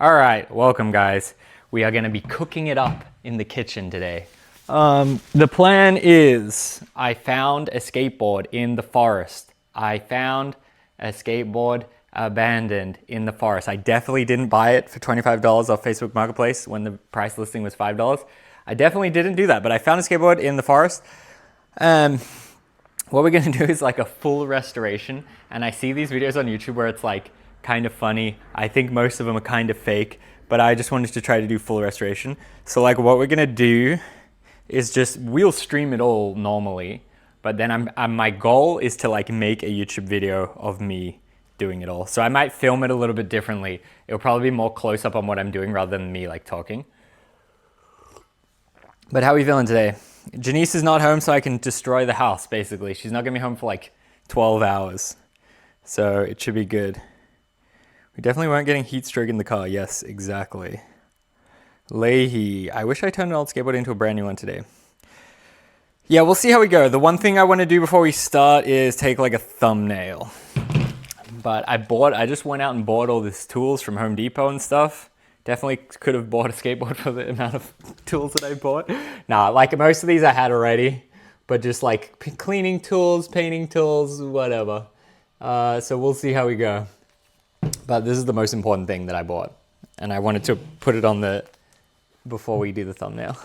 All right, welcome guys. We are gonna be cooking it up in the kitchen today. The plan is I found a skateboard in the forest. I found a skateboard abandoned in the forest. I definitely didn't buy it for $25 off Facebook Marketplace when the price listing was $5. I definitely didn't do that, but I found a skateboard in the forest. What we're gonna do is like a full restoration, and I see these videos on YouTube where it's like kind of funny. I think most of them are kind of fake, but I just wanted to try to do full restoration. So like what we're gonna do is we'll stream it all normally, but then my goal is to like make a YouTube video of me doing it all. So I might film it a little bit differently. It'll probably be more close up on what I'm doing rather than me like talking. But how are we feeling today? Janice is not home, so I can destroy the house, basically. She's not gonna be home for like 12 hours. So it should be good. We definitely weren't getting heat stroke in the car. Yes, exactly. Leahy. I wish I turned an old skateboard into a brand new one today. Yeah, we'll see how we go. The one thing I want to do before we start is take like a thumbnail. But I just went out and bought all these tools from Home Depot and stuff. Definitely could have bought a skateboard for the amount of tools that I bought. Nah, like most of these I had already, but just like cleaning tools, painting tools, whatever. So we'll see how we go. But this is the most important thing that I bought, and I wanted to put it on before we do the thumbnail.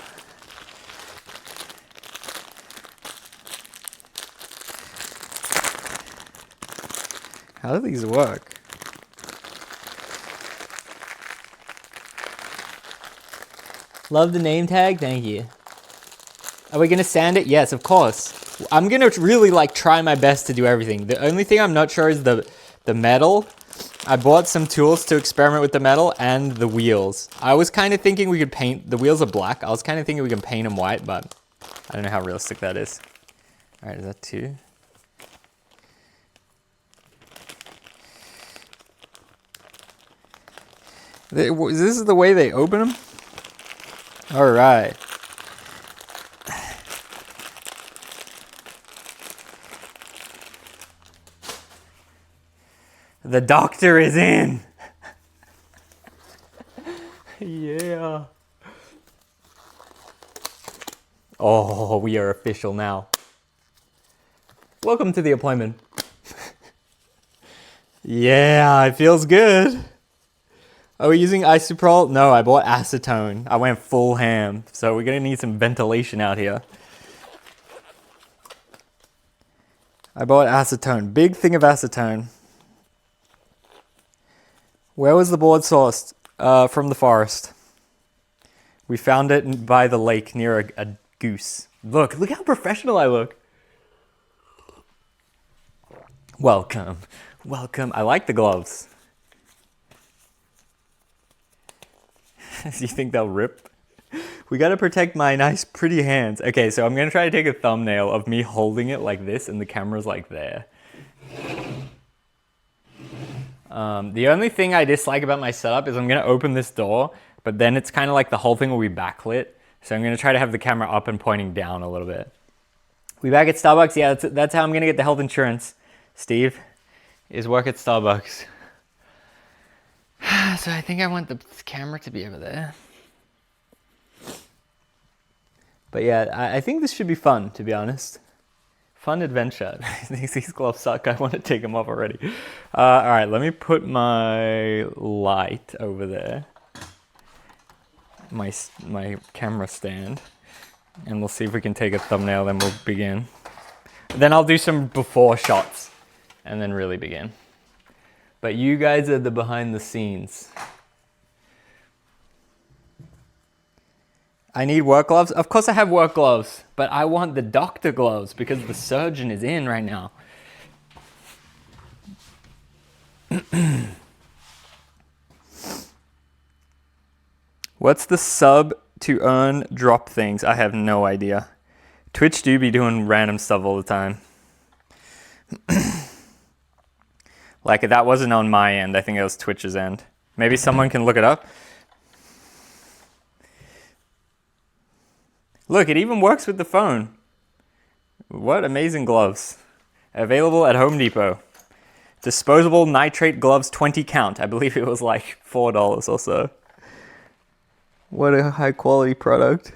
How do these work? Love the name tag, thank you. Are we gonna sand it? Yes, of course. I'm gonna really like try my best to do everything. The only thing I'm not sure is the metal. I bought some tools to experiment with the metal and the wheels. I was kind of thinking we could paint, the wheels are black. I was kind of thinking we can paint them white, but I don't know how realistic that is. All right, is that two? This is the way they open them? All right. The doctor is in. Yeah. Oh, we are official now. Welcome to the appointment. Yeah, it feels good. Are we using isoprol? No, I bought acetone. I went full ham, so we're gonna need some ventilation out here. I bought acetone, big thing of acetone. Where was the board sourced? From the forest. We found it by the lake near a goose. Look how professional I look. Welcome. I like the gloves. Do you think they'll rip? We gotta protect my nice pretty hands. Okay, so I'm gonna try to take a thumbnail of me holding it like this and the camera's like there. The only thing I dislike about my setup is I'm gonna open this door, but then it's kind of like the whole thing will be backlit. So I'm gonna try to have the camera up and pointing down a little bit. We back at Starbucks? Yeah, that's how I'm gonna get the health insurance. Steve is work at Starbucks. So I think I want the camera to be over there. But yeah, I think this should be fun, to be honest. Fun adventure. These gloves suck. I want to take them off already. All right, let me put my light over there. My camera stand. And we'll see if we can take a thumbnail, then we'll begin. Then I'll do some before shots and then really begin. But you guys are the behind the scenes. I need work gloves? Of course I have work gloves, but I want the doctor gloves because the surgeon is in right now. What's the sub to earn drop things? I have no idea. Twitch do be doing random stuff all the time. Like that wasn't on my end. I think it was Twitch's end. Maybe someone can look it up. Look, it even works with the phone. What amazing gloves. Available at Home Depot. Disposable nitrate gloves 20 count. I believe it was like $4 or so. What a high quality product.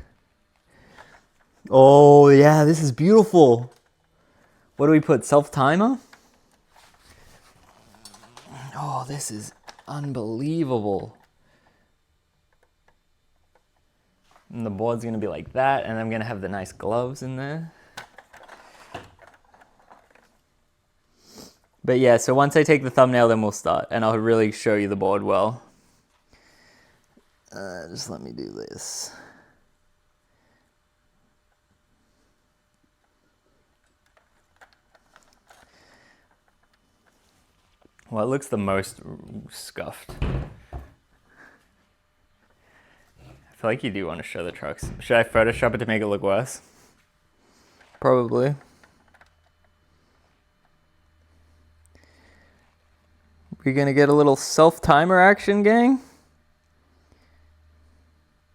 Oh yeah, this is beautiful. What do we put? Self-timer? Oh, this is unbelievable. And the board's gonna be like that, and I'm gonna have the nice gloves in there. But yeah, so once I take the thumbnail, then we'll start, and I'll really show you the board well. Just let me do this. Well, it looks the most scuffed. I feel like you do want to show the trucks. Should I Photoshop it to make it look worse? Probably. We're gonna get a little self-timer action, gang.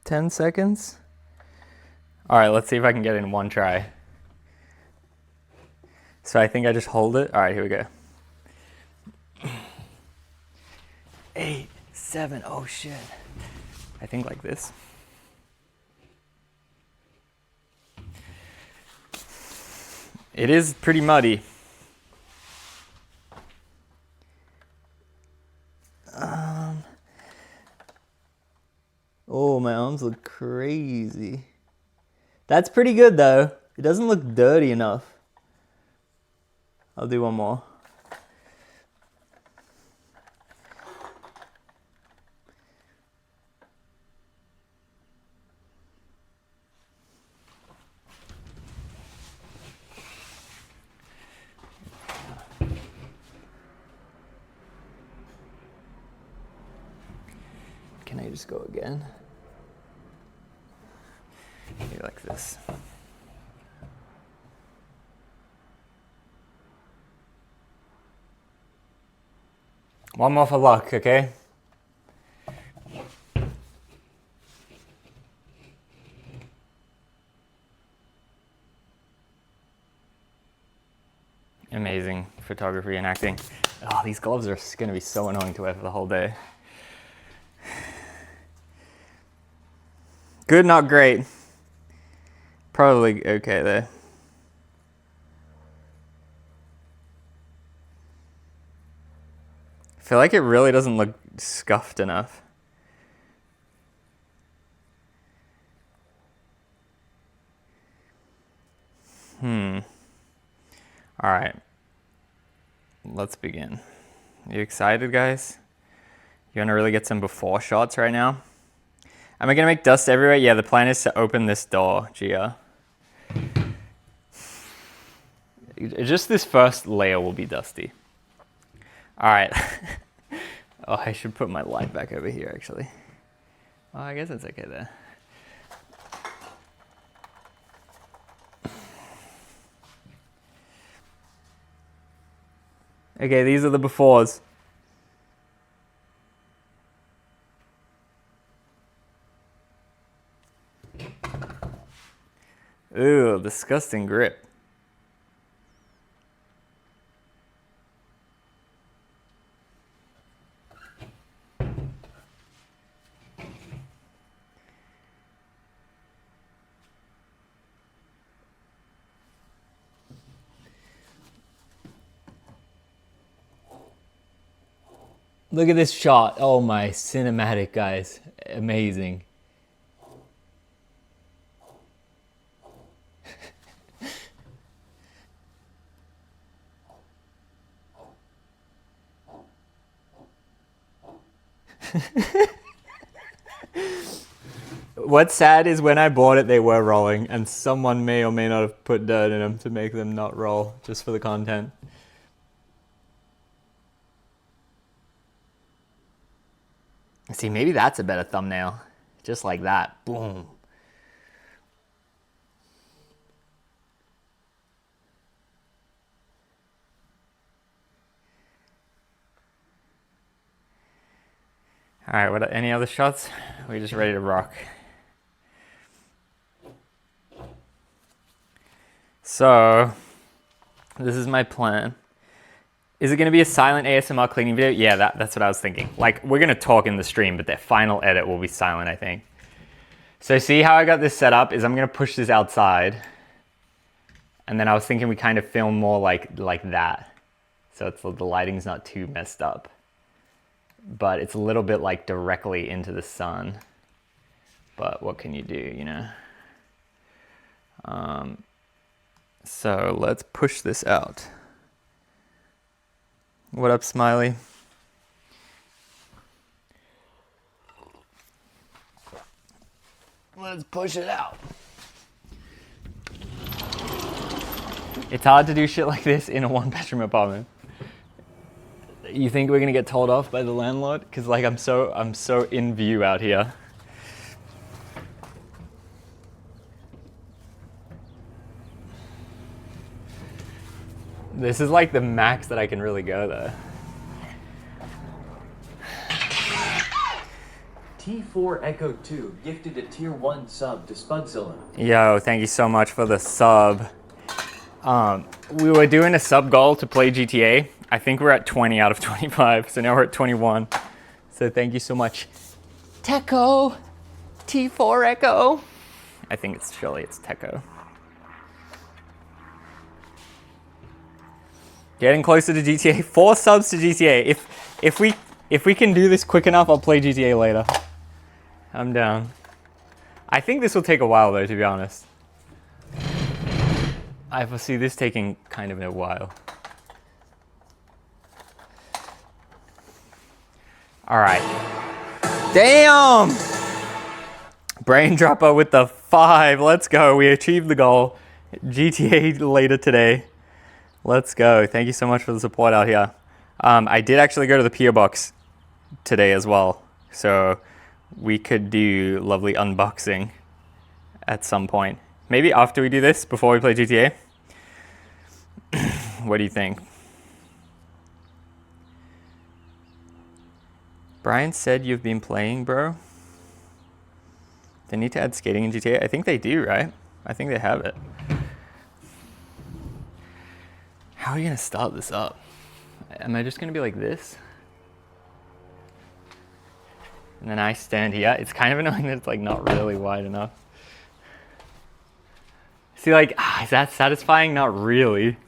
10 seconds. All right, let's see if I can get it in one try. So I think I just hold it. All right, here we go. 8, 7, oh shit. I think like this. It is pretty muddy. Oh, my arms look crazy. That's pretty good though. It doesn't look dirty enough. I'll do one more. Can I just go again? Maybe like this. One more for luck, okay? Amazing photography and acting. Oh, these gloves are gonna be so annoying to wear for the whole day. Good, not great. Probably okay there. I feel like it really doesn't look scuffed enough. All right. Let's begin. You excited, guys? You want to really get some before shots right now? Am I going to make dust everywhere? Yeah, the plan is to open this door, Gia. Just this first layer will be dusty. All right. Oh, I should put my light back over here, actually. Oh, I guess it's okay there. Okay, these are the befores. Ooh, disgusting grip. Look at this shot. Oh my, cinematic, guys. Amazing. What's sad is when I bought it, they were rolling, and someone may or may not have put dirt in them to make them not roll, just for the content. See, maybe that's a better thumbnail. Just like that. Boom. All right, what? Any other shots? We're just ready to rock. So, this is my plan. Is it going to be a silent ASMR cleaning video? Yeah, that's what I was thinking. Like, we're going to talk in the stream, but the final edit will be silent, I think. So see how I got this set up is I'm going to push this outside. And then I was thinking we kind of film more like that. So it's, the lighting's not too messed up. But it's a little bit like directly into the sun. But what can you do, you know? So let's push this out. What up, Smiley? Let's push it out. It's hard to do shit like this in a one-bedroom apartment. You think we're gonna get told off by the landlord? Because like I'm so in view out here. This is like the max that I can really go though. T4 Echo 2 gifted a tier 1 sub to Spudzilla. Yo, thank you so much for the sub. We were doing a sub goal to play GTA. I think we're at 20 out of 25, so now we're at 21. So thank you so much. Techo, T4 Echo. I think it's Techo. Getting closer to GTA. 4 subs to GTA. If we can do this quick enough, I'll play GTA later. I'm down. I think this will take a while though, to be honest. I foresee this taking kind of a while. All right. Damn! Brain dropper with the 5. Let's go. We achieved the goal. GTA later today. Let's go. Thank you so much for the support out here. I did actually go to the PO box today as well. So we could do lovely unboxing at some point. Maybe after we do this, before we play GTA. What do you think? Brian said you've been playing, bro. They need to add skating in GTA. I think they do, right? I think they have it. How are you gonna start this up? Am I just gonna be like this? And then I stand here. It's kind of annoying that it's like not really wide enough. See, like, is that satisfying? Not really.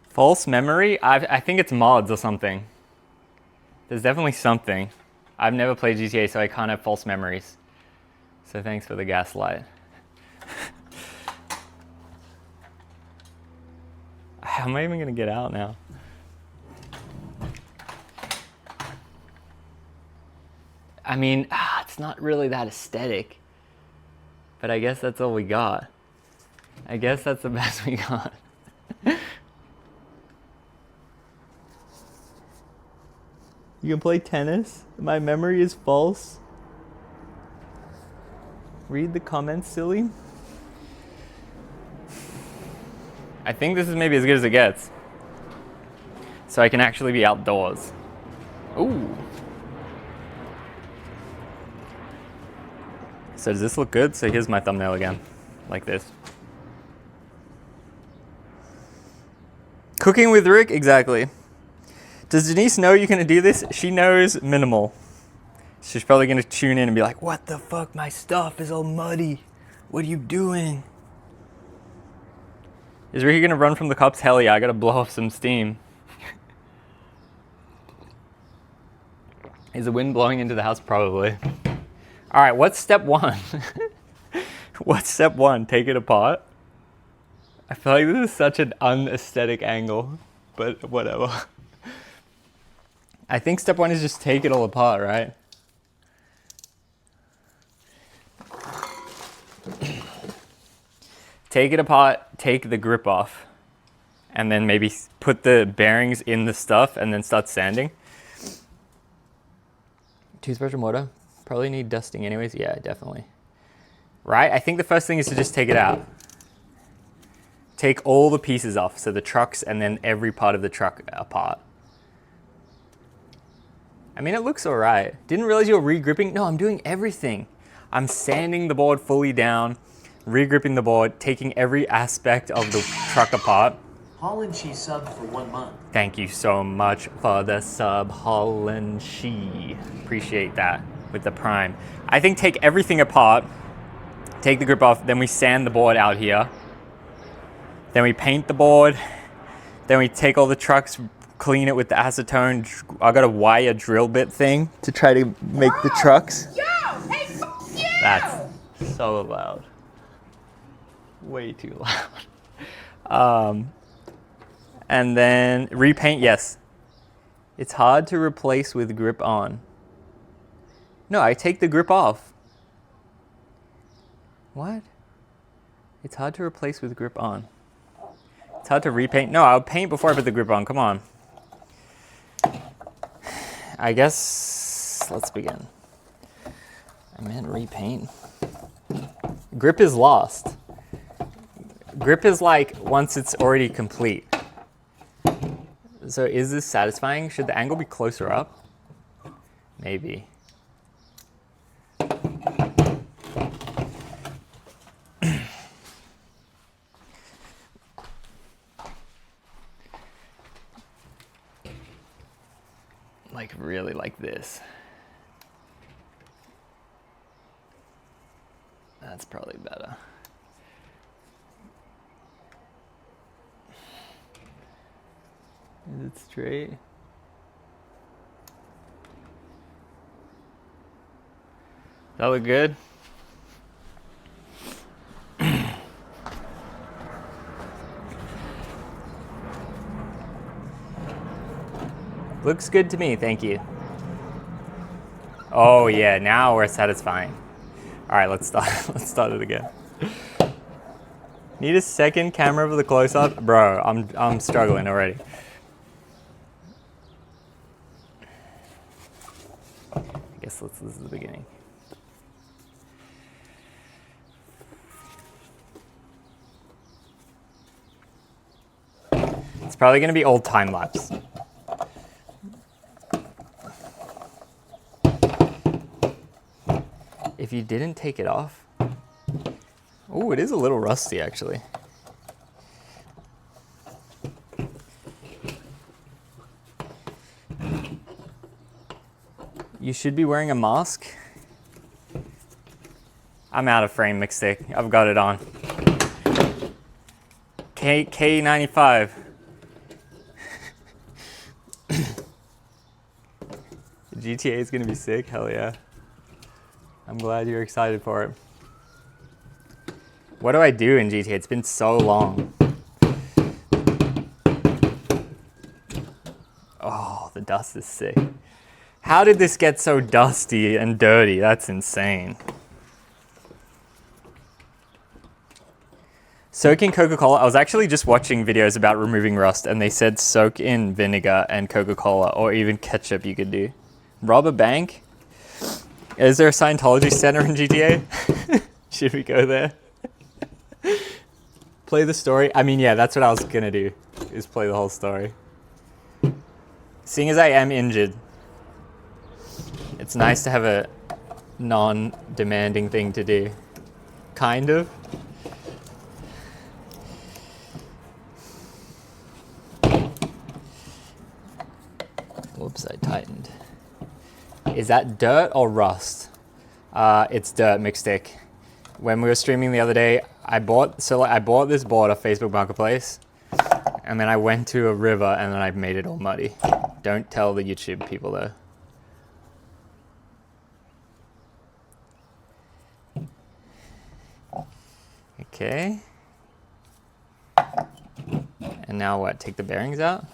False memory? I think it's mods or something. There's definitely something. I've never played GTA, so I can't have false memories. So thanks for the gaslight. How am I even gonna get out now? I mean, it's not really that aesthetic. But I guess that's all we got. I guess that's the best we got. You can play tennis? My memory is false? Read the comments, silly. I think this is maybe as good as it gets. So I can actually be outdoors. Ooh. So does this look good? So here's my thumbnail again, like this. Cooking with Rick? Exactly. Does Denise know you're gonna do this? She knows minimal. She's probably gonna tune in and be like, what the fuck, my stuff is all muddy. What are you doing? Is Ricky gonna run from the cops? Hell yeah, I gotta blow off some steam. Is the wind blowing into the house? Probably. All right, what's step 1? What's step 1? Take it apart? I feel like this is such an unaesthetic angle, but whatever. I think step 1 is just take it all apart, right? Take it apart, take the grip off, and then maybe put the bearings in the stuff and then start sanding. Toothbrush and water? Probably need dusting anyways. Yeah, definitely. Right? I think the first thing is to just take it out. Take all the pieces off, so the trucks and then every part of the truck apart. I mean, it looks all right. Didn't realize you were re-gripping. No, I'm doing everything. I'm sanding the board fully down. re-gripping the board, taking every aspect of the truck apart. Holland She subbed for 1 month. Thank you so much for the sub, Holland She. Appreciate that with the Prime. I think take everything apart, take the grip off, then we sand the board out here. Then we paint the board. Then we take all the trucks, clean it with the acetone. I got a wire drill bit thing to try to make the trucks. Yo, hey, you! That's so loud. Way too loud. And then repaint, yes. It's hard to replace with grip on. No, I take the grip off. What? It's hard to replace with grip on. It's hard to repaint. No, I'll paint before I put the grip on. Come on. I guess, let's begin. I meant repaint. Grip is lost. Grip is like once it's already complete. So is this satisfying? Should the angle be closer up? Maybe. Like really like this. That's probably better. Is it straight? That look good? Looks good to me, thank you. Oh yeah, now we're satisfying. All right, let's start. Let's start it again. Need a second camera for the close-up, bro. I'm struggling already. I guess this is the beginning. It's probably gonna be old time lapse. If you didn't take it off, oh, it is a little rusty actually. You should be wearing a mask. I'm out of frame, mixtape. I've got it on. K95. GTA is gonna be sick, hell yeah. I'm glad you're excited for it. What do I do in GTA? It's been so long. Oh, the dust is sick. How did this get so dusty and dirty? That's insane. Soak in Coca-Cola. I was actually just watching videos about removing rust and they said soak in vinegar and Coca-Cola or even ketchup you could do. Rob a bank? Is there a Scientology center in GTA? Should we go there? Play the story? I mean, yeah, that's what I was gonna do, is play the whole story. Seeing as I am injured, it's nice to have a non-demanding thing to do. Kind of. Whoops, I tightened. Is that dirt or rust? It's dirt, mixstick. When we were streaming the other day, I bought this board off Facebook Marketplace, and then I went to a river and then I made it all muddy. Don't tell the YouTube people though. Okay. And now what? Take the bearings out?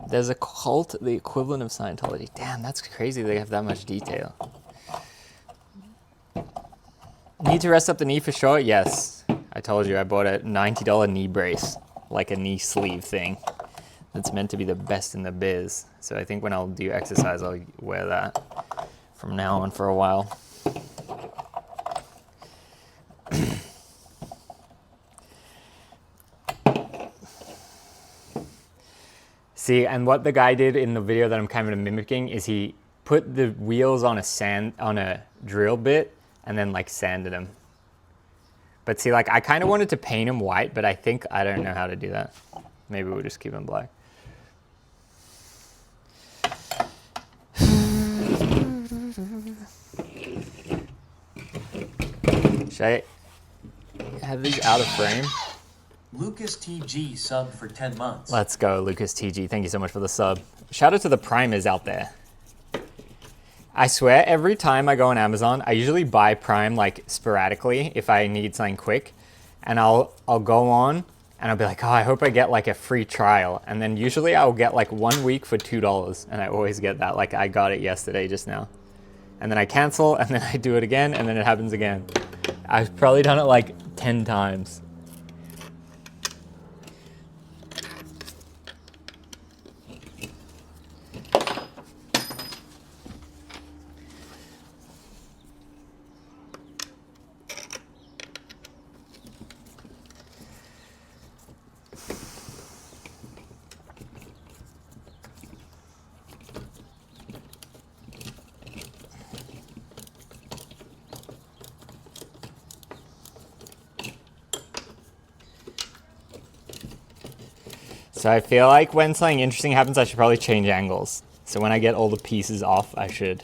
There's a cult, the equivalent of Scientology. Damn, that's crazy they have that much detail. Need to rest up the knee for sure? Yes. I told you I bought a $90 knee brace, like a knee sleeve thing. That's meant to be the best in the biz. So I think when I'll do exercise, I'll wear that from now on for a while. See, and what the guy did in the video that I'm kind of mimicking is he put the wheels on a drill bit and then like sanded them. But see, like I kind of wanted to paint them white, but I think I don't know how to do that. Maybe we'll just keep them black. Should I have these out of frame? Lucas TG subbed for 10 months. Let's go, Lucas TG. Thank you so much for the sub. Shout out to the primers out there. I swear every time I go on Amazon, I usually buy Prime like sporadically if I need something quick. And I'll go on and I'll be like, oh, I hope I get like a free trial. And then usually I'll get like 1 week for $2. And I always get that. Like I got it yesterday just now. And then I cancel and then I do it again and then it happens again. I've probably done it like 10 times. So I feel like when something interesting happens, I should probably change angles. So when I get all the pieces off, I should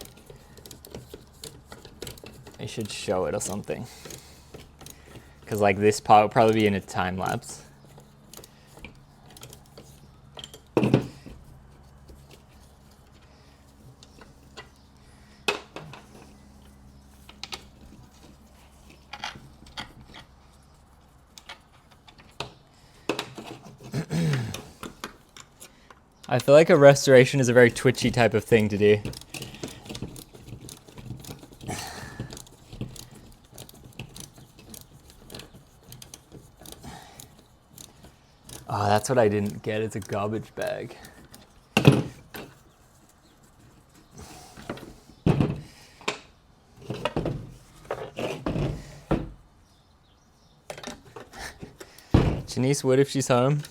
show it or something. Because like this part will probably be in a time lapse. I feel like a restoration is a very twitchy type of thing to do. Oh, that's what I didn't get. It's a garbage bag. Janice would if she's home.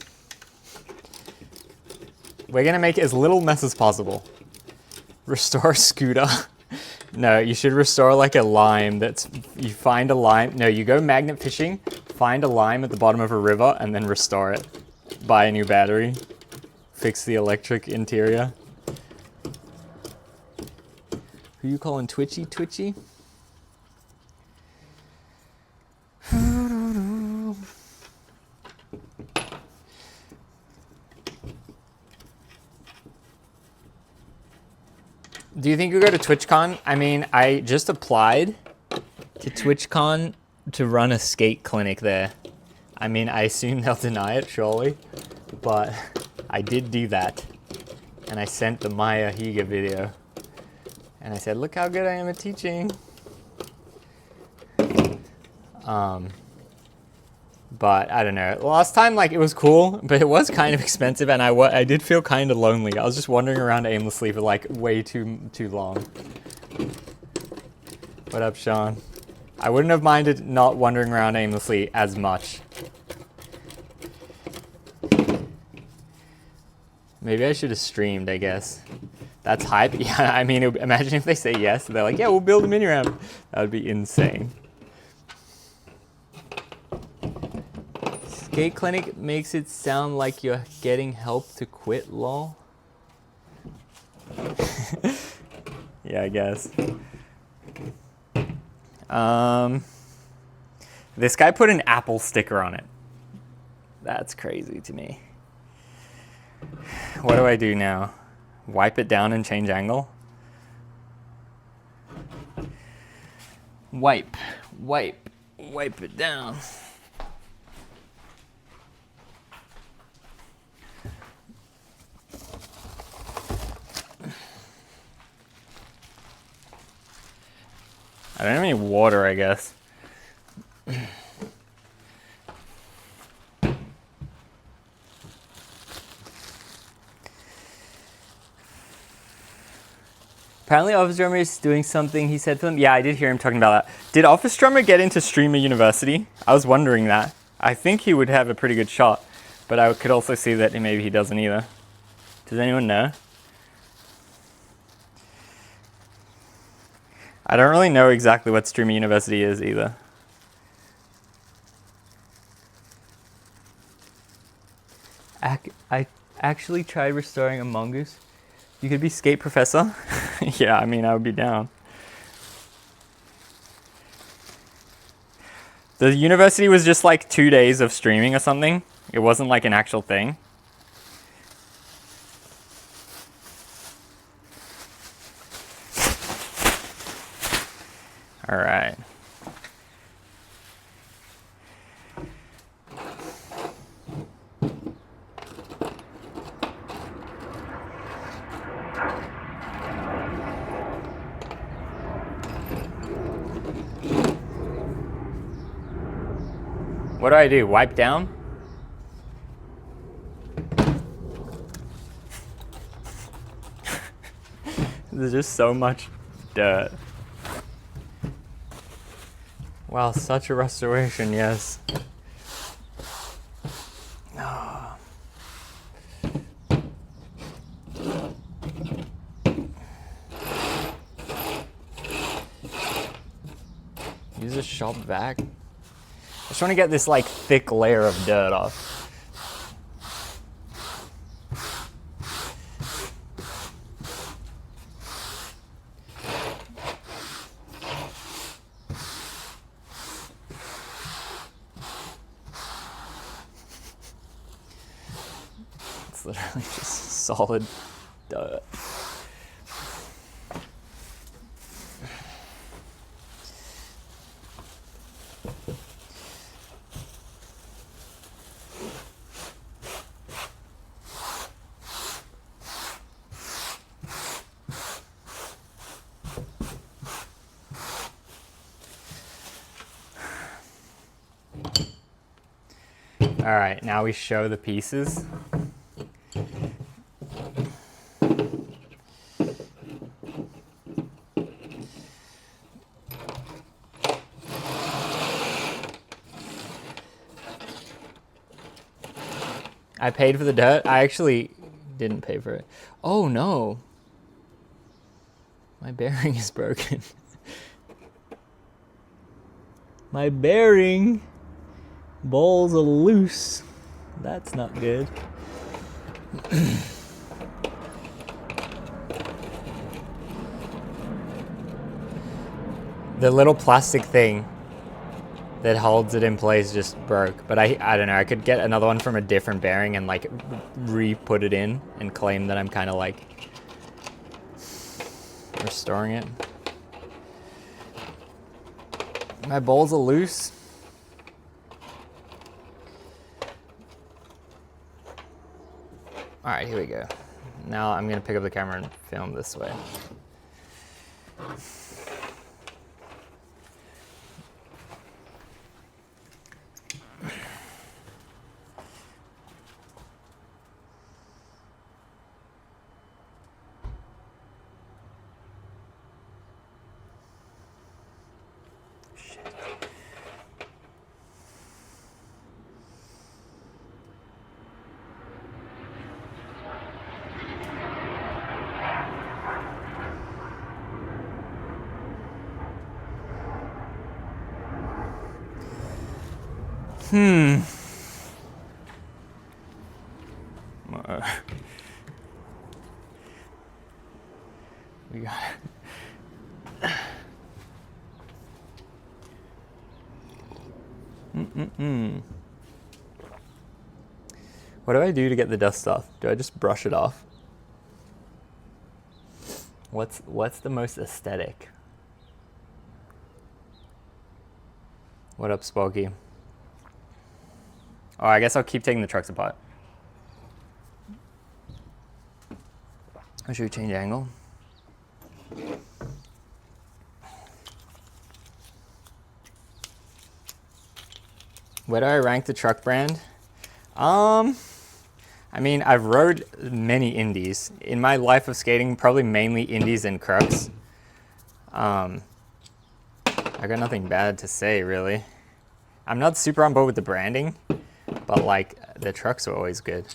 We're gonna make as little mess as possible. Restore scooter. No, you should restore like a lime you find a lime. No, you go magnet fishing, find a lime at the bottom of a river and then restore it. Buy a new battery, fix the electric interior. Who you calling Twitchy? Do you think you'll go to TwitchCon? I mean, I just applied to TwitchCon to run a skate clinic there. I mean, I assume they'll deny it, surely. But I did do that. And I sent the Maya Higa video. And I said, look how good I am at teaching. But I don't know. Last time, like, it was cool, but it was kind of expensive, and I did feel kind of lonely. I was just wandering around aimlessly for, like, way too long. What up, Sean? I wouldn't have minded not wandering around aimlessly as much. Maybe I should have streamed, I guess. That's hype. Yeah, I mean, imagine if they say yes, they're like, yeah, we'll build a mini ramp. That would be insane. Skate clinic makes it sound like you're getting help to quit, lol. Yeah, I guess. This guy put an Apple sticker on it. That's crazy to me. What do I do now? Wipe it down and change angle? Wipe it down. I don't have any water, I guess. Apparently Office Drummer is doing something he said to them. Yeah, I did hear him talking about that. Did Office Drummer get into Streamer University? I was wondering that. I think he would have a pretty good shot, but I could also see that maybe he doesn't either. Does anyone know? I don't really know exactly what Streamer University is either. I actually tried restoring a mongoose. You could be skate professor? Yeah, I mean, I would be down. The university was just like 2 days of streaming or something. It wasn't like an actual thing. All right. What do I do? Wipe down? There's just so much dirt. Wow, such a restoration, yes. Oh. Use a shop vac. I just want to get this like thick layer of dirt off. It's literally just solid dirt. All right, now we show the pieces. I paid for the dirt. I actually didn't pay for it. Oh no. My bearing is broken. My bearing. Balls are loose. That's not good. The little plastic thing that holds it in place just broke. But I don't know. I could get another one from a different bearing and like re-put it in and claim that I'm kind of like restoring it. My balls are loose. All right, here we go. Now I'm gonna pick up the camera and film this way. We got it. What do I do to get the dust off? Do I just brush it off? What's the most aesthetic? What up, Spooky? Oh, I guess I'll keep taking the trucks apart. Or should we change angle? Where do I rank the truck brand? I mean, I've rode many indies. In my life of skating, probably mainly indies and crux. I got nothing bad to say, really. I'm not super on board with the branding, but like, the trucks are always good.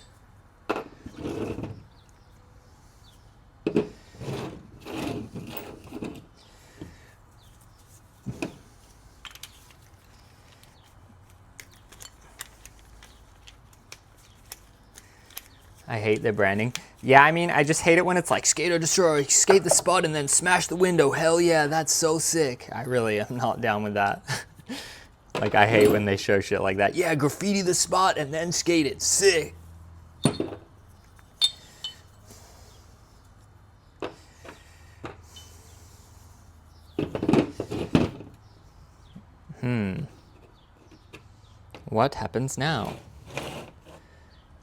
I hate their branding. Yeah, I mean, I just hate it when it's like, skate or destroy, skate the spot and then smash the window. Hell yeah, that's so sick. I really am not down with that. Like, I hate when they show shit like that. Yeah, graffiti the spot and then skate it. Sick. What happens now?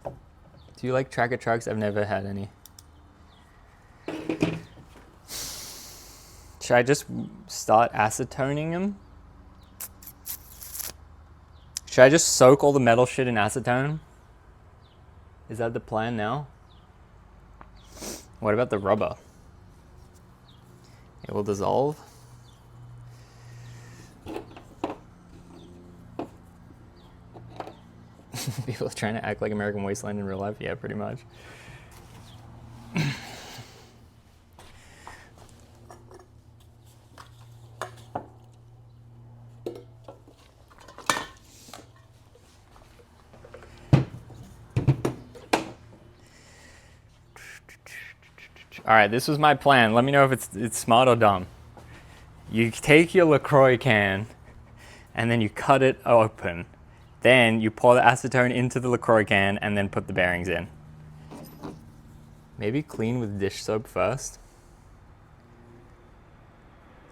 Do you like tracker trucks? I've never had any. Should I just start acetoning them? Should I just soak all the metal shit in acetone? Is that the plan now? What about the rubber? It will dissolve. People are trying to act like American Wasteland in real life. Yeah, pretty much. All right, this was my plan. Let me know if it's smart or dumb. You take your LaCroix can and then you cut it open. Then you pour the acetone into the LaCroix can and then put the bearings in. Maybe clean with dish soap first.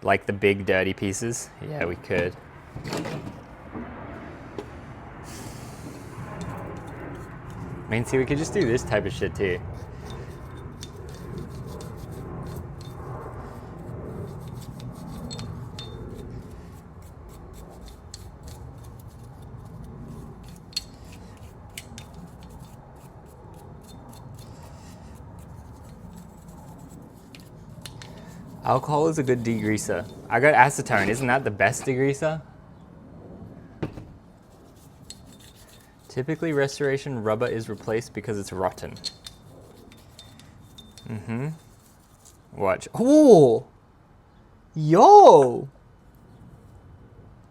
Like the big dirty pieces. Yeah, we could. I mean, see, we could just do this type of shit too. Alcohol is a good degreaser. I got acetone. Isn't that the best degreaser? Typically, restoration rubber is replaced because it's rotten. Watch. Oh! Yo!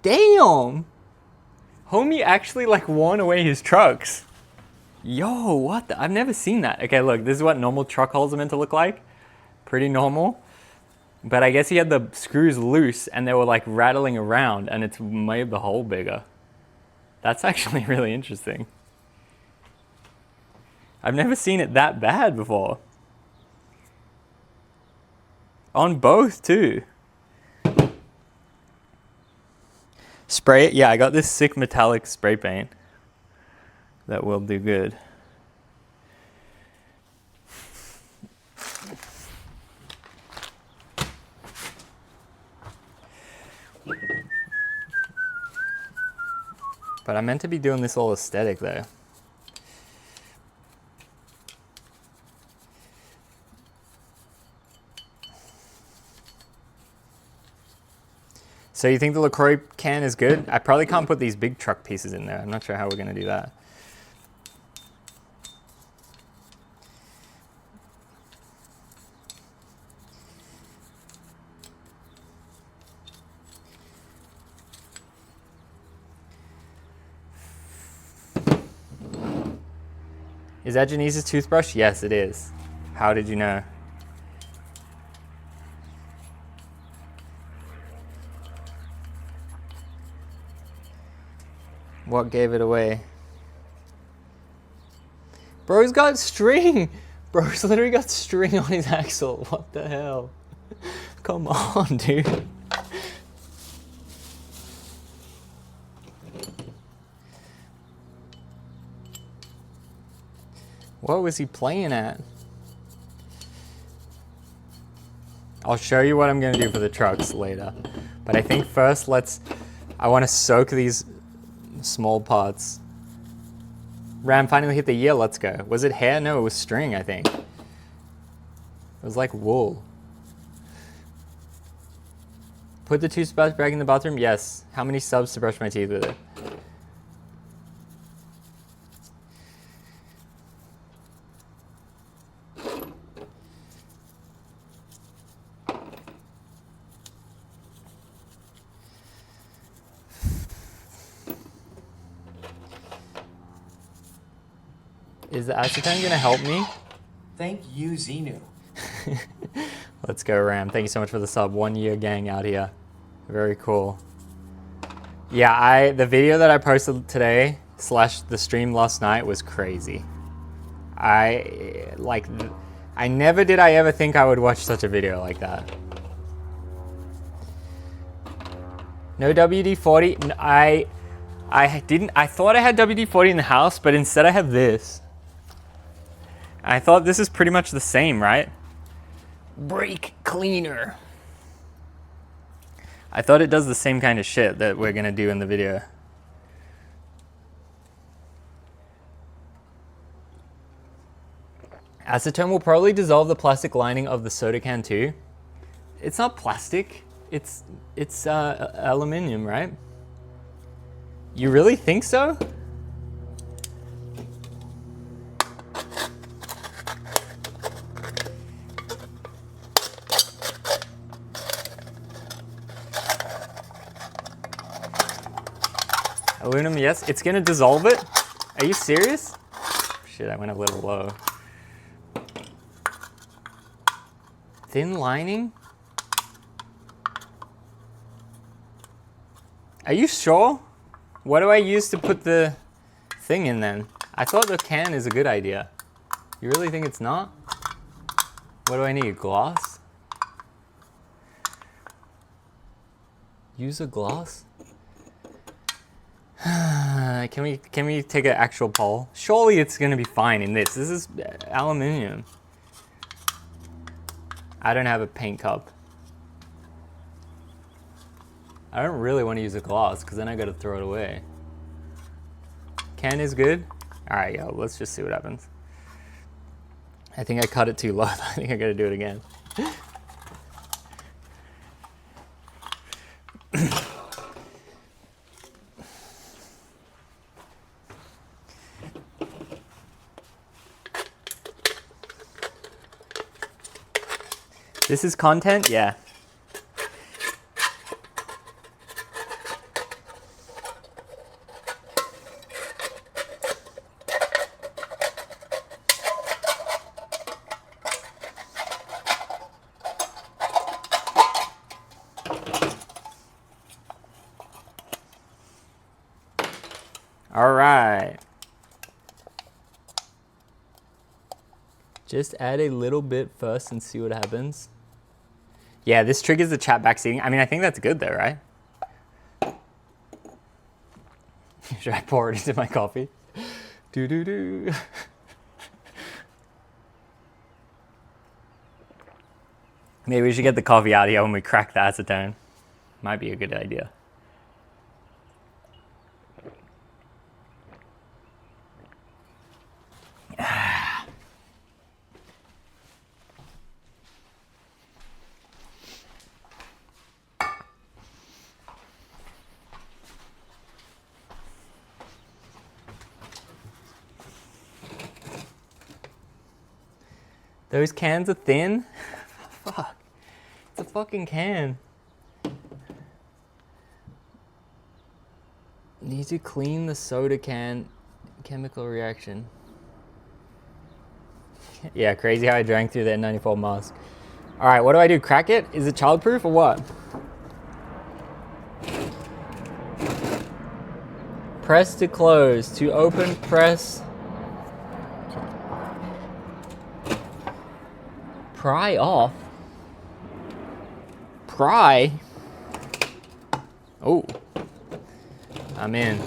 Damn! Homie actually like worn away his trucks. Yo, what the? I've never seen that. Okay, look, this is what normal truck holes are meant to look like. Pretty normal. But I guess he had the screws loose and they were like rattling around and it's made the hole bigger. That's actually really interesting. I've never seen it that bad before. On both too. Spray it. Yeah, I got this sick metallic spray paint that will do good. But I meant to be doing this all aesthetic though. So you think the LaCroix can is good? I probably can't put these big truck pieces in there. I'm not sure how we're gonna do that. Is that Janice's toothbrush? Yes, it is. How did you know? What gave it away? Bro's got string! Bro's literally got string on his axle. What the hell? Come on, dude. What was he playing at? I'll show you what I'm gonna do for the trucks later. But I think first I wanna soak these small parts. Ram finally hit the year, let's go. Was it hair? No, it was string, I think. It was like wool. Put the toothbrush back in the bathroom? Yes. How many subs to brush my teeth with it? Is the acetone gonna help me? Thank you, Xenu. Let's go, Ram. Thank you so much for the sub. 1 year gang out here. Very cool. Yeah, the video that I posted today / the stream last night was crazy. I never did I ever think I would watch such a video like that. No WD-40. I thought I had WD-40 in the house, but instead I have this. I thought this is pretty much the same, right? Brake cleaner. I thought it does the same kind of shit that we're gonna do in the video. Acetone will probably dissolve the plastic lining of the soda can too. It's not plastic. It's aluminum, right? You really think so? Aluminum, yes. It's gonna dissolve it? Are you serious? Shit, I went a little low. Thin lining? Are you sure? What do I use to put the thing in then? I thought the can is a good idea. You really think it's not? What do I need, glass? Use a glass? Can we take an actual poll? Surely it's gonna be fine in this. This is aluminum. I don't have a paint cup. I don't really want to use a glass because then I gotta throw it away. Can is good. All right, yo, let's just see what happens. I think I cut it too low. I think I gotta do it again. This is content? Yeah. All right. Just add a little bit first and see what happens. Yeah, this triggers the chat backseating. I mean, I think that's good though, right? Should I pour it into my coffee? Do. Maybe we should get the coffee out here when we crack the acetone. Might be a good idea. Those cans are thin? Fuck. It's a fucking can. Need to clean the soda can. Chemical reaction. Yeah, crazy how I drank through the N94 mask. All right, what do I do? Crack it? Is it childproof or what? Press to close. To open, press. Pry off. Pry? Oh. I'm in.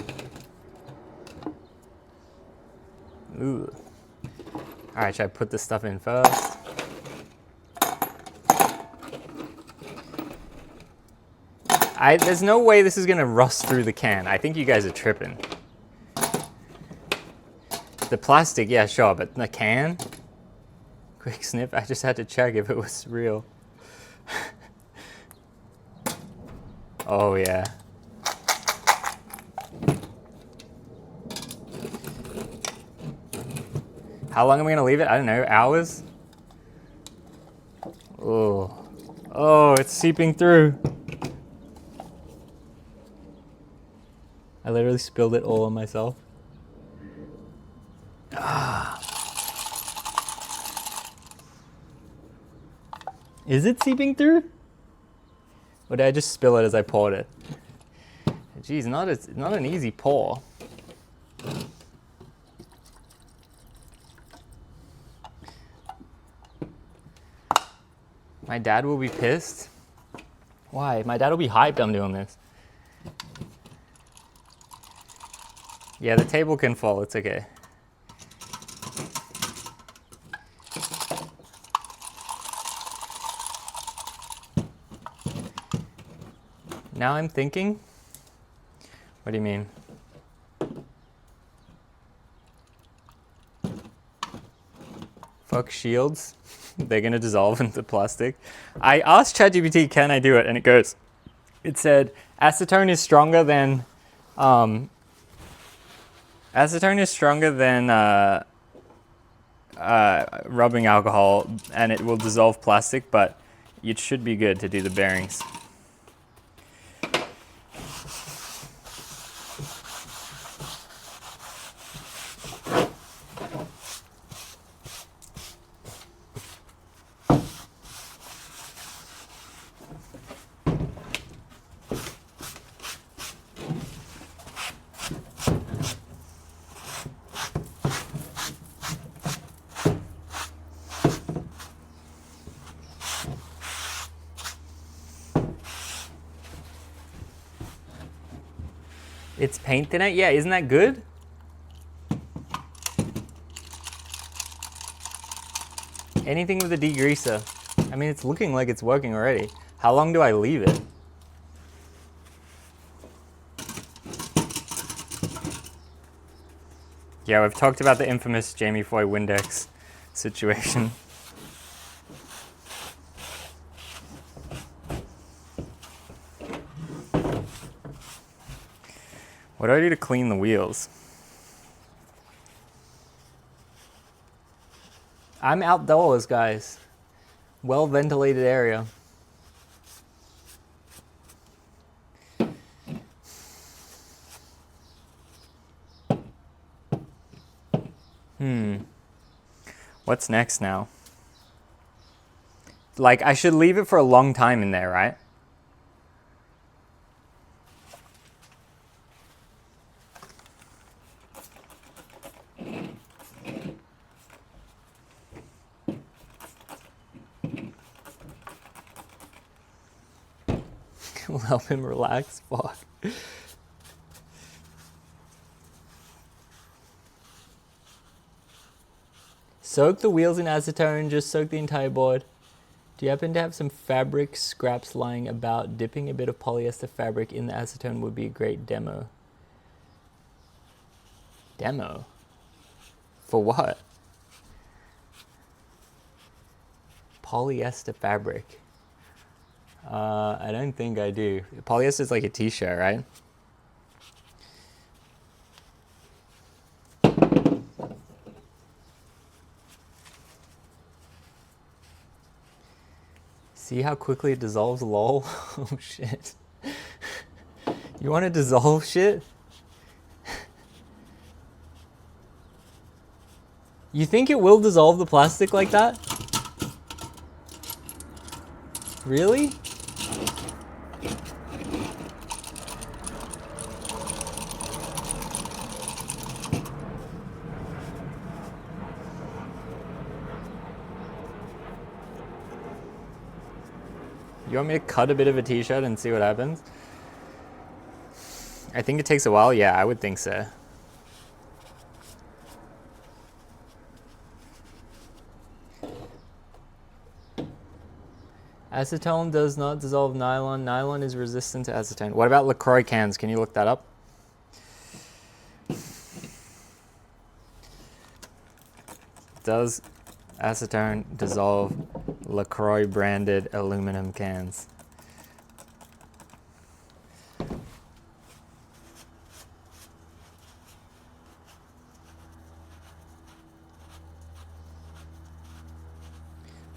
Ooh. Alright, should I put this stuff in first? There's no way this is gonna rust through the can. I think you guys are tripping. The plastic, yeah, sure, but the can? Quick snip, I just had to check if it was real. Oh yeah. How long am I gonna leave it? I don't know, hours? Oh. Oh, it's seeping through. I literally spilled it all on myself. Ah. Is it seeping through? Or did I just spill it as I poured it? Geez, not an easy pour. My dad will be pissed. Why? My dad will be hyped I'm doing this. Yeah, the table can fall, it's okay. Now I'm thinking, what do you mean? Fuck shields. They're gonna dissolve into plastic. I asked ChatGPT, can I do it? And it said, acetone is stronger than rubbing alcohol, and it will dissolve plastic, but it should be good to do the bearings. It's paint thinner? Yeah, isn't that good? Anything with a degreaser. I mean, it's looking like it's working already. How long do I leave it? Yeah, we've talked about the infamous Jamie Foy Windex situation. What do I do to clean the wheels? I'm outdoors, guys. Well ventilated area. What's next now? Like, I should leave it for a long time in there, right? Will help him relax. Fuck. Soak the wheels in acetone, just soak the entire board. Do you happen to have some fabric scraps lying about? Dipping a bit of polyester fabric in the acetone would be a great demo. Demo? For what? Polyester fabric. I don't think I do. Polyester is like a t-shirt, right? See how quickly it dissolves, lol? Oh shit. You want to dissolve shit? You think it will dissolve the plastic like that? Really? You want me to cut a bit of a t-shirt and see what happens? I think it takes a while. Yeah, I would think so. Acetone does not dissolve nylon. Nylon is resistant to acetone. What about LaCroix cans? Can you look that up? Does acetone dissolve LaCroix branded aluminum cans?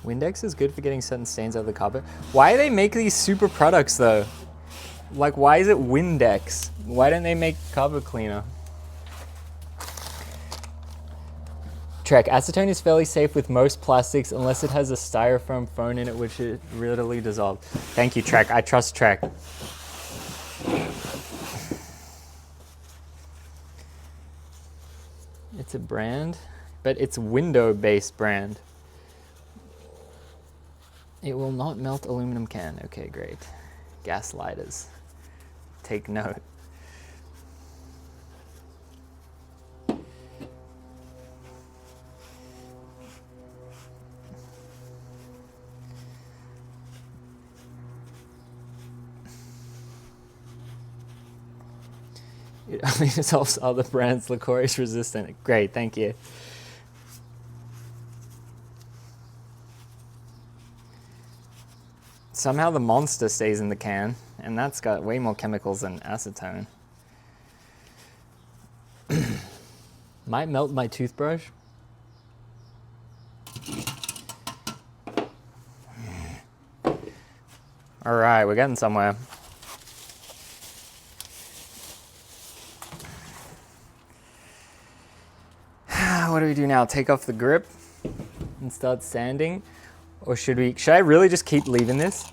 Windex is good for getting certain stains out of the carpet. Why do they make these super products though? Like, why is it Windex? Why don't they make carpet cleaner? Trek, acetone is fairly safe with most plastics unless it has a styrofoam foam in it, which it readily dissolves. Thank you, Trek. I trust Trek. It's a brand, but it's window-based brand. It will not melt aluminum can. Okay, great. Gas lighters. Take note. It only dissolves other brands. LaCroix is resistant. Great, thank you. Somehow the Monster stays in the can, and that's got way more chemicals than acetone. Might melt my toothbrush. All right, we're getting somewhere. What do we do now? Take off the grip and start sanding? Or should I really just keep leaving this?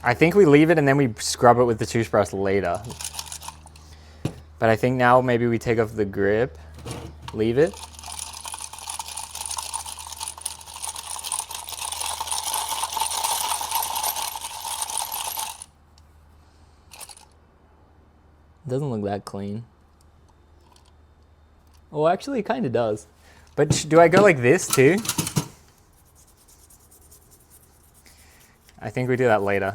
I think we leave it and then we scrub it with the toothbrush later. But I think now maybe we take off the grip, leave it. Doesn't look that clean. Oh, actually it kind of does. But do I go like this too? I think we do that later.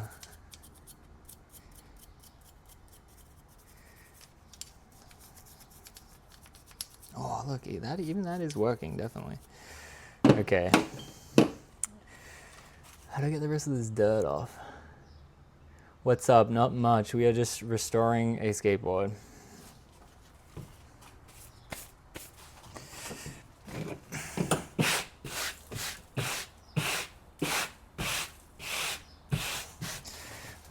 Oh, look, even that is working, definitely. Okay. How do I get the rest of this dirt off? What's up? Not much. We are just restoring a skateboard.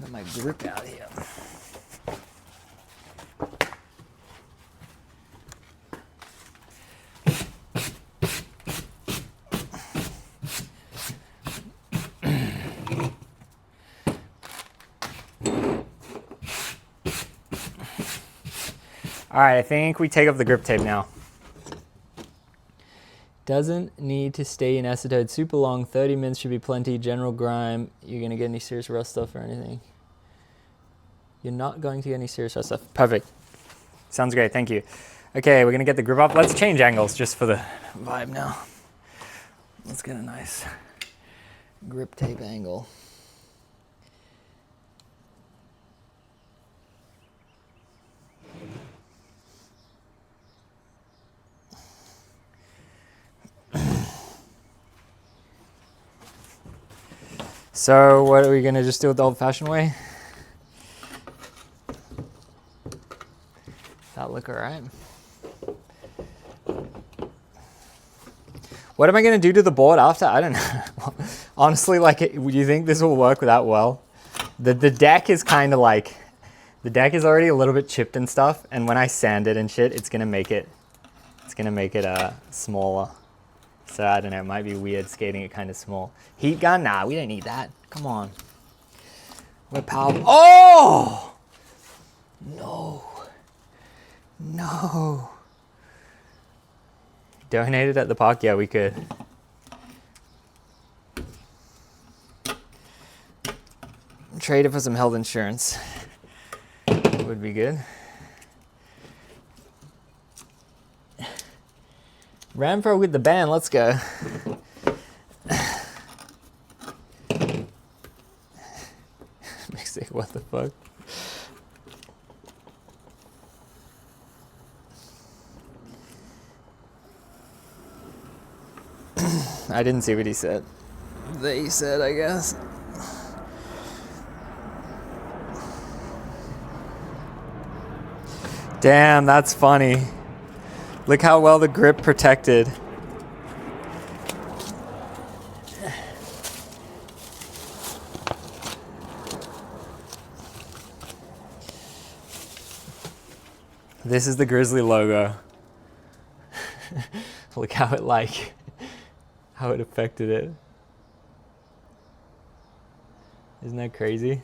Got my grip out here. All right, I think we take off the grip tape now. Doesn't need to stay in acetone super long. 30 minutes should be plenty. General grime. You're going to get any serious rust stuff or anything? You're not going to get any serious rust stuff. Perfect. Sounds great. Thank you. Okay, we're going to get the grip off. Let's change angles just for the vibe now. Let's get a nice grip tape angle. So what are we gonna just do it the old-fashioned way? That look all right? What am I gonna do to the board after? I don't know. Honestly, like, do you think this will work that well? The deck is kind of like, the deck is already a little bit chipped and stuff, and when I sand it and shit, it's gonna make it smaller. So I don't know, it might be weird skating it kind of small. Heat gun? Nah, we don't need that. Come on. We're powerful. Oh! No. No. Donated at the park? Yeah, we could. Trade it for some health insurance. Would be good. Ramfro with the band, let's go. Mixtape, what the fuck? I didn't see what he said. They said, I guess. Damn, that's funny. Look how well the grip protected. This is the Grizzly logo. Look how it like, how it affected it. Isn't that crazy?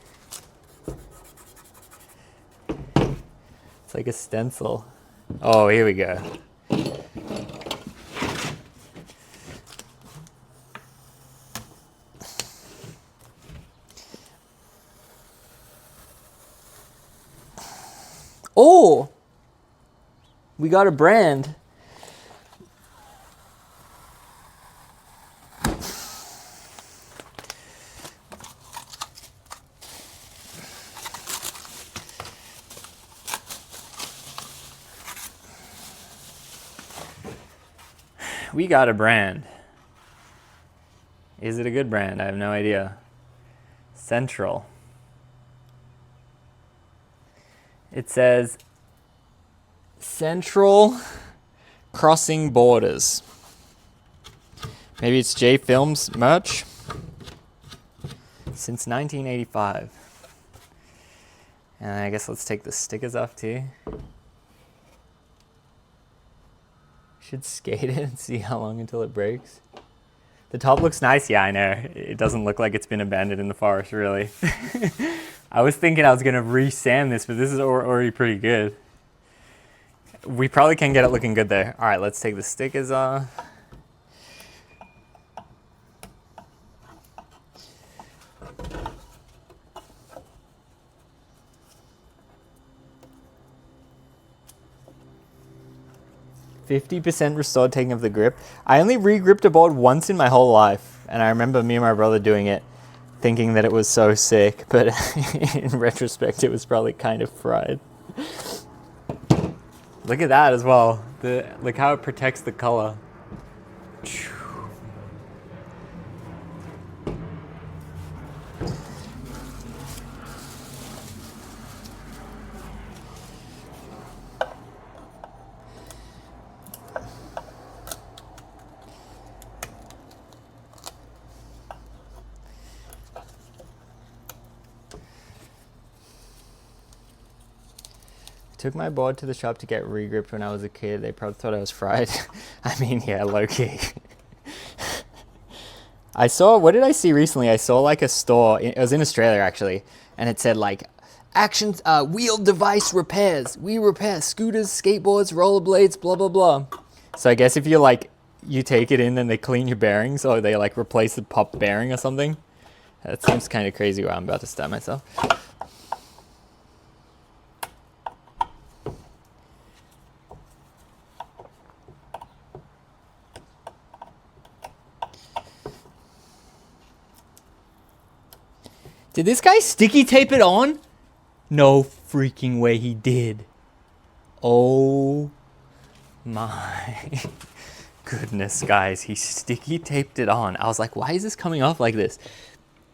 It's like a stencil. Oh, here we go. Oh, we got a brand. We got a brand. Is it a good brand? I have no idea. Central. It says Central Crossing Borders. Maybe it's J Films merch. Since 1985. And I guess let's take the stickers off too. Should skate it and see how long until it breaks. The top looks nice. Yeah, I know. It doesn't look like it's been abandoned in the forest, really. I was thinking I was going to re-sand this, but this is already pretty good. We probably can get it looking good there. All right, let's take the stickers off. %, restored taking of the grip. I only re-gripped a board once in my whole life, and I remember me and my brother doing it, thinking that it was so sick, but in retrospect, it was probably kind of fried. Look at that as well. Look how it protects the color. Took my board to the shop to get re-gripped when I was a kid. They probably thought I was fried. I mean, yeah, low-key. I saw, what did I see recently? I saw like a store, it was in Australia actually, and it said like, actions, wheel device repairs. We repair scooters, skateboards, rollerblades, blah, blah, blah. So I guess if you like, you take it in and they clean your bearings, or they like replace the pop bearing or something. That seems kind of crazy where I'm about to stab myself. Did this guy sticky tape it on? No freaking way he did. Oh my goodness, guys. He sticky taped it on. I was like, why is this coming off like this?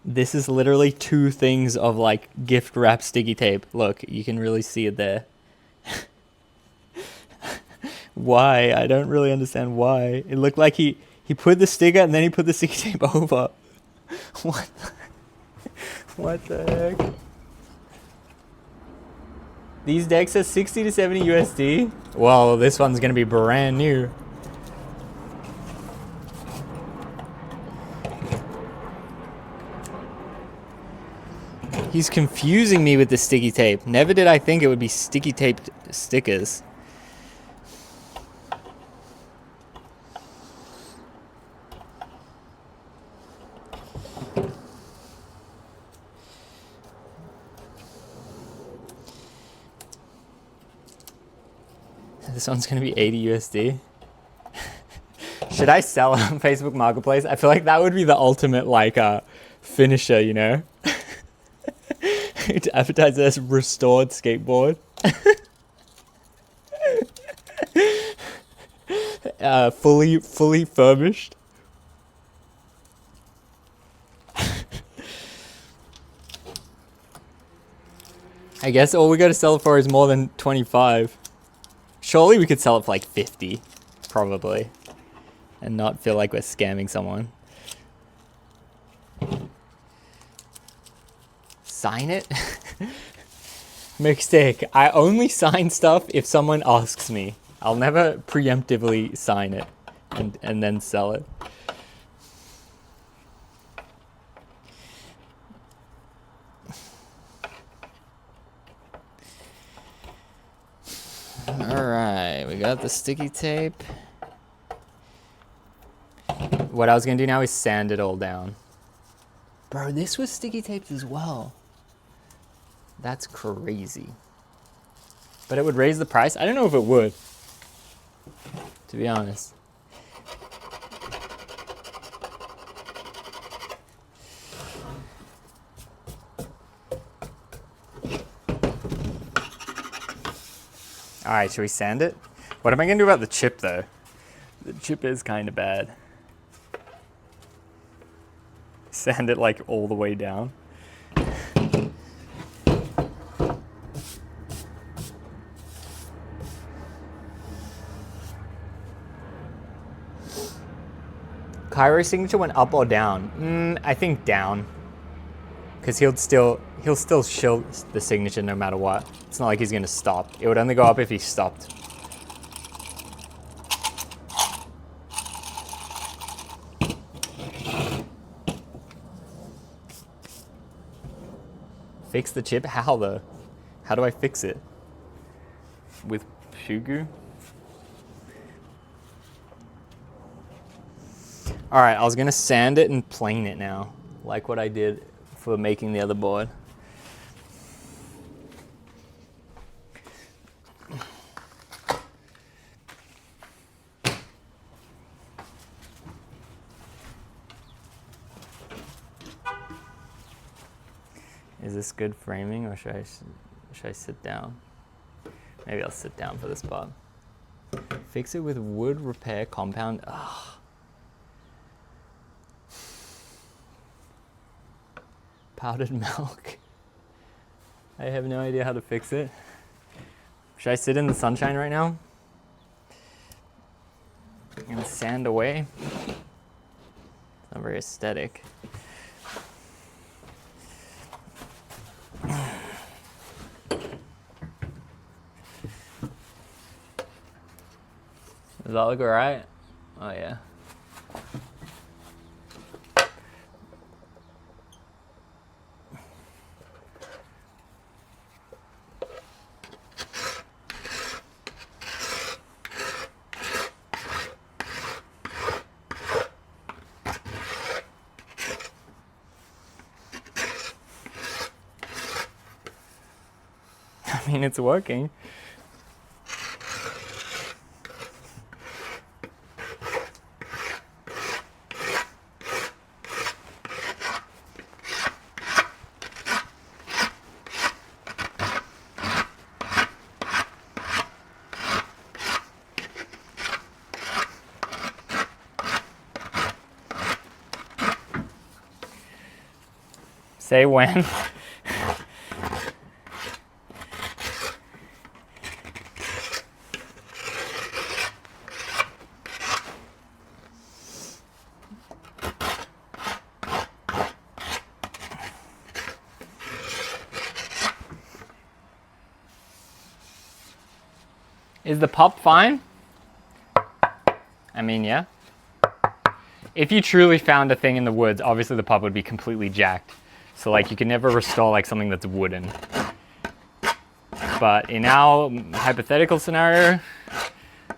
This is literally 2 things of like gift wrap sticky tape. Look, you can really see it there. Why? I don't really understand why. It looked like he put the sticker and then he put the sticky tape over. What the? What the heck? These decks are 60 to 70 USD. Well, this one's gonna be brand new. He's confusing me with the sticky tape. Never did I think it would be sticky taped stickers. This one's gonna be 80 USD. Should I sell it on Facebook Marketplace? I feel like that would be the ultimate like finisher, you know? To advertise as restored skateboard. Fully furbished. I guess all we gotta sell it for is more than 25. Surely we could sell it for like 50, probably, and not feel like we're scamming someone. Sign it? Mistake. I only sign stuff if someone asks me. I'll never preemptively sign it. and then sell it. Alright, we got the sticky tape. What I was gonna do now is sand it all down. Bro, this was sticky taped as well. That's crazy. But it would raise the price? I don't know if it would, to be honest. All right, should we sand it? What am I gonna do about the chip though? The chip is kind of bad. Sand it like all the way down. Cairo's signature went up or down? I think down. Because he'll still show the signature no matter what. It's not like he's gonna stop. It would only go up if he stopped. Fix the chip? How though? How do I fix it? With Shugu? All right, I was gonna sand it and plane it now, like what I did for making the other board. Is this good framing, or should I sit down? Maybe I'll sit down for this part. Fix it with wood repair compound. Ugh. Powdered milk. I have no idea how to fix it. Should I sit in the sunshine right now? And sand away? It's not very aesthetic. Does that look alright? Oh yeah. I mean, it's working. Say when. Is the pup fine? I mean, yeah. If you truly found a thing in the woods, obviously the pup would be completely jacked. So like you can never restore like something that's wooden. But in our hypothetical scenario,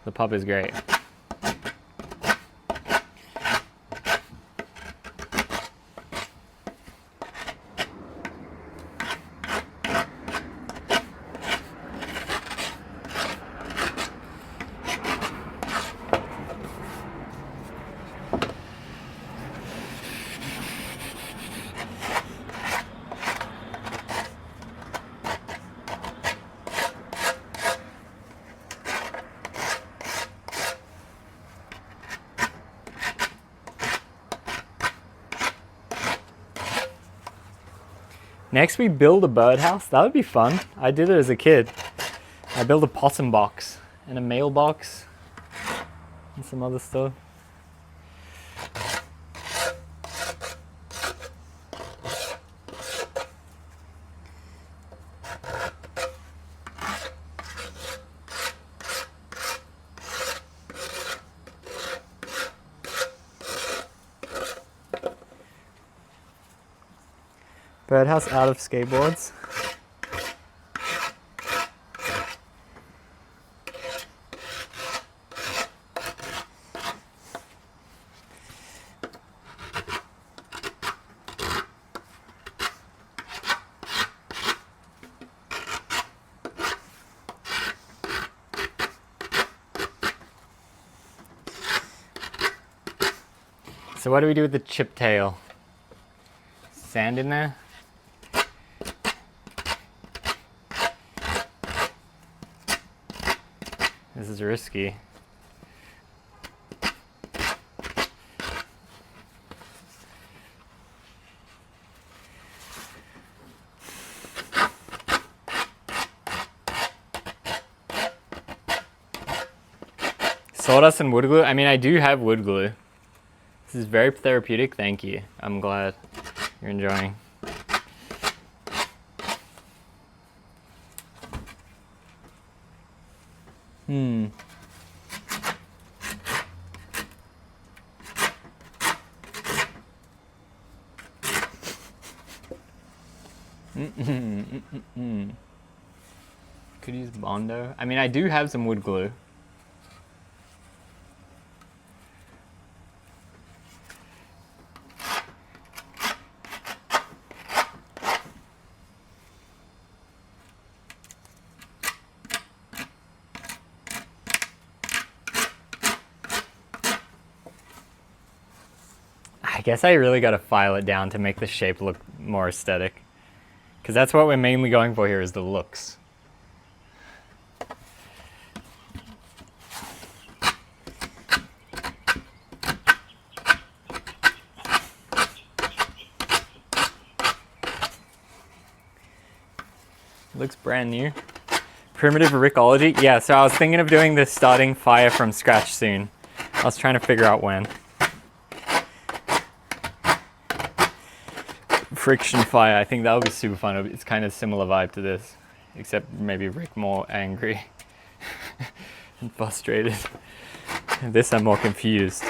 the pup is great. Next we build a birdhouse. That would be fun. I did it as a kid. I built a possum box and a mailbox and some other stuff. Birdhouse out of skateboards. So what do we do with the chip tail? Sand in there? This is risky. Sawdust and wood glue? I mean, I do have wood glue. This is very therapeutic, thank you. I'm glad you're enjoying. Could use Bondo. I mean, I do have some wood glue. I guess I really got to file it down to make the shape look more aesthetic. Because that's what we're mainly going for here, is the looks. Looks brand new. Primitive Rickology? Yeah, so I was thinking of doing this starting fire from scratch soon. I was trying to figure out when. Friction fire, I think that would be super fun. It's kind of similar vibe to this, except maybe Rick more angry and frustrated. And this I'm more confused.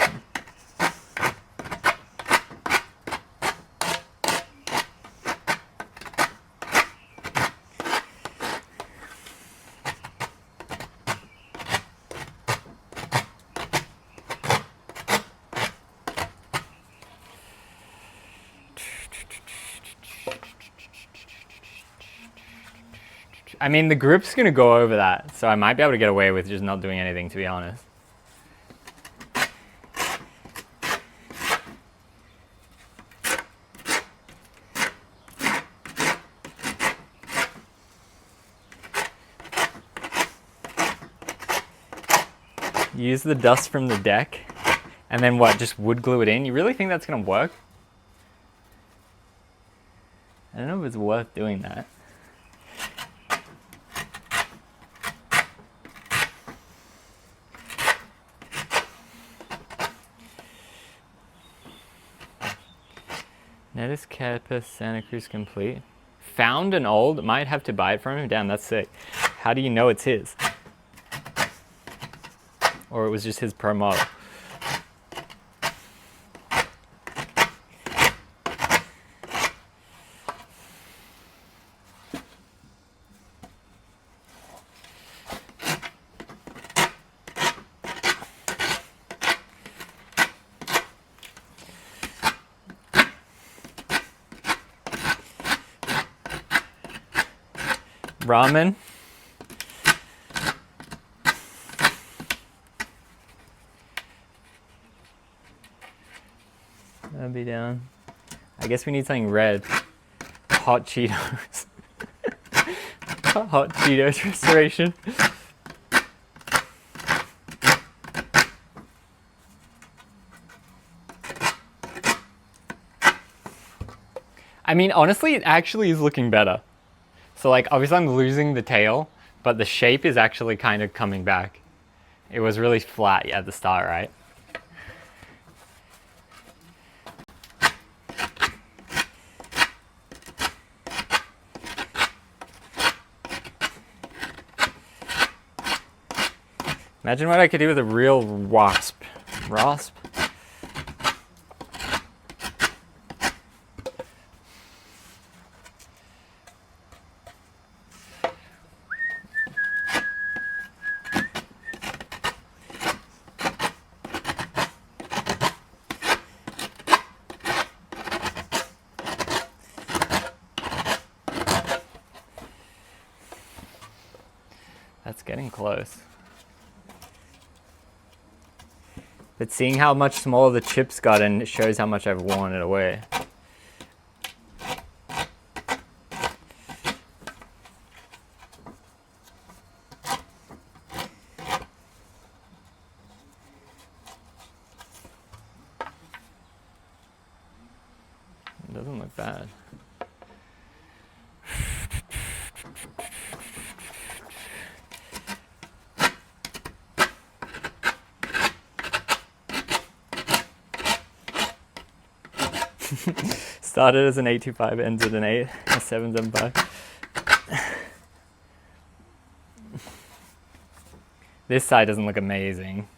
I mean, the grip's gonna go over that, so I might be able to get away with just not doing anything, to be honest. Use the dust from the deck, and then what, just wood glue it in? You really think that's gonna work? I don't know if it's worth doing that. Netis Campus Santa Cruz complete. Found an old, might have to buy it from him. Damn, that's sick. How do you know it's his? Or it was just his pro model. Ramen. That'd be down. I guess we need something red. Hot Cheetos. Hot Cheetos restoration. I mean, honestly, it actually is looking better. So like, obviously I'm losing the tail, but the shape is actually kind of coming back. It was really flat at the start, right? Imagine what I could do with a real wasp. Rasp? That's getting close. But seeing how much smaller the chip's gotten, it shows how much I've worn it away. It doesn't look bad. Started as an 825, ends at an 8, a 775. This side doesn't look amazing.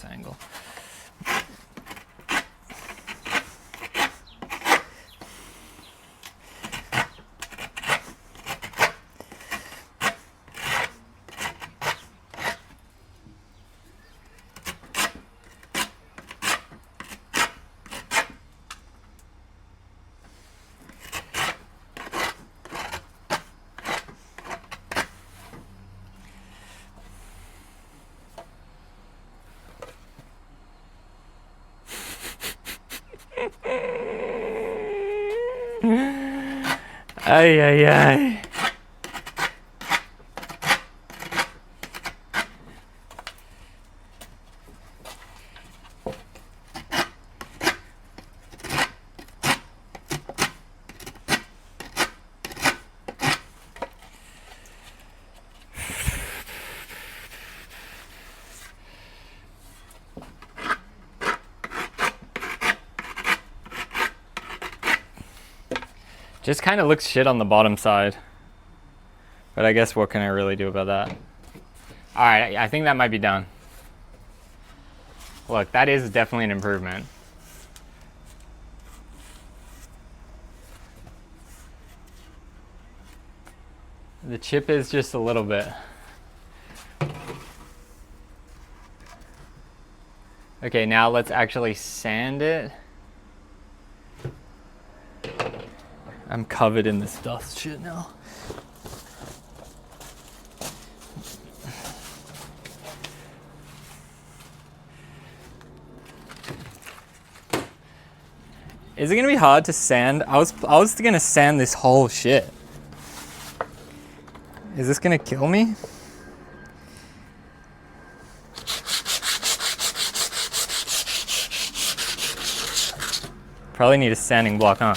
Angle. Ay, ay, ay. Just kind of looks shit on the bottom side. But I guess what can I really do about that? Alright, I think that might be done. Look, that is definitely an improvement. The chip is just a little bit. Okay, now let's actually sand it. I'm covered in this dust shit now. Is it gonna be hard to sand? I was gonna sand this whole shit. Is this gonna kill me? Probably need a sanding block, huh?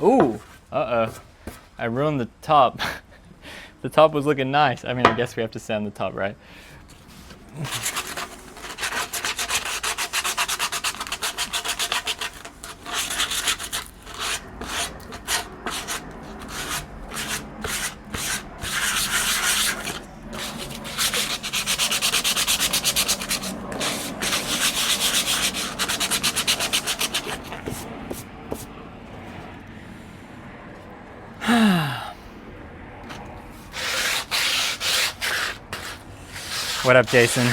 Ooh, uh-oh. I ruined the top. The top was looking nice. I mean, I guess we have to sand the top, right? What up, Jason?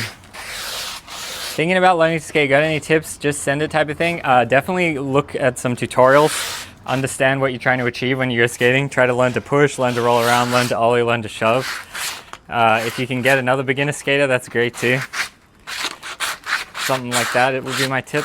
Thinking about learning to skate, got any tips? Just send it type of thing. Definitely look at some tutorials. Understand what you're trying to achieve when you go skating. Try to learn to push, learn to roll around, learn to ollie, learn to shove. If you can get another beginner skater, that's great too. Something like that, it would be my tip.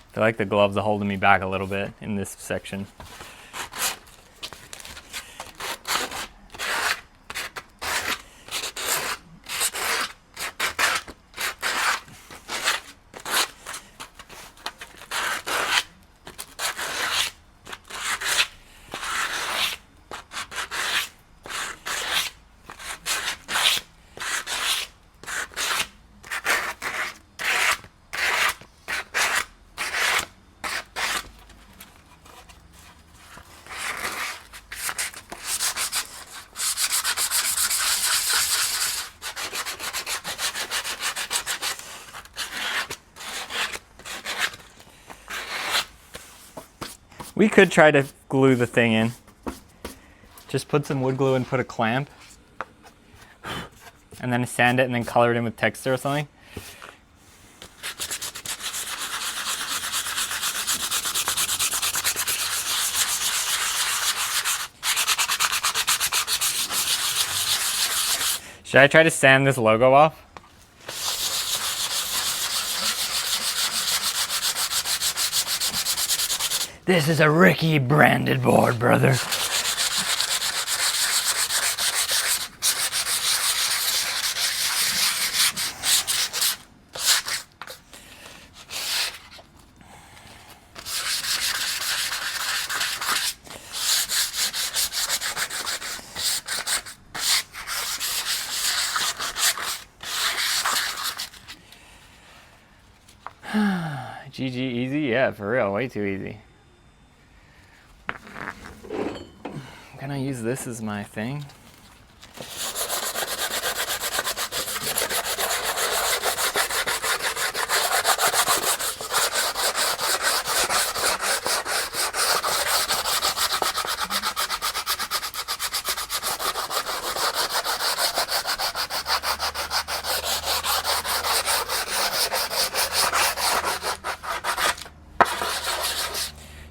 I feel like the gloves are holding me back a little bit in this section. We could try to glue the thing in. Just put some wood glue and put a clamp. And then sand it and then color it in with texture or something. Should I try to sand this logo off? This is a Ricky branded board, brother. GG easy? Yeah, for real, way too easy. I'm gonna use this as my thing.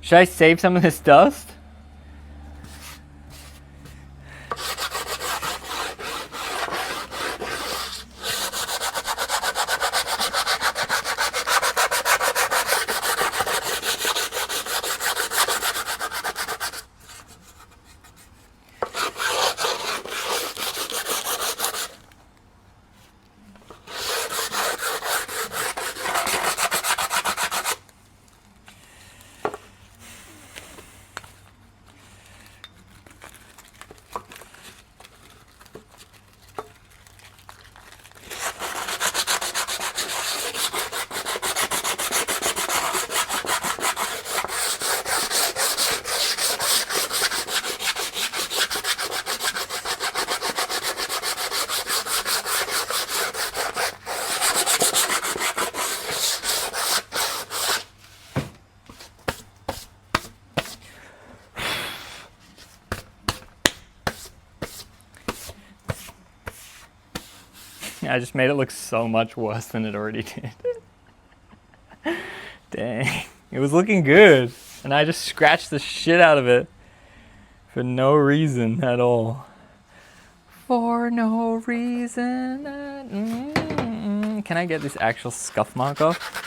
Should I save some of this dust? I just made it look so much worse than it already did. Dang. It was looking good. And I just scratched the shit out of it. For no reason at all. For no reason. Can I get this actual scuff mark off?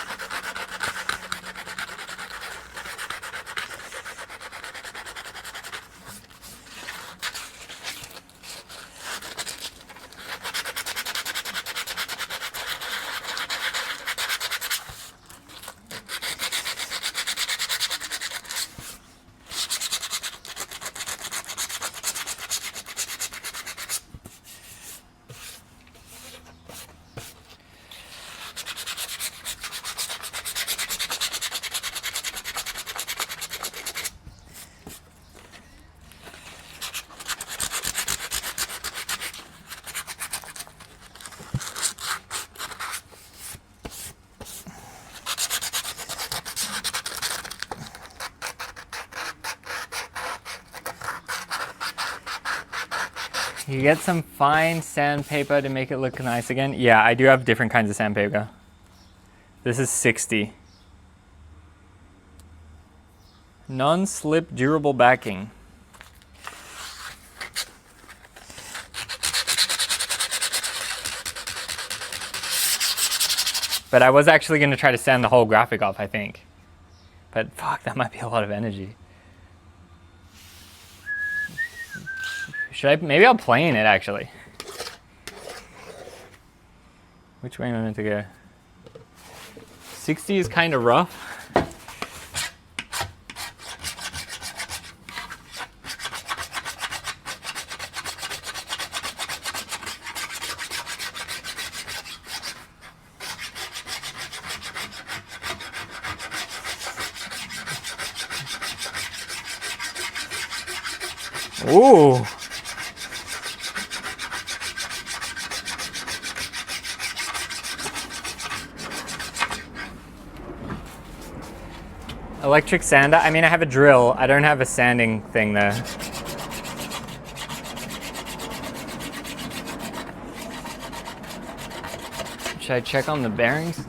You get some fine sandpaper to make it look nice again. Yeah, I do have different kinds of sandpaper. This is 60. Non-slip durable backing. But I was actually going to try to sand the whole graphic off, I think. But fuck, that might be a lot of energy. Should I? Maybe I'll plane it actually. Which way am I meant to go? 60 is kind of rough. Ooh. Electric sander. I mean, I have a drill. I don't have a sanding thing though. Should I check on the bearings?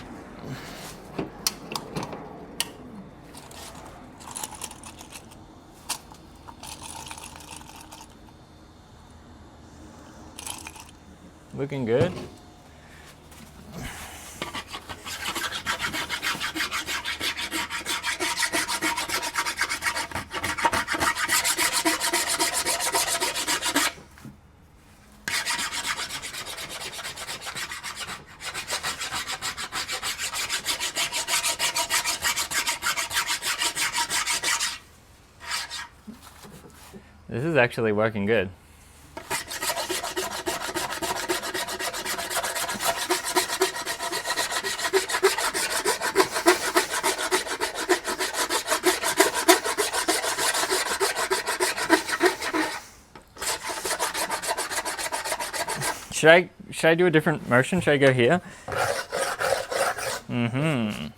Looking good. This is actually working good. Should I do a different motion? Should I go here? Mm-hmm.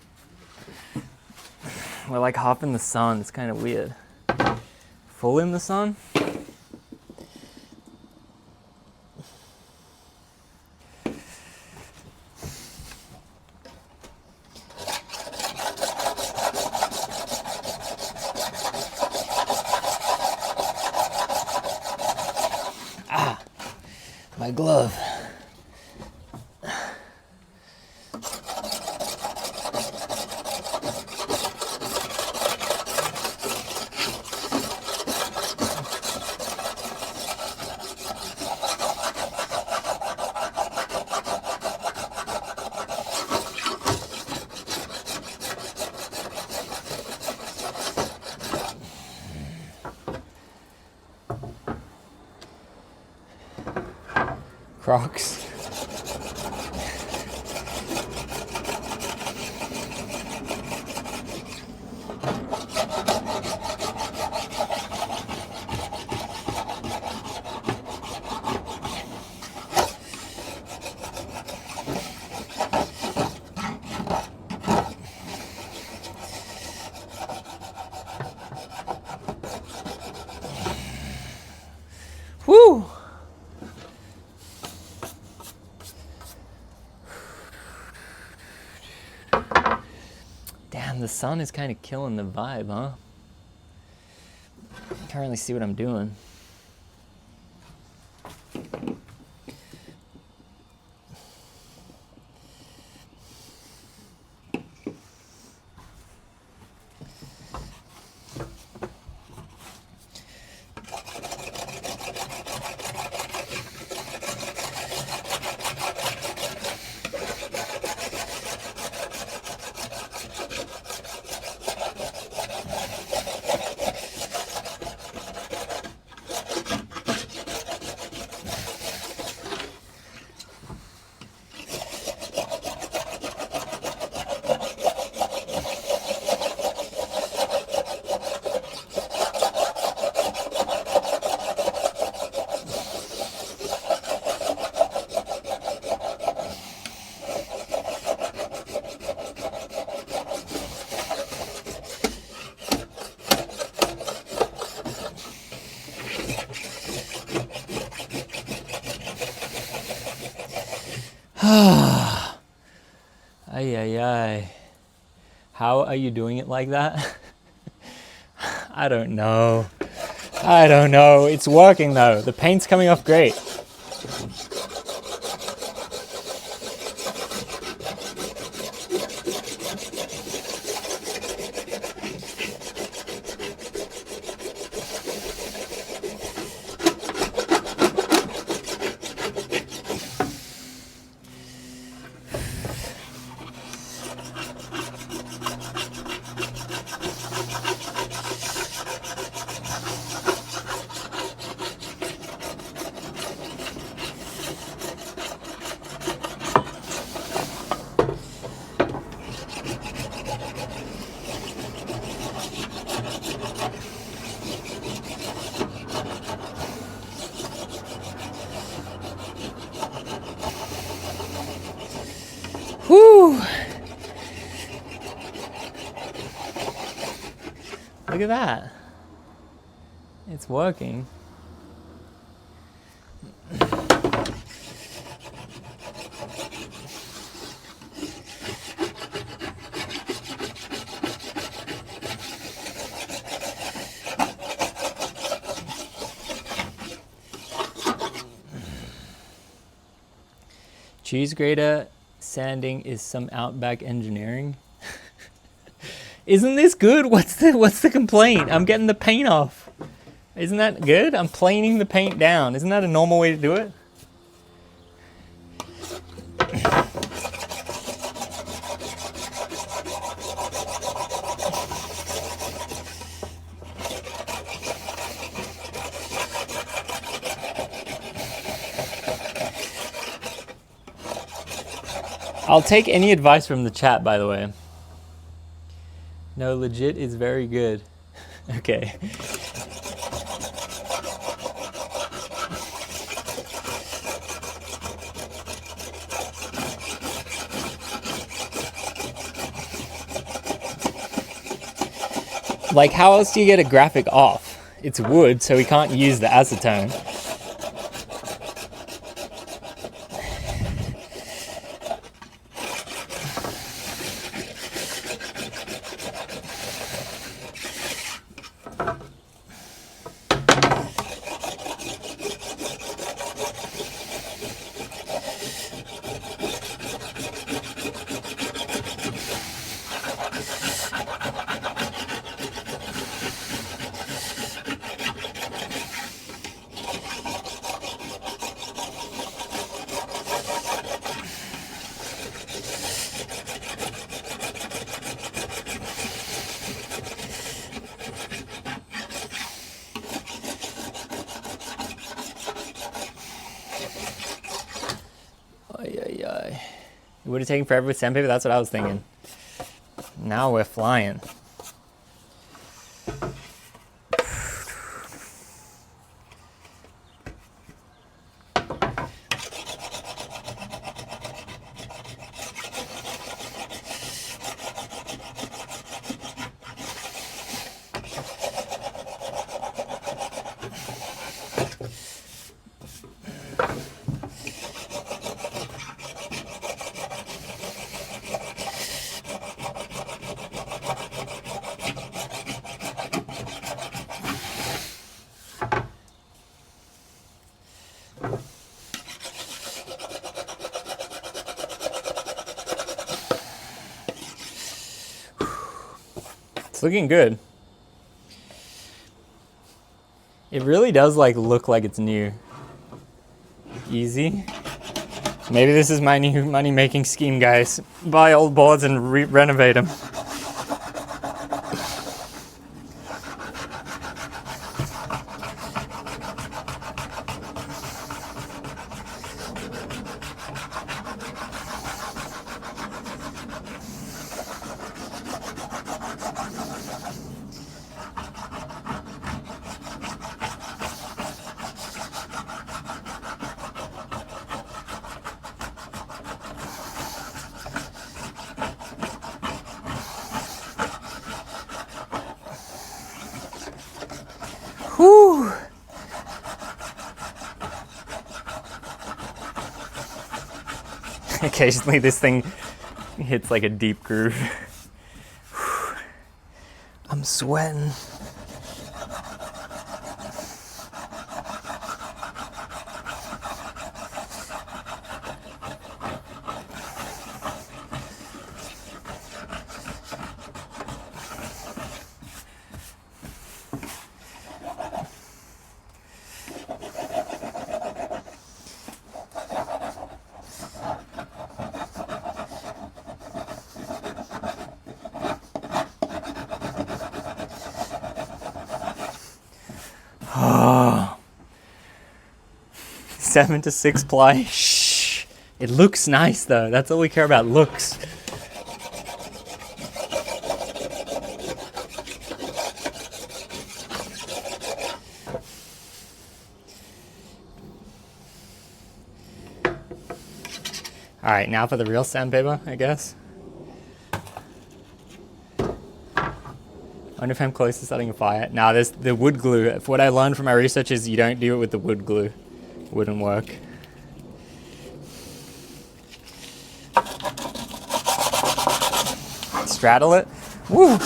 We're like half in the sun. It's kind of weird. Full in the sun? Ah, my glove. Crocs. Woo! Damn, the sun is kind of killing the vibe, huh? Can't really see what I'm doing. Ay, ay, ay. How are you doing it like that? I don't know. I don't know. It's working though. The paint's coming off great. Whew. Look at that. It's working. Cheese grater sanding is some outback engineering. Isn't this good? What's the complaint? I'm getting the paint off. Isn't that good? I'm planing the paint down. Isn't that a normal way to do it? I'll take any advice from the chat, by the way. No, legit is very good. Okay. Like, how else do you get a graphic off? It's wood, so we can't use the acetone. It would have taken forever with sandpaper. That's what I was thinking. Now we're flying. It's looking good. It really does like look like it's new. Easy. Maybe this is my new money making scheme, guys. Buy old boards and renovate them. Occasionally this thing hits like a deep groove. I'm sweating. Oh. 7 to 6 ply. Shh. It looks nice though. That's all we care about, looks. All right, now for the real sandpaper, I guess. I wonder if I'm close to starting a fire. Now there's the wood glue. What I learned from my research is you don't do it with the wood glue. Wouldn't work. Straddle it. Woo!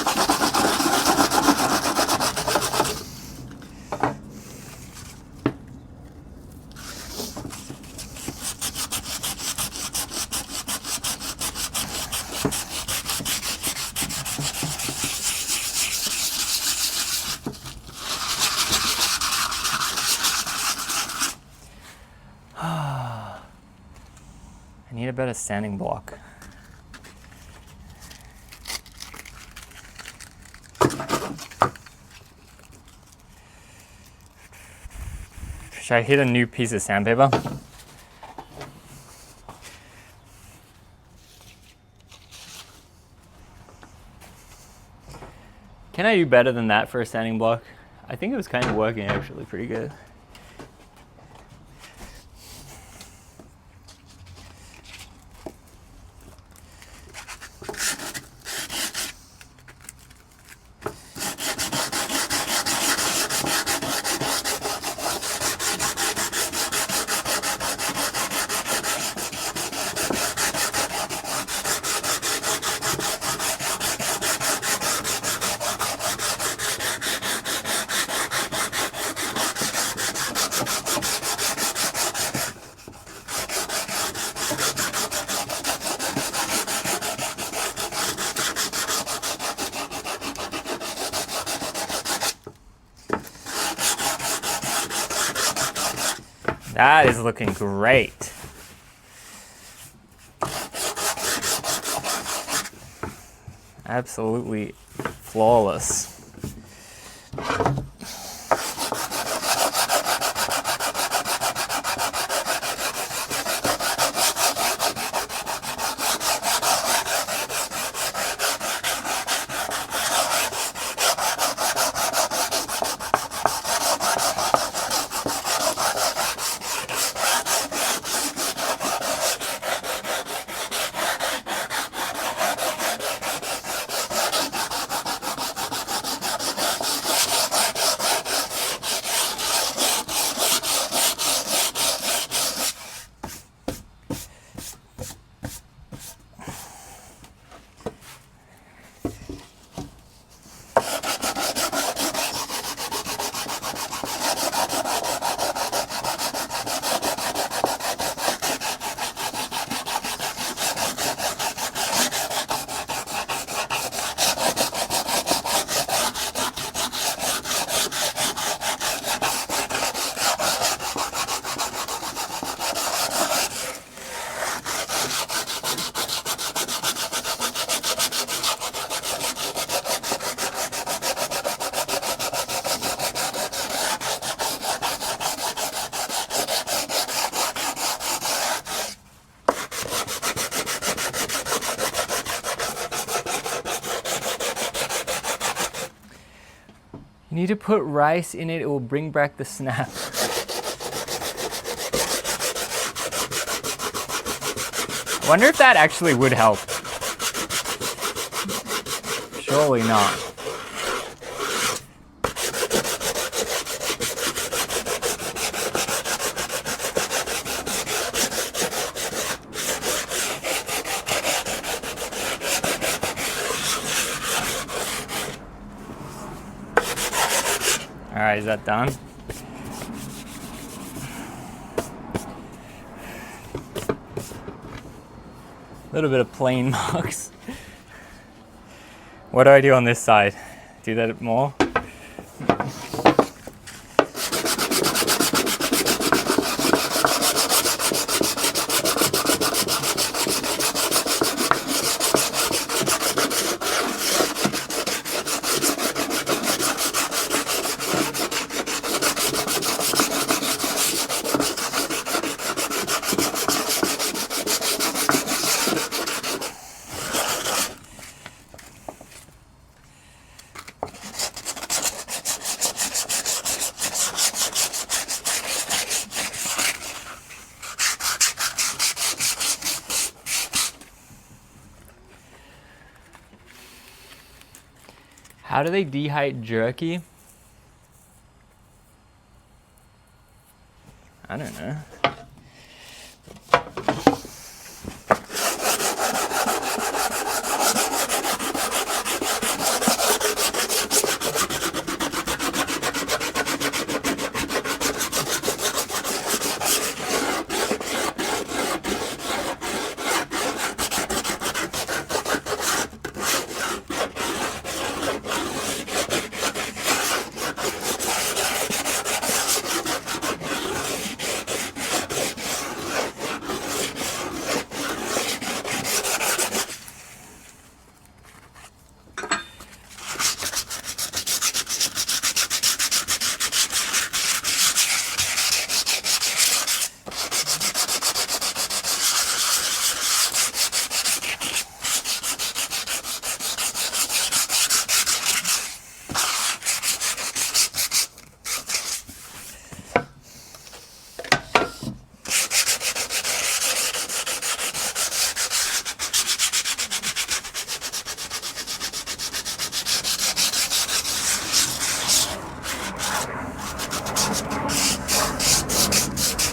I need a better sanding block. Should I hit a new piece of sandpaper? Can I do better than that for a sanding block? I think it was kind of working actually pretty good. That is looking great. Absolutely flawless. You need to put rice in it, it will bring back the snap. I wonder if that actually would help. Surely not. right, is that done? A little bit of plain marks. What do I do on this side? Do that more? How do they dehydrate jerky? I don't know.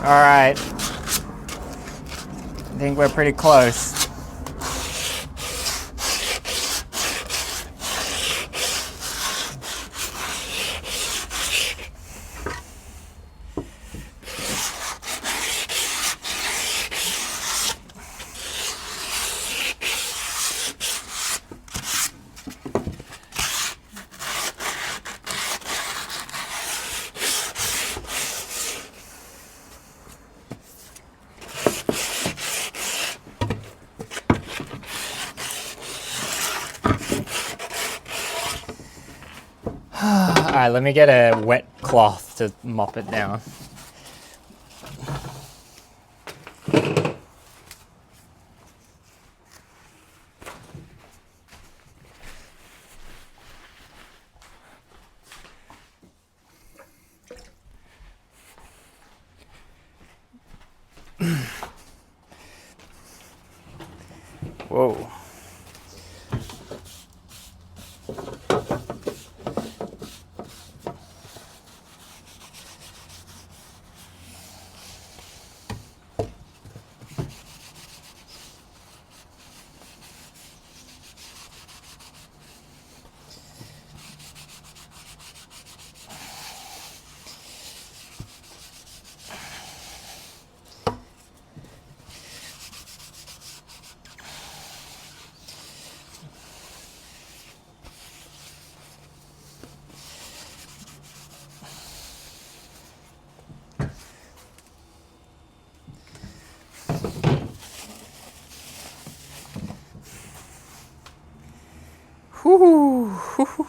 All right, I think we're pretty close. All right, let me get a wet cloth to mop it down. Whoa.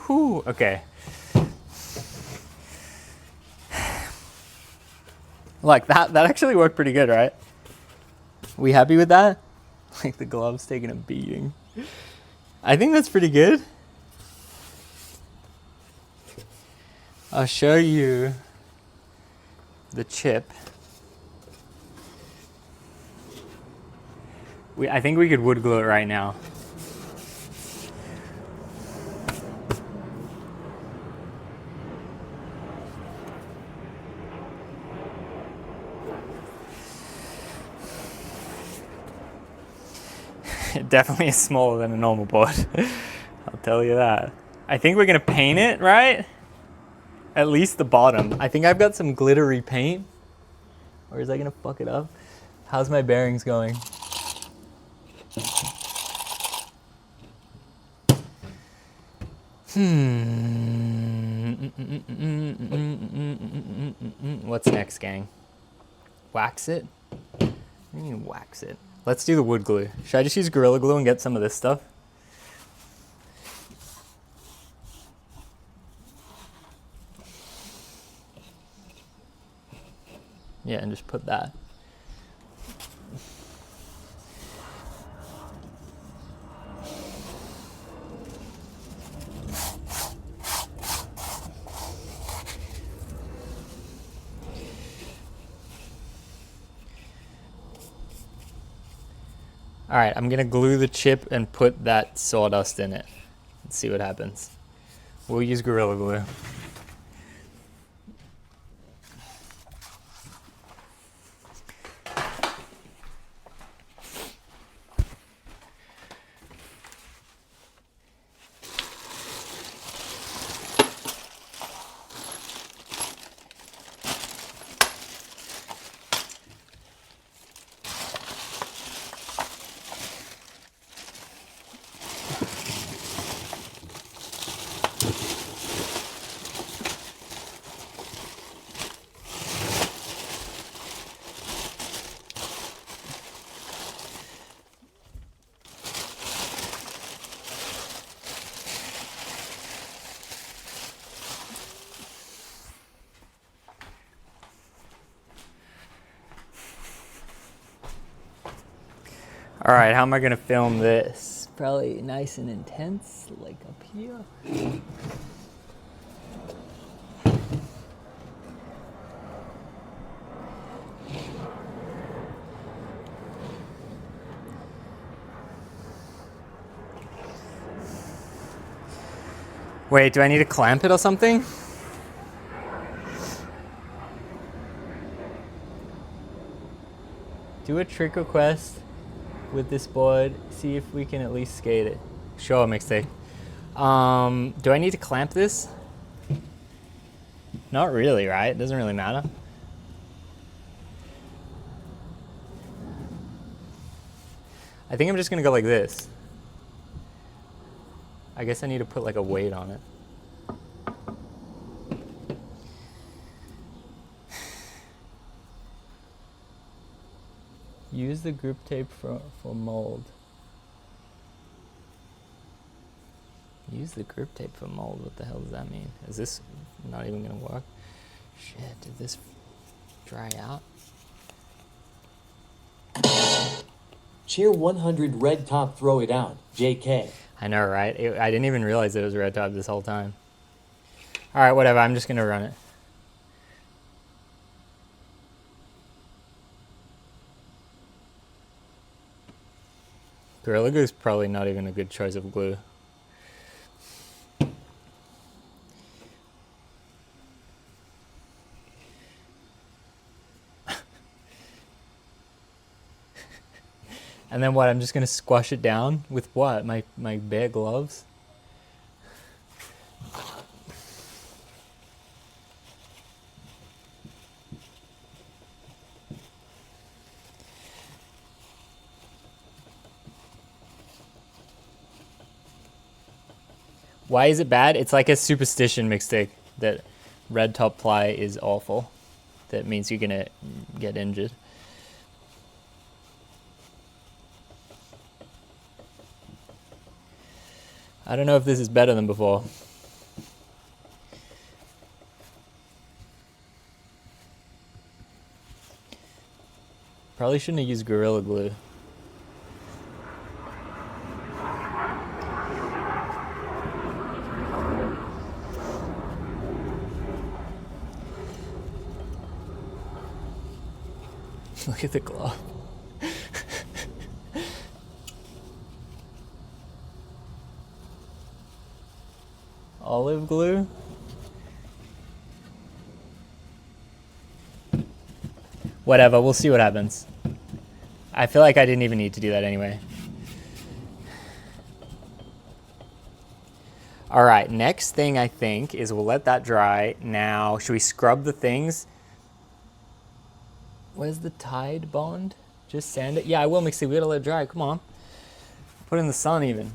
Whoo, okay. Like that actually worked pretty good, right? We happy with that? Like the glove's taking a beating. I think that's pretty good. I'll show you the chip. I think we could wood glue it right now. It definitely is smaller than a normal board. I'll tell you that. I think we're gonna paint it, right? At least the bottom. I think I've got some glittery paint. Or is that gonna fuck it up? How's my bearings going? What's next, gang? Wax it? What do you mean wax it? Let's do the wood glue. Should I just use Gorilla Glue and get some of this stuff? Yeah, and just put that. All right, I'm gonna glue the chip and put that sawdust in it. Let's see what happens. We'll use Gorilla Glue. All right, how am I gonna film this? Probably nice and intense, like up here. Wait, do I need to clamp it or something? Do a trick request with this board, see if we can at least skate it. Sure, mixtape. Do I need to clamp this? Not really, right? It doesn't really matter. I think I'm just gonna go like this. I guess I need to put like a weight on it. Use the grip tape for mold. Use the grip tape for mold. What the hell does that mean? Is this not even gonna work? Shit, did this dry out? Cheer 100 red top, throw it out. JK. I know, right? I didn't even realize it was red top this whole time. All right, whatever. I'm just gonna run it. Gorilla Glue is probably not even a good choice of glue. And then what? I'm just gonna squash it down with what? My bare gloves? Why is it bad? It's like a superstition, Mixstick, that red top ply is awful. That means you're gonna get injured. I don't know if this is better than before. Probably shouldn't have used Gorilla Glue. Look at the glove. Olive glue? Whatever, we'll see what happens. I feel like I didn't even need to do that anyway. All right, next thing I think is we'll let that dry. Now, should we scrub the things? Where's the Tide Bond? Just sand it? Yeah, I will mix it. We gotta let it dry. Come on. Put it in the sun even.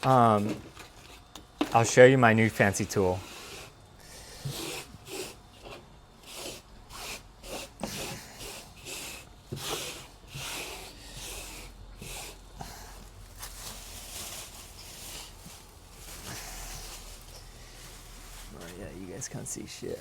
I'll show you my new fancy tool. Oh yeah, you guys can't see shit.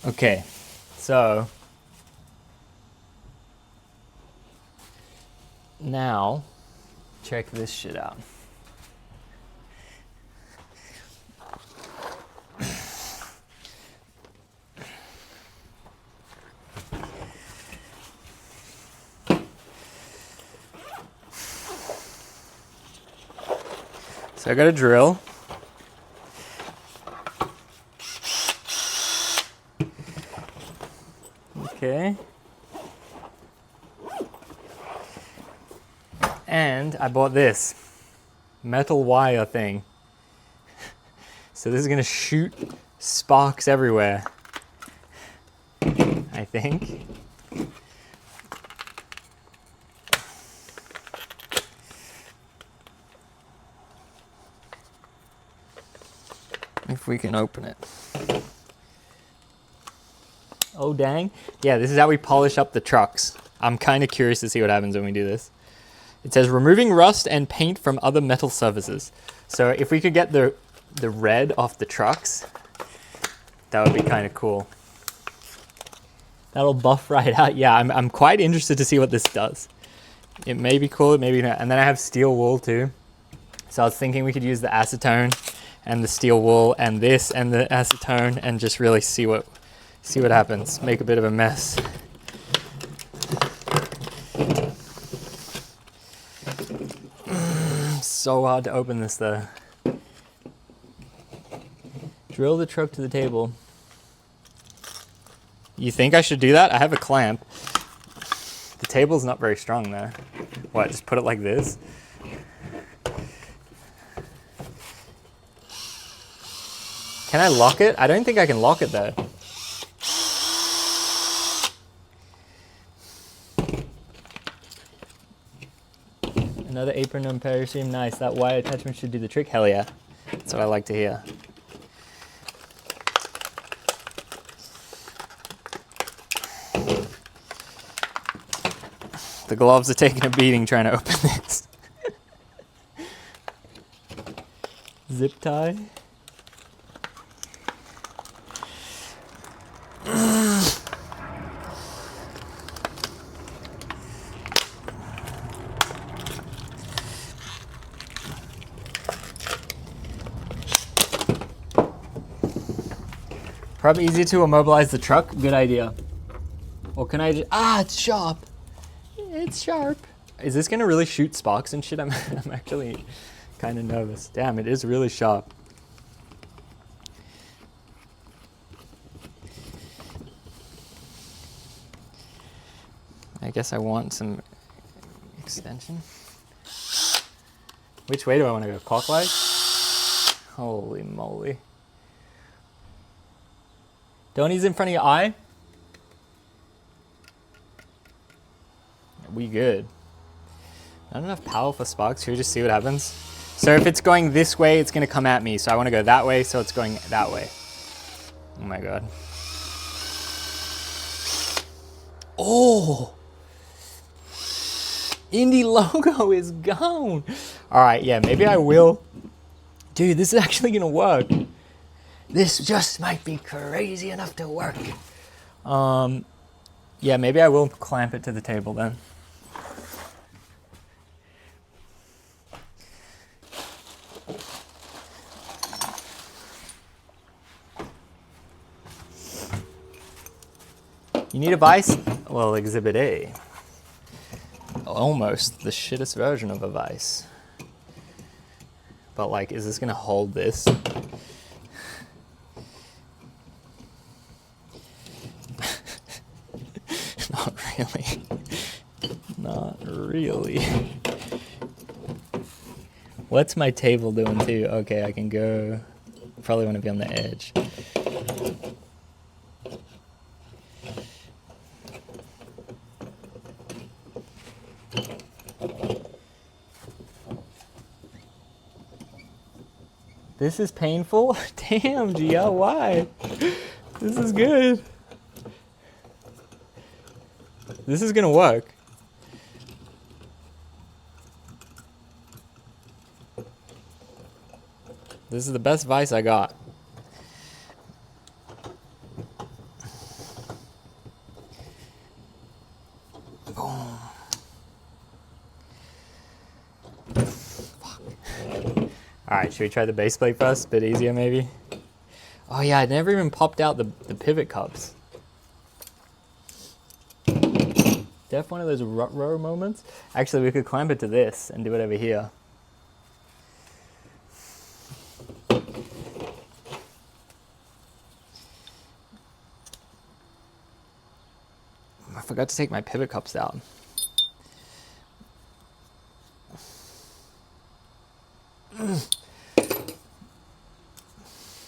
Okay, so now check this shit out. So I got a drill. Okay. And I bought this metal wire thing. So this is gonna shoot sparks everywhere, I think. If we can open it. Oh dang. Yeah, this is how we polish up the trucks. I'm kind of curious to see what happens when we do this. It says removing rust and paint from other metal surfaces. So if we could get the red off the trucks, that would be kind of cool. That'll buff right out. Yeah, I'm quite interested to see what this does. It may be cool, it may be not. And then I have steel wool too. So I was thinking we could use the acetone and the steel wool and this and the acetone and just really see what happens. Make a bit of a mess. So hard to open this though. Drill the truck to the table. You think I should do that? I have a clamp. The table's not very strong though. What, just put it like this? Can I lock it? I don't think I can lock it though. Another apron on parachute, nice. That wire attachment should do the trick, hell yeah. That's what I like to hear. The gloves are taking a beating trying to open this. Zip tie. Probably easier to immobilize the truck. Good idea. Or can I just... Ah, it's sharp. It's sharp. Is this gonna really shoot sparks and shit? I'm actually kind of nervous. Damn, it is really sharp. I guess I want some extension. Which way do I want to go? Clockwise? Holy moly. Don't ease in front of your eye. We good. Not enough power for sparks. Should we just see what happens? So if it's going this way, it's gonna come at me. So I wanna go that way, so it's going that way. Oh my God. Oh! Indie logo is gone. All right, yeah, maybe I will. Dude, this is actually gonna work. This just might be crazy enough to work. Yeah, maybe I will clamp it to the table then. You need a vise? Well, Exhibit A. Almost the shittest version of a vise. but like, is this gonna hold this? Not really. Not really. What's my table doing too? Okay, I can go. Probably want to be on the edge. This is painful? Damn, Gia, why? This is good. This is gonna work. This is the best advice I got. Boom. Fuck. Alright, should we try the base plate first? A bit easier maybe? Oh yeah, I never even popped out the pivot cups. Def one of those rut row moments. Actually, we could clamp it to this and do it over here. I forgot to take my pivot cups out.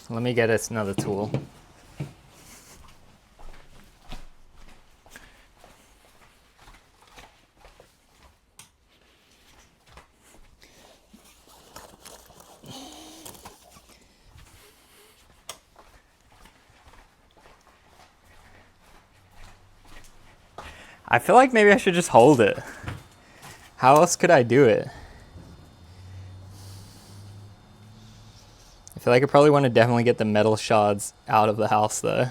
Let me get us another tool. I feel like maybe I should just hold it. How else could I do it? I feel like I probably want to definitely get the metal shards out of the house though.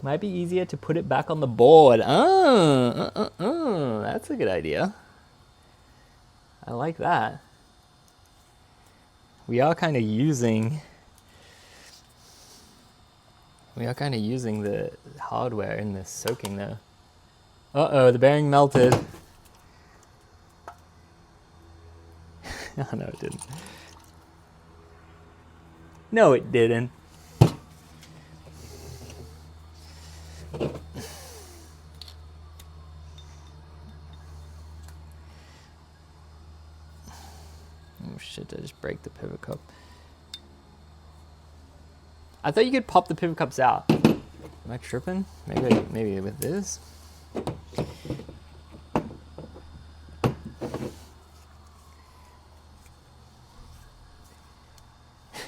Might be easier to put it back on the board. That's a good idea. I like that. We are kind of using the hardware in this soaking though. Uh-oh, the bearing melted. Oh, no, it didn't. No, it didn't. Oh shit, I just break the pivot cup. I thought you could pop the pivot cups out. Am I tripping? Maybe with this?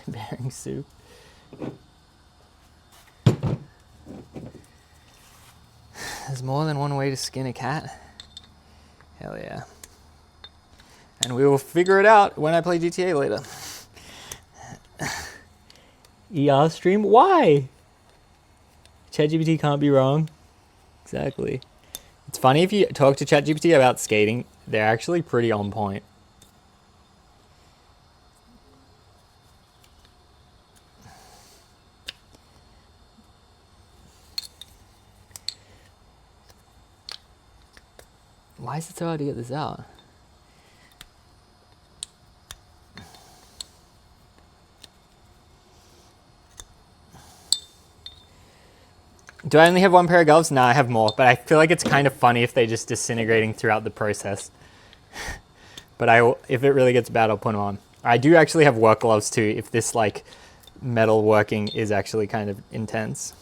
Bearing soup. There's more than one way to skin a cat. Hell yeah. And we will figure it out when I play GTA later. ER stream? Why? ChatGPT can't be wrong. Exactly. It's funny if you talk to ChatGPT about skating, they're actually pretty on point. Why is it so hard to get this out? Do I only have one pair of gloves? Nah, I have more, but I feel like it's kind of funny if they're just disintegrating throughout the process. But if it really gets bad, I'll put them on. I do actually have work gloves too, if this like metal working is actually kind of intense.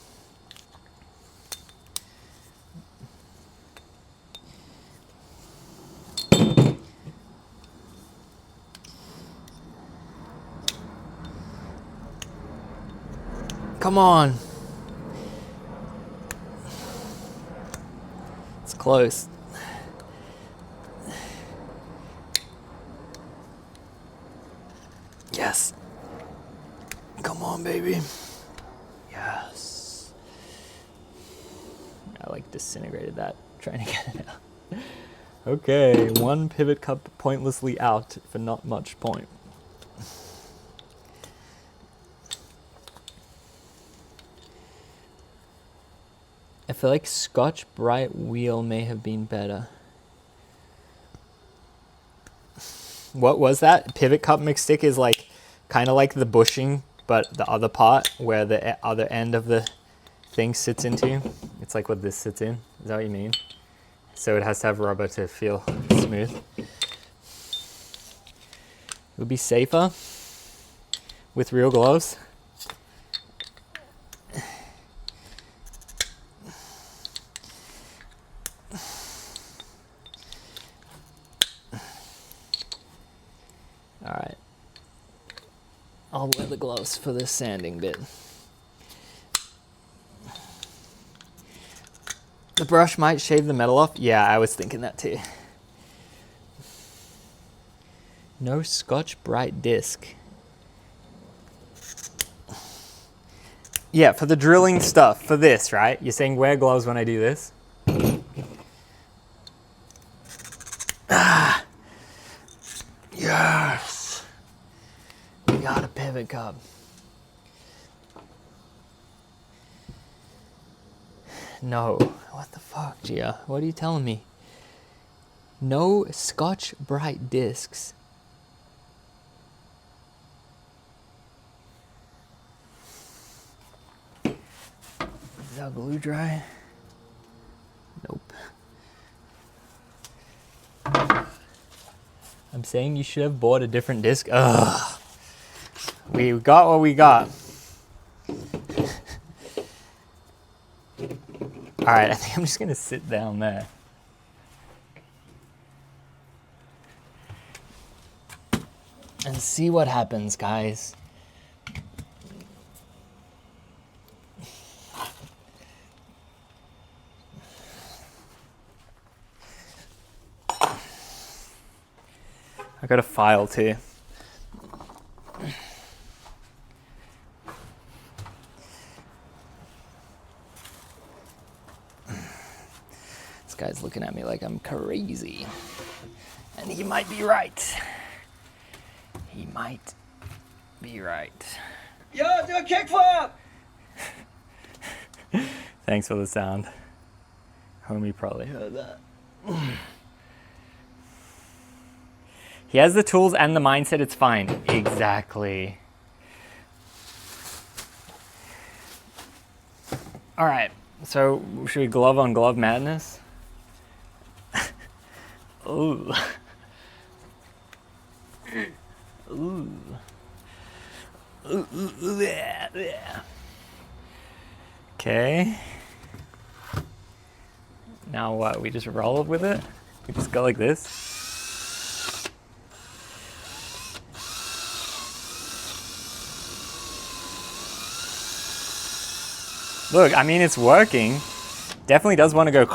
Come on. It's close. Yes. Come on, baby. Yes. I like disintegrated that, trying to get it out. Okay, one pivot cup pointlessly out for not much point. I feel like Scotch Bright Wheel may have been better. What was that? Pivot cup mix stick is like kind of like the bushing, but the other part where the other end of the thing sits into. It's like what this sits in. Is that what you mean? So it has to have rubber to feel smooth. It would be safer with real gloves. All right. I'll wear the gloves for the sanding bit. The brush might shave the metal off. Yeah, I was thinking that too. No Scotch-Brite disc. Yeah, for the drilling stuff, for this, right? You're saying wear gloves when I do this? Ah, yes. We got a pivot cup. No. What the fuck, Gia? What are you telling me? No Scotch-Brite discs. Is our glue dry? Nope. I'm saying you should have bought a different disc. Ugh. We got what we got. All right, I think I'm just gonna sit down there. And see what happens, guys. I got a file too. This guy's looking at me like I'm crazy. And he might be right. He might be right. Yo, do a kickflip! Thanks for the sound. Homie probably heard that. He has the tools and the mindset, it's fine. Exactly. All right, so should we glove on glove madness? Ooh. Ooh. Ooh, yeah, yeah. Okay. Now what, we just roll with it? We just go like this? Look, I mean, it's working. Definitely does want to go.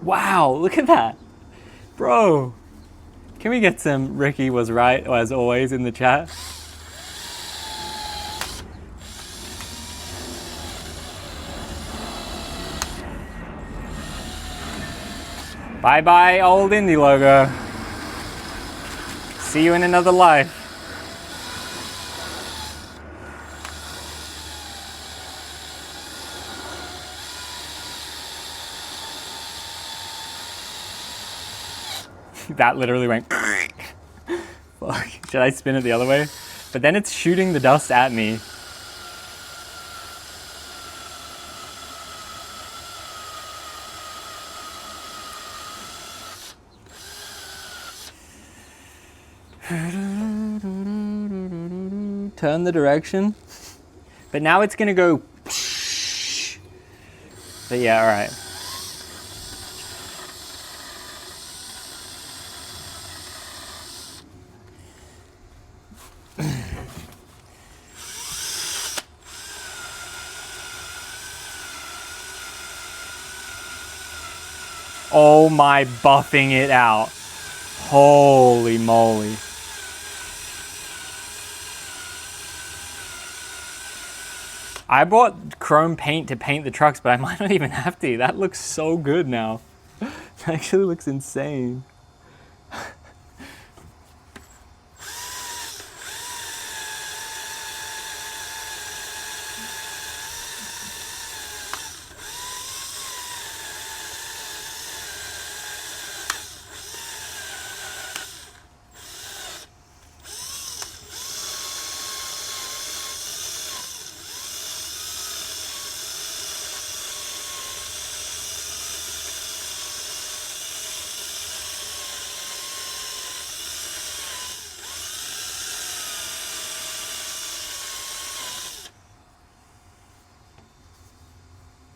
Wow, look at that. Bro, can we get some Ricky was right, as always, in the chat? Bye-bye, old indie logo. See you in another life. That literally went. Fuck. Should I spin it the other way? But then it's shooting the dust at me. Turn the direction. But now it's gonna go. But yeah, all right. Oh my, buffing it out. Holy moly. I bought chrome paint to paint the trucks, but I might not even have to. That looks so good now. That actually looks insane.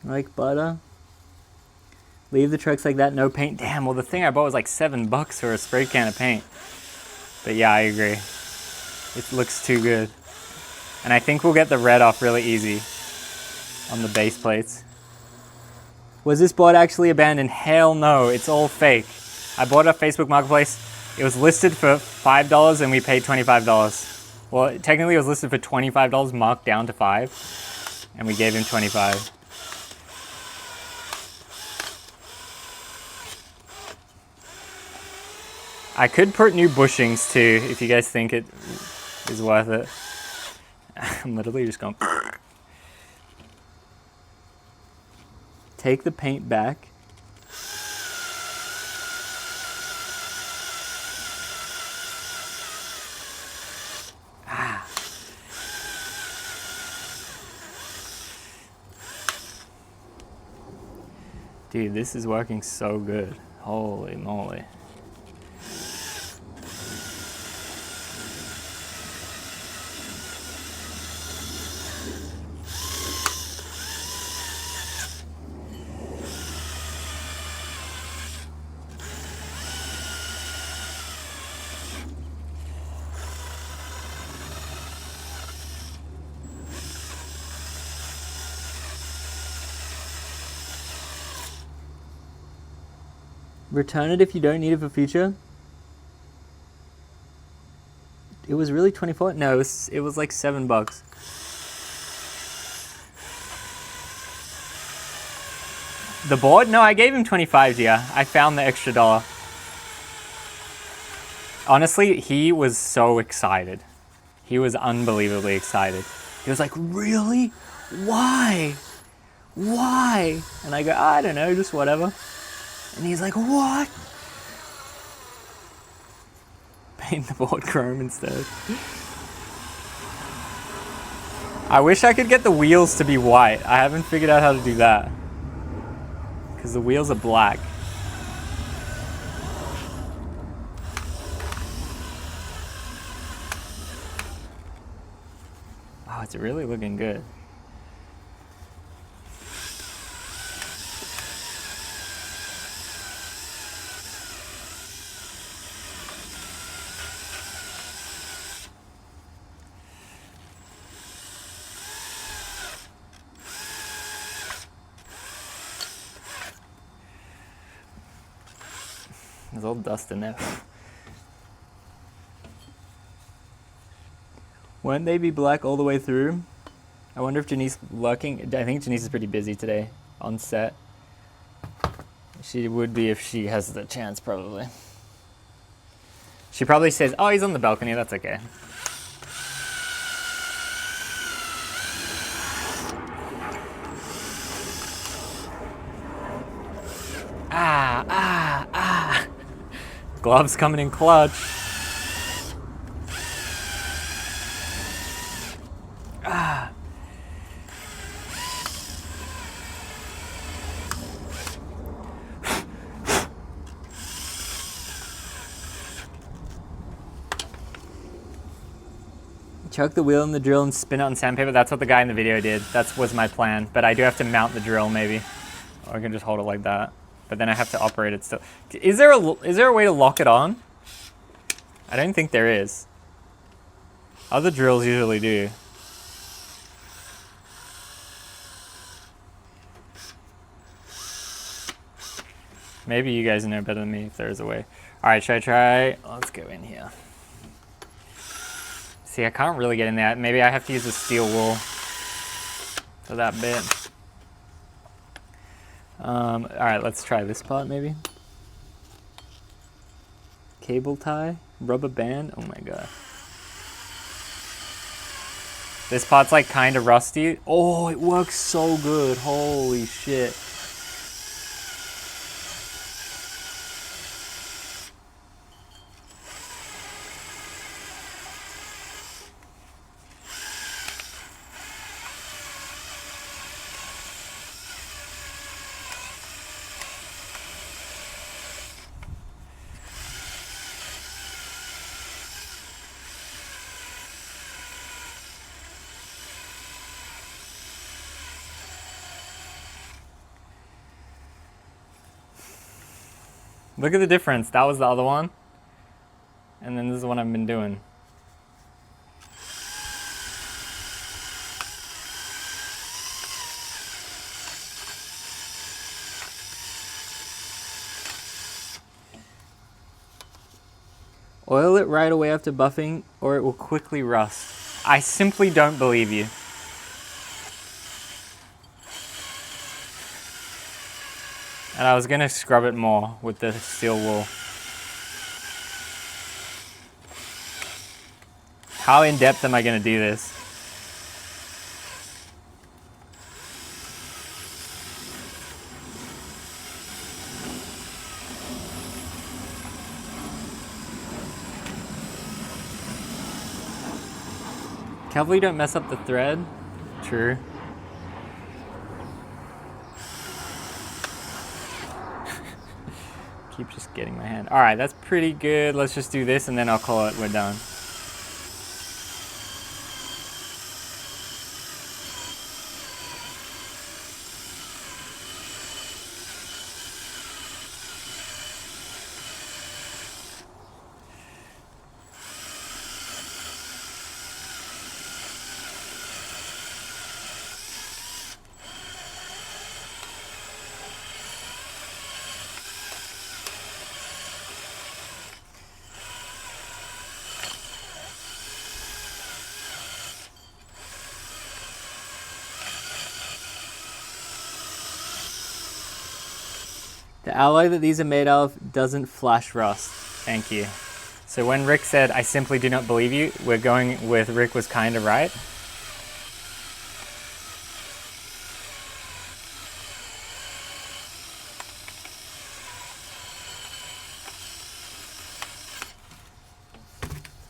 Like butter. Leave the trucks like that, no paint. Damn, well the thing I bought was like $7 for a spray can of paint. But yeah, I agree. It looks too good. And I think we'll get the red off really easy on the base plates. Was this board actually abandoned? Hell no, it's all fake. I bought it off Facebook Marketplace. It was listed for $5 and we paid $25. Well, technically it was listed for $25, marked down to $5, and we gave him $25. I could put new bushings too, if you guys think it is worth it. I'm literally just going. Take the paint back. Dude, this is working so good. Holy moly. Return it if you don't need it for future. It was really 24? No, it was like $7. The board? No, I gave him 25, yeah. I found the extra $1. Honestly, he was so excited. He was unbelievably excited. He was like, really? Why? Why? And I go, I don't know, just whatever. And he's like, what? Paint the board chrome instead. I wish I could get the wheels to be white. I haven't figured out how to do that. Because the wheels are black. Oh, it's really looking good. There's all dust in there. Won't they be black all the way through? I wonder if Janice lurking. I think Janice is pretty busy today on set. She would be if she has the chance, probably. She probably says, oh, he's on the balcony, that's okay. Gloves coming in clutch. Chuck the wheel in the drill and spin it on sandpaper. That's what the guy in the video did. That was my plan. But I do have to mount the drill maybe. Or I can just hold it like that. But then I have to operate it still. Is there a way to lock it on? I don't think there is. Other drills usually do. Maybe you guys know better than me if there is a way. All right, should I try? Let's go in here. See, I can't really get in there. Maybe I have to use a steel wool for that bit. All right, let's try this part maybe. Cable tie, rubber band. Oh my god. This part's like kind of rusty. Oh, it works so good. Holy shit. Look at the difference. That was the other one. And then this is the one I've been doing. Oil it right away after buffing or it will quickly rust. I simply don't believe you. And I was gonna scrub it more with the steel wool. How in depth am I gonna do this? Carefully don't mess up the thread. True. Keep just getting my hand. All right, that's pretty good. Let's just do this and then I'll call it we're done. The alloy that these are made of doesn't flash rust. Thank you. So when Rick said, I simply do not believe you, we're going with Rick was kind of right.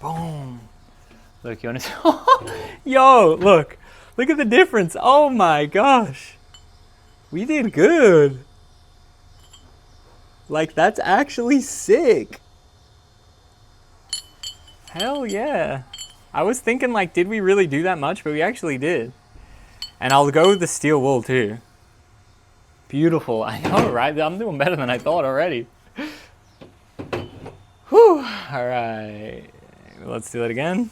Boom. Look, you want to... Yo, look. Look at the difference. Oh my gosh. We did good. Like, that's actually sick. Hell yeah. I was thinking, like, did we really do that much? But we actually did. And I'll go with the steel wool, too. Beautiful. I know, right? I'm doing better than I thought already. Whew. All right. Let's do it again.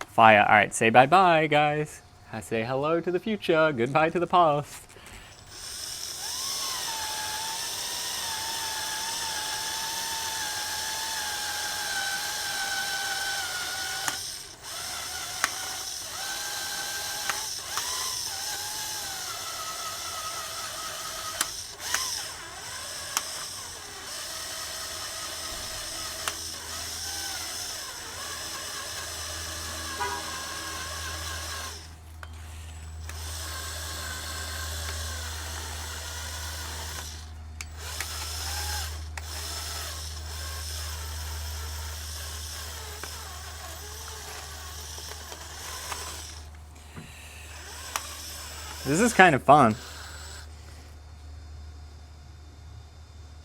Fire. All right, say bye-bye, guys. I say hello to the future. Goodbye to the past. This is kind of fun. If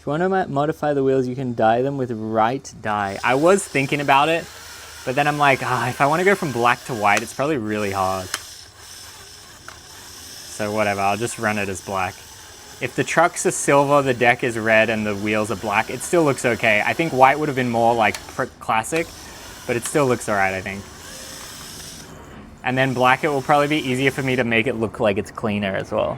you want to modify the wheels, you can dye them with right dye. I was thinking about it, but then I'm like, if I want to go from black to white, it's probably really hard. So whatever, I'll just run it as black. If the trucks are silver, the deck is red, and the wheels are black, it still looks okay. I think white would have been more like classic, but it still looks all right, I think. And then black, it will probably be easier for me to make it look like it's cleaner as well.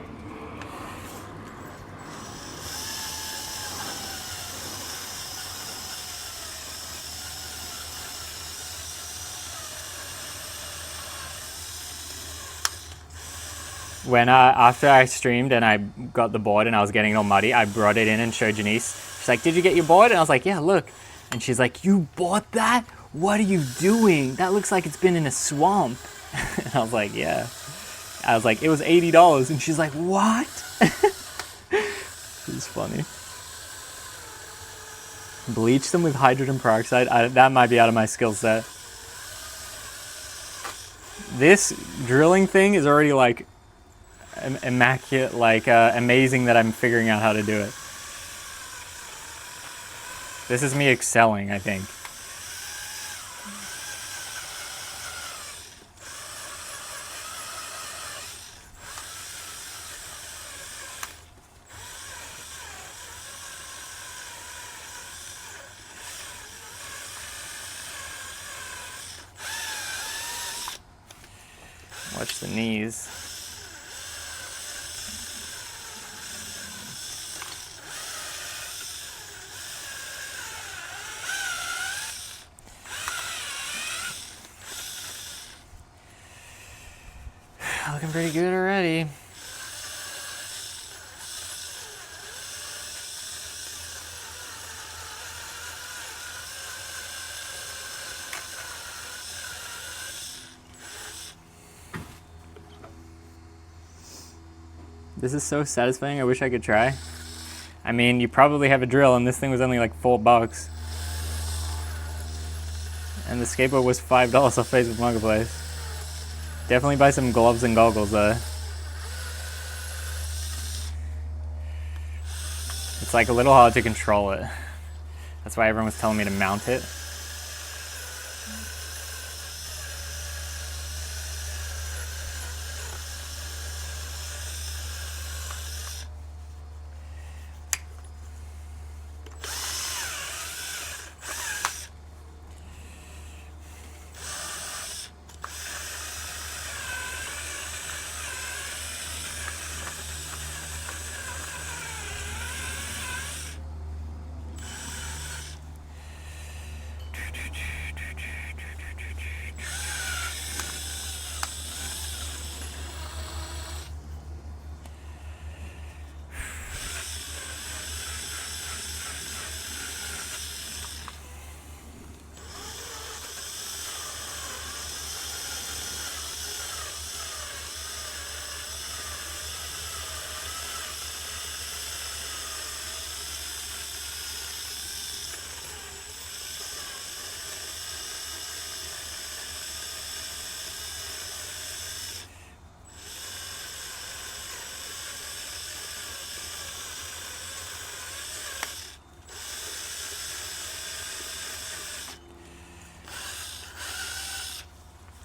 When after I streamed and I got the board and I was getting it all muddy, I brought it in and showed Janice. She's like, did you get your board? And I was like, yeah, look. And she's like, you bought that? What are you doing? That looks like it's been in a swamp. And I was like, yeah. I was like, it was $80. And she's like, what? It was funny. Bleach them with hydrogen peroxide. That might be out of my skill set. This drilling thing is already like immaculate, like amazing that I'm figuring out how to do it. This is me excelling, I think. Watch the knees. Looking pretty good already. This is so satisfying, I wish I could try. I mean, you probably have a drill and this thing was only like $4. And the skateboard was $5 off Facebook Marketplace. Definitely buy some gloves and goggles though. It's like a little hard to control it. That's why everyone was telling me to mount it.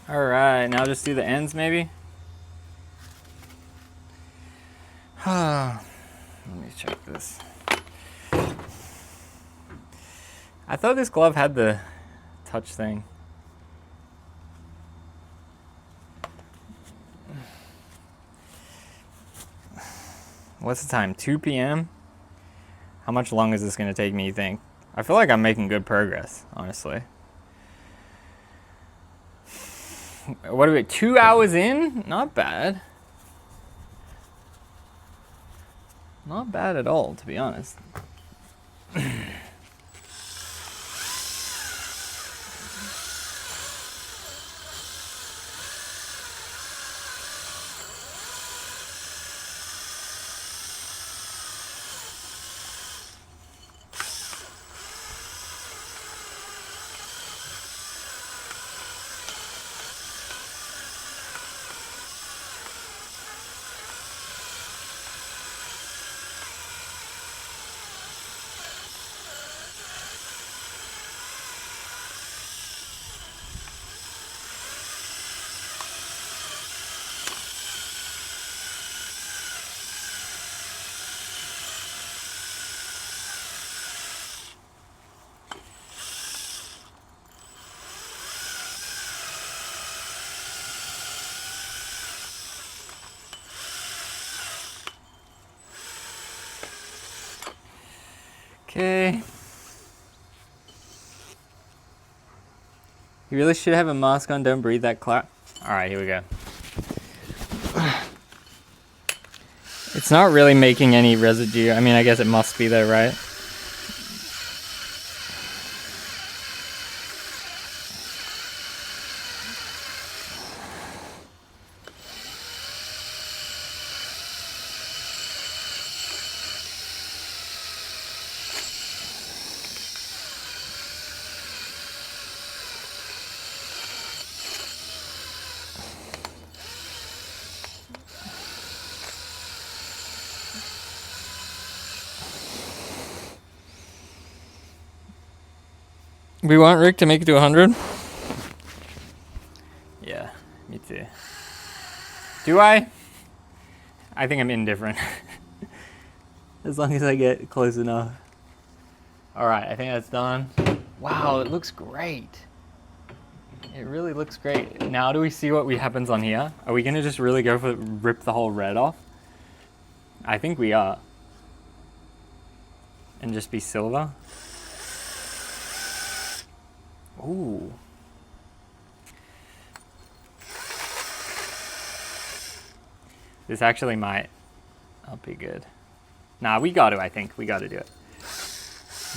All right, now just do the ends maybe. Let me check this. I thought this glove had the touch thing. What's the time? 2 p.m.? How much longer is this going to take me, you think? I feel like I'm making good progress, honestly. What are we, 2 hours in? Not bad. Not bad at all, to be honest. Okay. You really should have a mask on, don't breathe that clap. All right, here we go. It's not really making any residue. I mean, I guess it must be though, right? We want Rick to make it to 100? Yeah, me too. Do I? I think I'm indifferent. As long as I get close enough. All right, I think that's done. Wow, it looks great. It really looks great. Now do we see what happens on here? Are we gonna just really go for rip the whole red off? I think we are. And just be silver. Ooh. This actually might not be good. Nah, we got to, I think. We got to do it.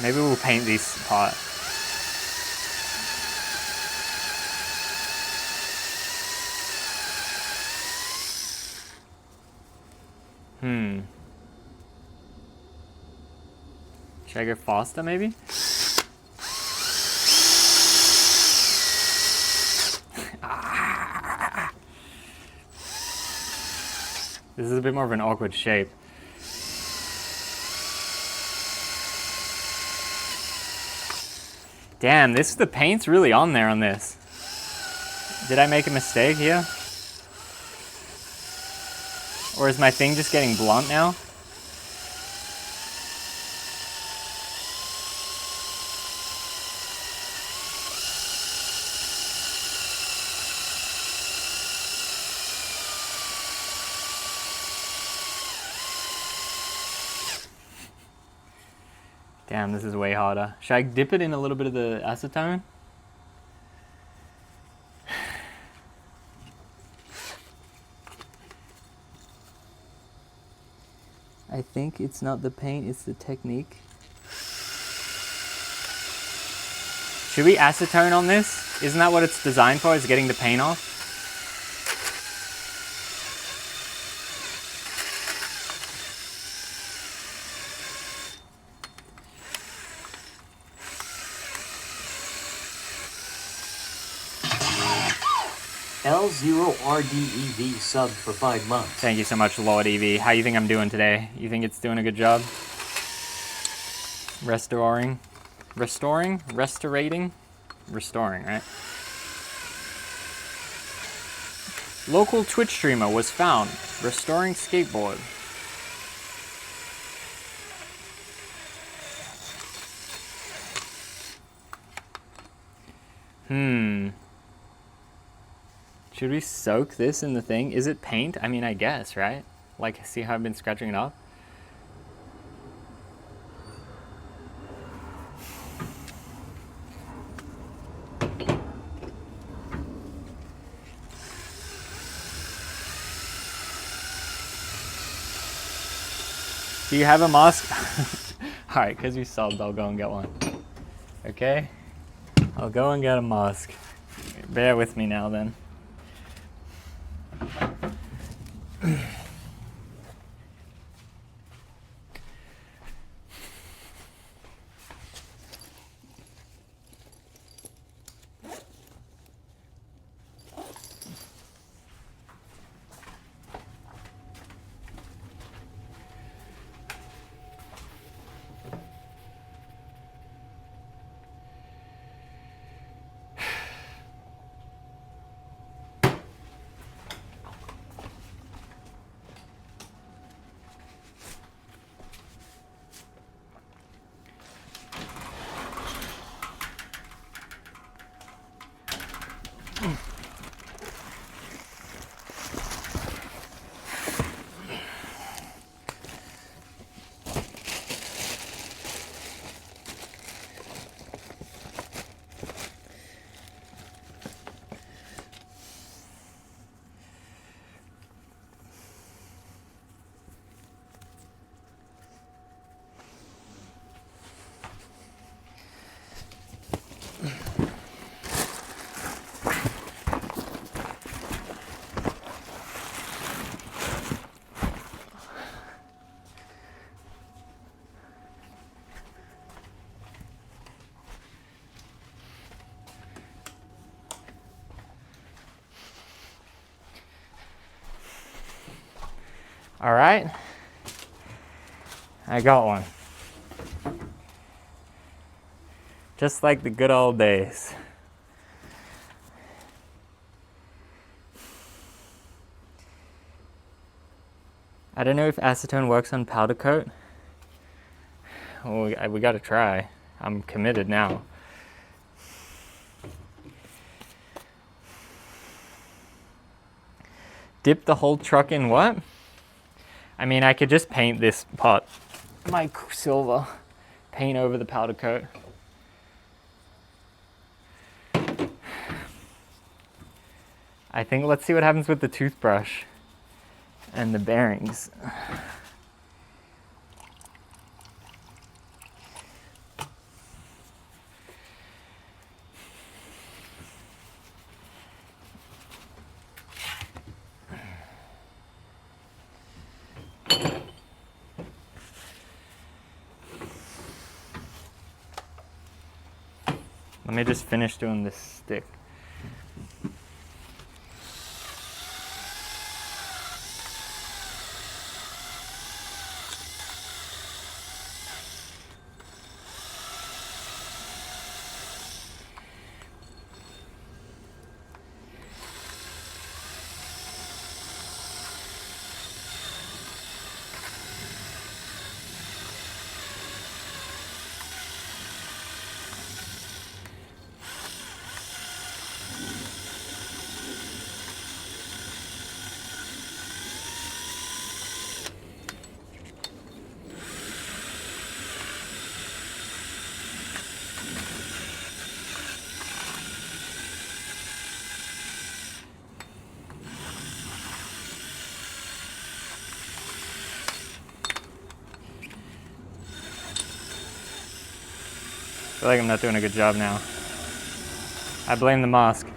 Maybe we'll paint this part. Should I go faster, maybe? This is a bit more of an awkward shape. Damn, the paint's really on there on this. Did I make a mistake here? Or is my thing just getting blunt now? Damn, this is way harder. Should I dip it in a little bit of the acetone? I think it's not the paint, it's the technique. Should we acetone on this? Isn't that what it's designed for, is getting the paint off? L0RDEV subbed for 5 months. Thank you so much, Lord EV. How you think I'm doing today? You think it's doing a good job? Restoring, right? Local Twitch streamer was found restoring skateboard. Should we soak this in the thing? Is it paint? I mean, I guess, right? Like, see how I've been scratching it off? Do you have a mask? Alright, because you subbed, I'll go and get one. Okay? I'll go and get a mask. Bear with me now then. All right, I got one. Just like the good old days. I don't know if acetone works on powder coat. Well, we gotta try. I'm committed now. Dip the whole truck in what? I mean, I could just paint this part, my silver, paint over the powder coat. I think let's see what happens with the toothbrush and the bearings. Let me just finish doing this stick. I feel like I'm not doing a good job now. I blame the mask.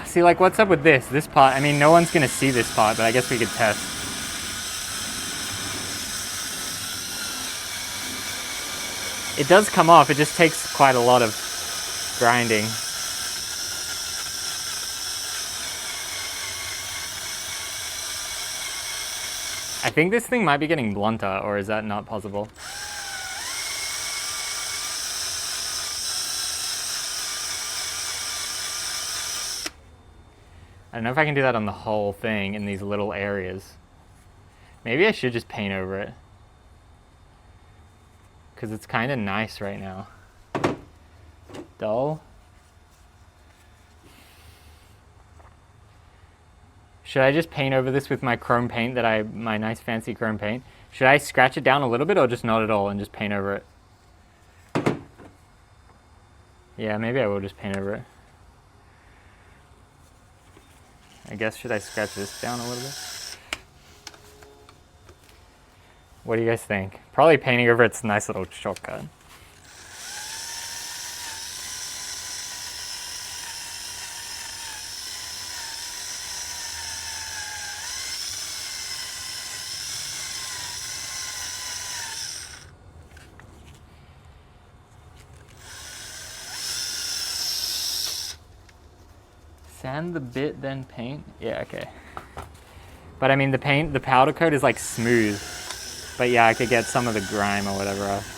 See, like, what's up with this? This part, I mean, no one's gonna see this part, but I guess we could test. It does come off, it just takes quite a lot of grinding. I think this thing might be getting blunter, or is that not possible? I don't know if I can do that on the whole thing in these little areas. Maybe I should just paint over it, because it's kind of nice right now. Dull. Should I just paint over this with my chrome paint my nice fancy chrome paint? Should I scratch it down a little bit or just not at all and just paint over it? Yeah, maybe I will just paint over it. I guess, should I scratch this down a little bit? What do you guys think? Probably painting over it's a nice little shortcut. Sand the bit, then paint? Yeah, okay. But I mean, the powder coat is like smooth. But yeah, I could get some of the grime or whatever off.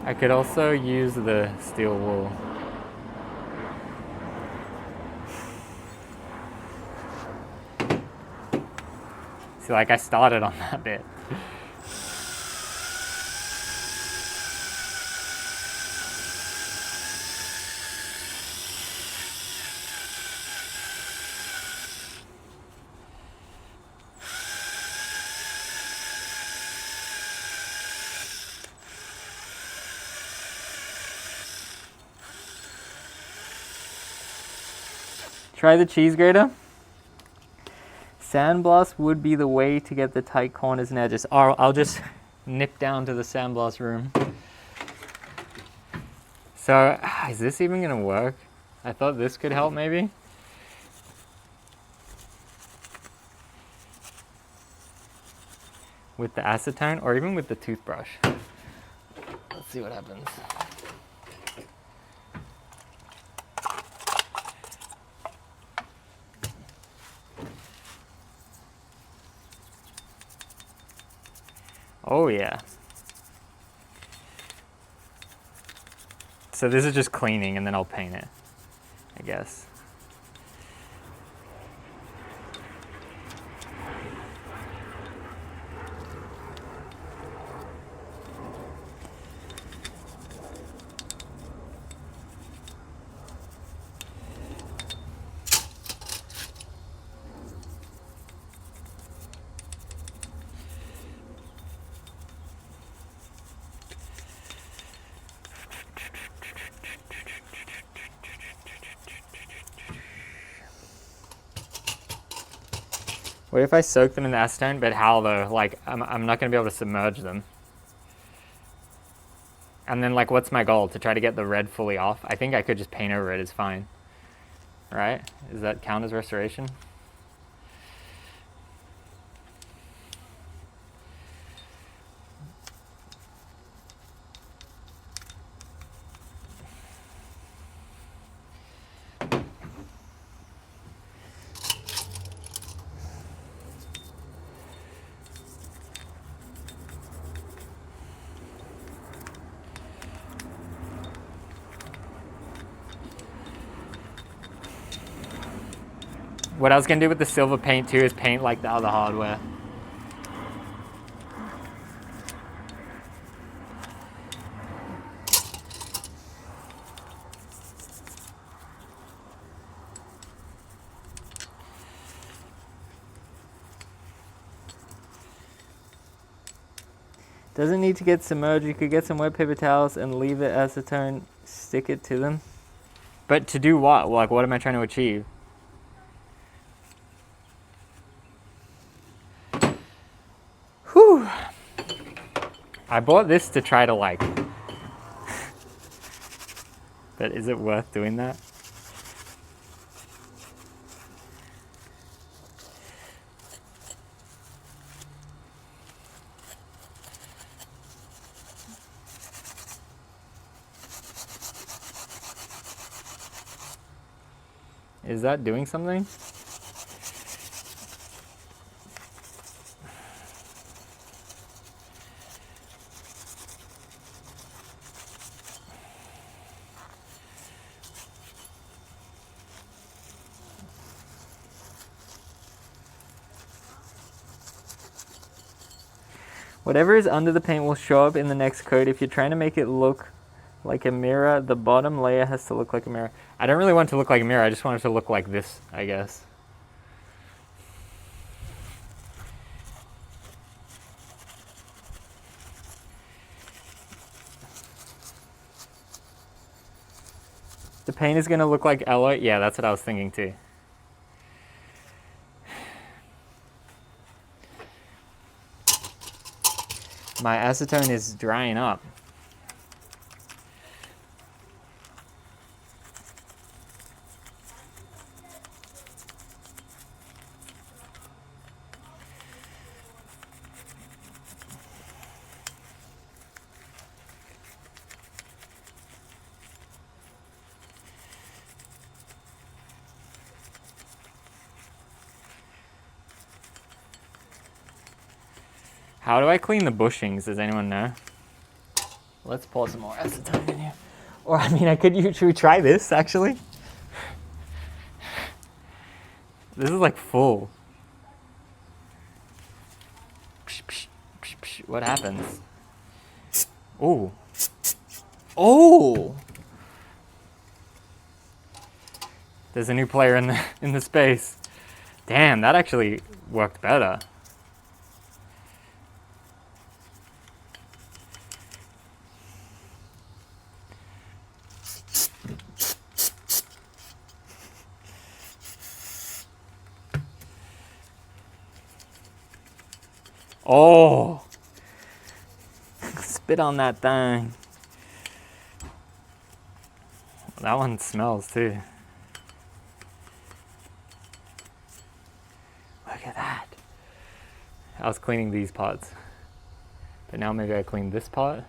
I could also use the steel wool. See, like I started on that bit. Try the cheese grater. Sandblast would be the way to get the tight corners and edges. Or I'll just nip down to the sandblast room. So, is this even gonna work? I thought this could help maybe. With the acetone or even with the toothbrush. Let's see what happens. Oh yeah. So this is just cleaning and then I'll paint it, I guess. What if I soak them in the acetone? But how though? Like, I'm not gonna be able to submerge them. And then like, what's my goal? To try to get the red fully off? I think I could just paint over it, is fine. Right? Does that count as restoration? What I was gonna do with the silver paint too is paint like the other hardware. Doesn't need to get submerged. You could get some wet paper towels and leave it acetone, stick it to them. But to do what? Like, what am I trying to achieve? Whew. I bought this to try to like, but is it worth doing that? Is that doing something? Whatever is under the paint will show up in the next coat. If you're trying to make it look like a mirror, the bottom layer has to look like a mirror. I don't really want it to look like a mirror, I just want it to look like this, I guess. The paint is gonna look like alloy? Yeah, that's what I was thinking too. My acetone is drying up. How do I clean the bushings? Does anyone know? Let's pour some more acetone in here. Or I mean, should we try this actually? This is like full. What happens? Oh. Oh! There's a new player in the space. Damn, that actually worked better. Oh! Spit on that thing. That one smells too. Look at that. I was cleaning these pots. But now maybe I clean this pot.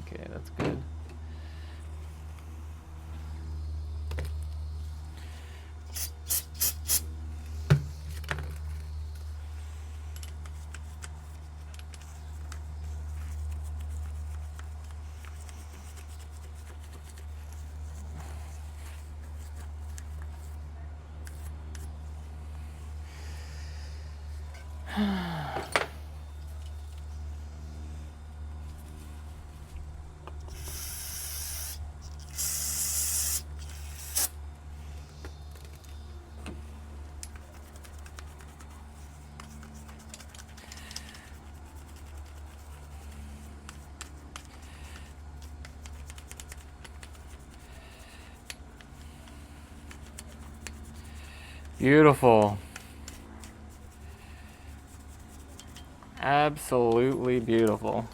Okay, that's good. Beautiful. Absolutely beautiful.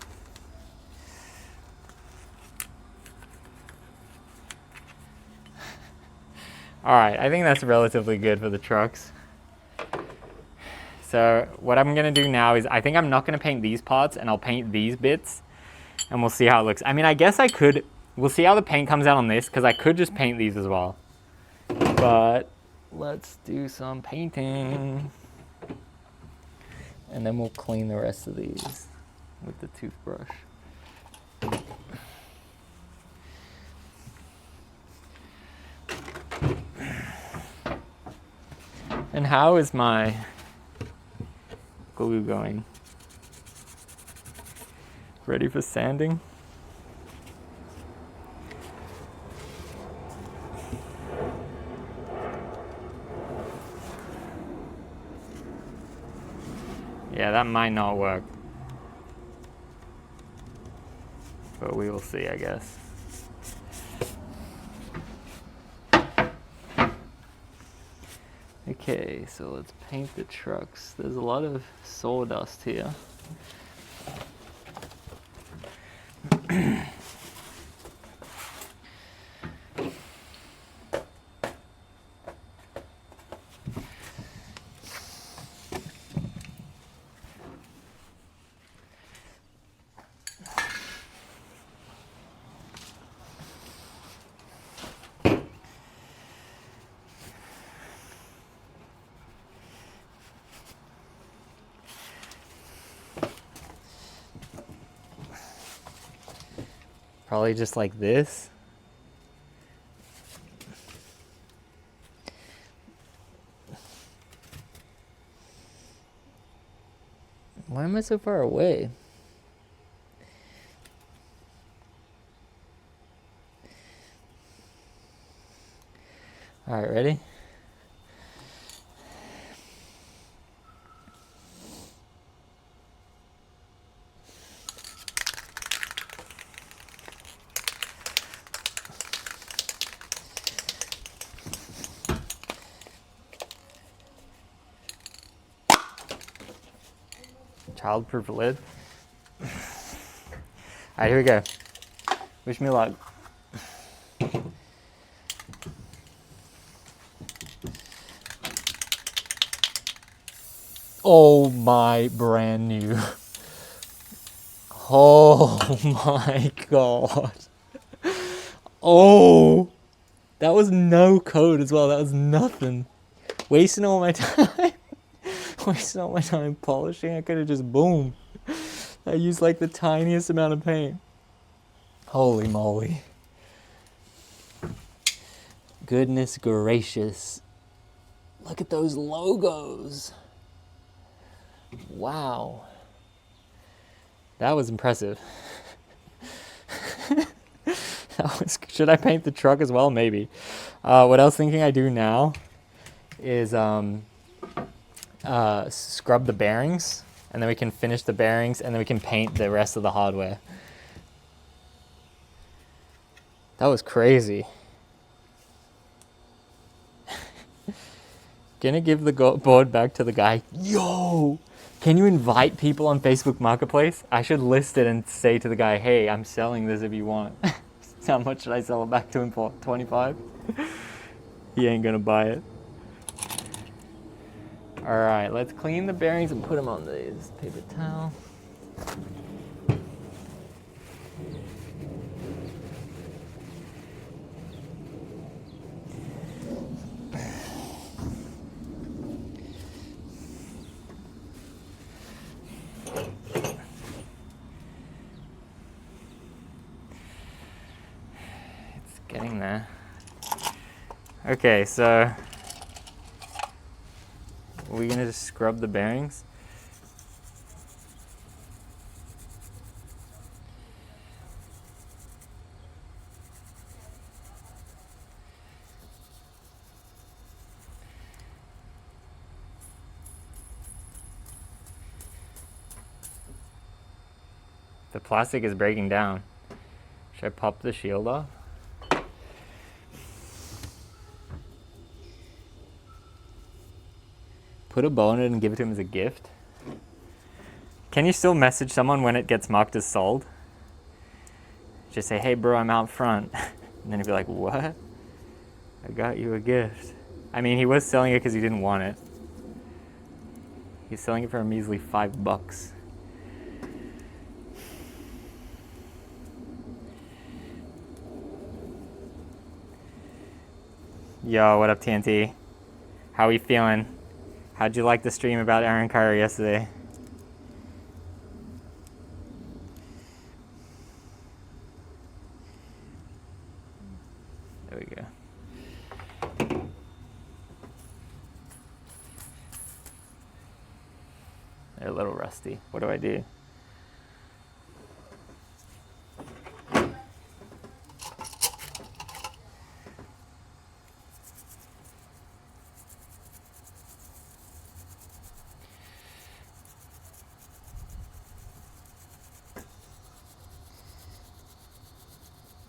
All right, I think that's relatively good for the trucks. So what I'm gonna do now is, I think I'm not gonna paint these parts, and I'll paint these bits, and we'll see how it looks. I mean, I guess I could, we'll see how the paint comes out on this, because I could just paint these as well. But let's do some painting. And then we'll clean the rest of these with the toothbrush. And how is my glue going? Ready for sanding? Yeah, that might not work. But we will see, I guess. Okay, so let's paint the trucks. There's a lot of sawdust here. Probably just like this. Why am I so far away? All right, ready? Childproof lid. All right, here we go. Wish me luck. Oh my, brand new. Oh my God. Oh, that was no code as well. That was nothing. Wasting all my time. Wasting all my time polishing. I could have just boom. I used like the tiniest amount of paint. Holy moly. Goodness gracious. Look at those logos. Wow. That was impressive. Should I paint the truck as well? Maybe. What I was thinking I do now is scrub the bearings, and then we can finish the bearings, and then we can paint the rest of the hardware. That was crazy. Gonna give the board back to the guy. Yo! Can you invite people on Facebook Marketplace? I should list it and say to the guy, hey, I'm selling this if you want. How much should I sell it back to him for? 25? He ain't gonna buy it. All right, let's clean the bearings and put them on this paper towel. It's getting there. Okay, so we're gonna just scrub the bearings. The plastic is breaking down. Should I pop the shield off? Put a bow in it and give it to him as a gift. Can you still message someone when it gets marked as sold? Just say, hey bro, I'm out front. And then he'd be like, what? I got you a gift. I mean, he was selling it because he didn't want it. He's selling it for a measly $5. Yo, what up, TNT? How are you feeling? How'd you like the stream about Aaron Carter yesterday? There we go. They're a little rusty. What do I do?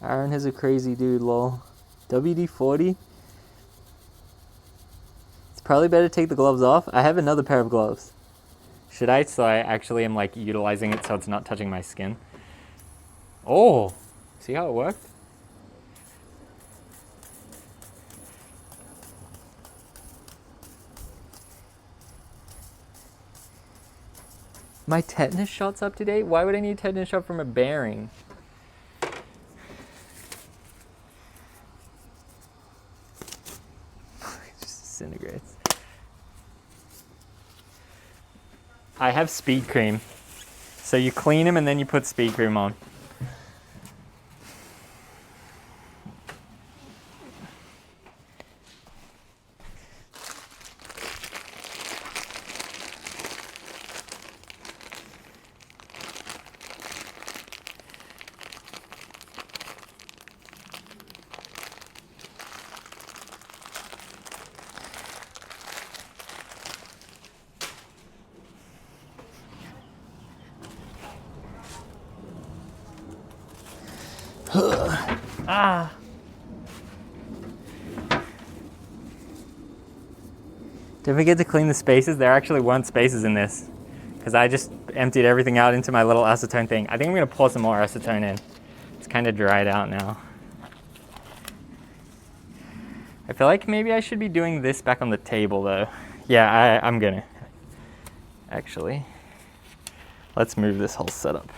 Aaron is a crazy dude, lol. WD-40? It's probably better to take the gloves off. I have another pair of gloves. Should I? So I actually am like utilizing it so it's not touching my skin. Oh, see how it worked? My tetanus shot's up to date? Why would I need a tetanus shot from a bearing? It just disintegrates. I have speed cream. So you clean them and then you put speed cream on. Ah. Don't forget to clean the spaces. There actually weren't spaces in this because I just emptied everything out into my little acetone thing. I think I'm going to pour some more acetone in. It's kind of dried out now. I feel like maybe I should be doing this back on the table though. Yeah, I'm gonna. Actually, let's move this whole setup.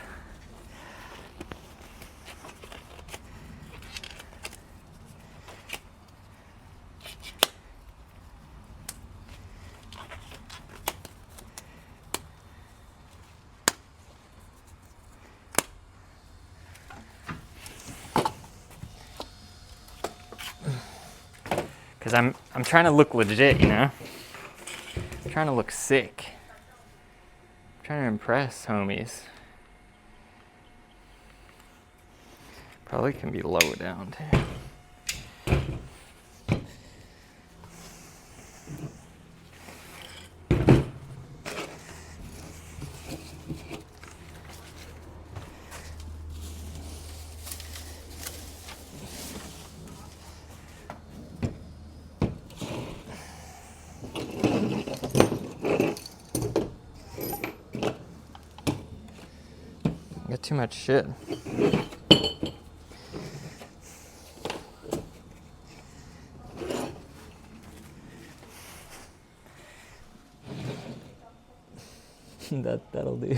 Because I'm trying to look legit, you know? I'm trying to look sick. I'm trying to impress homies. Probably can be lower down too. Got too much shit. That'll do.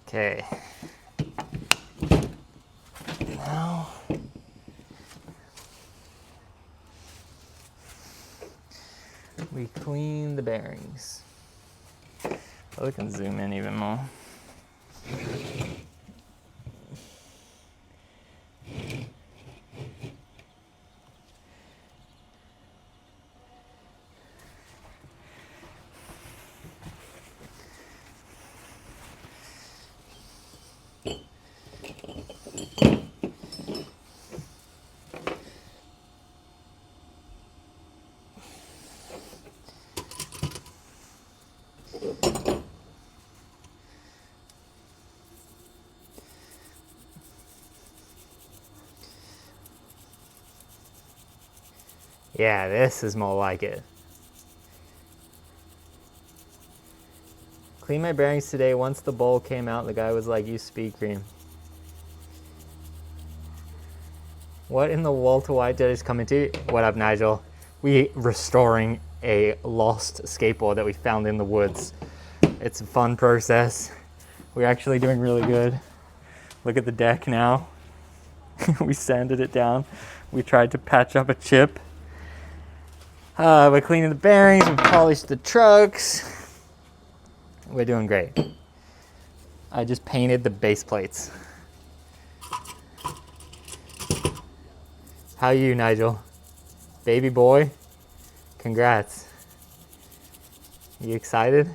Okay. Now we clean the bearings. Oh, we can zoom in even more. Yeah, this is more like it. Clean my bearings today. Once the bowl came out, the guy was like, use speed cream. What in the Walter White did is coming to? What up, Nigel? We restoring a lost skateboard that we found in the woods. It's a fun process. We're actually doing really good. Look at the deck now. We sanded it down. We tried to patch up a chip. We're cleaning the bearings. We polished the trucks. We're doing great. I just painted the base plates. How are you, Nigel? Baby boy? Congrats. You excited?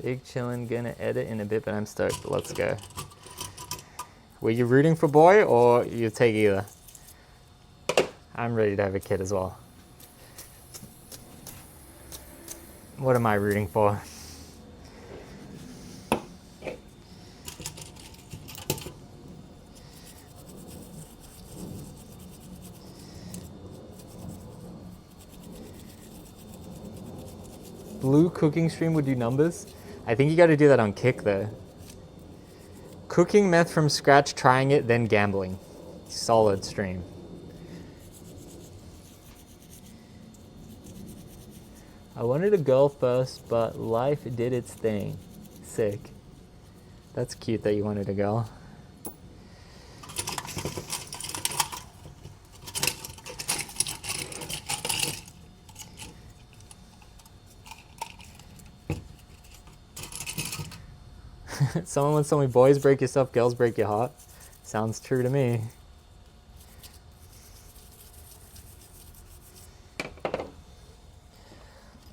Big chillin', gonna edit in a bit, but I'm stoked. Let's go. Were you rooting for boy or you take either? I'm ready to have a kid as well. What am I rooting for? Blue cooking stream would do numbers. I think you got to do that on Kick though. Cooking meth from scratch, trying it, then gambling. Solid stream. I wanted a girl first, but life did its thing. Sick. That's cute that you wanted a girl. Someone once told me, boys break your stuff, girls break your heart. Sounds true to me.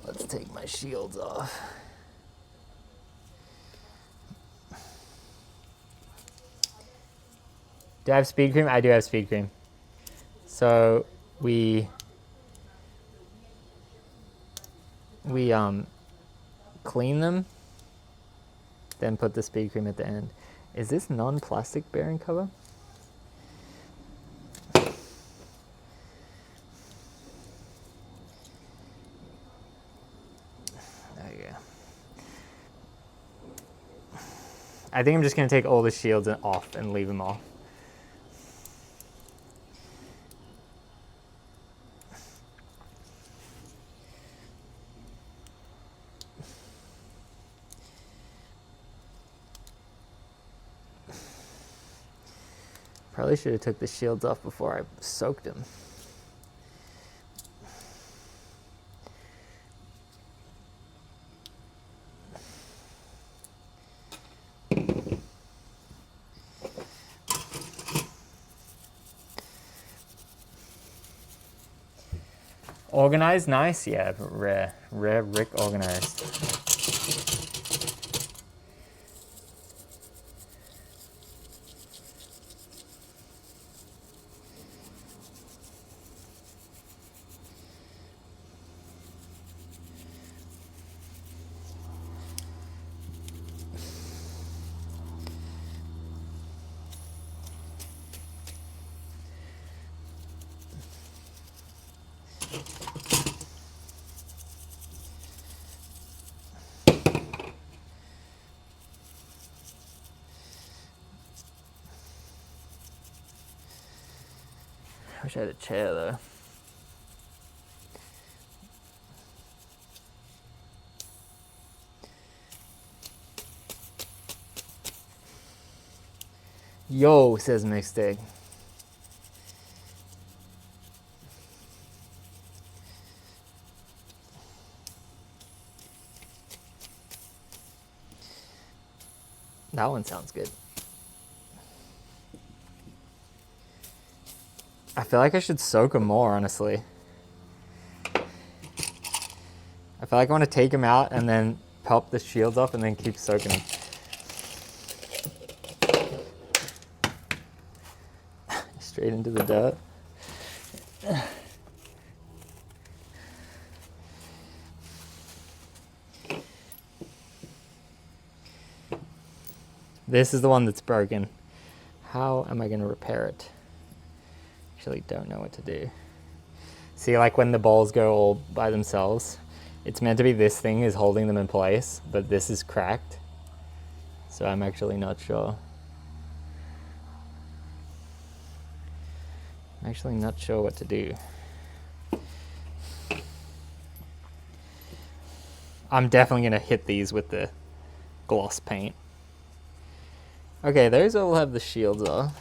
Let's take my shields off. Do I have speed cream? I do have speed cream. So we clean them, then put the speed cream at the end. Is this non-plastic bearing cover? There you go. I think I'm just gonna take all the shields off and leave them off. Probably should have took the shields off before I soaked them. Organized, nice, yeah, rare Rick organized. I wish I had a chair though. Yo, says Mixtape. That one sounds good. I feel like I should soak them more, honestly. I feel like I want to take them out and then pop the shields off and then keep soaking them. Straight into the dirt. This is the one that's broken. How am I going to repair it? Actually don't know what to do. See, like when the balls go all by themselves, it's meant to be this thing is holding them in place, but this is cracked. So I'm actually not sure. I'm actually not sure what to do. I'm definitely going to hit these with the gloss paint. Okay, those all have the shields off.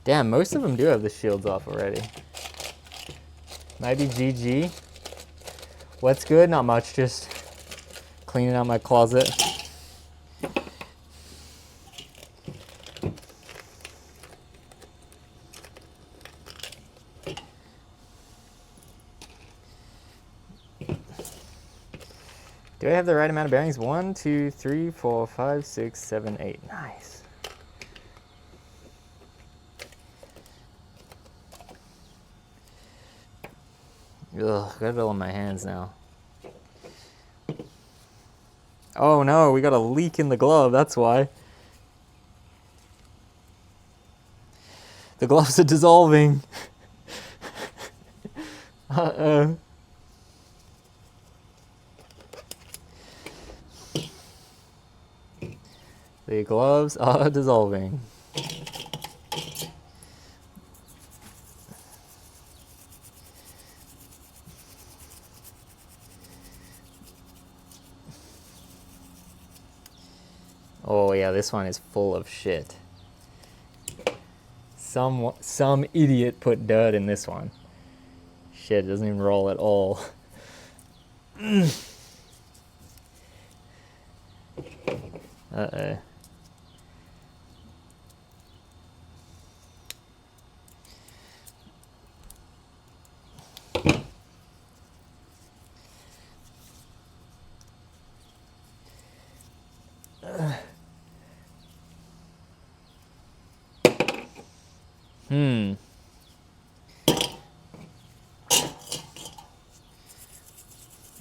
Damn, most of them do have the shields off already. Maybe GG. What's good? Not much, just cleaning out my closet. Do I have the right amount of bearings? 1, 2, 3, 4, 5, 6, 7, 8. Nice. Ugh, got it all in my hands now. Oh no, we got a leak in the glove, that's why. The gloves are dissolving. Uh-oh. The gloves are dissolving. Oh yeah, this one is full of shit. Some idiot put dirt in this one. Shit, it doesn't even roll at all. Uh-oh.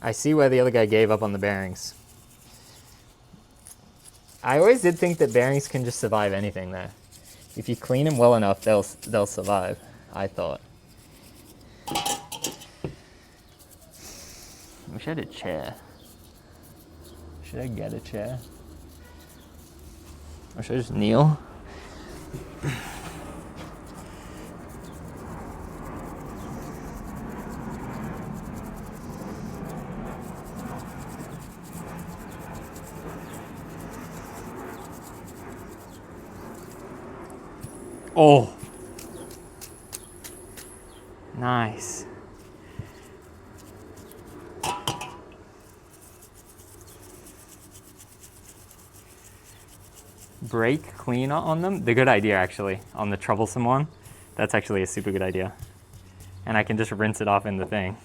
I see why the other guy gave up on the bearings. I always did think that bearings can just survive anything though. If you clean them well enough, they'll survive, I thought. I wish I had a chair. Should I get a chair? Or should I just kneel? Oh, nice. Brake cleaner on them? The good idea actually, on the troublesome one. That's actually a super good idea. And I can just rinse it off in the thing.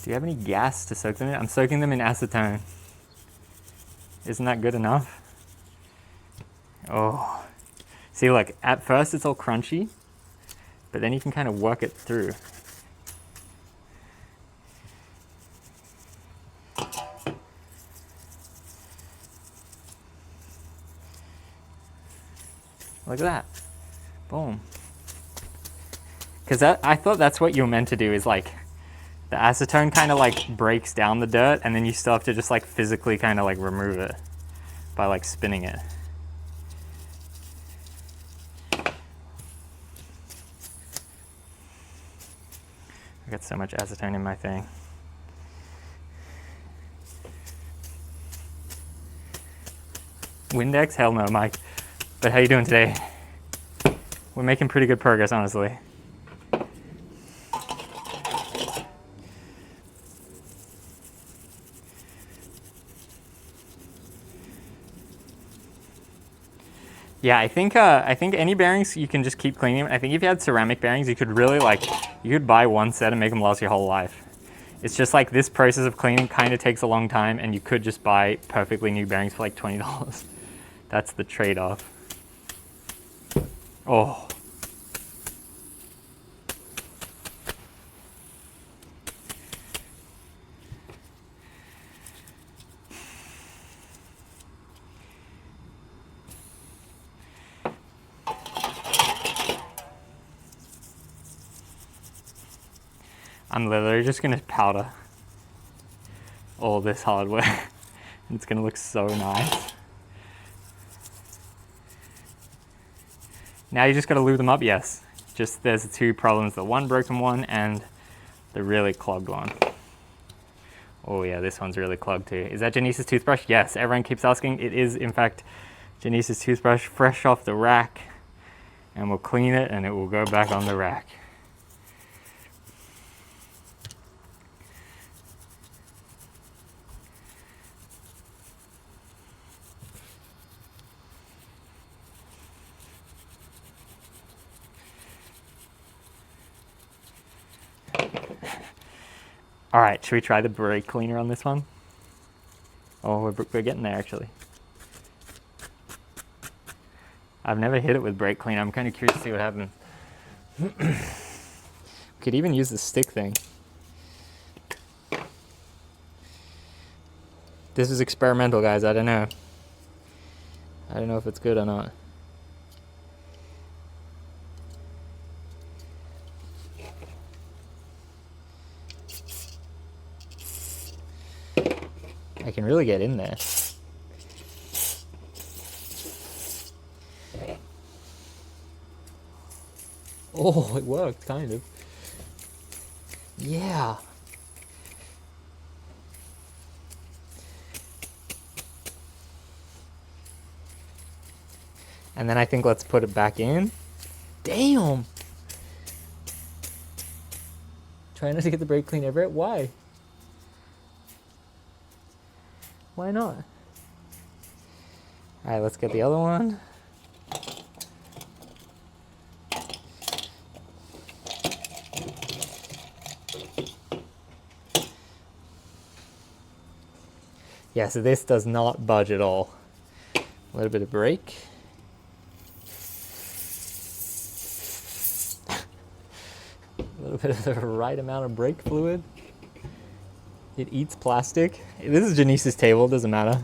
Do you have any gas to soak them in? I'm soaking them in acetone. Isn't that good enough? Oh. See, look, at first it's all crunchy, but then you can kind of work it through. Look at that. Boom. Because I thought that's what you were meant to do, is like, the acetone kind of like breaks down the dirt, and then you still have to just like physically kind of like remove it by like spinning it. I got so much acetone in my thing. Windex? Hell no, Mike. But how you doing today? We're making pretty good progress, honestly. Yeah, I think any bearings you can just keep cleaning them. I think if you had ceramic bearings, you could really you could buy one set and make them last your whole life. It's just like this process of cleaning kind of takes a long time, and you could just buy perfectly new bearings for like $20. That's the trade-off. Oh. I'm literally just gonna powder all this hardware. It's gonna look so nice. Now you just gotta lube them up, yes. Just there's the two problems, the one broken one and the really clogged one. Oh yeah, this one's really clogged too. Is that Janice's toothbrush? Yes, everyone keeps asking. It is in fact Janice's toothbrush, fresh off the rack. And we'll clean it and it will go back on the rack. All right, should we try the brake cleaner on this one? Oh, we're getting there actually. I've never hit it with brake cleaner. I'm kind of curious to see what happens. We could even use the stick thing. This is experimental, guys. I don't know. I don't know if it's good or not. I can really get in there. Oh, it worked, kind of. Yeah. And then I think let's put it back in. Damn! Try not to get the brake clean over it. Why? Why not? Alright, let's get the other one. Yeah, so this does not budge at all. A little bit of brake. A little bit of the right amount of brake fluid. It eats plastic. This is Janice's table, doesn't matter.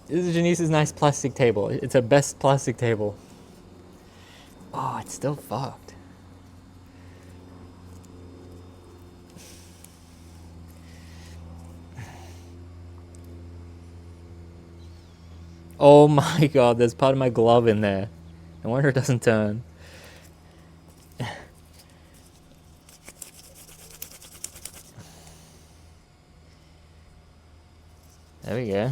This is Janice's nice plastic table. It's her best plastic table. Oh, it's still fucked. Oh my god, there's part of my glove in there. No wonder it doesn't turn. There we go.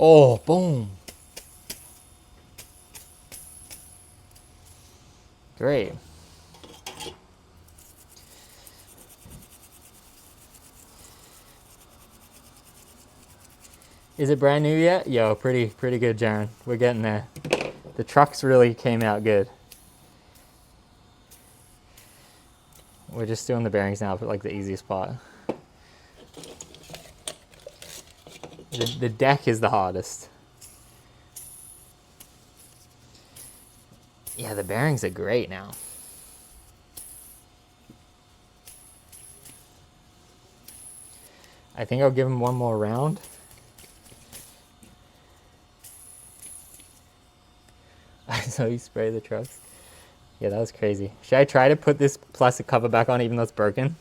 Oh, boom. Great. Is it brand new yet? Yo, pretty good, Jaron. We're getting there. The trucks really came out good. We're just doing the bearings now, but like the easiest part. The deck is the hardest. Yeah, the bearings are great now. I think I'll give him one more round. I saw you spray the trucks. Yeah, that was crazy. Should I try to put this plastic cover back on even though it's broken?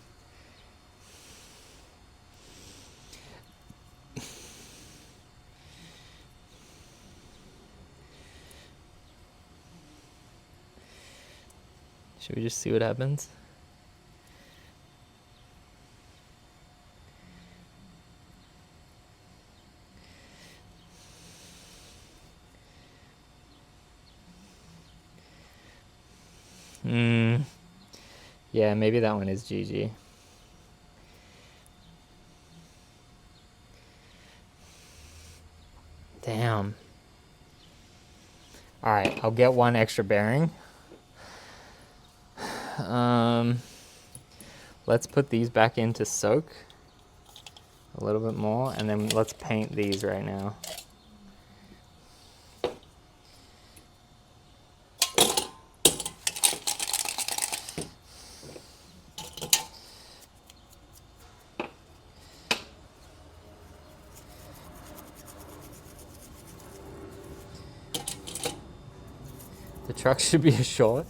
Should we just see what happens? Yeah, maybe that one is GG. Damn. All right, I'll get one extra bearing. Let's put these back in to soak a little bit more, and then let's paint these right now. The truck should be a short.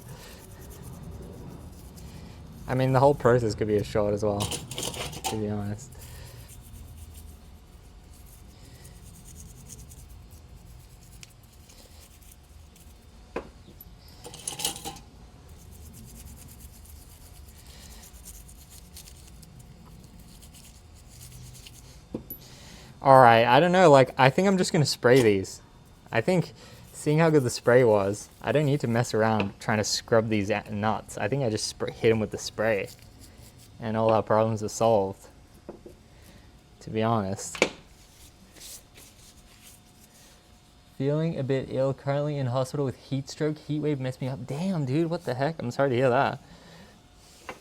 I mean, the whole process could be a short as well, to be honest. All right, I don't know, like, I think I'm just gonna spray these. I think, seeing how good the spray was, I don't need to mess around trying to scrub these nuts. I think I just hit them with the spray, and all our problems are solved, to be honest. Feeling a bit ill, currently in hospital with heat stroke. Heat wave messed me up. Damn, dude, what the heck? I'm sorry to hear that.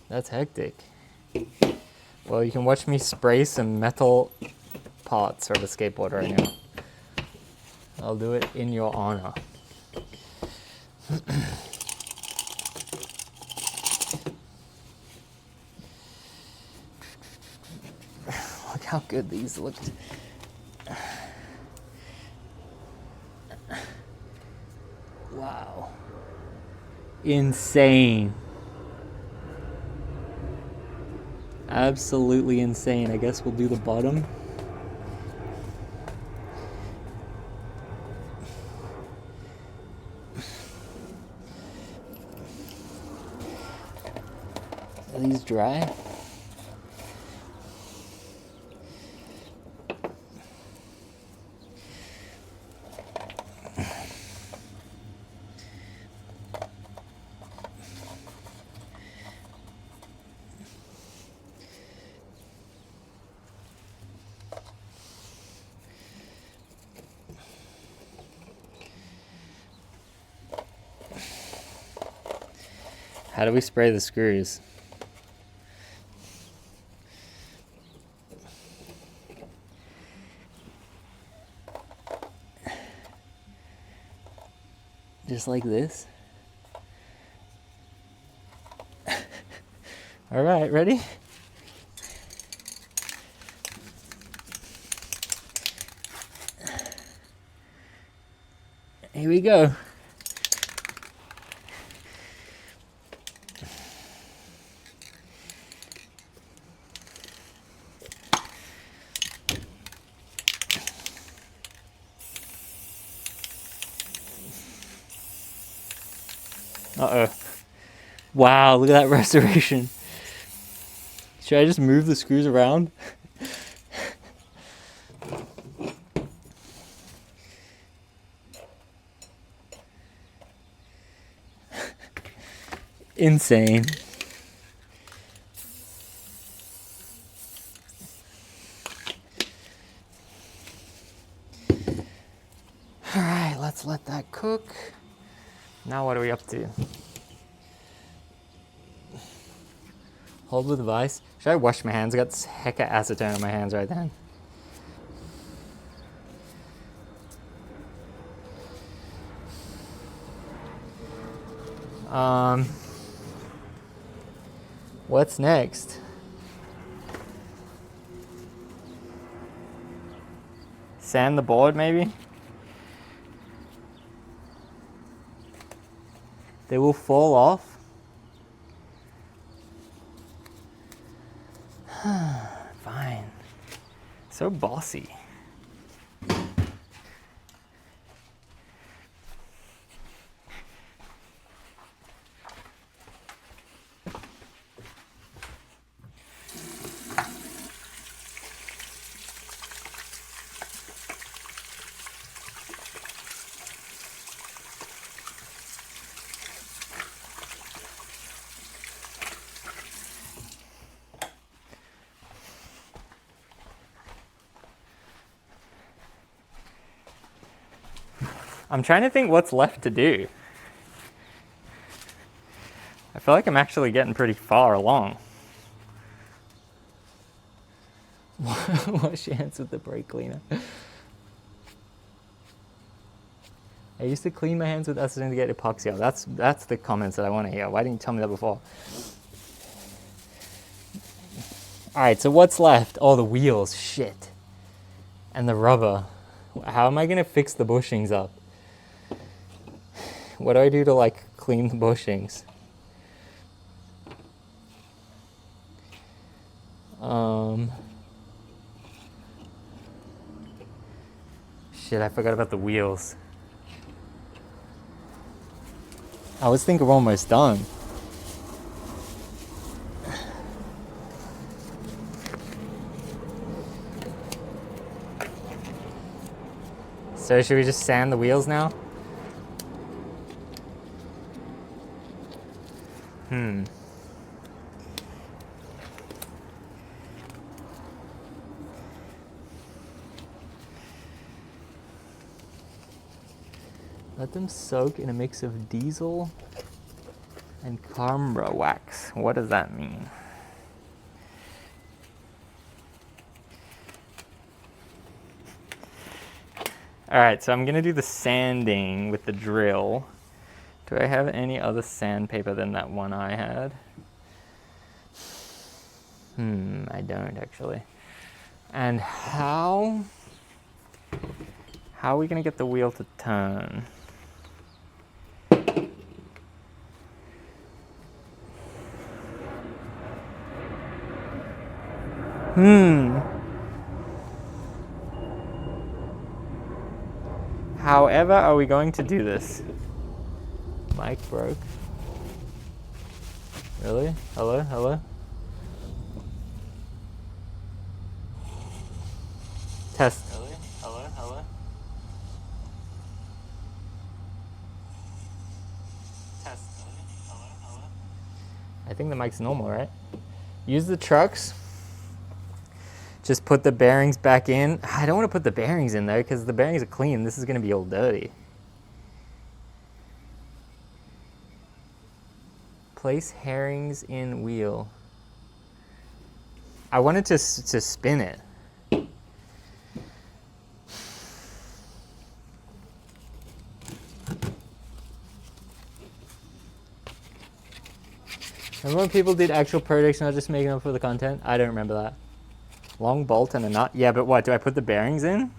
That's hectic. Well, you can watch me spray some metal parts of a skateboard right now. I'll do it in your honor. Look how good these looked. Wow. Insane. Absolutely insane. I guess we'll do the bottom. Are these dry? How do we spray the screws? Just like this. All right, ready? Here we go. Uh-oh. Wow, look at that restoration. Should I just move the screws around? Insane. All right, let's let that cook. Now what are we up to? Hold with vice. Should I wash my hands? I got this heck of acetone on my hands right then. What's next? Sand the board, maybe? They will fall off. Fine. So bossy. I'm trying to think what's left to do. I feel like I'm actually getting pretty far along. Wash your hands with the brake cleaner. I used to clean my hands with acetone to get epoxy off. That's the comments that I want to hear. Why didn't you tell me that before? Alright, so what's left? Oh, the wheels. Shit. And the rubber. How am I going to fix the bushings up? What do I do to, like, clean the bushings? Shit, I forgot about the wheels. I was thinking we're almost done. So should we just sand the wheels now? Let them soak in a mix of diesel and Cambra wax. What does that mean? Alright, so I'm going to do the sanding with the drill. Do I have any other sandpaper than that one I had? I don't actually. And how are we going to get the wheel to turn? However are we going to do this? Mic broke. Really? Hello? Hello? Test. Really? Hello? Hello? Test. Really? Hello? Hello? I think the mic's normal, right? Use the trucks. Just put the bearings back in. I don't want to put the bearings in there because the bearings are clean. This is going to be all dirty. Place herrings in wheel. I wanted to spin it. Remember when people did actual projects not just making up for the content? I don't remember that. Long bolt and a nut? Yeah, but what? Do I put the bearings in?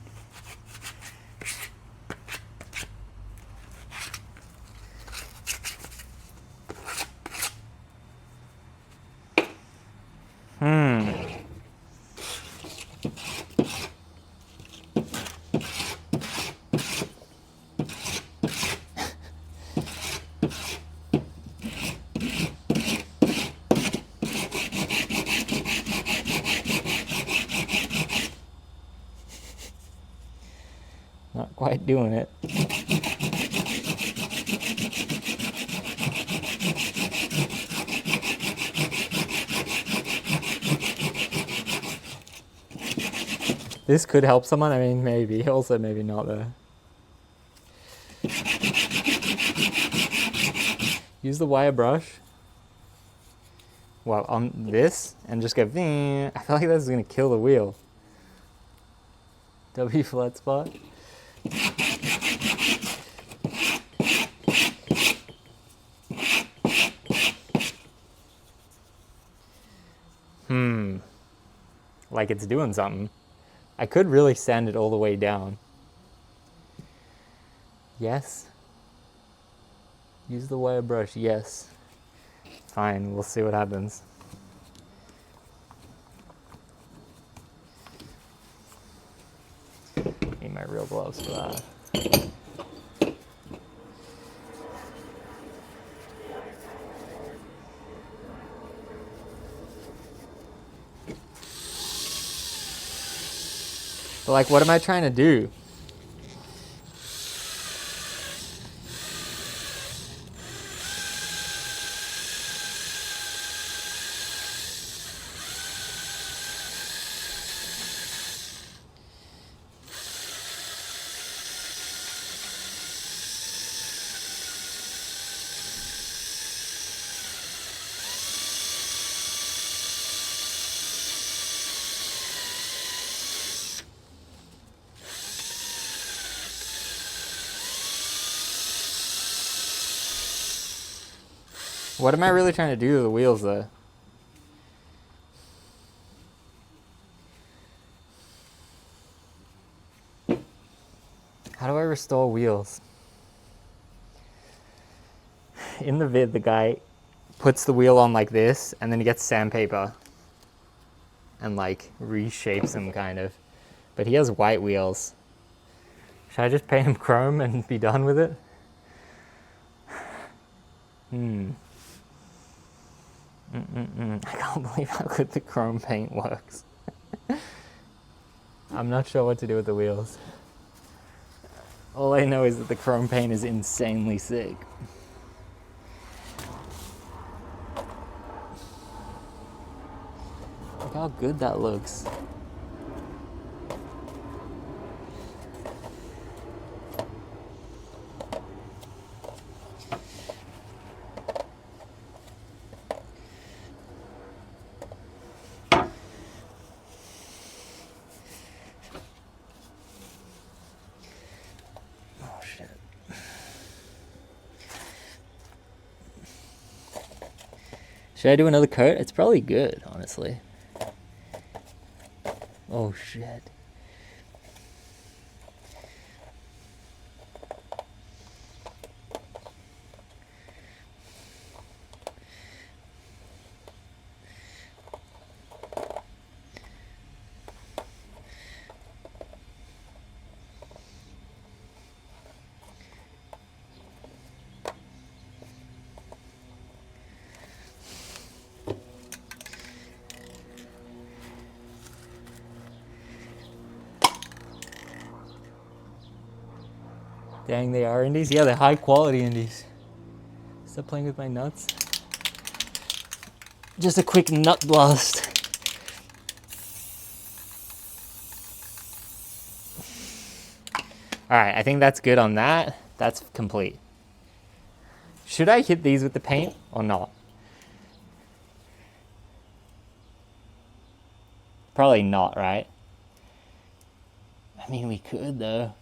Not quite doing it. This could help someone. I mean, maybe. Also, maybe not though. Use the wire brush. Well, on this and just go. I feel like this is gonna kill the wheel. W flat spot. Like it's doing something. I could really sand it all the way down. Yes. Use the wire brush. Yes. Fine, we'll see what happens. Need my real gloves for that. But like, what am I trying to do? What am I really trying to do to the wheels though? How do I restore wheels? In the vid, the guy puts the wheel on like this, and then he gets sandpaper and like reshapes them kind of. But he has white wheels. Should I just paint him chrome and be done with it? I can't believe how good the chrome paint works. I'm not sure what to do with the wheels. All I know is that the chrome paint is insanely sick. Look how good that looks. Oh shit. Should I do another coat? It's probably good, honestly. Oh shit. Dang, they are indies? Yeah, they're high quality indies. Stop playing with my nuts. Just a quick nut blast. Alright, I think that's good on that. That's complete. Should I hit these with the paint or not? Probably not, right? I mean, we could though.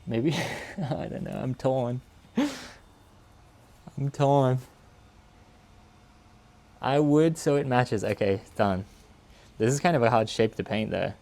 Maybe, I don't know, I'm torn. I'm torn. I would, so it matches. Okay, done. This is kind of a hard shape to paint though.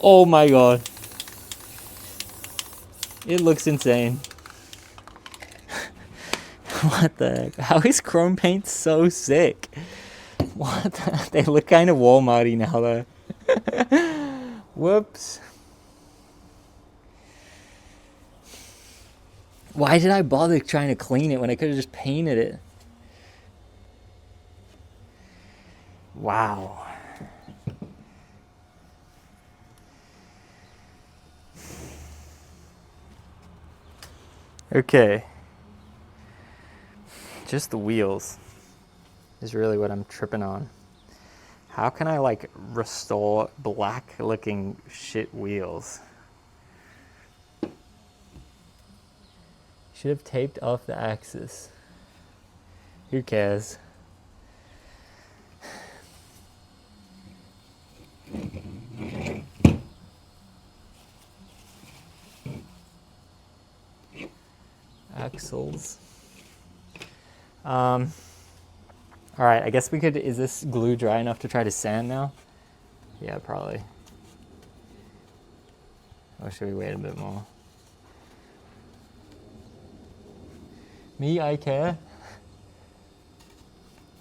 Oh my god. It looks insane. What the heck? How is chrome paint so sick? What the? They look kind of Walmarty now though. Whoops. Why did I bother trying to clean it when I could have just painted it? Wow. Okay. Just the wheels is really what I'm tripping on. How can I like restore black looking shit wheels? Should have taped off the axis. Who cares? Axles. All right, I guess we could, is this glue dry enough to try to sand now? Yeah, probably. Or should we wait a bit more? Me, I care.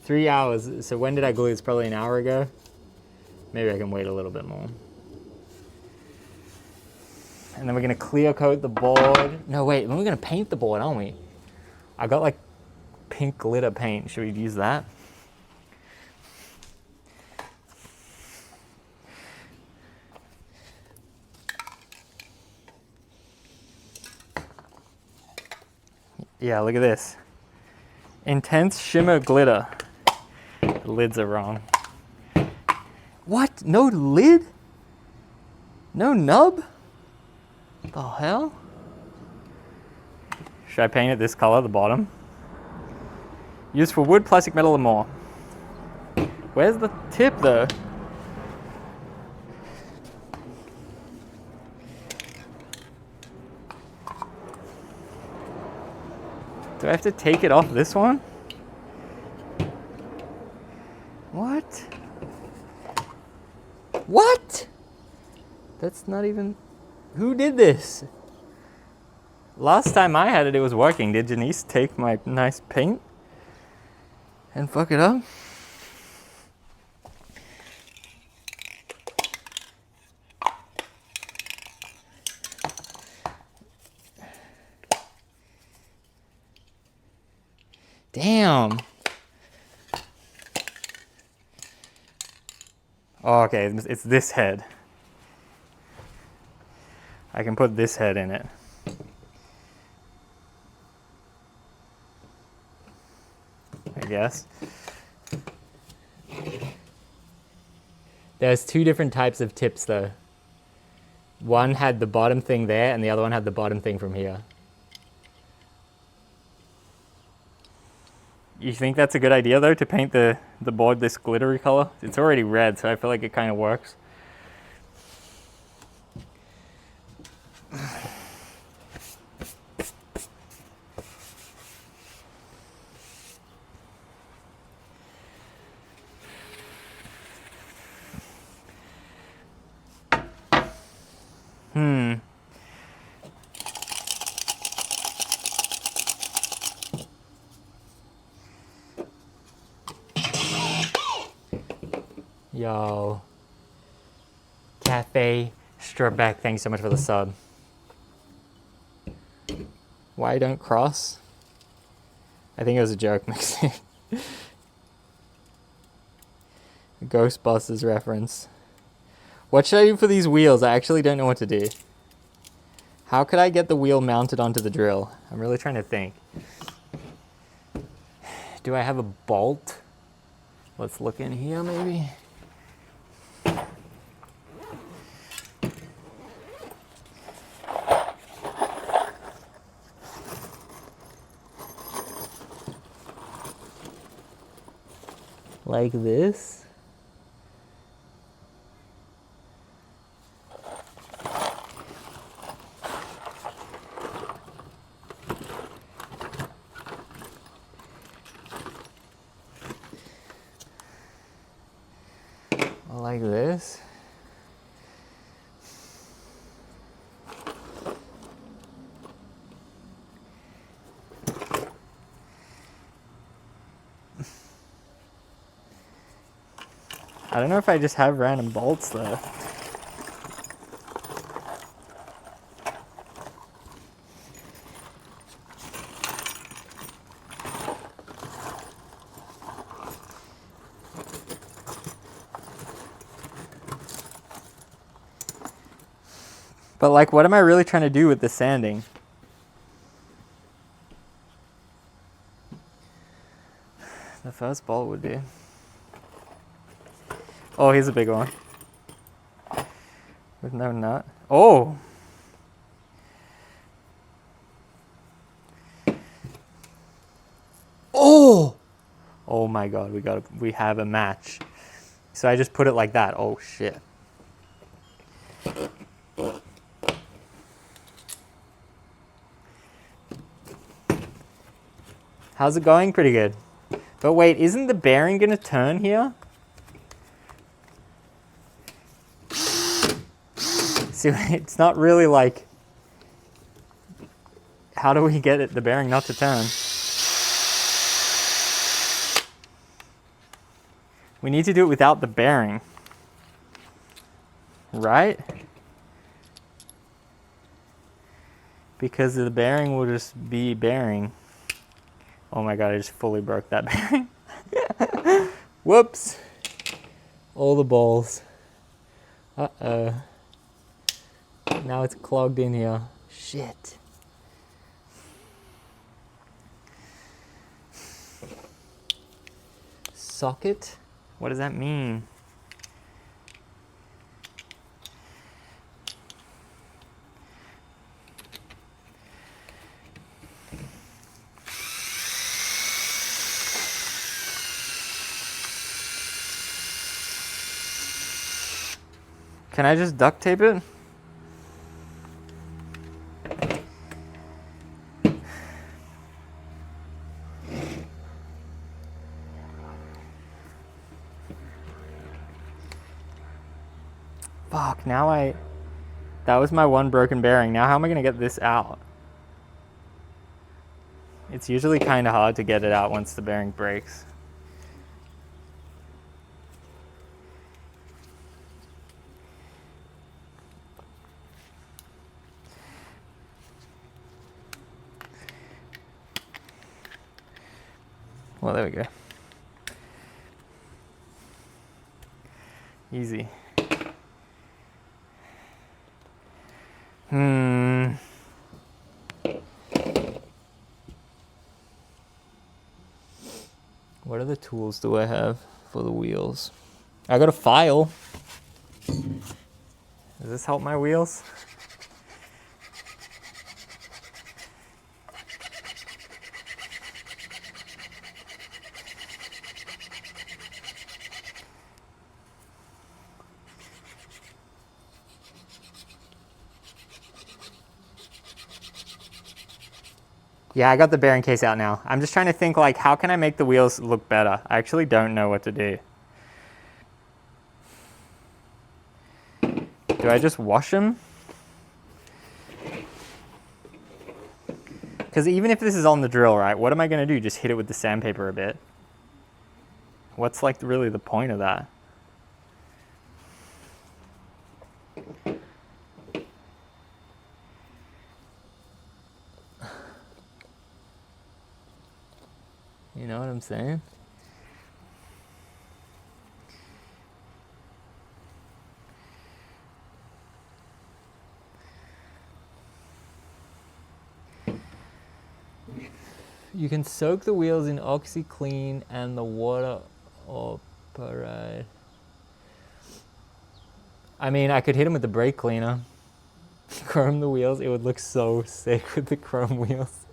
3 hours, so when did I glue? It's probably an hour ago. Maybe I can wait a little bit more. And then we're gonna clear coat the board. No, wait, then we're gonna paint the board, aren't we? I got like pink glitter paint. Should we use that? Yeah, look at this. Intense shimmer glitter. The lids are wrong. What? No lid? No nub? The hell? Should I paint it this color, the bottom? Used for wood, plastic, metal, and more. Where's the tip though? Do I have to take it off this one? What? What? That's not even... Who did this? Last time I had it, it was working. Did Janice take my nice paint and fuck it up? Damn. Oh, okay, it's this head. I can put this head in it. I guess. There's two different types of tips though. One had the bottom thing there and the other one had the bottom thing from here. You think that's a good idea though, to paint the board this glittery color? It's already red, so I feel like it kind of works. Yo. Cafe Strawback, thanks so much for the sub. Why don't cross? I think it was a joke, Mixie. Ghostbusters reference. What should I do for these wheels? I actually don't know what to do. How could I get the wheel mounted onto the drill? I'm really trying to think. Do I have a bolt? Let's look in here maybe. Like this. Like this. I don't know if I just have random bolts though. But like, what am I really trying to do with the sanding? The first bolt would be... Oh, here's a big one. With no nut. Oh! Oh! Oh my god, we have a match. So I just put it like that. Oh shit. How's it going? Pretty good. But wait, isn't the bearing gonna turn here? See, it's not really like... How do we get it, the bearing not to turn? We need to do it without the bearing. Right? because the bearing will just be bearing. Oh my god, I just fully broke that bearing. Whoops. All the balls. Uh-oh. Now it's clogged in here. Shit. Socket? What does that mean? Can I just duct tape it? Fuck, that was my one broken bearing. Now how am I gonna get this out? It's usually kind of hard to get it out once the bearing breaks. Well, there we go. Easy. What other tools do I have for the wheels? I got a file. Does this help my wheels? Yeah, I got the bearing case out now. I'm just trying to think, like, how can I make the wheels look better? I actually don't know what to do. Do I just wash them? Because even if this is on the drill, right, what am I going to do? Just hit it with the sandpaper a bit? What's, like, really the point of that? You know what I'm saying? You can soak the wheels in OxyClean and the water operate. I mean, I could hit them with the brake cleaner. Chrome the wheels. It would look so sick with the chrome wheels.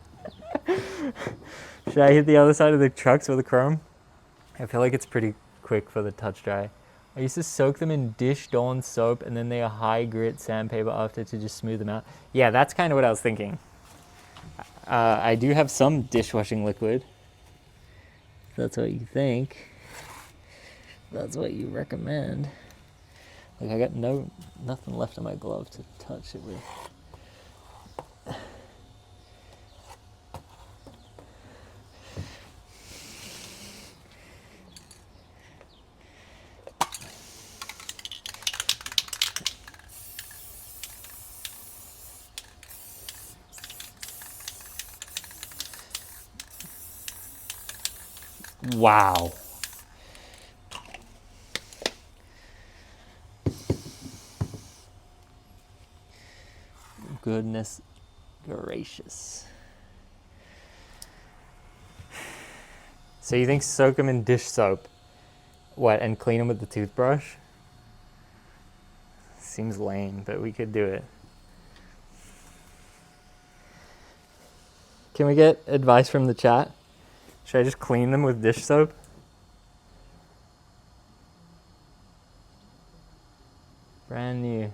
Should I hit the other side of the trucks with the chrome? I feel like it's pretty quick for the touch dry. I used to soak them in Dish Dawn soap and then they are high grit sandpaper after to just smooth them out. Yeah, that's kind of what I was thinking. I do have some dishwashing liquid. If that's what you think. That's what you recommend. Like, I got nothing left in my glove to touch it with. Wow. Goodness gracious. So you think soak them in dish soap? What, and clean them with the toothbrush? Seems lame, but we could do it. Can we get advice from the chat? Should I just clean them with dish soap? Brand new.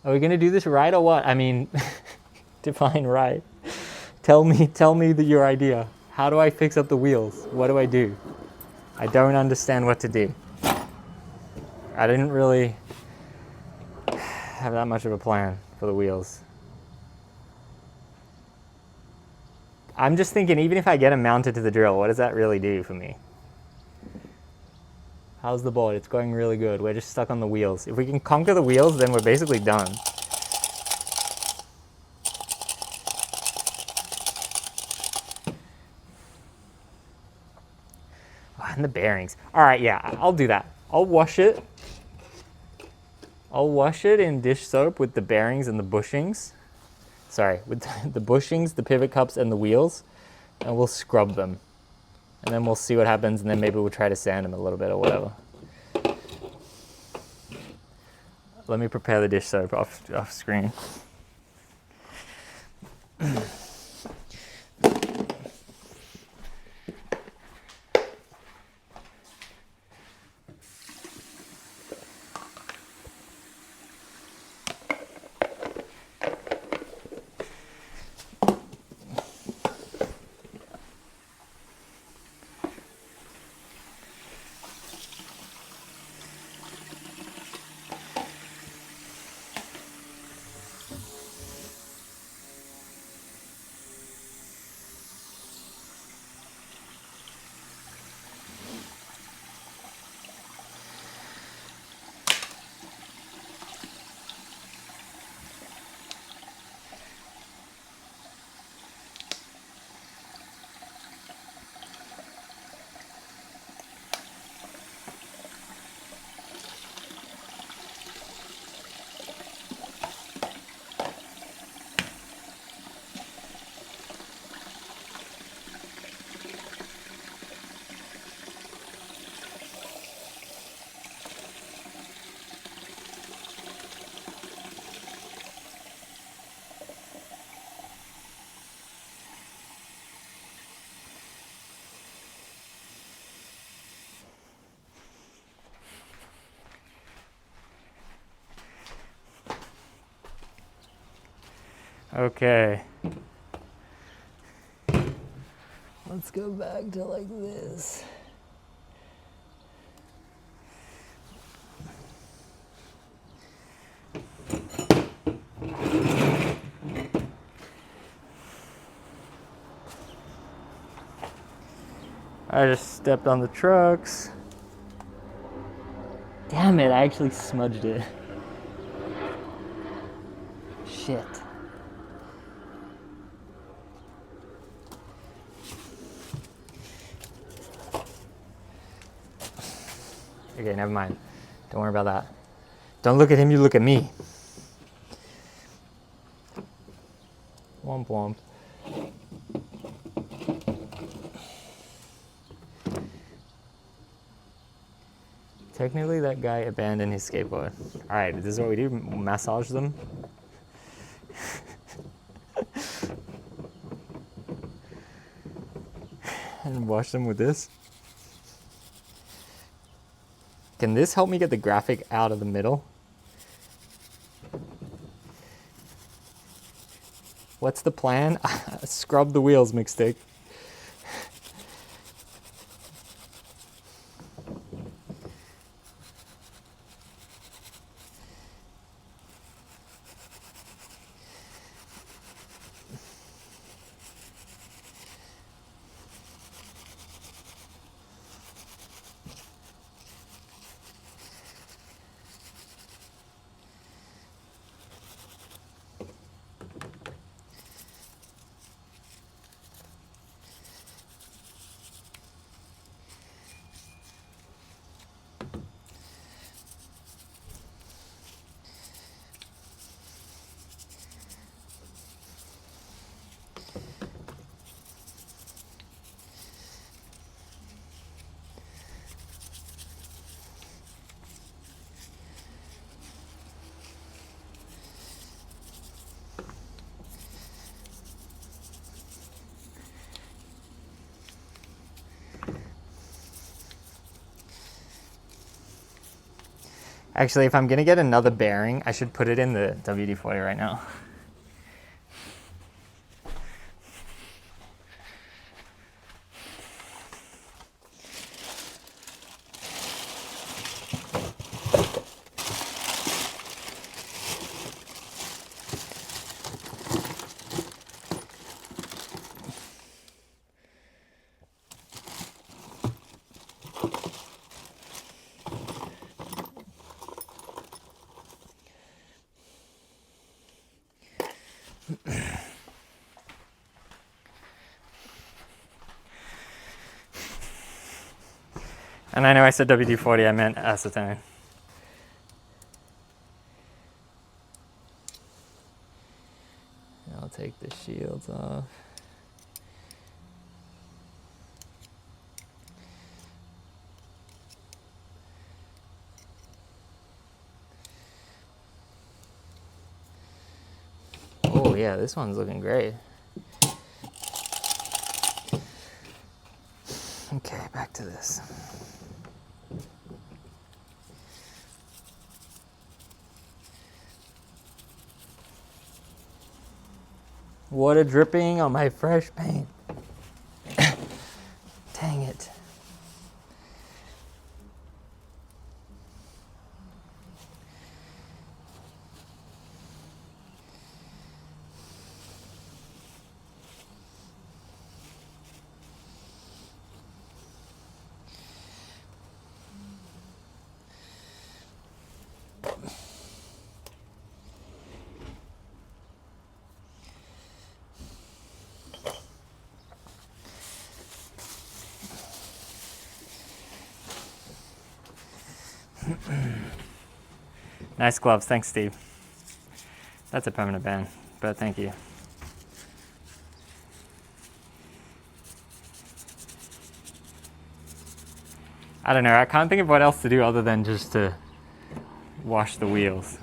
Are we gonna do this right or what? I mean, define right. Tell me your idea. How do I fix up the wheels? What do I do? I don't understand what to do. I didn't really have that much of a plan for the wheels. I'm just thinking, even if I get them mounted to the drill, what does that really do for me? How's the board? It's going really good. We're just stuck on the wheels. If we can conquer the wheels, then we're basically done. Oh, and the bearings. All right, yeah, I'll do that. I'll wash it. I'll wash it in dish soap with the bearings and the bushings. Sorry, with the bushings, the pivot cups, and the wheels. And we'll scrub them. And then we'll see what happens, and then maybe we'll try to sand them a little bit or whatever. Let me prepare the dish soap off screen. Okay. Let's go back to like this. I just stepped on the trucks. Damn it, I actually smudged it. Shit. Okay, never mind. Don't worry about that. Don't look at him, you look at me. Womp womp. Technically, that guy abandoned his skateboard. All right, this is what we do, massage them. And wash them with this. Can this help me get the graphic out of the middle? What's the plan? Scrub the wheels, McStick. Actually, if I'm gonna get another bearing, I should put it in the WD-40 right now. And I know I said WD-40, I meant acetone. I'll take the shields off. Oh yeah, this one's looking great. Okay, back to this. Water dripping on my fresh paint. Dang it. Nice gloves, thanks Steve. That's a permanent ban, but thank you. I don't know, I can't think of what else to do other than just to wash the wheels.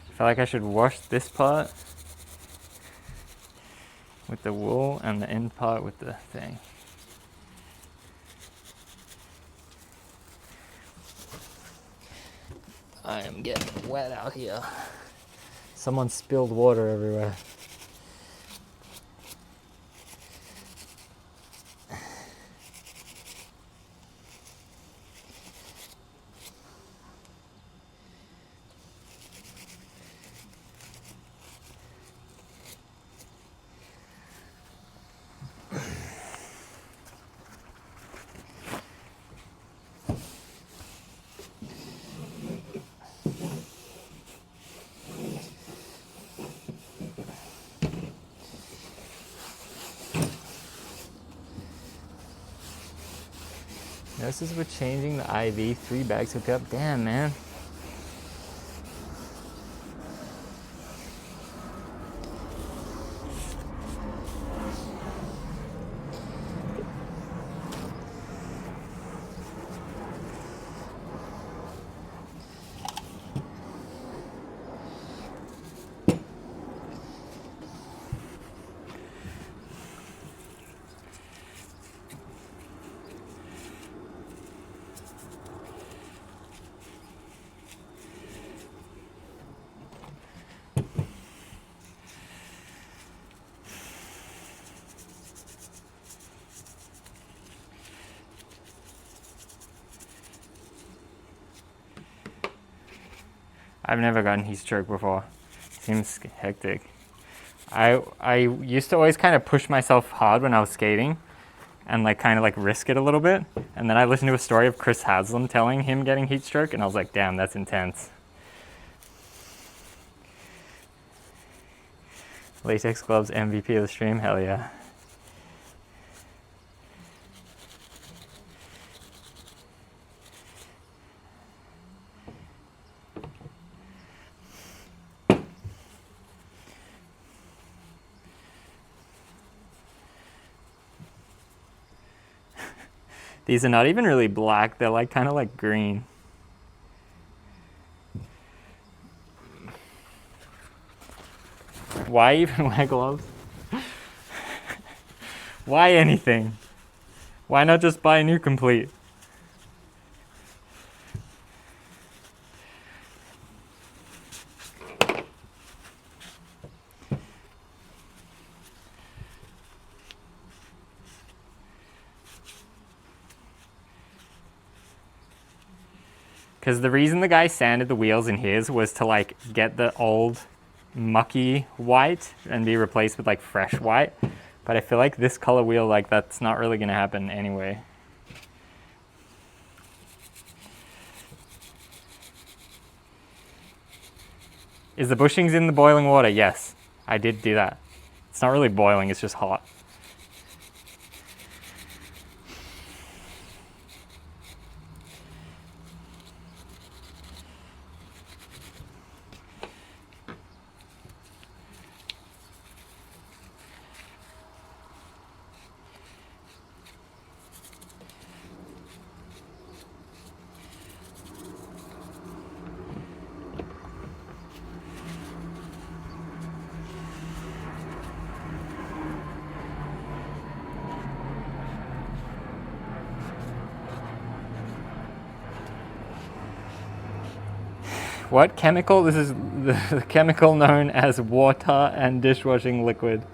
I feel like I should wash this part with the wool and the end part with the thing. I am getting wet out here. Someone spilled water everywhere. This is with changing the IV, 3 bags hook up. Damn, man. I've never gotten heat stroke before. Seems hectic. I used to always kind of push myself hard when I was skating and like kind of like risk it a little bit. And then I listened to a story of Chris Haslam telling him getting heat stroke and I was like, damn, that's intense. Latex gloves MVP of the stream, hell yeah. These are not even really black, they're like kind of like green. Why even wear gloves? Why anything? Why not just buy a new complete? Because the reason the guy sanded the wheels in his was to like get the old mucky white and be replaced with like fresh white. But I feel like this color wheel, like that's not really gonna happen anyway. Is the bushings in the boiling water? Yes, I did do that. It's not really boiling, it's just hot. What chemical? This is the chemical known as water and dishwashing liquid.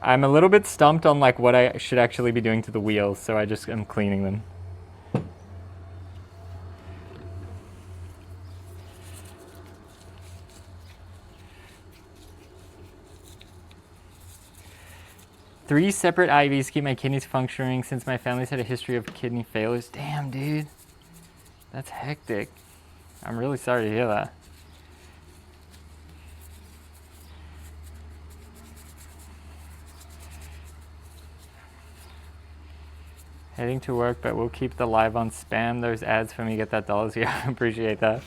I'm a little bit stumped on like what I should actually be doing to the wheels, so I just am cleaning them. Three separate IVs keep my kidneys functioning since my family's had a history of kidney failures. Damn, dude. That's hectic. I'm really sorry to hear that. Heading to work, but we'll keep the live on. Spam those ads for me, get that dollars. Yeah, I appreciate that.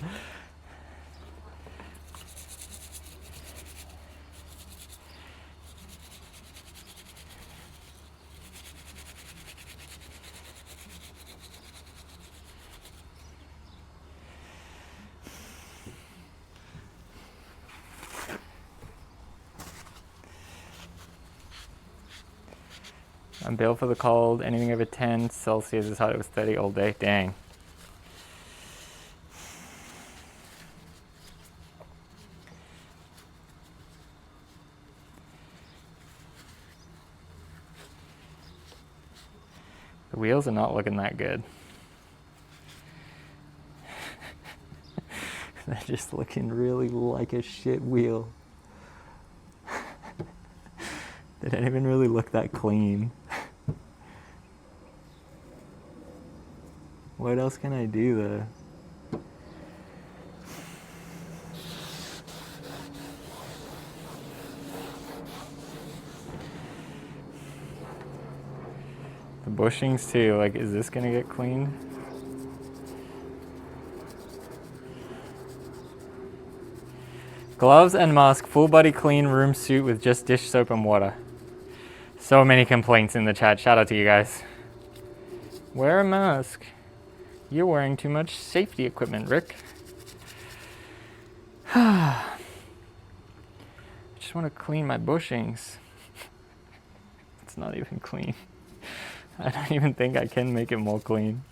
I'm built for the cold. Anything over 10 Celsius is hot. It was 30 all day. Dang. The wheels are not looking that good. They're just looking really like a shit wheel. They don't even really look that clean. What else can I do though? The bushings too, like is this gonna get cleaned? Gloves and mask, full body clean room suit with just dish soap and water. So many complaints in the chat, shout out to you guys. Wear a mask. You're wearing too much safety equipment, Rick. I just want to clean my bushings. It's not even clean. I don't even think I can make it more clean.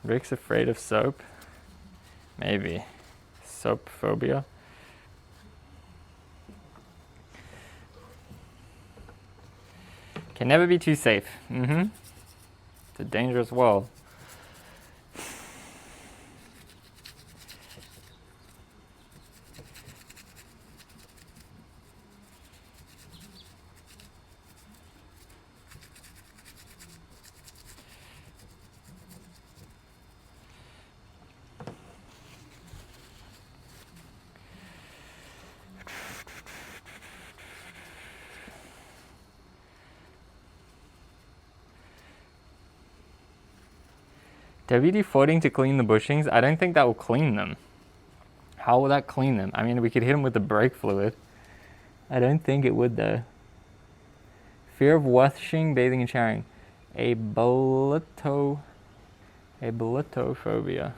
Rick's afraid of soap? Maybe. Soap phobia? Can never be too safe. It's a dangerous world. WD-40 to clean the bushings? I don't think that will clean them. How will that clean them? I mean, we could hit them with the brake fluid. I don't think it would though. Fear of washing, bathing, and showering. Ablutophobia.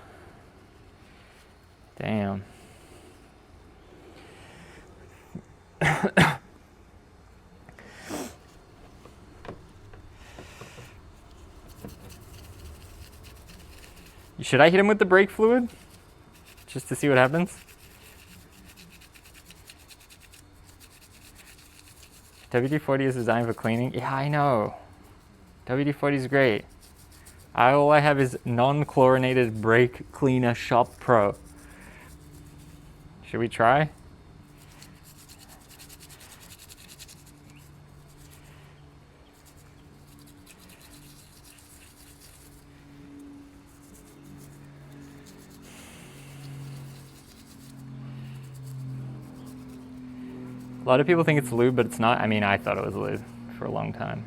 Damn. You Should I hit him with the brake fluid? Just to see what happens? WD-40 is designed for cleaning. Yeah, I know. WD-40 is great. All I have is non-chlorinated brake cleaner Shop Pro. Should we try? A lot of people think it's lube, but it's not. I mean, I thought it was lube for a long time.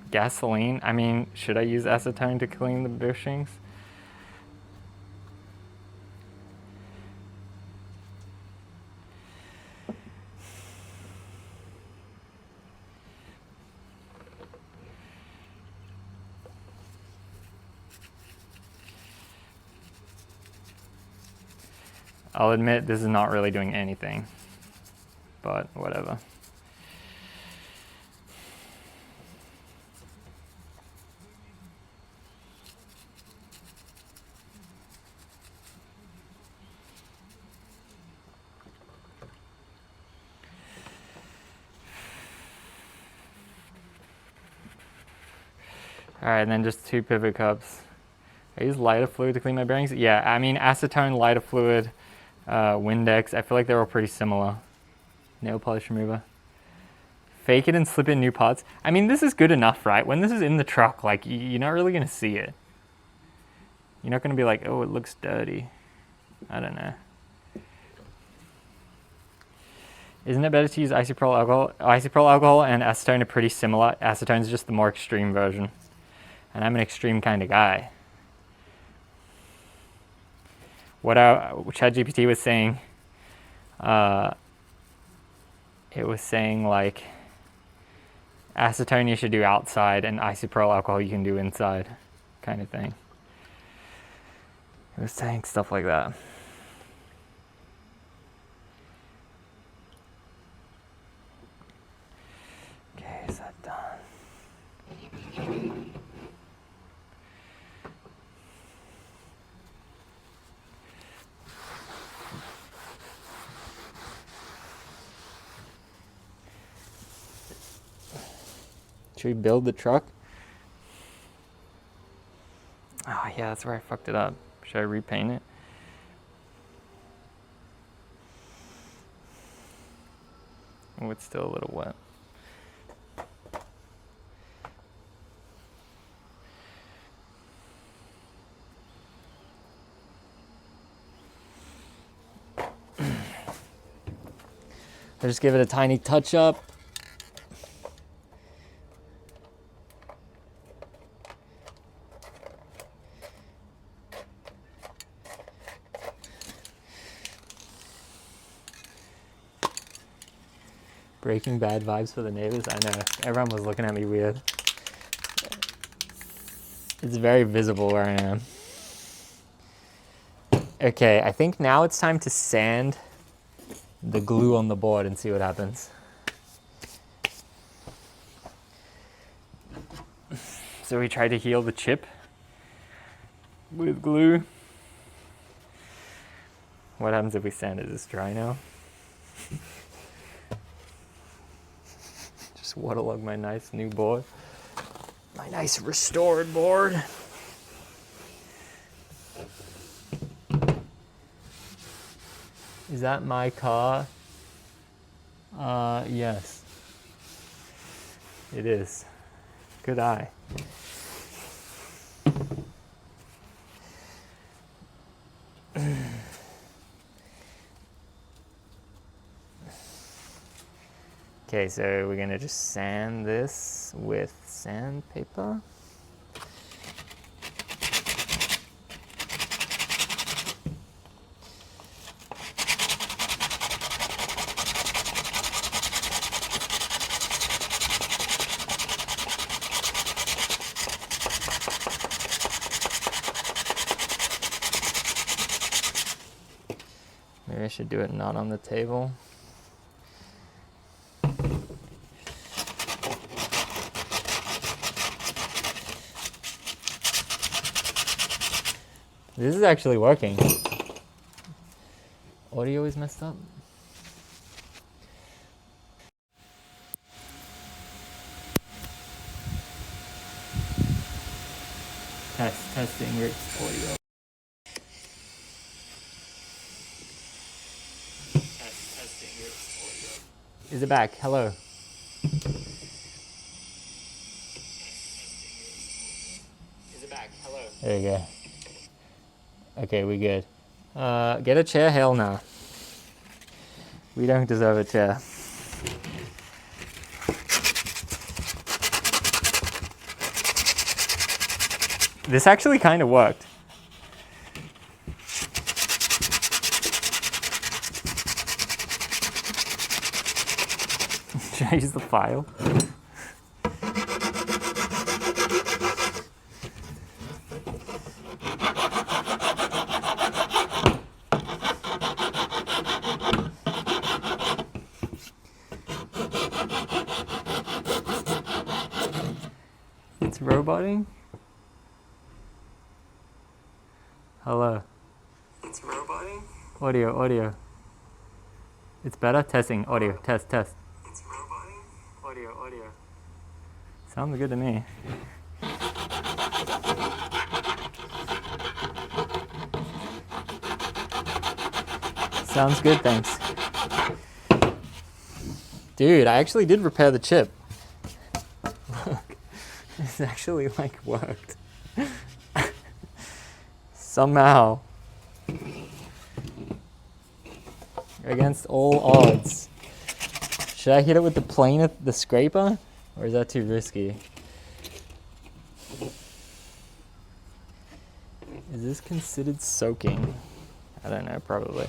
Gasoline? I mean, should I use acetone to clean the bushings? I'll admit this is not really doing anything, but whatever. All right, and then just 2 pivot cups. I use lighter fluid to clean my bearings. Yeah, I mean acetone, lighter fluid, Windex. I feel like they're all pretty similar. Nail polish remover. Fake it and slip in new parts. I mean, this is good enough, right? When this is in the truck, like you're not really gonna see it. You're not gonna be like, oh, it looks dirty. I don't know. Isn't it better to use isopropyl alcohol? Isopropyl alcohol and acetone are pretty similar. Acetone is just the more extreme version. And I'm an extreme kind of guy. What ChatGPT was saying, it was saying like acetone you should do outside and isopropyl alcohol you can do inside, kind of thing. It was saying stuff like that. Okay, is that done? Should we build the truck? Oh yeah, that's where I fucked it up. Should I repaint it? Oh, it's still a little wet. I just give it a tiny touch up. Breaking Bad vibes for the neighbors. I know, everyone was looking at me weird. It's very visible where I am. Okay, I think now it's time to sand the glue on the board and see what happens. So we tried to heal the chip with glue. What happens if we sand it? Is this dry now? Just waterlog my nice new board. My nice restored board. Is that my car? Yes. It is. Good eye. Okay, so we're gonna just sand this with sandpaper. Maybe I should do it not on the table. This is actually working. Audio is messed up. Testing Rick's audio. Testing Rick's audio. Is it back? Hello. Is it back? Hello. There you go. Okay, we good. Get a chair? Hell nah. We don't deserve a chair. This actually kind of worked. Should I use the file? It's roboting? Hello. It's roboting? Audio. It's better? Testing, audio, test. It's roboting? Audio. Sounds good to me. Sounds good, thanks. Dude, I actually did repair the chip. Look, it's actually like worked. Somehow. Against all odds. Should I hit it with the plane of the scraper? Or is that too risky? Is this considered soaking? I don't know, probably.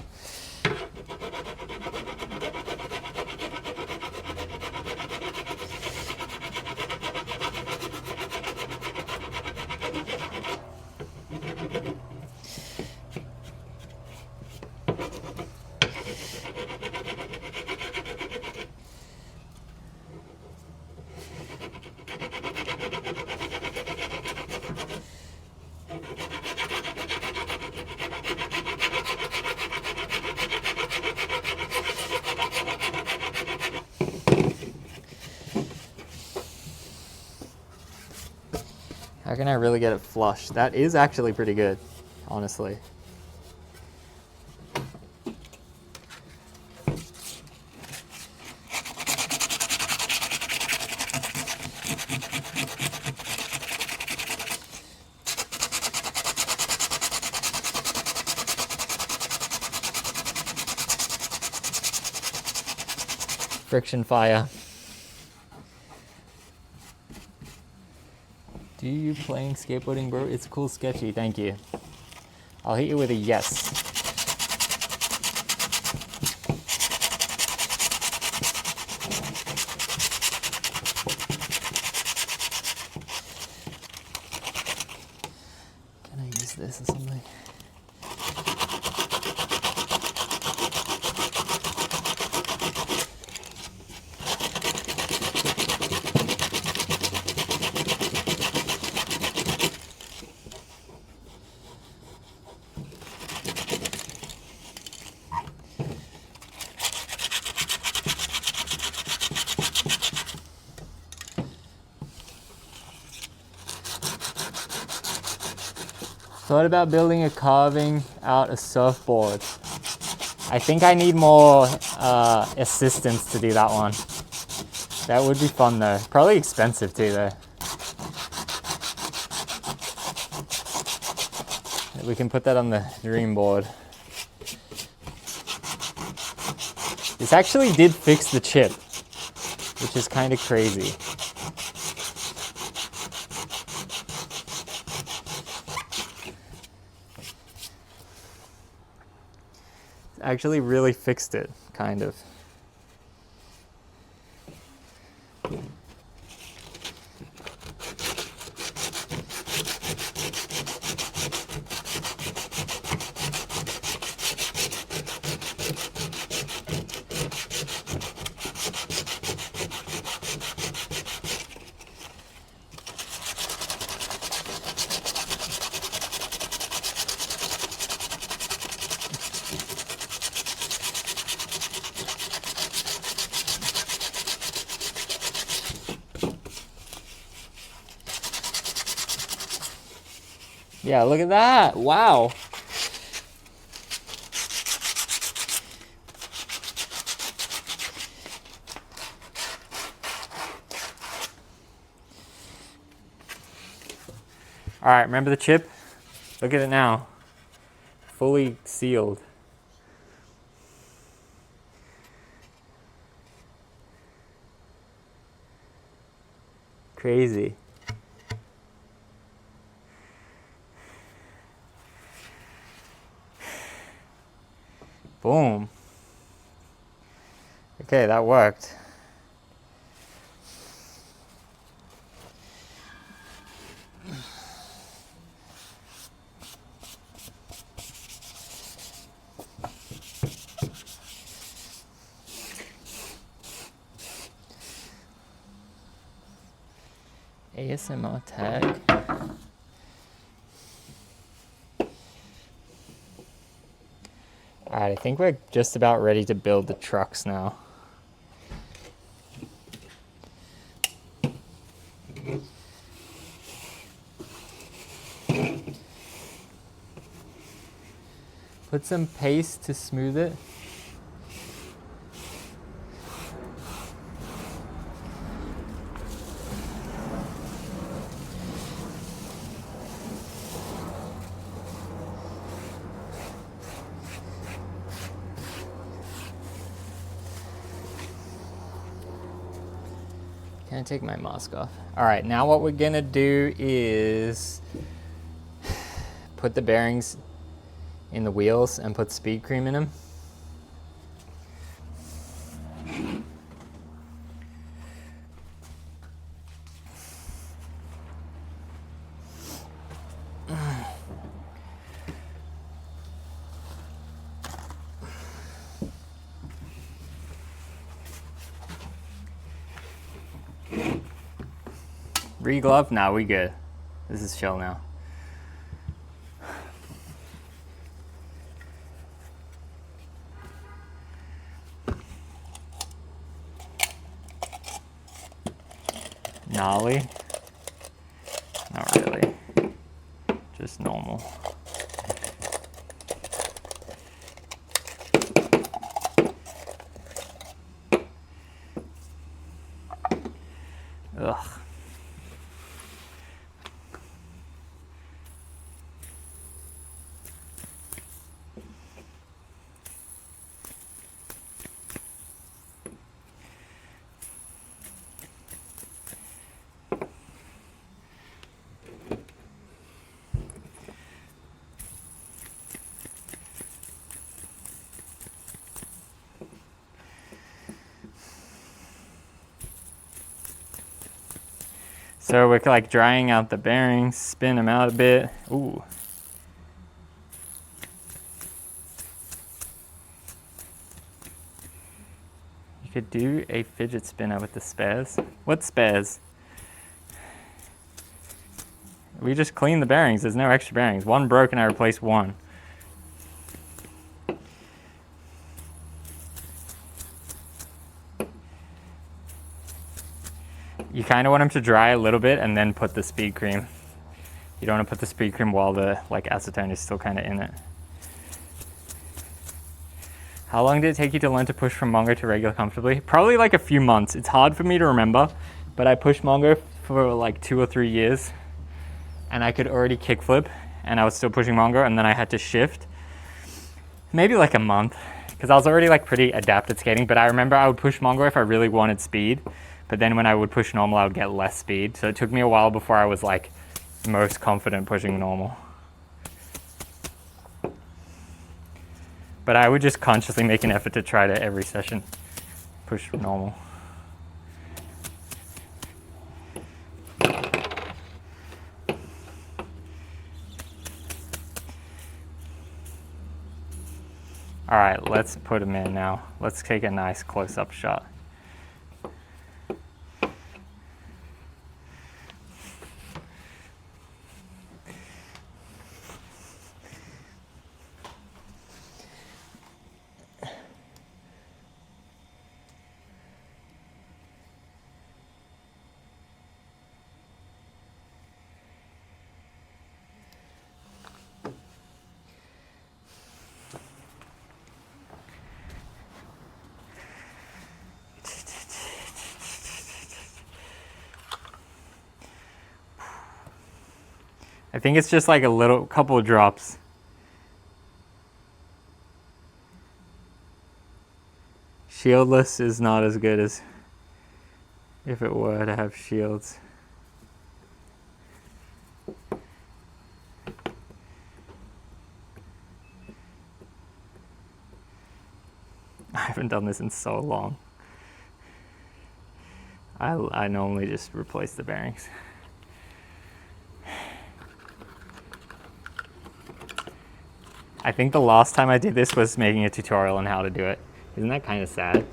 How can I really get it flush? That is actually pretty good, honestly. Friction fire. Do you playing skateboarding, bro? It's cool, sketchy. Thank you. I'll hit you with a yes. Can I use this or something? Thought about building a carving out a surfboard. I think I need more assistance to do that one. That would be fun though. Probably expensive too though. We can put that on the dream board. This actually did fix the chip, which is kind of crazy. Actually really fixed it, kind of. Yeah, look at that. Wow. All right, remember the chip? Look at it now. Fully sealed. Crazy. Boom. Okay, that worked. ASMR tag. All right, I think we're just about ready to build the trucks now. Put some paste to smooth it. Can I take my mask off? All right, now what we're gonna do is put the bearings in the wheels and put speed cream in them. Re-glove? Nah, we good. This is chill now. Nollie? Not really. Just normal. Ugh. So we're like drying out the bearings, spin them out a bit. Ooh. You could do a fidget spinner with the spares. What spares? We just cleaned the bearings. There's no extra bearings. One broke and I replaced one. You kind of want them to dry a little bit and then put the speed cream. You don't want to put the speed cream while the acetone is still kind of in it. How long did it take you to learn to push from Mongo to regular comfortably? Probably like a few months. It's hard for me to remember, but I pushed Mongo for like 2 or 3 years and I could already kickflip and I was still pushing Mongo, and then I had to shift. Maybe like a month because I was already like pretty adept at skating, but I remember I would push Mongo if I really wanted speed. But then when I would push normal, I would get less speed. So it took me a while before I was like most confident pushing normal. But I would just consciously make an effort to try to every session push normal. All right, let's put them in now. Let's take a nice close-up shot. I think it's just like a little couple of drops. Shieldless is not as good as if it were to have shields. I haven't done this in so long. I normally just replace the bearings. I think the last time I did this was making a tutorial on how to do it. Isn't that kind of sad?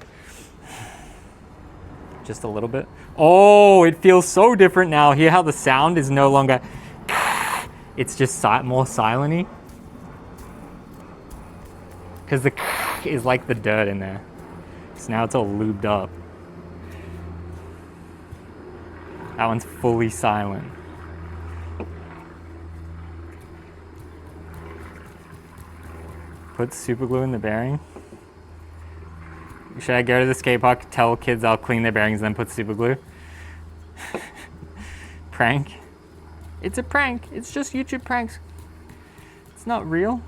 Just a little bit. Oh, it feels so different now. Hear how the sound is no longer... It's just more silent-y. Because the is like the dirt in there. So now it's all lubed up. That one's fully silent. Put super glue in the bearing. Should I go to the skate park, tell kids I'll clean their bearings, and then put super glue? Prank? It's a prank. It's just YouTube pranks. It's not real.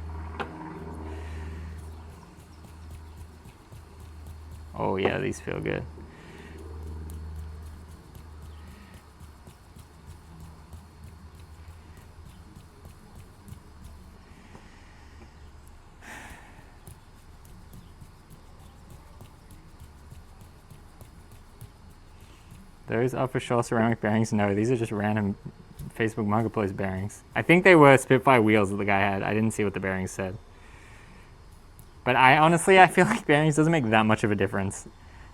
Oh yeah, these feel good. Those are for sure ceramic bearings. No, these are just random Facebook Marketplace bearings. I think they were Spitfire wheels that the guy had. I didn't see what the bearings said. But honestly, I feel like bearings doesn't make that much of a difference.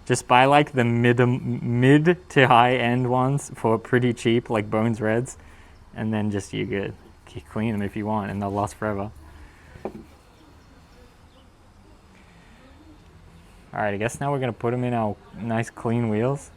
Just buy like the mid to high end ones for pretty cheap, like Bones Reds, and then just you good. You clean them if you want, and they'll last forever. All right, I guess now we're gonna put them in our nice clean wheels.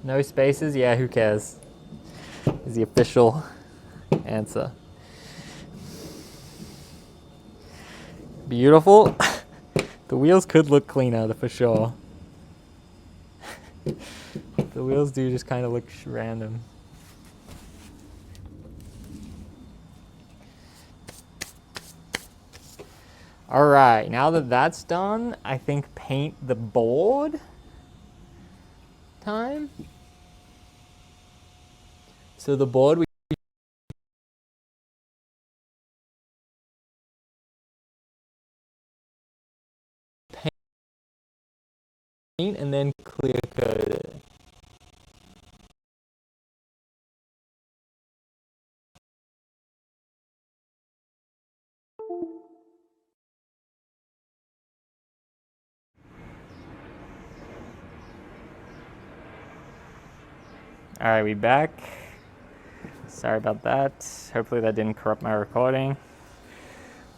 No spaces? Yeah, who cares? Is the official answer. Beautiful. The wheels could look cleaner for sure. The wheels do just kind of look random. All right, now that that's done, I think paint the board time. So the board we paint and then clear coat it. All right, we back. Sorry about that. Hopefully that didn't corrupt my recording.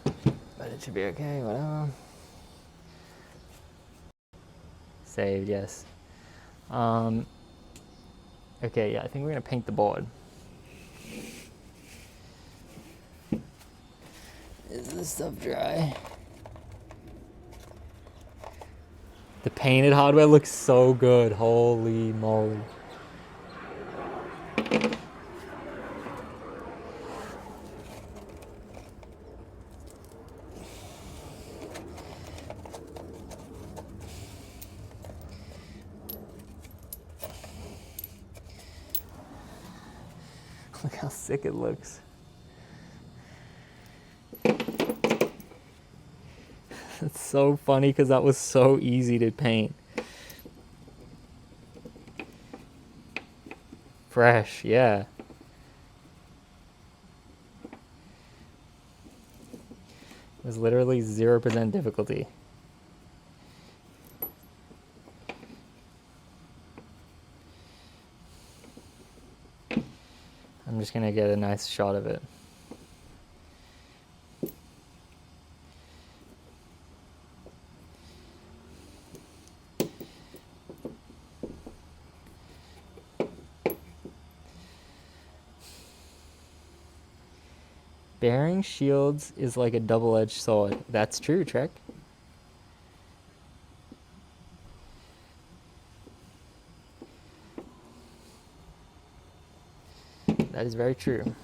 But it should be okay, whatever. Saved, yes. Okay, yeah, I think we're gonna paint the board. Is this stuff dry? The painted hardware looks so good, holy moly. Look how sick it looks. It's so funny because that was so easy to paint. Fresh, yeah. It was literally 0% difficulty. I'm just gonna get a nice shot of it. Bearing shields is like a double-edged sword. That's true, Trek. That is very true.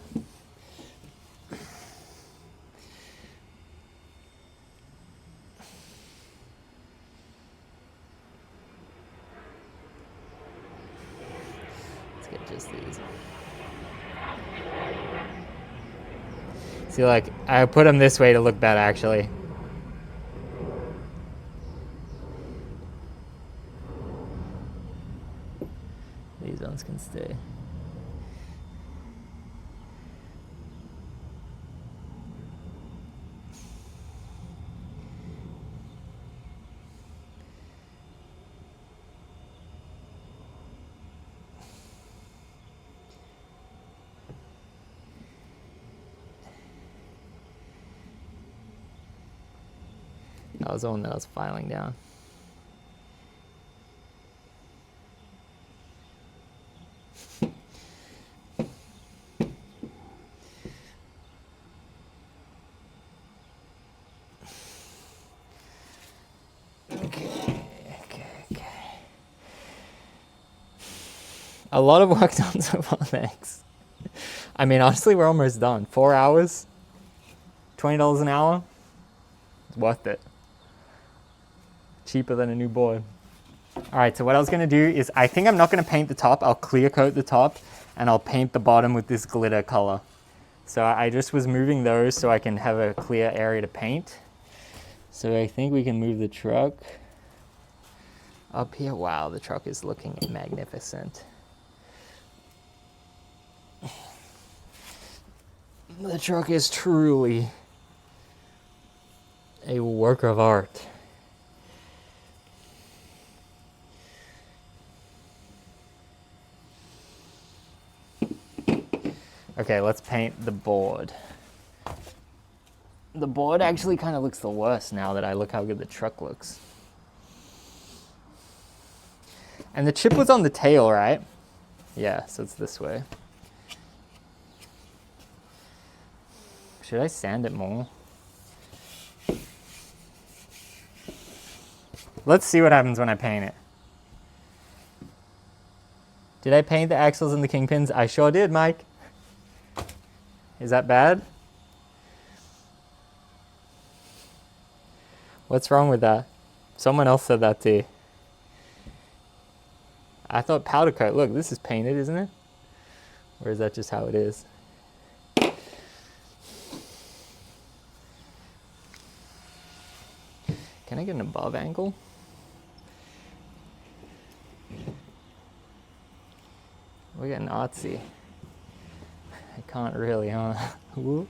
Let's get just these. See, like, I put them this way to look better, actually. These ones can stay. That was the one that I was filing down. Okay. A lot of work done so far, thanks. I mean, honestly, we're almost done. 4 hours, $20 an hour. It's worth it. Cheaper than a new board. All right, so what I was gonna do is, I think I'm not gonna paint the top. I'll clear coat the top and I'll paint the bottom with this glitter color. So I just was moving those so I can have a clear area to paint. So I think we can move the truck up here. Wow, the truck is looking magnificent. The truck is truly a work of art. Okay, let's paint the board. The board actually kind of looks the worst now that I look how good the truck looks. And the chip was on the tail, right? Yeah, so it's this way. Should I sand it more? Let's see what happens when I paint it. Did I paint the axles and the kingpins? I sure did, Mike. Is that bad? What's wrong with that? Someone else said that too. I thought powder coat. Look, this is painted, isn't it? Or is that just how it is? Can I get an above angle? We're getting artsy. I can't really, huh? Whoop.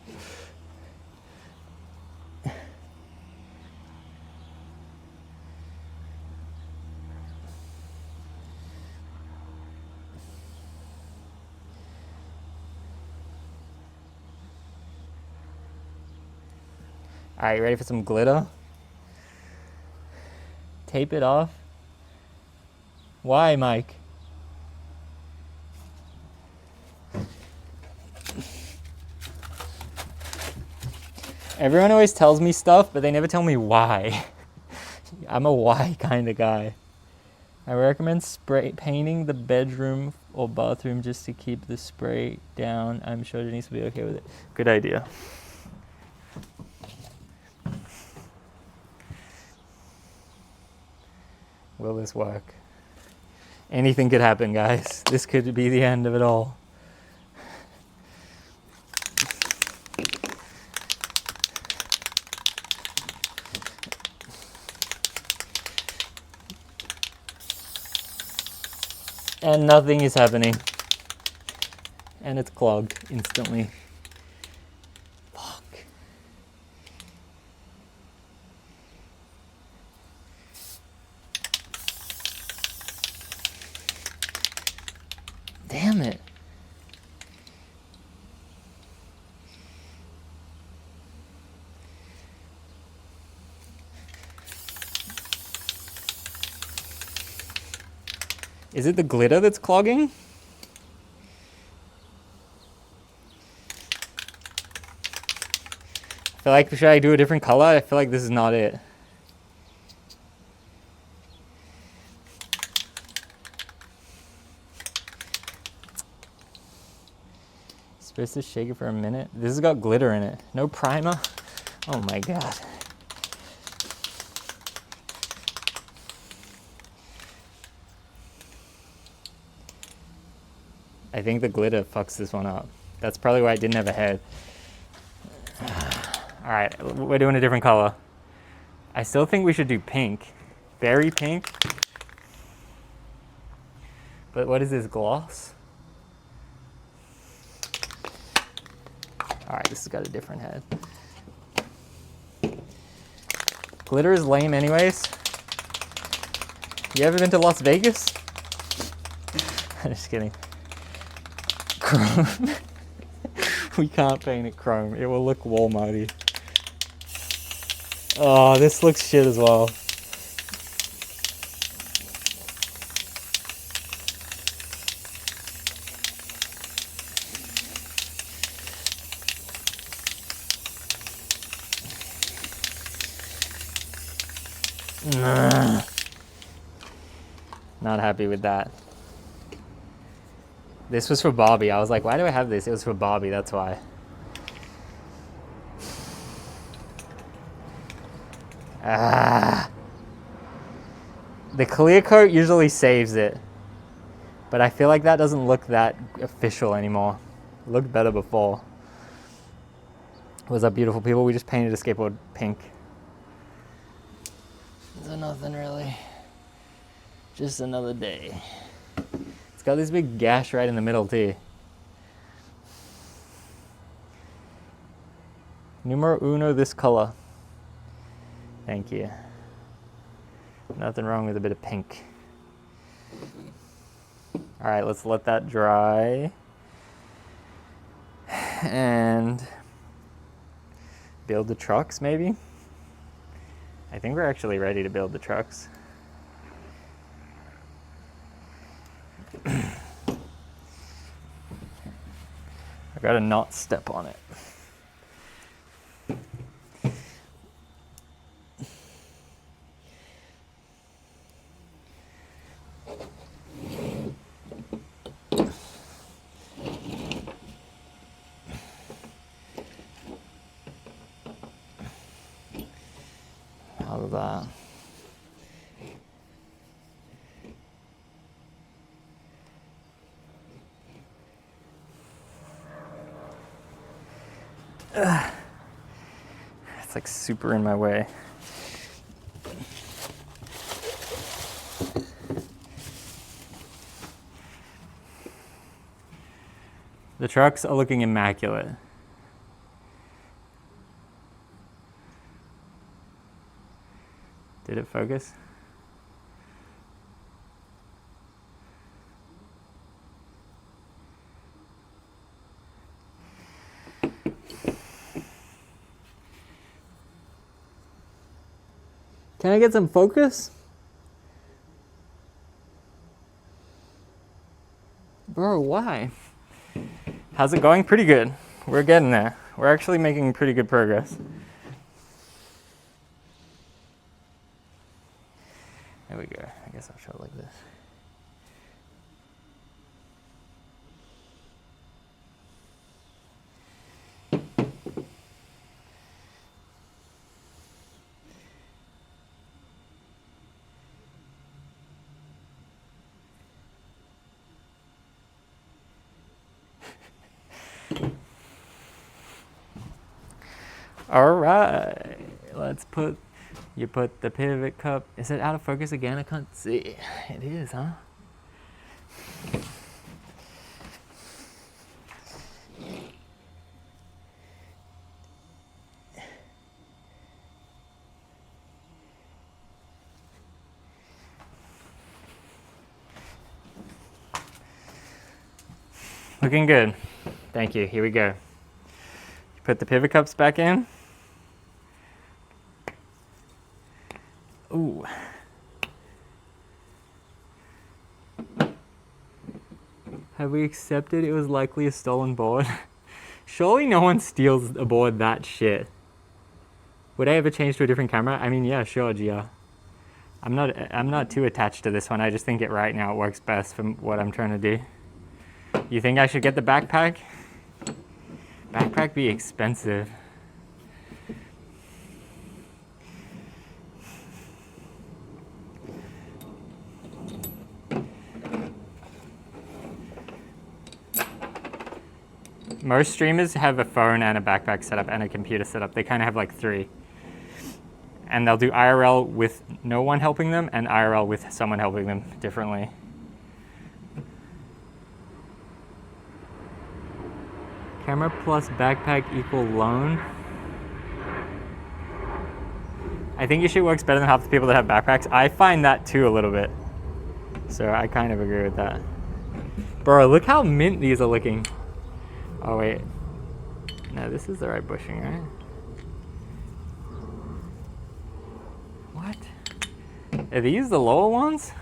All right, you ready for some glitter? Tape it off. Why, Mike? Everyone always tells me stuff, but they never tell me why. I'm a why kind of guy. I recommend spray painting the bedroom or bathroom just to keep the spray down. I'm sure Denise will be okay with it. Good idea. Will this work? Anything could happen, guys. This could be the end of it all. And nothing is happening. And it's clogged instantly. Fuck. Damn it. Is it the glitter that's clogging? I feel like, should I do a different color? I feel like this is not it. Supposed to shake it for a minute. This has got glitter in it. No primer. Oh my god. I think the glitter fucks this one up. That's probably why it didn't have a head. All right, we're doing a different color. I still think we should do pink. Berry pink. But what is this, gloss? All right, this has got a different head. Glitter is lame anyways. You ever been to Las Vegas? I'm just kidding. Chrome. We can't paint it chrome. It will look Walmarty. Oh, this looks shit as well. Nah. Not happy with that. This was for Bobby. I was like, why do I have this? It was for Bobby, that's why. Ah. The clear coat usually saves it. But I feel like that doesn't look that official anymore. It looked better before. What's up, beautiful people? We just painted a skateboard pink. So nothing really. Just another day. It's got this big gash right in the middle too. Numero uno, this color. Thank you. Nothing wrong with a bit of pink. All right, let's let that dry. And build the trucks maybe? I think we're actually ready to build the trucks. I gotta not step on it. How's that? It's like super in my way. The trucks are looking immaculate. Did it focus? Can I get some focus? Bro, why? How's it going? Pretty good. We're getting there. We're actually making pretty good progress. There we go. I guess I'll show it like this. All right, let's put, you put the pivot cup, is it out of focus again? I can't see. It is, huh? Looking good. Thank you. Here we go. You put the pivot cups back in. Ooh. Have we accepted it was likely a stolen board? Surely no one steals a board that shit. Would I ever change to a different camera? I mean, yeah, sure, Gia. I'm not too attached to this one. I just think it right now it works best for what I'm trying to do. You think I should get the backpack? Backpack be expensive. Most streamers have a phone and a backpack setup and a computer setup. They kind of have like 3. And they'll do IRL with no one helping them and IRL with someone helping them differently. Camera plus backpack equal loan. I think your shit works better than half the people that have backpacks. I find that too a little bit. So I kind of agree with that. Bro, look how mint these are looking. Oh wait, no, this is the right bushing, right? What? Are these the lower ones?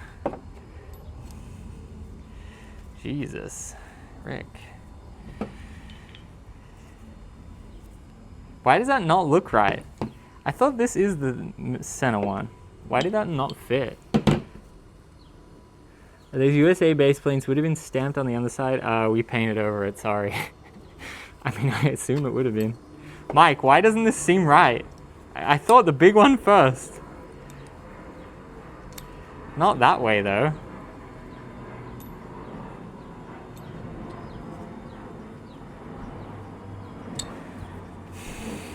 Jesus, Rick. Why does that not look right? I thought this is the center one. Why did that not fit? These USA base planes would have been stamped on the underside. We painted over it, sorry. I mean, I assume it would have been. Mike, why doesn't this seem right? I thought the big one first. Not that way, though.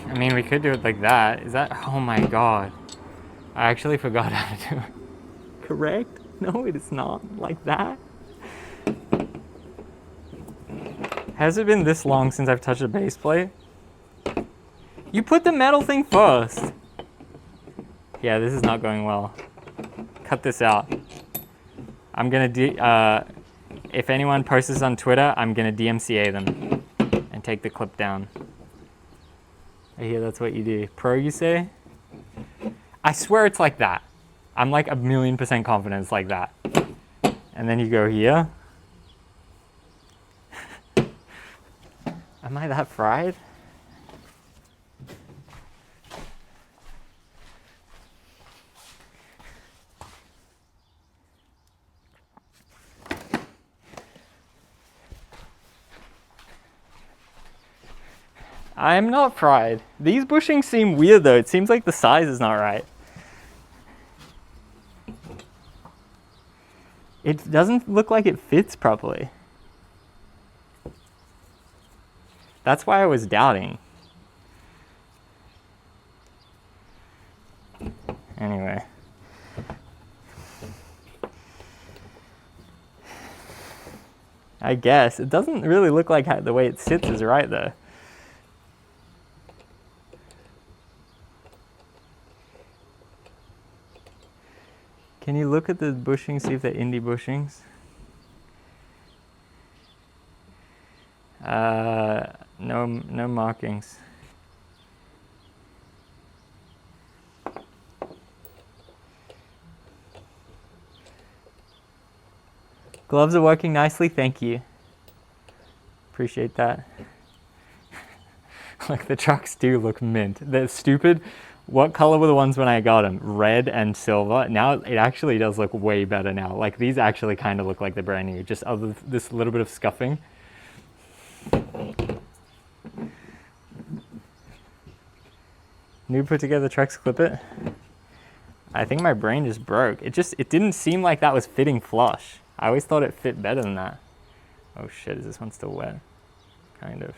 I mean, we could do it like that. Is that... Oh my god. I actually forgot how to do it. Correct? No, it is not. Like that. Has it been this long since I've touched a base plate? You put the metal thing first. Yeah, this is not going well. Cut this out. I'm gonna if anyone posts this on Twitter, I'm gonna DMCA them and take the clip down. I hear that's what you do. Pro, you say? I swear it's like that. I'm like 1,000,000% confident it's like that. And then you go here. Am I that fried? I'm not fried. These bushings seem weird though. It seems like the size is not right. It doesn't look like it fits properly. That's why I was doubting. Anyway. I guess. It doesn't really look like the way it sits is right though. Can you look at the bushings, see if they're indie bushings? No markings. Gloves are working nicely, thank you. Appreciate that. Like the trucks do look mint. They're stupid. What color were the ones when I got them? Red and silver. Now it actually does look way better now. Like these actually kind of look like they're brand new. Just other this little bit of scuffing. New put together trucks, clip it. I think my brain just broke. It didn't seem like that was fitting flush. I always thought it fit better than that. Oh shit, is this one still wet? Kind of.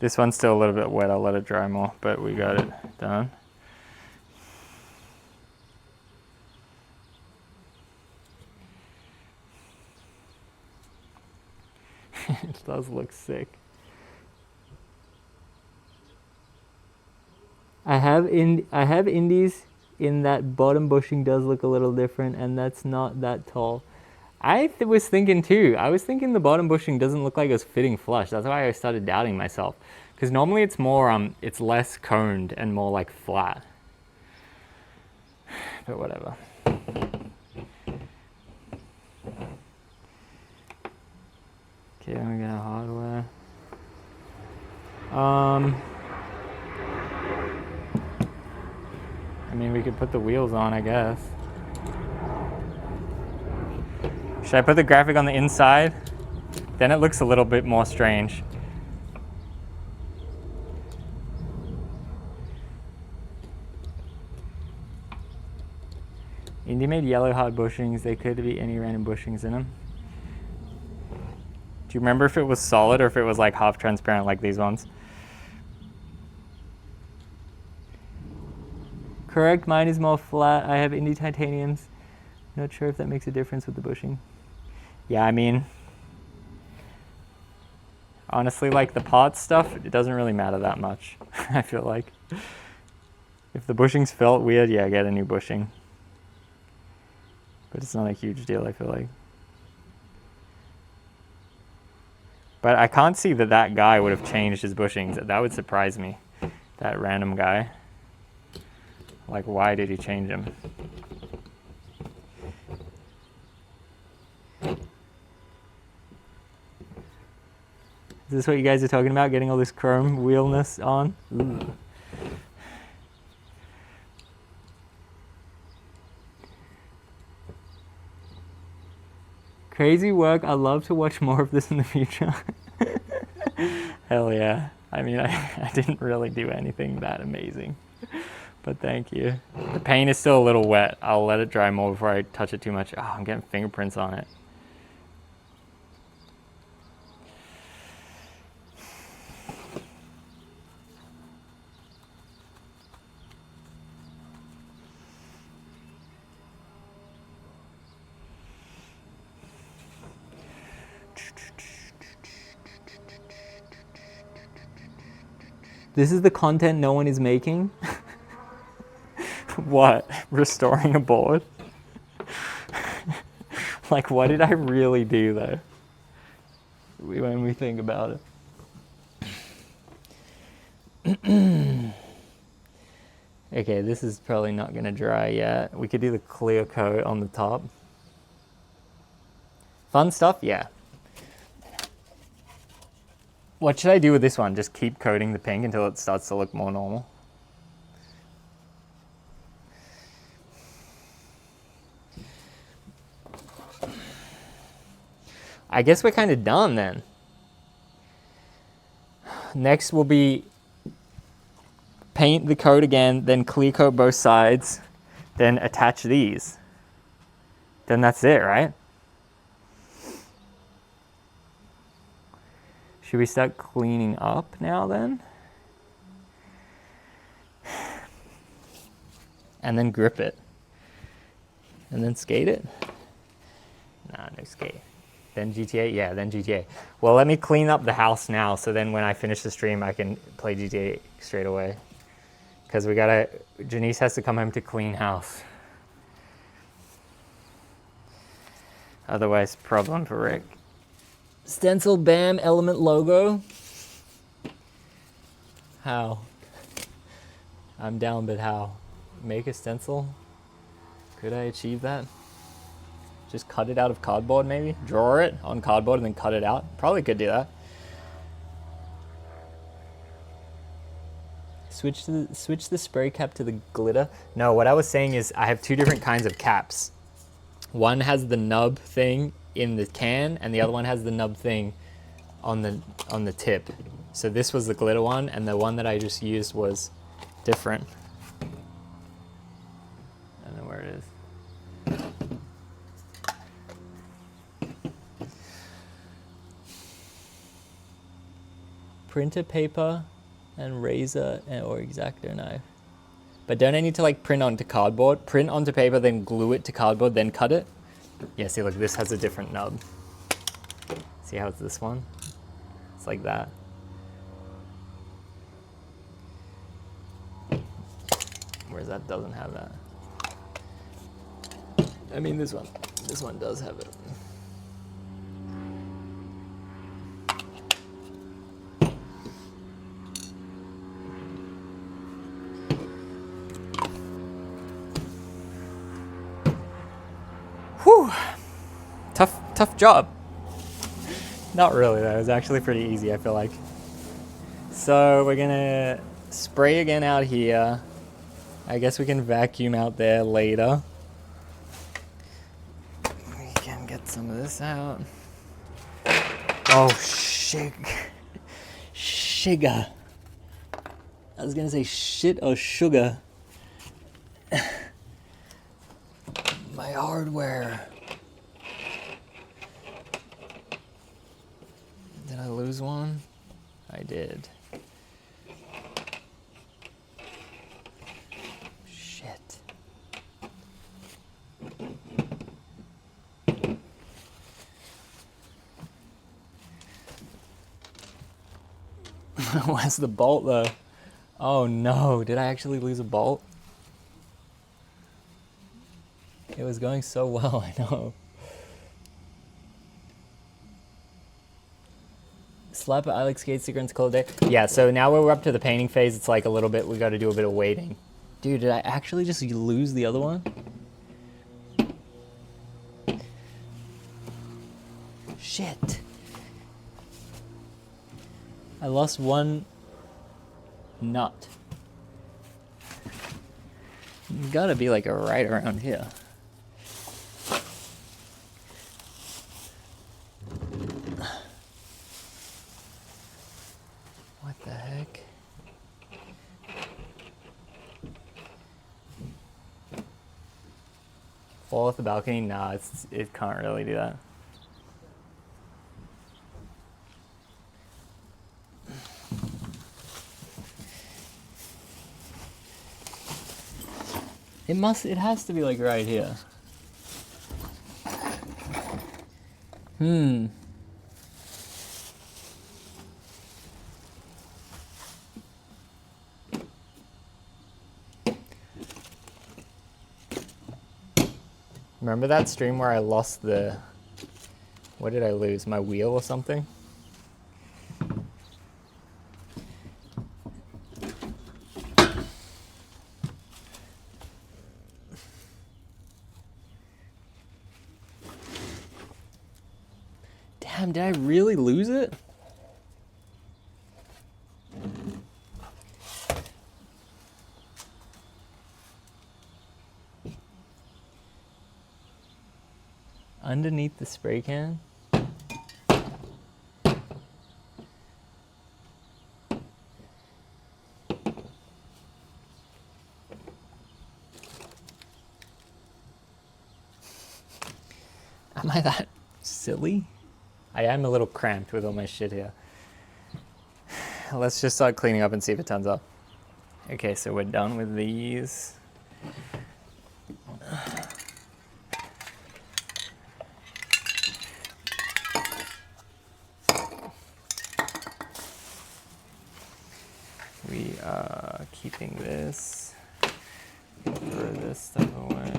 This one's still a little bit wet, I'll let it dry more, but we got it done. It does look sick. I have indies in that bottom bushing does look a little different, and that's not that tall. I was thinking too. I was thinking the bottom bushing doesn't look like it's fitting flush. That's why I started doubting myself. Because normally it's more, it's less coned and more like flat. But whatever. Okay, then we got our hardware. I mean, we could put the wheels on, I guess. Should I put the graphic on the inside? Then it looks a little bit more strange. Indy made yellow hard bushings. They could be any random bushings in them. Do you remember if it was solid or if it was like half transparent like these ones? Correct, mine is more flat. I have Indy titaniums. Not sure if that makes a difference with the bushing. Yeah, I mean, honestly, like the parts stuff, it doesn't really matter that much. I feel like if the bushings felt weird, yeah, get a new bushing. But it's not a huge deal, I feel like. But I can't see that that guy would have changed his bushings. That would surprise me. That random guy. Like, why did he change them? Is this what you guys are talking about? Getting all this chrome wheelness on? Ooh. Crazy work. I'd love to watch more of this in the future. Hell yeah. I mean, I didn't really do anything that amazing. But thank you. The paint is still a little wet. I'll let it dry more before I touch it too much. Oh, I'm getting fingerprints on it. This is the content no one is making? What? Restoring a board? Like, what did I really do, though? When we think about it. Okay, this is probably not going to dry yet. We could do the clear coat on the top. Fun stuff? Yeah. What should I do with this one? Just keep coating the pink until it starts to look more normal? I guess we're kind of done then. Next will be paint the coat again, then clear coat both sides, then attach these. Then that's it, right? Should we start cleaning up now then? And then grip it. And then skate it? Nah, no skate. Then GTA? Yeah, then GTA. Well, let me clean up the house now, so then when I finish the stream, I can play GTA straight away. Because Janice has to come home to clean house. Otherwise, problem for Rick. Stencil BAM element logo. How? I'm down, but how? Make a stencil? Could I achieve that? Just cut it out of cardboard, maybe? Draw it on cardboard and then cut it out? Probably could do that. Switch the spray cap to the glitter. No, what I was saying is I have two different kinds of caps. One has the nub thing in the can, and the other one has the nub thing on the tip. So this was the glitter one, and the one that I just used was different. I don't know where it is. Printer paper and razor or X-Acto knife. But don't I need to like print onto cardboard? Print onto paper, then glue it to cardboard, then cut it? Yeah, see, look, this has a different nub. See how it's this one? It's like that. Whereas that doesn't have that. I mean, this one does have it. Whew. Tough job. Not really though, it was actually pretty easy, I feel like. So we're gonna spray again out here. I guess we can vacuum out there later. We can get some of this out. Oh, sugar. I was gonna say shit or sugar. My hardware. Did I lose one? I did. Shit. Where's the bolt though? Oh no, did I actually lose a bolt? It was going so well, I know. Slap I like skate sticker and cold day. Yeah, so now we're up to the painting phase. It's like a little bit, we got to do a bit of waiting. Dude, did I actually just lose the other one? Shit. I lost one nut. You gotta be like right around here. What the heck? Fall off the balcony? Nah, it can't really do that. It has to be like right here. Remember that stream where I lost the... What did I lose? My wheel or something? Damn, did I really lose it? Underneath the spray can? Am I that silly? I am a little cramped with all my shit here. Let's just start cleaning up and see if it turns up. Okay, so we're done with these. We are keeping this. Throw this stuff away.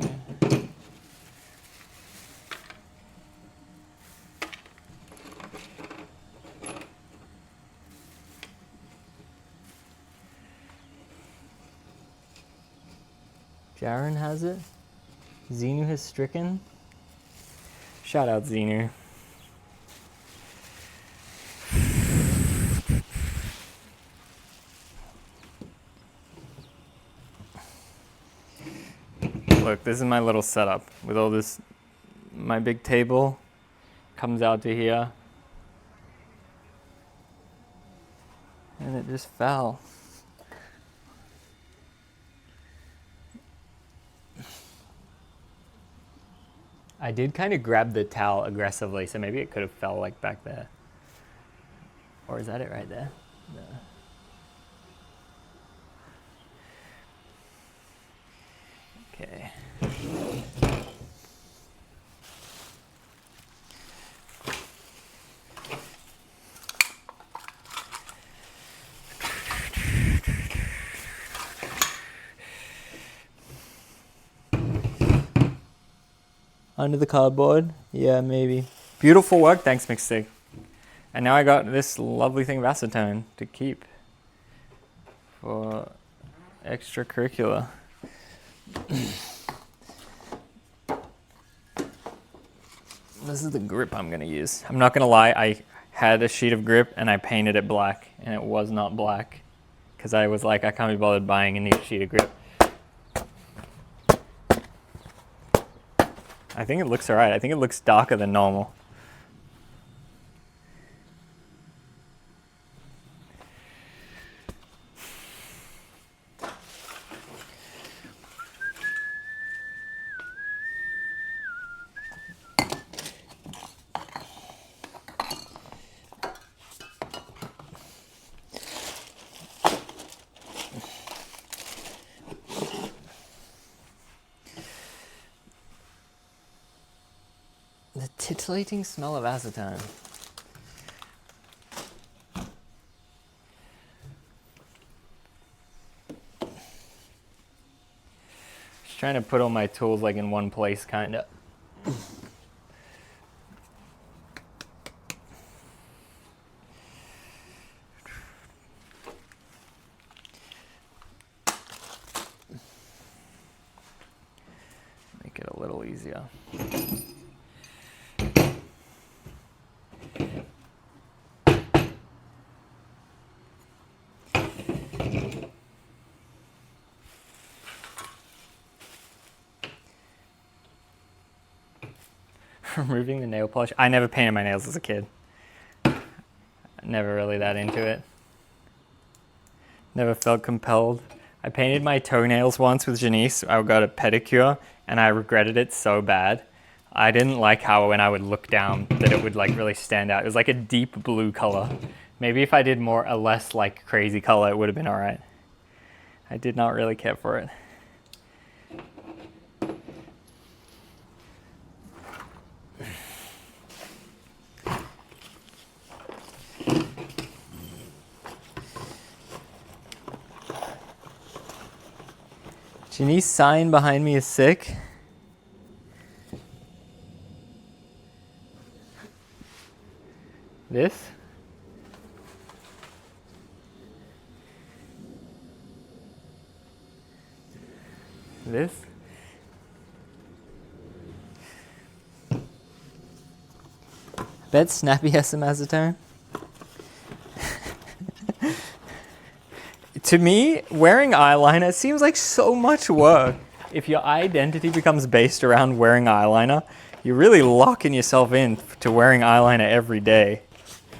Jaren has it. Xenu has stricken. Shout out Xenu. Look, this is my little setup with all this. My big table comes out to here. And it just fell. I did kind of grab the towel aggressively, so maybe it could have fell like back there. Or is that it right there? No. Okay. Under the cardboard? Yeah, maybe. Beautiful work, thanks Mixstick. And now I got this lovely thing of acetone to keep for extracurricular. This is the grip I'm gonna use. I'm not gonna lie, I had a sheet of grip and I painted it black and it was not black because I was like, I can't be bothered buying a new sheet of grip. I think it looks alright. I think it looks darker than normal. The titillating smell of acetone. Just trying to put all my tools like in one place, kind of. Make it a little easier. Removing the nail polish. I never painted my nails as a kid. Never really that into it. Never felt compelled. I painted my toenails once with Janice. I got a pedicure and I regretted it so bad. I didn't like how when I would look down that it would like really stand out. It was like a deep blue color. Maybe if I did a less like crazy color, it would have been all right. I did not really care for it. Janice's sign behind me is sick. This? This? I bet Snappy has some acetone. To me, wearing eyeliner seems like so much work. If your identity becomes based around wearing eyeliner, you're really locking yourself in to wearing eyeliner every day.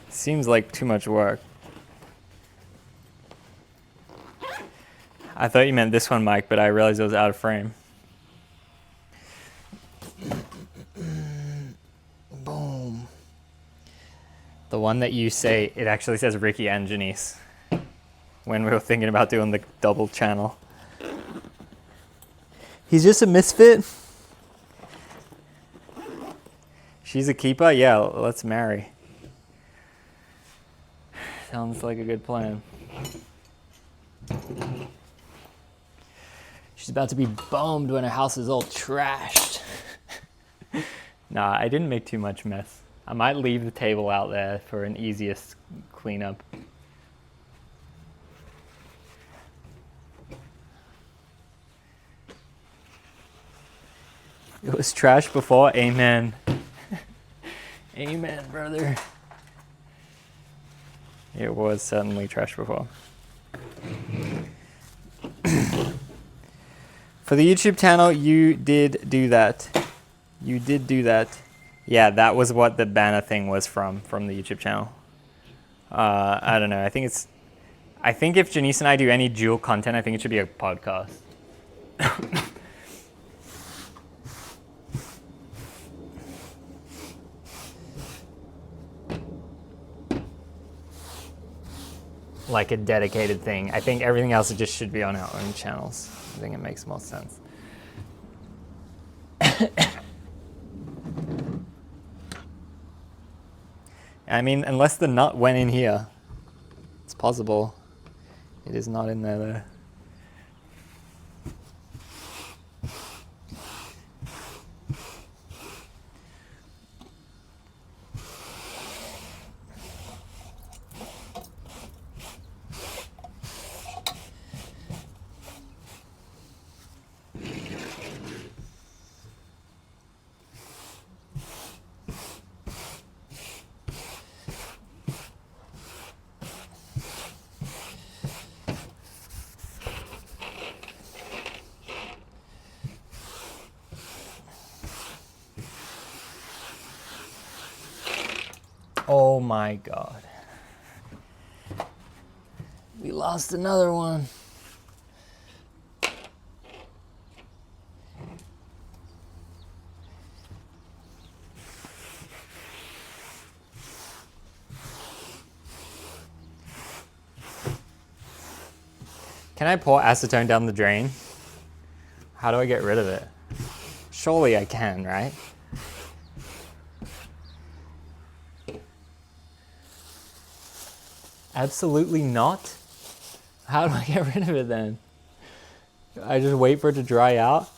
Seems like too much work. I thought you meant this one, Mike, but I realized it was out of frame. Boom. The one that you say, it actually says Ricky and Janice. When we were thinking about doing the double channel. He's just a misfit. She's a keeper? Yeah, let's marry. Sounds like a good plan. She's about to be bummed when her house is all trashed. Nah, I didn't make too much mess. I might leave the table out there for an easiest cleanup. It was trash before, amen. Amen, brother. It was certainly trash before. For the YouTube channel, you did do that. You did do that. Yeah, that was what the banner thing was from the YouTube channel. I don't know. I think if Janice and I do any dual content, I think it should be a podcast. Like a dedicated thing. I think everything else just should be on our own channels. I think it makes more sense. I mean, unless the nut went in here, it's possible. It is not in there though. Oh my God. We lost another one. Can I pour acetone down the drain? How do I get rid of it? Surely I can, right? Absolutely not. How do I get rid of it then? I just wait for it to dry out?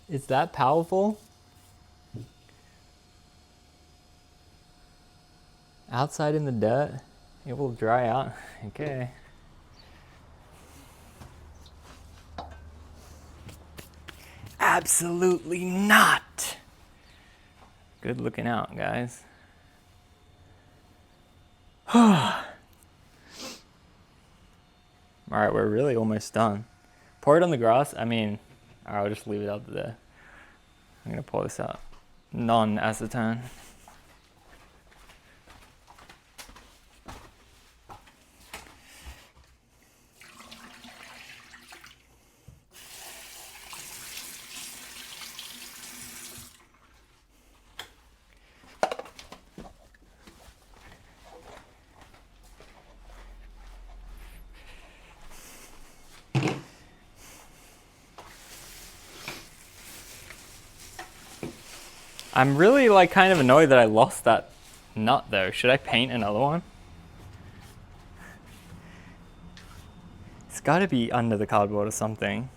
It's that powerful? Outside in the dirt, it will dry out. Okay. Absolutely not. Good looking out, guys. All right, we're really almost done. Pour it on the grass. I mean, I'll just leave it up there. I'm gonna pour this out. Non-acetone. I'm really like kind of annoyed that I lost that nut though. Should I paint another one? It's gotta be under the cardboard or something.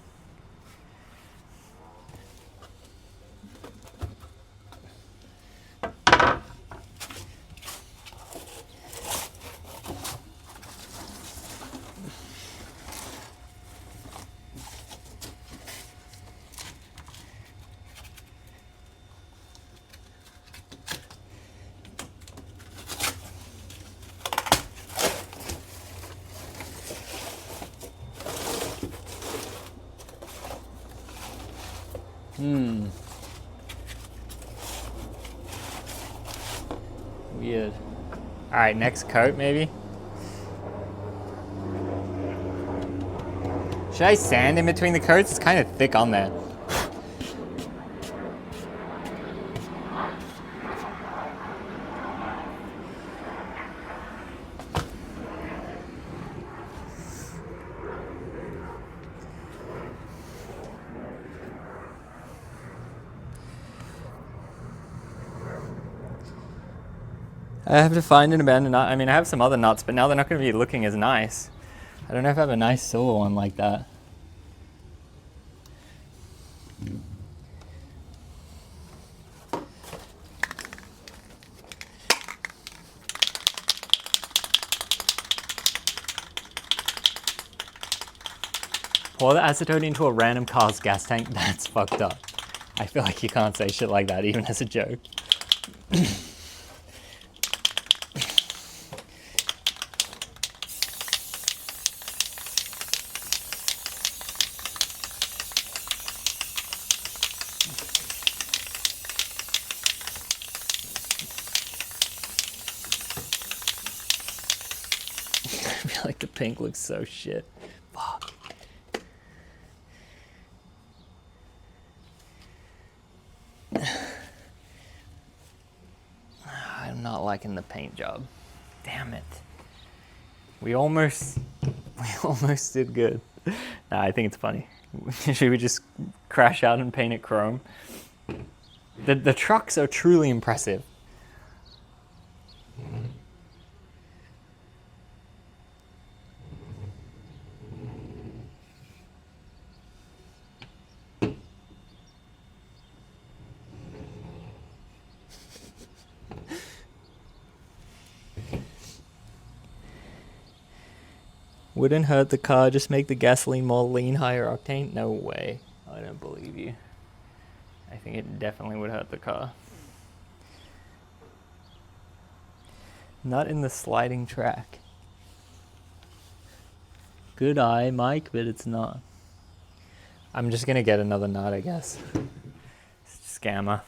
Weird. All right, next coat maybe. Should I sand in between the coats? It's kind of thick on there. I have to find an abandoned nut. I mean, I have some other nuts, but now they're not going to be looking as nice. I don't know if I have a nice silver one like that. Pour the acetone into a random car's gas tank. That's fucked up. I feel like you can't say shit like that even as a joke. I feel like the pink looks so shit. Fuck. I'm not liking the paint job. Damn it. We almost did good. Nah, I think it's funny. Should we just crash out and paint it chrome? The trucks are truly impressive. Wouldn't hurt the car, just make the gasoline more lean, higher octane? No way. I don't believe you. I think it definitely would hurt the car. Not in the sliding track. Good eye, Mike, but it's not. I'm just gonna get another nut, I guess. Scammer.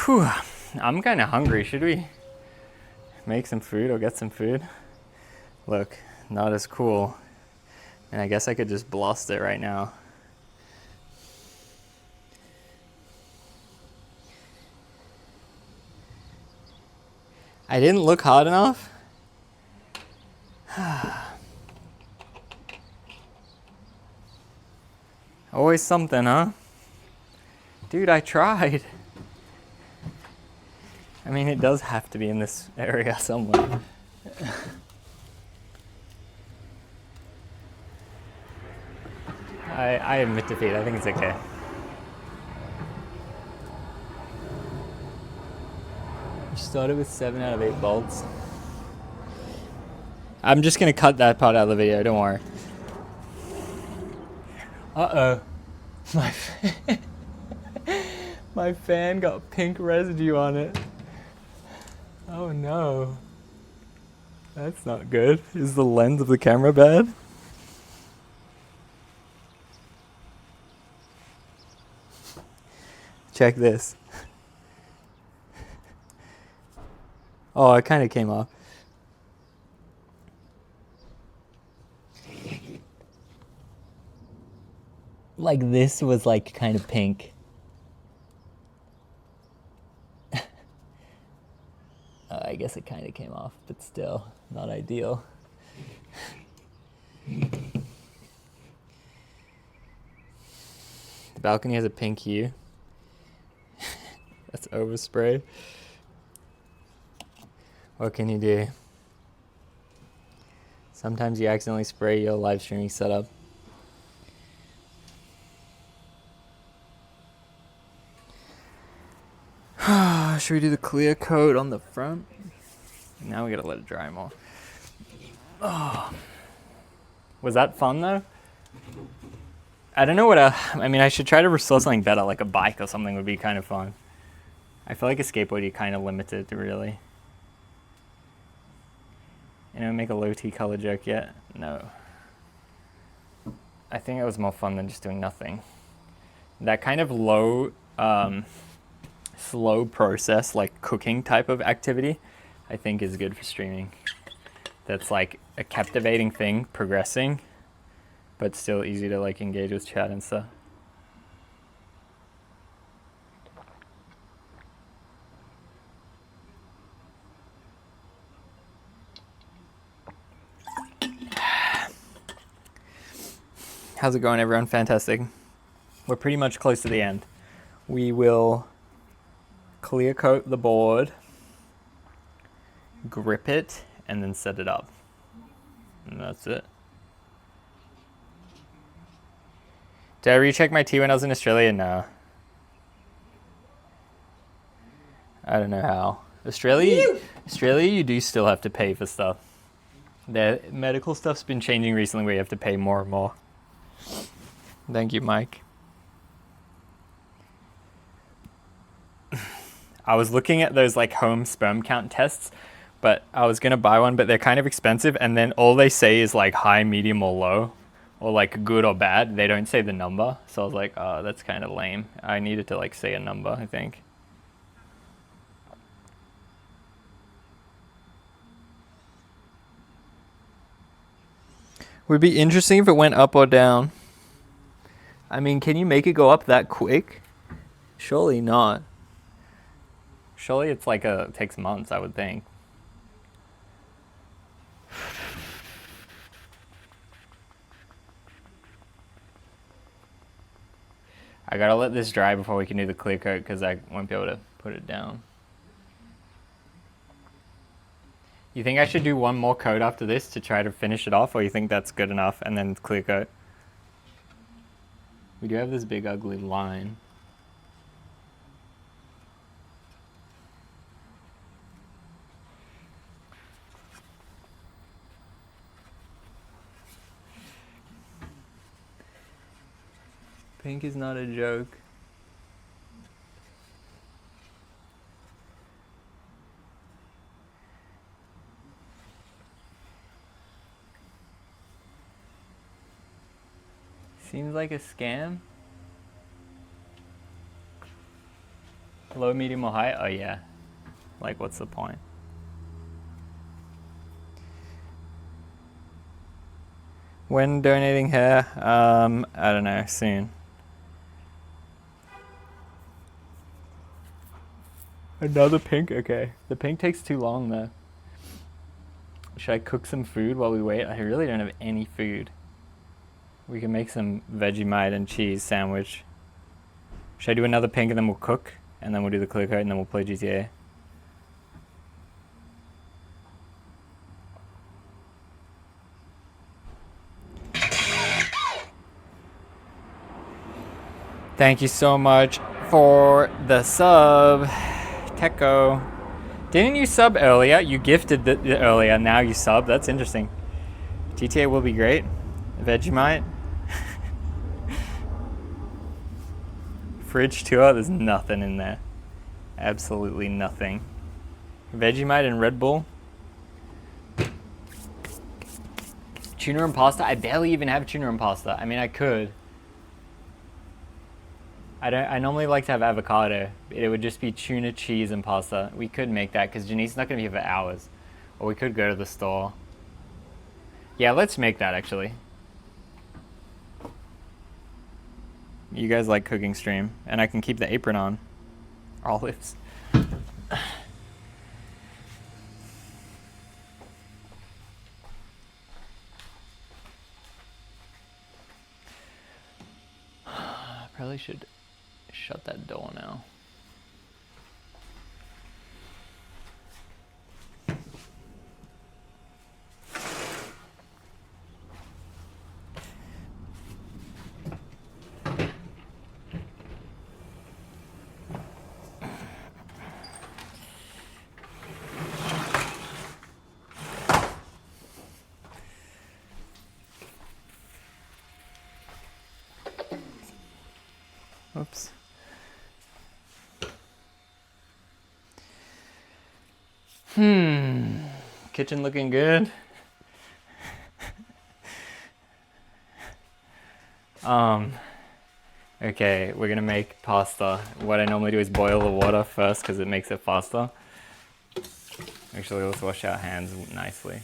Whew. I'm kind of hungry. Should we make some food or get some food? Look, not as cool. And I guess I could just blast it right now. I didn't look hard enough. Always something, huh? Dude, I tried. I mean, it does have to be in this area somewhere. I admit defeat. I think it's okay. You started with 7 out of 8 bolts. I'm just gonna cut that part out of the video, don't worry. Uh-oh. My fan got pink residue on it. Oh no. That's not good. Is the lens of the camera bad? Check this. Oh, it kind of came off. Like this was like kind of pink. I guess it kind of came off, but still not ideal. The balcony has a pink hue. That's overspray. What can you do? Sometimes you accidentally spray your live streaming setup. Should we do the clear coat on the front? Now we gotta let it dry more. Oh. Was that fun though? I don't know what I mean, I should try to restore something better, like a bike or something would be kind of fun. I feel like a skateboard you're kind of limited to really. Anyone make a low T color joke yet? No. I think it was more fun than just doing nothing. That kind of low, slow process, like cooking type of activity, I think is good for streaming. That's like a captivating thing, progressing, but still easy to like engage with chat and stuff. How's it going, everyone? Fantastic. We're pretty much close to the end. We will clear coat the board, grip it, and then set it up. And that's it. Did I recheck my tea when I was in Australia? No. I don't know how. Australia, you do still have to pay for stuff. The medical stuff's been changing recently where you have to pay more and more. Thank you, Mike. I was looking at those like home sperm count tests, but I was gonna buy one, but they're kind of expensive, and then all they say is like high, medium, or low, or like good or bad. They don't say the number, so I was like, oh, that's kind of lame. I needed to like say a number, I think. Would be interesting if it went up or down. I mean, can you make it go up that quick? Surely not. Surely it's like it takes months, I would think. I gotta let this dry before we can do the clear coat because I won't be able to put it down. You think I should do one more coat after this to try to finish it off, or you think that's good enough and then clear coat? We do have this big ugly line. Pink is not a joke. Seems like a scam. Low, medium, or high? Oh yeah. Like, what's the point? When donating hair? I don't know, soon. Another pink? Okay. The pink takes too long though. Should I cook some food while we wait? I really don't have any food. We can make some Vegemite and cheese sandwich. Should I do another pink and then we'll cook? And then we'll do the clear coat and then we'll play GTA? Thank you so much for the sub, Techo. Didn't you sub earlier? You gifted the earlier, now you sub. That's interesting. GTA will be great. Vegemite. Fridge tour, there's nothing in there. Absolutely nothing. Vegemite and Red Bull. Tuna and pasta? I barely even have tuna and pasta. I mean, I could. I normally like to have avocado. It would just be tuna, cheese, and pasta. We could make that because Janice's not going to be here for hours. Or we could go to the store. Yeah, let's make that actually. You guys like cooking stream. And I can keep the apron on. Olives. Probably should shut that door now. Oops. Kitchen looking good. Okay, we're gonna make pasta. What I normally do is boil the water first because it makes it faster. Actually, let's wash our hands nicely.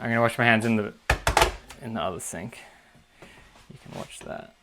I'm gonna wash my hands in the other sink. You can watch that.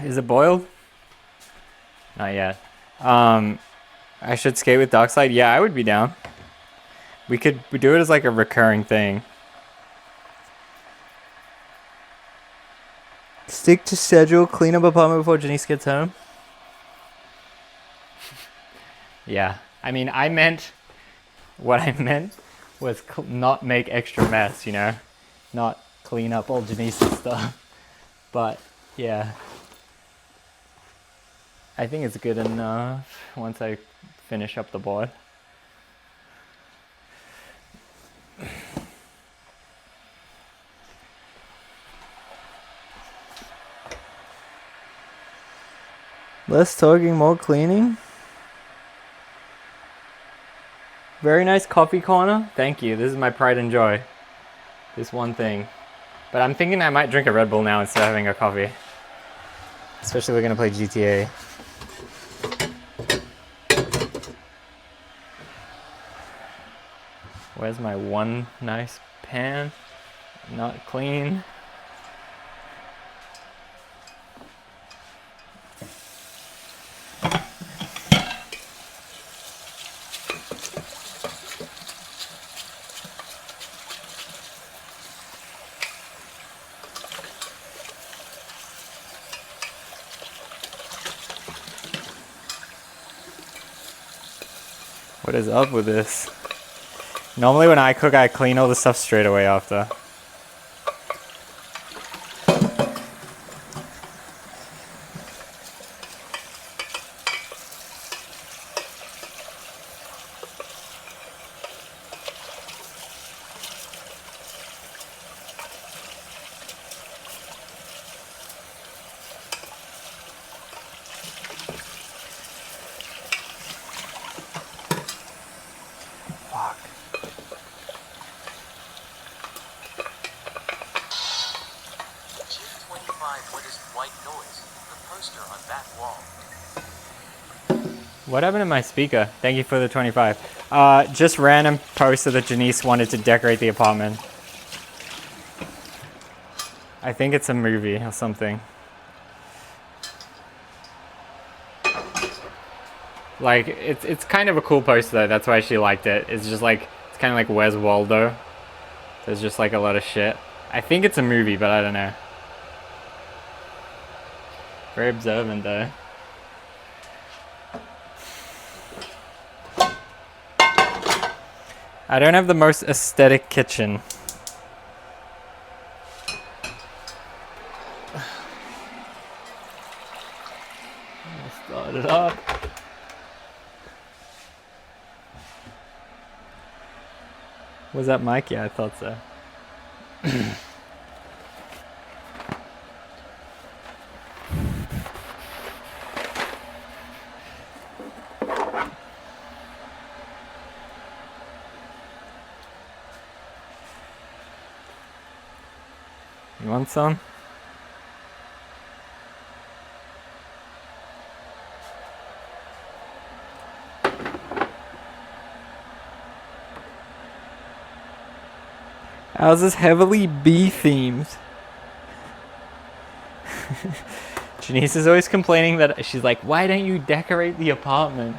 Is it boiled? Not yet. I should skate with Darkside? Yeah, I would be down. We do it as like a recurring thing. Stick to schedule, clean up apartment before Janice gets home. Yeah, I mean, what I meant was not make extra mess, you know? Not clean up all Janice's stuff. But, yeah. I think it's good enough once I finish up the board. Less talking, more cleaning. Very nice coffee corner. Thank you. This is my pride and joy. This one thing. But I'm thinking I might drink a Red Bull now instead of having a coffee. Especially if we're gonna play GTA. Where's my one nice pan? Not clean. What is up with this? Normally when I cook, I clean all the stuff straight away after. What happened to my speaker? Thank you for the 25. Just random poster that Janice wanted to decorate the apartment. I think it's a movie or something. Like, it's kind of a cool poster though, that's why she liked it. It's just like, it's kind of like Where's Waldo? There's just like a lot of shit. I think it's a movie, but I don't know. Very observant though. I don't have the most aesthetic kitchen. I'll start it up. Was that Mike? Yeah, I thought so. You want some? Ours is heavily bee themed. Janice is always complaining that she's like, why don't you decorate the apartment?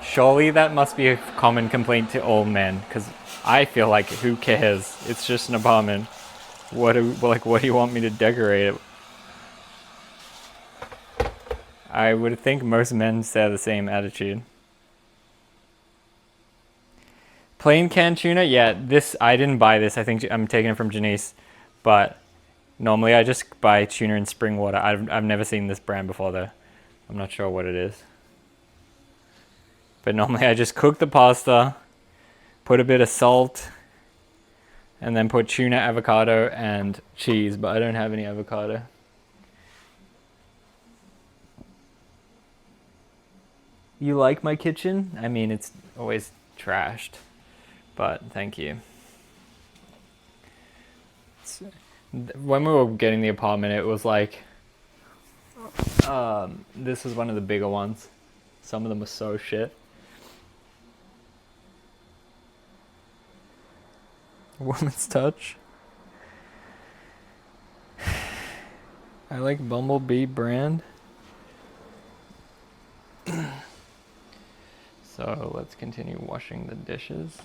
Surely that must be a common complaint to all men, because I feel like who cares? It's just an apartment. What do you want me to decorate it? I would think most men share the same attitude. Plain canned tuna? Yeah, this, I didn't buy this. I think I'm taking it from Janice. But normally I just buy tuna in spring water. I've never seen this brand before though. I'm not sure what it is. But normally I just cook the pasta, put a bit of salt, and then put tuna, avocado, and cheese, but I don't have any avocado. You like my kitchen? I mean, it's always trashed, but thank you. When we were getting the apartment, it was like, this was one of the bigger ones. Some of them were so shit. Woman's touch. I like Bumblebee brand. So let's continue washing the dishes.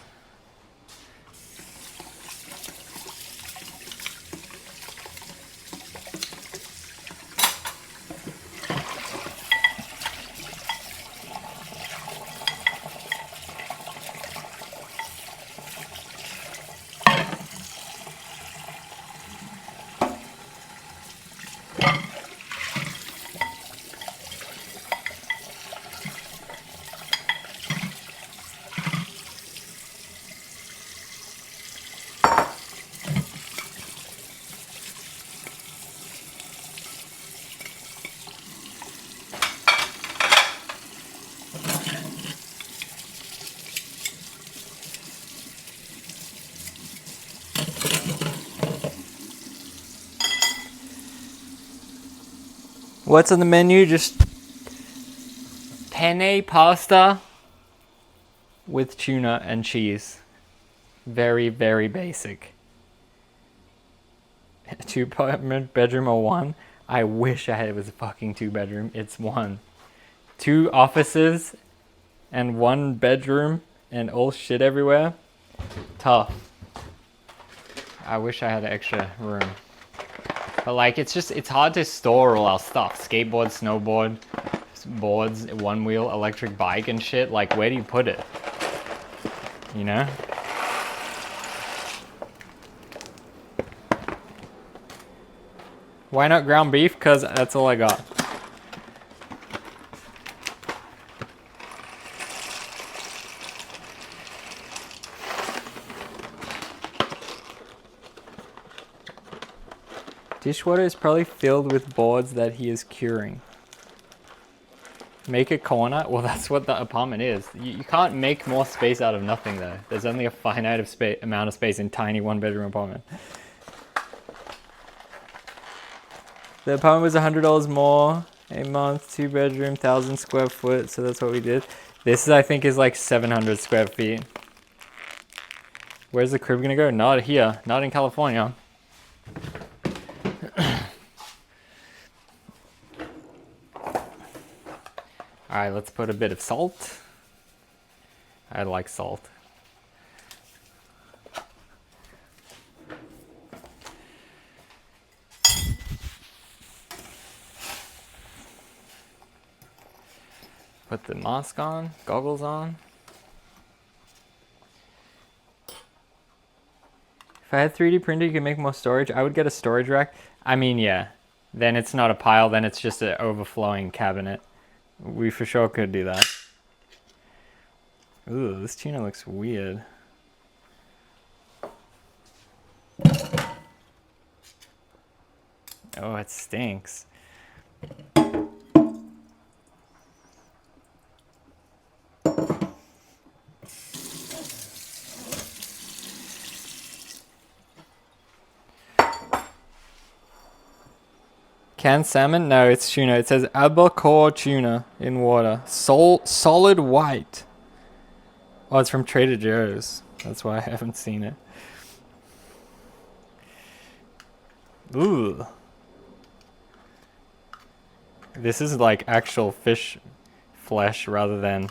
What's on the menu? Just penne pasta with tuna and cheese. Very, very basic. A 2-bedroom or one? I wish it was a fucking 2-bedroom. It's one. 2 offices and 1 bedroom and all shit everywhere. Tough. I wish I had extra room. But like, it's hard to store all our stuff. Skateboard, snowboard, boards, 1-wheel, electric bike and shit. Like, where do you put it? You know? Why not ground beef? Because that's all I got. Dishwater is probably filled with boards that he is curing. Make a corner? Well, that's what the apartment is. You can't make more space out of nothing though. There's only a finite amount of space in tiny 1-bedroom apartment. The apartment was $100 more a month, 2-bedroom, 1,000 square foot. So that's what we did. This I think is like 700 square feet. Where's the crib gonna go? Not here, not in California. All right, let's put a bit of salt. I like salt. Put the mask on, goggles on. If I had 3D printer, you could make more storage. I would get a storage rack. I mean, yeah. Then it's not a pile, then it's just an overflowing cabinet. We for sure could do that. Ooh, this tuna looks weird. Oh, it stinks. Canned salmon? No, it's tuna. It says albacore tuna in water. Solid white. Oh, it's from Trader Joe's. That's why I haven't seen it. Ooh. This is like actual fish flesh rather than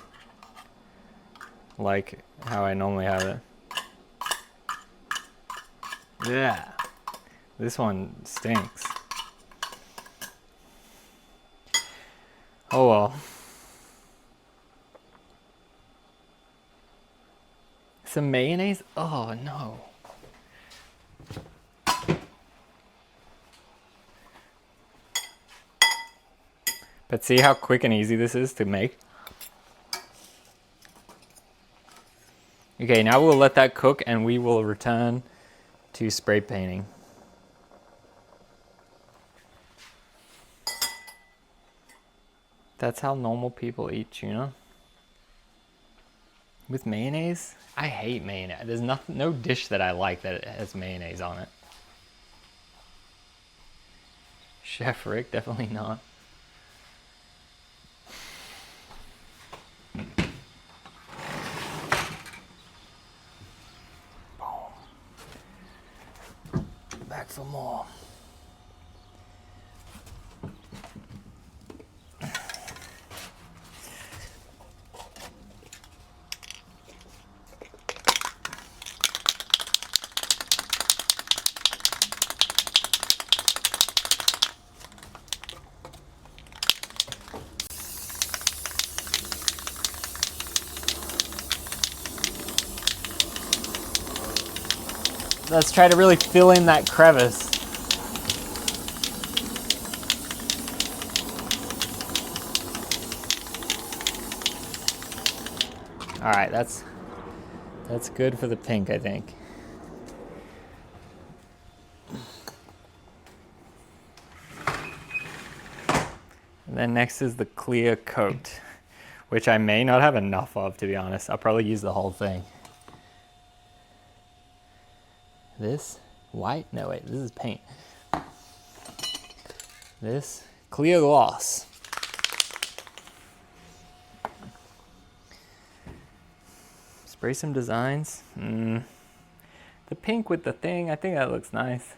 like how I normally have it. Yeah. This one stinks. Oh well. Some mayonnaise? Oh no. But see how quick and easy this is to make? Okay, now we'll let that cook and we will return to spray painting. That's how normal people eat tuna. With mayonnaise? I hate mayonnaise. There's no dish that I like that has mayonnaise on it. Chef Rick, definitely not. Back for more. Let's try to really fill in that crevice. All right, that's good for the pink, I think. And then next is the clear coat, which I may not have enough of, to be honest. I'll probably use the whole thing. This white? No, wait, this is paint. This Clear gloss. Spray some designs. The pink with the thing, I think that looks nice.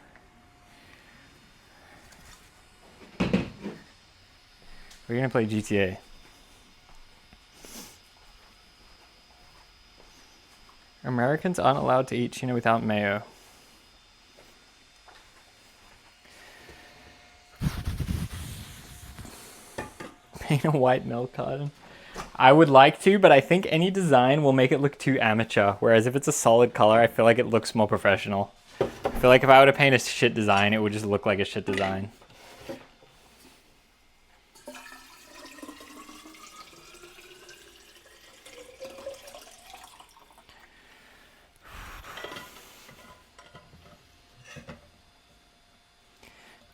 We're gonna play GTA. Americans aren't allowed to eat tuna without mayo. Paint a white milk carton. I would like to, but I think any design will make it look too amateur. Whereas if it's a solid color, I feel like it looks more professional. I feel like if I were to paint a shit design, it would just look like a shit design.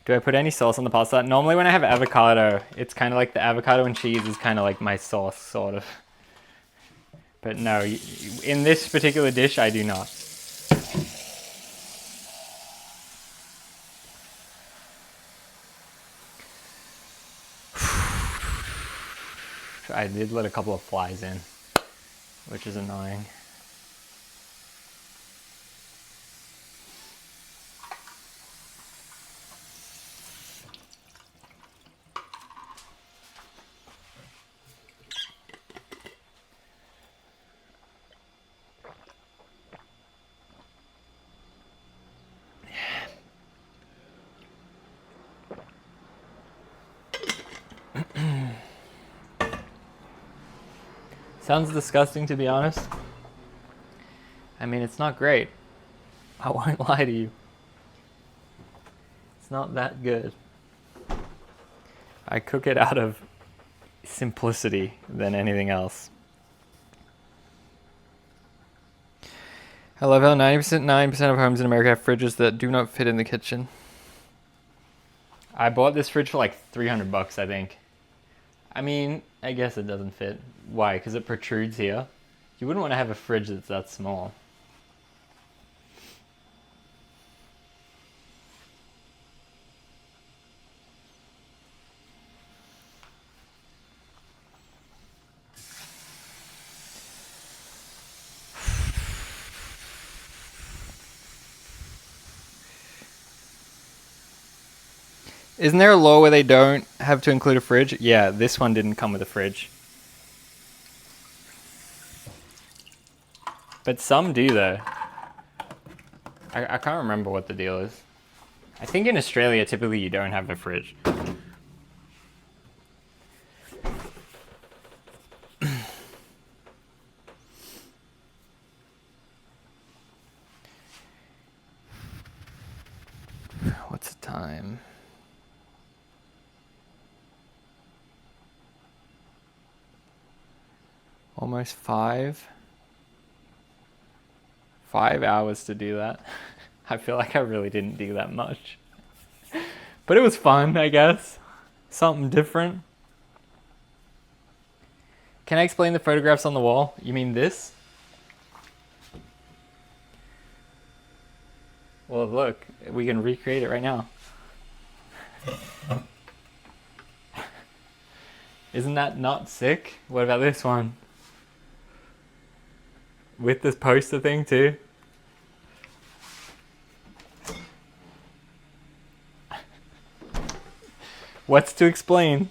Do I put any sauce on the pasta? Normally when I have avocado, it's kind of like the avocado and cheese is kind of like my sauce, sort of. But no, in this particular dish, I do not. I did let a couple of flies in, which is annoying. Sounds disgusting, to be honest. I mean, it's not great. I won't lie to you. It's not that good. I cook it out of simplicity than anything else. I love how 9% of homes in America have fridges that do not fit in the kitchen. I bought this fridge for like $300, I think. I mean, I guess it doesn't fit. Why? Because it protrudes here. You wouldn't want to have a fridge that's that small. Isn't there a law where they don't have to include a fridge? Yeah, this one didn't come with a fridge. But some do, though. I can't remember what the deal is. I think in Australia, typically you don't have a fridge. What's the time? Almost 5. 5 hours to do that. I feel like I really didn't do that much. But it was fun, I guess. Something different. Can I explain the photographs on the wall? You mean this? Well, look, we can recreate it right now. Isn't that not sick? What about this one? With this poster thing too. What's to explain?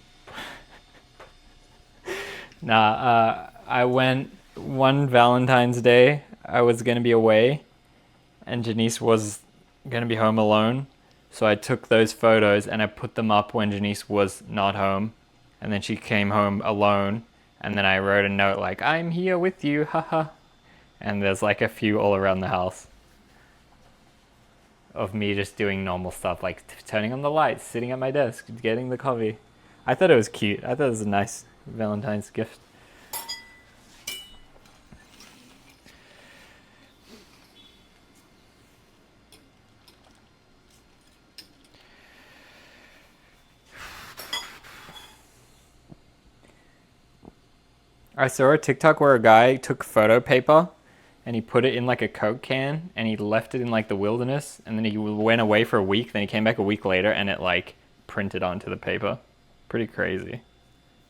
I went one Valentine's Day. I was gonna be away, and Janice was gonna be home alone. So I took those photos and I put them up when Janice was not home, and then she came home alone. And then I wrote a note like, "I'm here with you, haha." And there's like a few all around the house of me just doing normal stuff, like turning on the lights, sitting at my desk, getting the coffee. I thought it was cute. I thought it was a nice Valentine's gift. I saw a TikTok where a guy took photo paper and he put it in like a Coke can and he left it in like the wilderness, and then he went away for a week, then he came back a week later and it like printed onto the paper. Pretty crazy.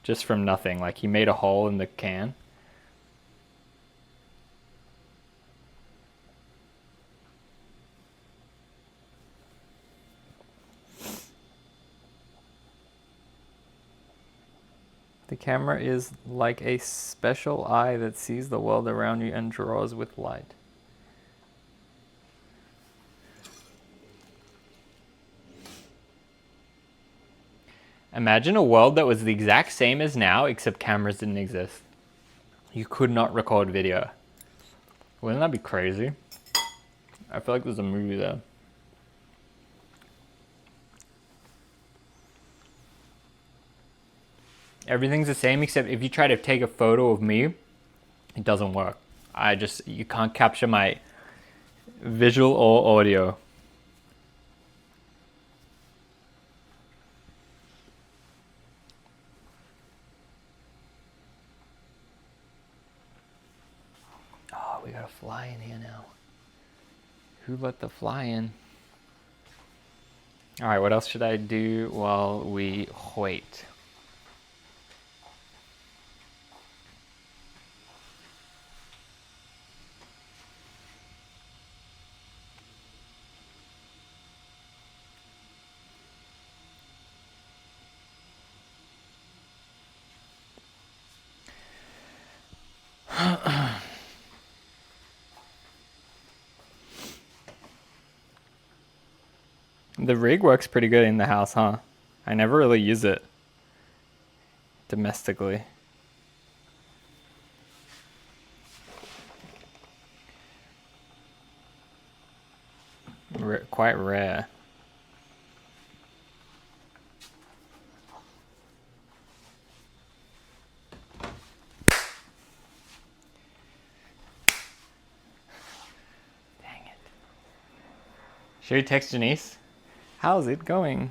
Just from nothing. Like, he made a hole in the can. The camera is like a special eye that sees the world around you and draws with light. Imagine a world that was the exact same as now, except cameras didn't exist. You could not record video. Wouldn't that be crazy? I feel like there's a movie there. Everything's the same, except if you try to take a photo of me, it doesn't work. You can't capture my visual or audio. Oh, we got a fly in here now. Who let the fly in? All right, what else should I do while we wait? The rig works pretty good in the house, huh? I never really use it domestically. Quite rare. Dang it. Should we text Janice? How's it going?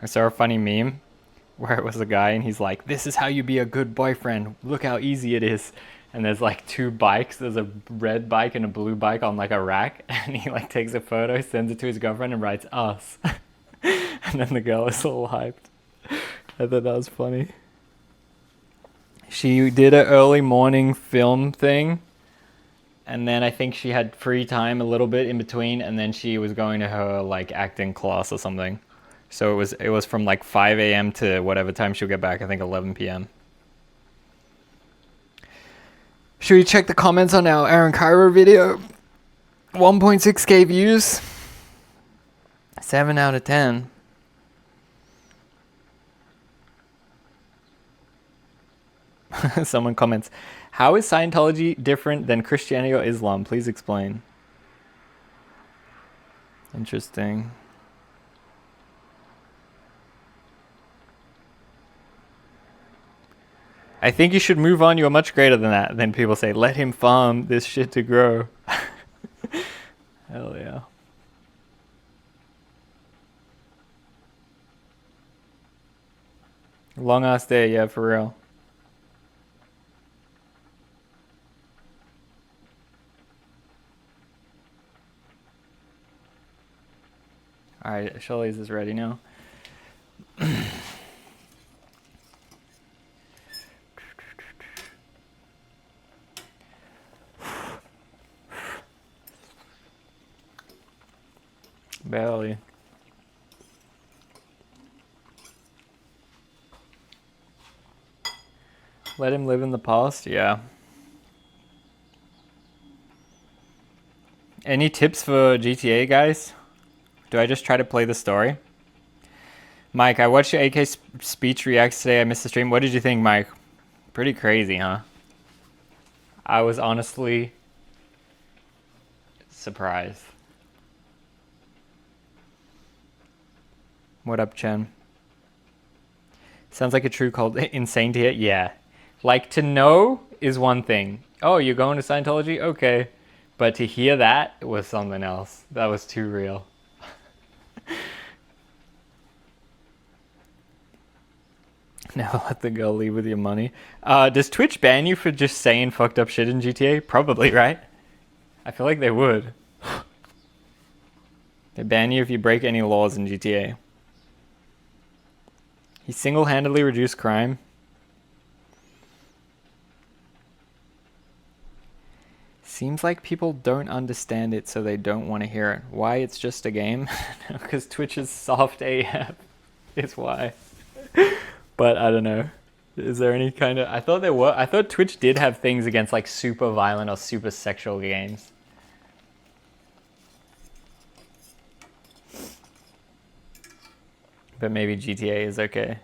I saw a funny meme where it was a guy and he's like, this is how you be a good boyfriend. Look how easy it is. And there's like two bikes. There's a red bike and a blue bike on like a rack. And he like takes a photo, sends it to his girlfriend and writes us. And then the girl is all hyped. I thought that was funny. She did an early morning film thing. And then I think she had free time a little bit in between. And then she was going to her like acting class or something. So it was from like 5 a.m. to whatever time she'll get back, I think 11 p.m. Should we check the comments on our Aaron Cairo video? 1.6k views. 7 out of 10. Someone comments, how is Scientology different than Christianity or Islam? Please explain. Interesting. I think you should move on. You're much greater than that. Then people say, let him farm this shit to grow. Hell yeah. Long ass day, yeah, for real. Alright, Shirley's is ready now. Barely. Let him live in the past? Yeah. Any tips for GTA, guys? Do I just try to play the story? Mike, I watched your AK speech reacts today. I missed the stream. What did you think, Mike? Pretty crazy, huh? I was honestly surprised. What up, Chen? Sounds like a true cult. Insane to hear? Yeah. Like, to know is one thing. Oh, you're going to Scientology? Okay. But to hear that was something else. That was too real. Never let the girl leave with your money. Does Twitch ban you for just saying fucked up shit in GTA? Probably, right? I feel like they would. They ban you if you break any laws in GTA. He single-handedly reduced crime. Seems like people don't understand it, so they don't want to hear it. Why? It's just a game? Because Twitch is soft AF. Is why. But I don't know. Is there any kind of... I thought Twitch did have things against like super violent or super sexual games. But maybe GTA is okay.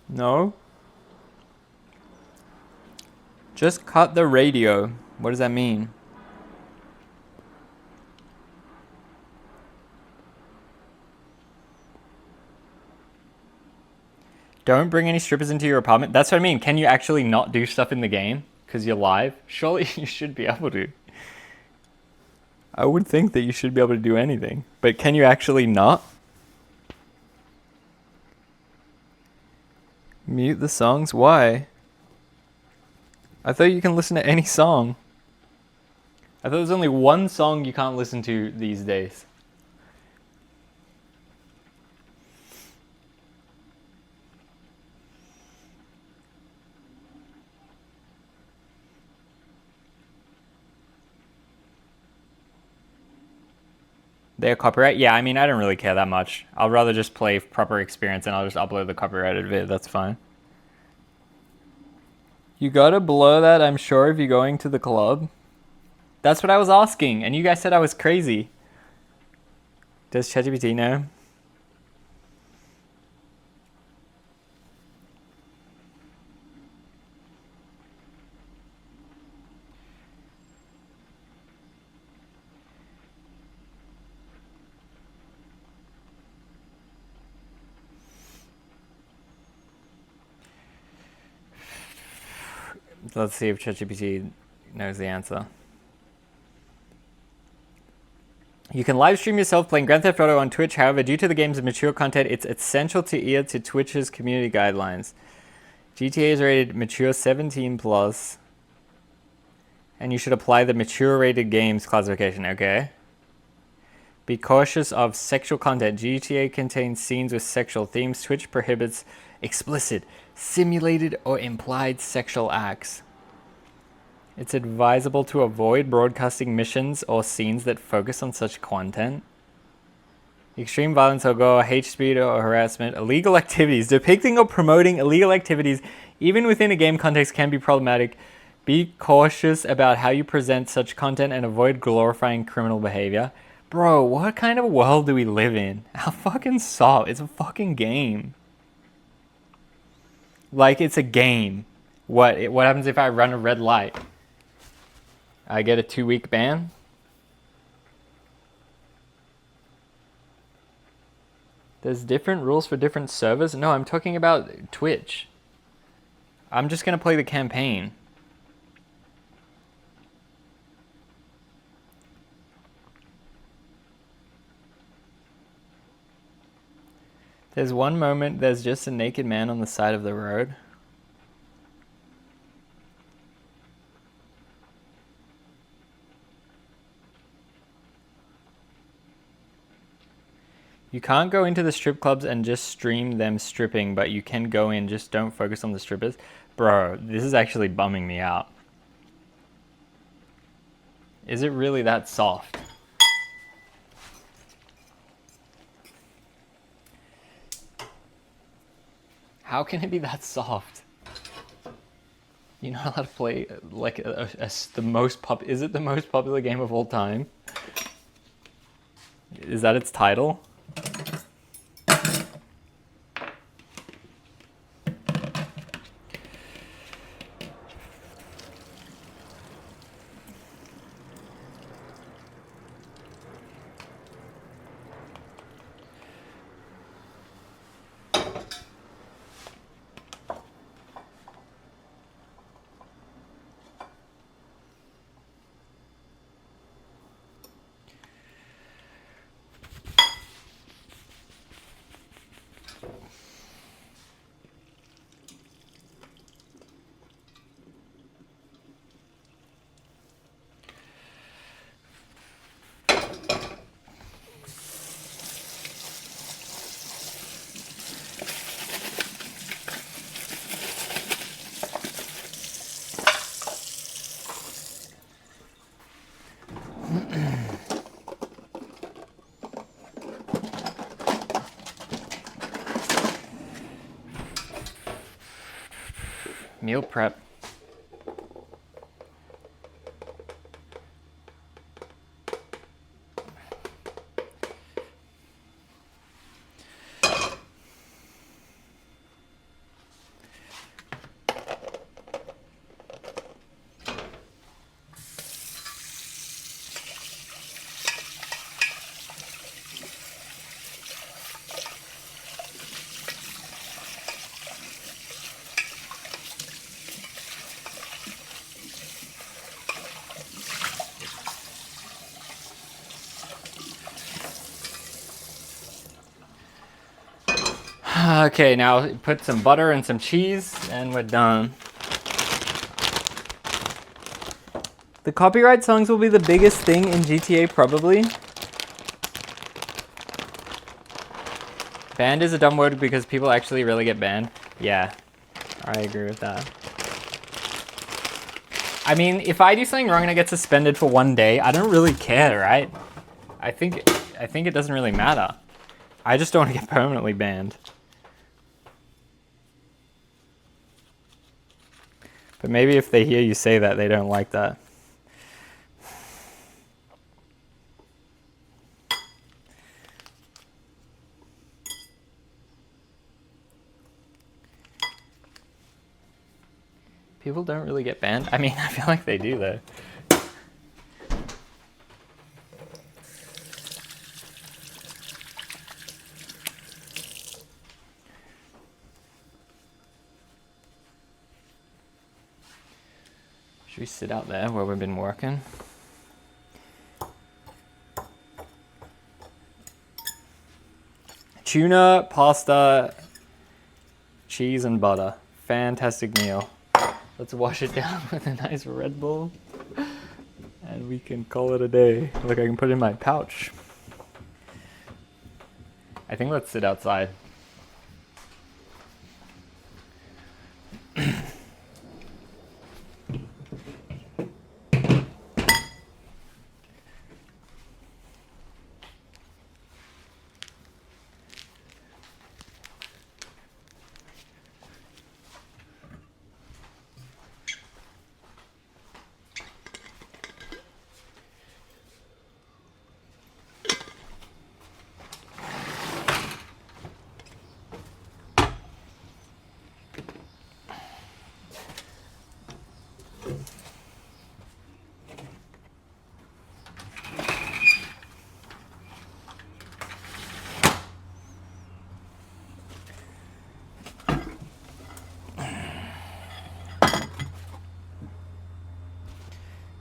No? Just cut the radio. What does that mean? Don't bring any strippers into your apartment. That's what I mean. Can you actually not do stuff in the game? Because you're live? Surely you should be able to. I would think that you should be able to do anything. But can you actually not? Mute the songs? Why? I thought you can listen to any song. I thought there's only one song you can't listen to these days. They're copyright? Yeah, I mean, I don't really care that much. I'll rather just play proper experience and I'll just upload the copyrighted vid. That's fine. You gotta blur that, I'm sure, if you're going to the club. That's what I was asking, and you guys said I was crazy. Does ChatGPT know? Let's see if ChatGPT knows the answer. You can live stream yourself playing Grand Theft Auto on Twitch. However, due to the game's mature content, it's essential to adhere to Twitch's community guidelines. GTA is rated mature 17 plus, and you should apply the mature rated games classification. Okay. Be cautious of sexual content. GTA contains scenes with sexual themes. Twitch prohibits explicit, simulated, or implied sexual acts. It's advisable to avoid broadcasting missions or scenes that focus on such content. Extreme violence or gore, hate speech or harassment, illegal activities. Depicting or promoting illegal activities, even within a game context, can be problematic. Be cautious about how you present such content and avoid glorifying criminal behavior. Bro, what kind of world do we live in? How fucking soft. It's a fucking game. Like, it's a game. What happens if I run a red light? I get a 2-week ban? There's different rules for different servers? No, I'm talking about Twitch. I'm just going to play the campaign. There's one moment, there's just a naked man on the side of the road. You can't go into the strip clubs and just stream them stripping, but you can go in, just don't focus on the strippers. Bro, this is actually bumming me out. Is it really that soft? How can it be that soft? You know how to play like the most is it the most popular game of all time? Is that its title? Meal prep. Okay, now put some butter and some cheese and we're done. The copyright songs will be the biggest thing in GTA probably. Banned is a dumb word because people actually really get banned. Yeah, I agree with that. I mean, if I do something wrong and I get suspended for 1 day, I don't really care, right? I think it doesn't really matter. I just don't want to get permanently banned. But maybe if they hear you say that, they don't like that. People don't really get banned. I mean, I feel like they do though. Should we sit out there where we've been working? Tuna, pasta, cheese and butter. Fantastic meal. Let's wash it down with a nice Red Bull. And we can call it a day. Look, I can put it in my pouch. I think let's sit outside.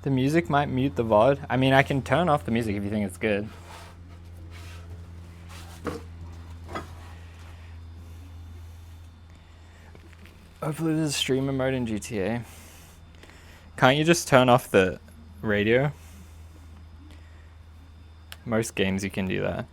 The music might mute the VOD. I mean, I can turn off the music if you think it's good. Hopefully there's a streamer mode in GTA. Can't you just turn off the radio? Most games you can do that.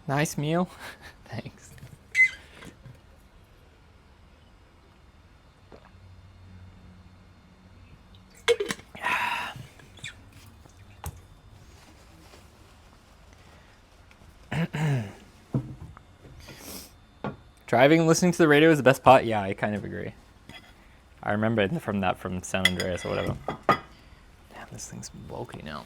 Nice meal. Thanks. Driving and listening to the radio is the best part? Yeah, I kind of agree. I remember it from San Andreas or whatever. Damn, this thing's bulky now.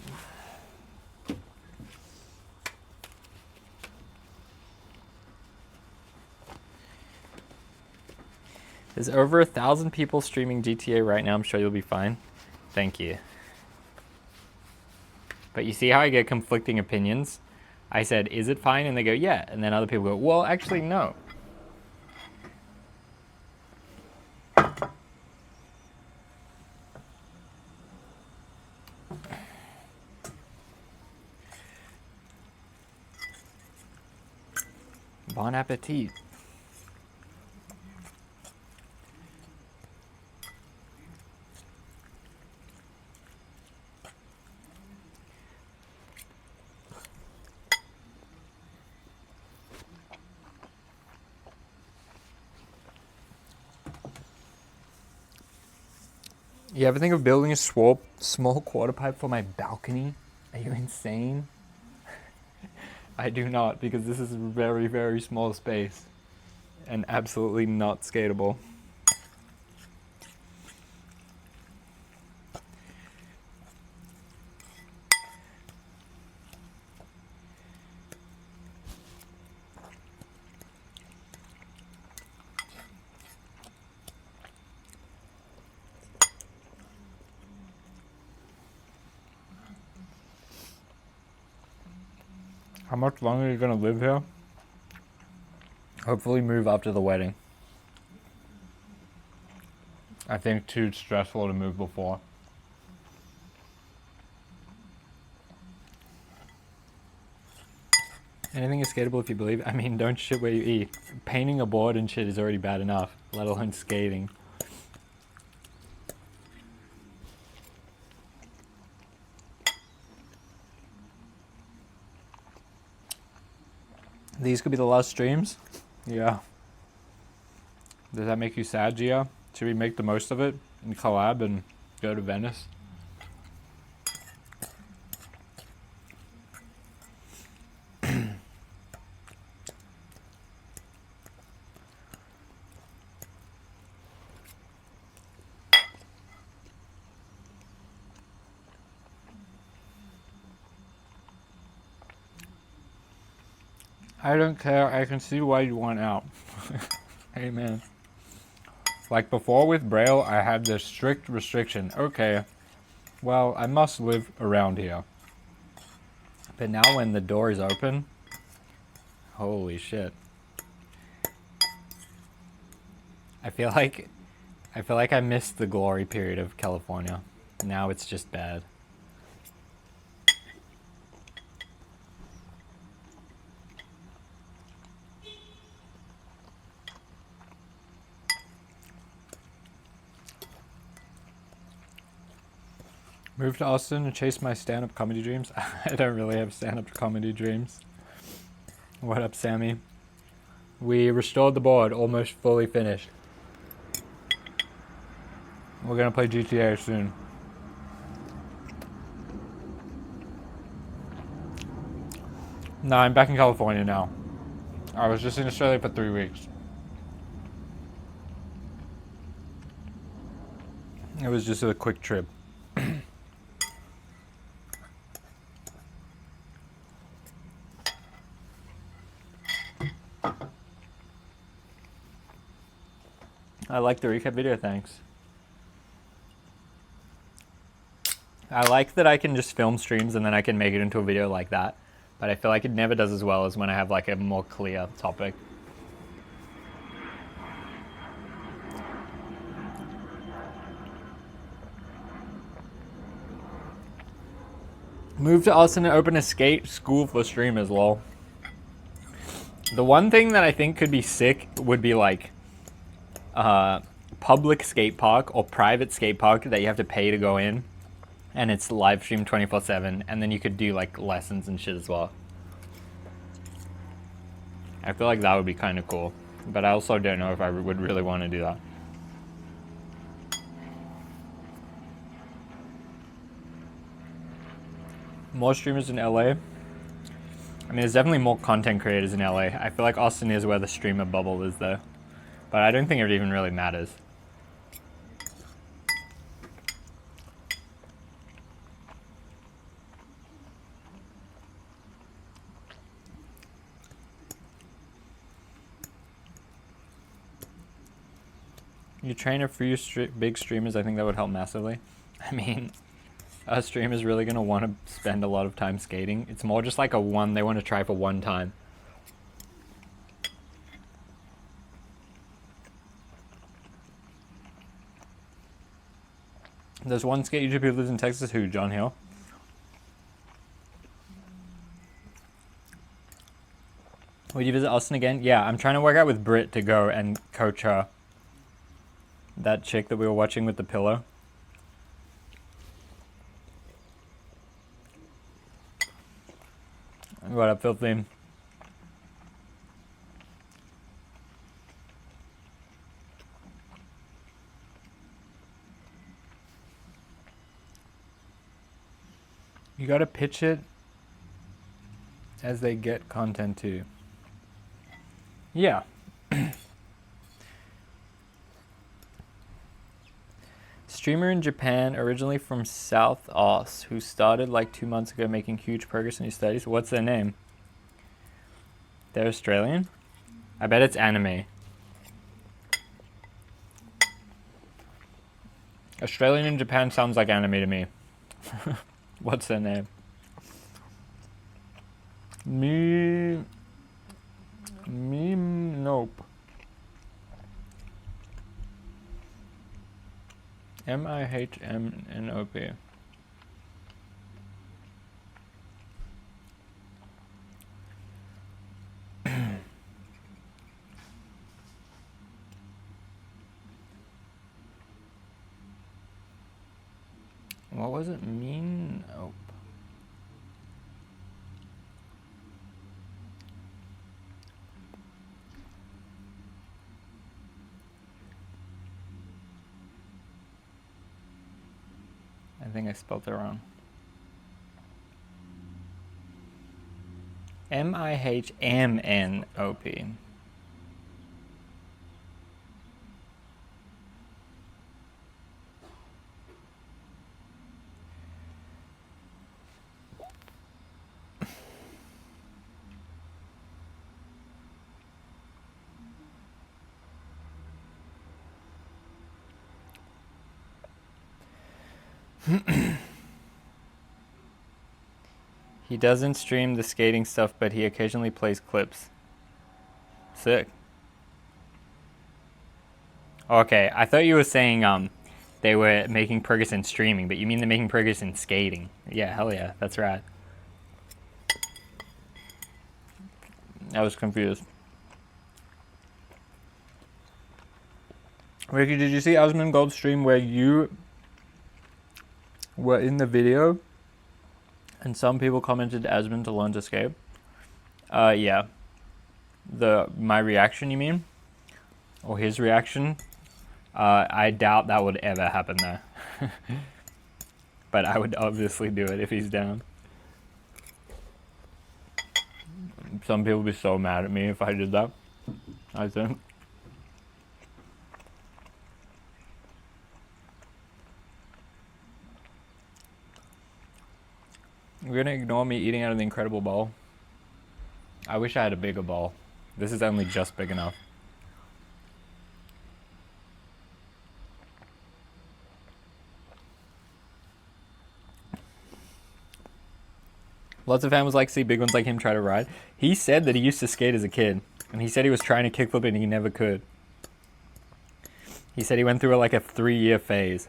There's over 1,000 people streaming GTA right now. I'm sure you'll be fine. Thank you. But you see how I get conflicting opinions? I said, is it fine? And they go, yeah. And then other people go, well, actually, no. Bon appetit. You ever think of building a small quarter pipe for my balcony? Are you insane? I do not, because this is a very, very small space and absolutely not skatable. How much longer are you gonna live here? Hopefully move after the wedding. I think too stressful to move before. Anything is skatable if you believe. I mean, don't shit where you eat. Painting a board and shit is already bad enough, let alone skating. These could be the last streams? Yeah. Does that make you sad, Gia? Should we make the most of it and collab and go to Venice? I don't care. I can see why you want out. Amen. Like before with Braille, I had this strict restriction. Okay, well, I must live around here. But now when the door is open, holy shit. I feel like I missed the glory period of California. Now it's just bad. Move to Austin and chase my stand-up comedy dreams. I don't really have stand-up comedy dreams. What up, Sammy? We restored the board, almost fully finished. We're gonna play GTA soon. No, I'm back in California now. I was just in Australia for 3 weeks. It was just a quick trip. I like the recap video, thanks. I like that I can just film streams and then I can make it into a video like that. But I feel like it never does as well as when I have like a more clear topic. Move to Austin and open a skate school for streamers, lol. The one thing that I think could be sick would be like public skate park or private skate park that you have to pay to go in, and it's live stream 24/7, and then you could do like lessons and shit as well. I feel like that would be kind of cool, but I also don't know if I would really want to do that. More streamers in LA. I mean, there's definitely more content creators in LA. I feel like Austin is where the streamer bubble is though, but I don't think it even really matters. You train a few big streamers, I think that would help massively. I mean, a streamer is really going to want to spend a lot of time skating. It's more just like they want to try for one time. There's one skate YouTuber who lives in Texas. Who? John Hill? Would you visit Austin again? Yeah, I'm trying to work out with Britt to go and coach her. That chick that we were watching with the pillow. What up, Filthy? You gotta pitch it as they get content too. Yeah. Streamer in Japan, originally from South Aus, who started like 2 months ago making huge progress in his studies. What's their name? They're Australian? I bet it's anime. Australian in Japan sounds like anime to me. What's their name? Nope. MIHMNOP. What was it mean? Nope. I think I spelled it wrong. MIHMNOP. He doesn't stream the skating stuff, but he occasionally plays clips. Sick. Okay, I thought you were saying they were making progress in streaming, but you mean they're making progress in skating. Yeah, hell yeah, that's right. I was confused. Ricky, did you see Asmongold's stream where you were in the video and some people commented Asmon to learn to skate? Yeah. My reaction, you mean? Or his reaction? I doubt that would ever happen there. But I would obviously do it if he's down. Some people would be so mad at me if I did that, I think. You're gonna ignore me eating out of the incredible bowl? I wish I had a bigger bowl. This is only just big enough. Lots of fans like to see big ones like him try to ride. He said that he used to skate as a kid, and he said he was trying to kickflip and he never could. He said he went through like a 3-year phase.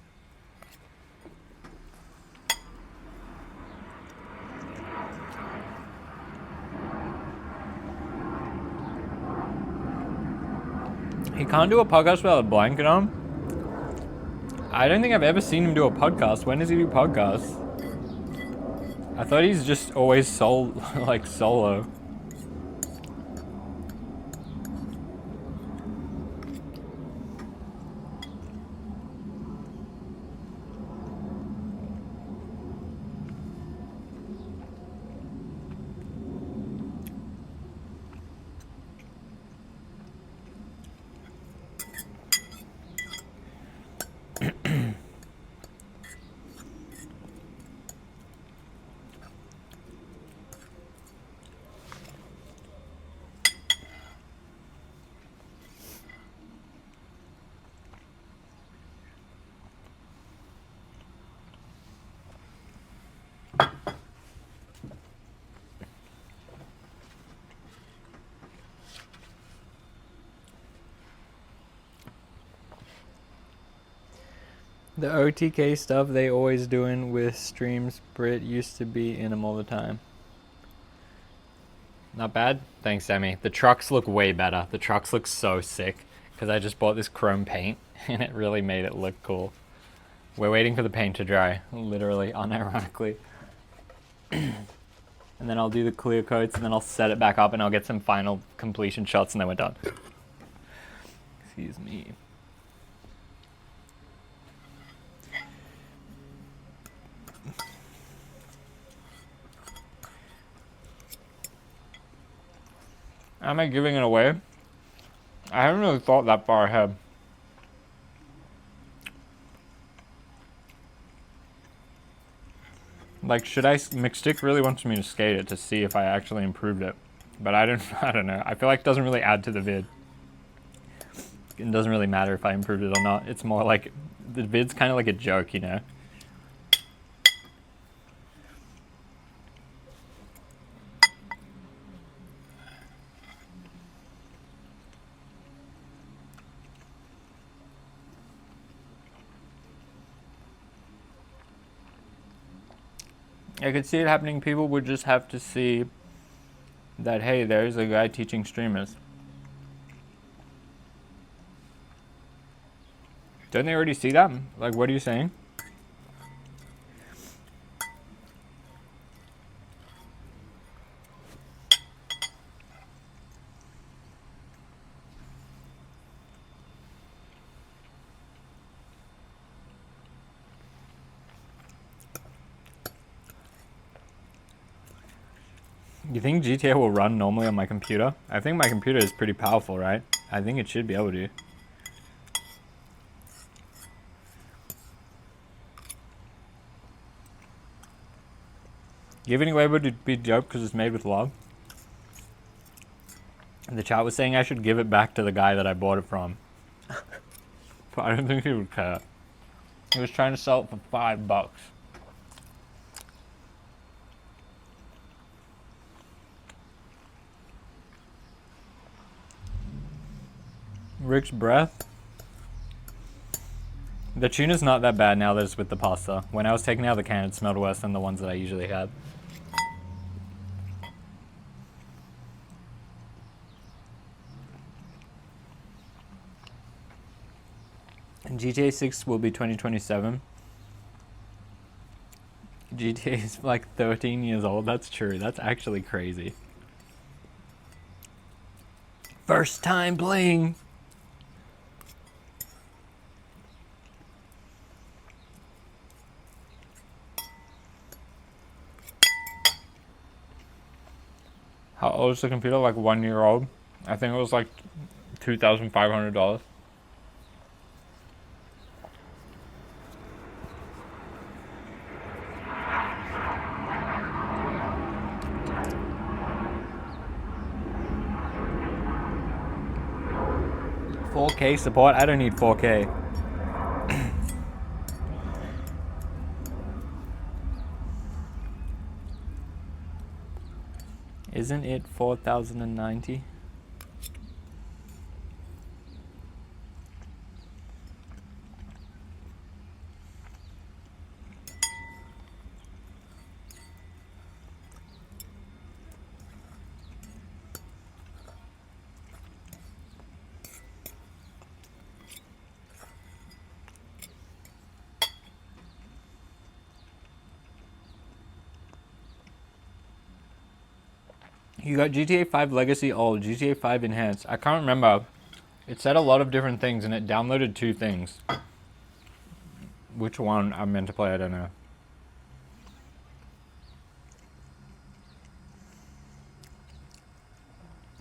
He can't do a podcast without a blanket on? I don't think I've ever seen him do a podcast. When does he do podcasts? I thought he's just always solo. The OTK stuff they always doing with streams, Brit used to be in them all the time. Not bad? Thanks, Sammy. The trucks look way better. The trucks look so sick because I just bought this chrome paint and it really made it look cool. We're waiting for the paint to dry, literally, unironically. And then I'll do the clear coats and then I'll set it back up and I'll get some final completion shots and then we're done. Excuse me. Am I giving it away? I haven't really thought that far ahead. Like, should I? McStick really wants me to skate it to see if I actually improved it, but I don't know. I feel like it doesn't really add to the vid. It doesn't really matter if I improved it or not. It's more like the vid's kind of like a joke, you know. I could see it happening. People would just have to see that, hey, there's a guy teaching streamers. Don't they already see that? Like, what are you saying? You think GTA will run normally on my computer? I think my computer is pretty powerful, right? I think it should be able to. Giving away would be dope because it's made with love. And the chat was saying I should give it back to the guy that I bought it from. But I don't think he would care. He was trying to sell it for $5. Rick's breath. The tuna's not that bad now that it's with the pasta. When I was taking out the can, it smelled worse than the ones that I usually had. And GTA 6 will be 2027. GTA is like 13 years old. That's true. That's actually crazy. First time playing. How old is the computer? Like 1 year old. I think it was like $2,500. $4K support? I don't need 4K. Isn't it 4,090? You got GTA 5 Legacy old, GTA 5 Enhanced. I can't remember. It said a lot of different things and it downloaded 2 things. Which one I'm meant to play, I don't know.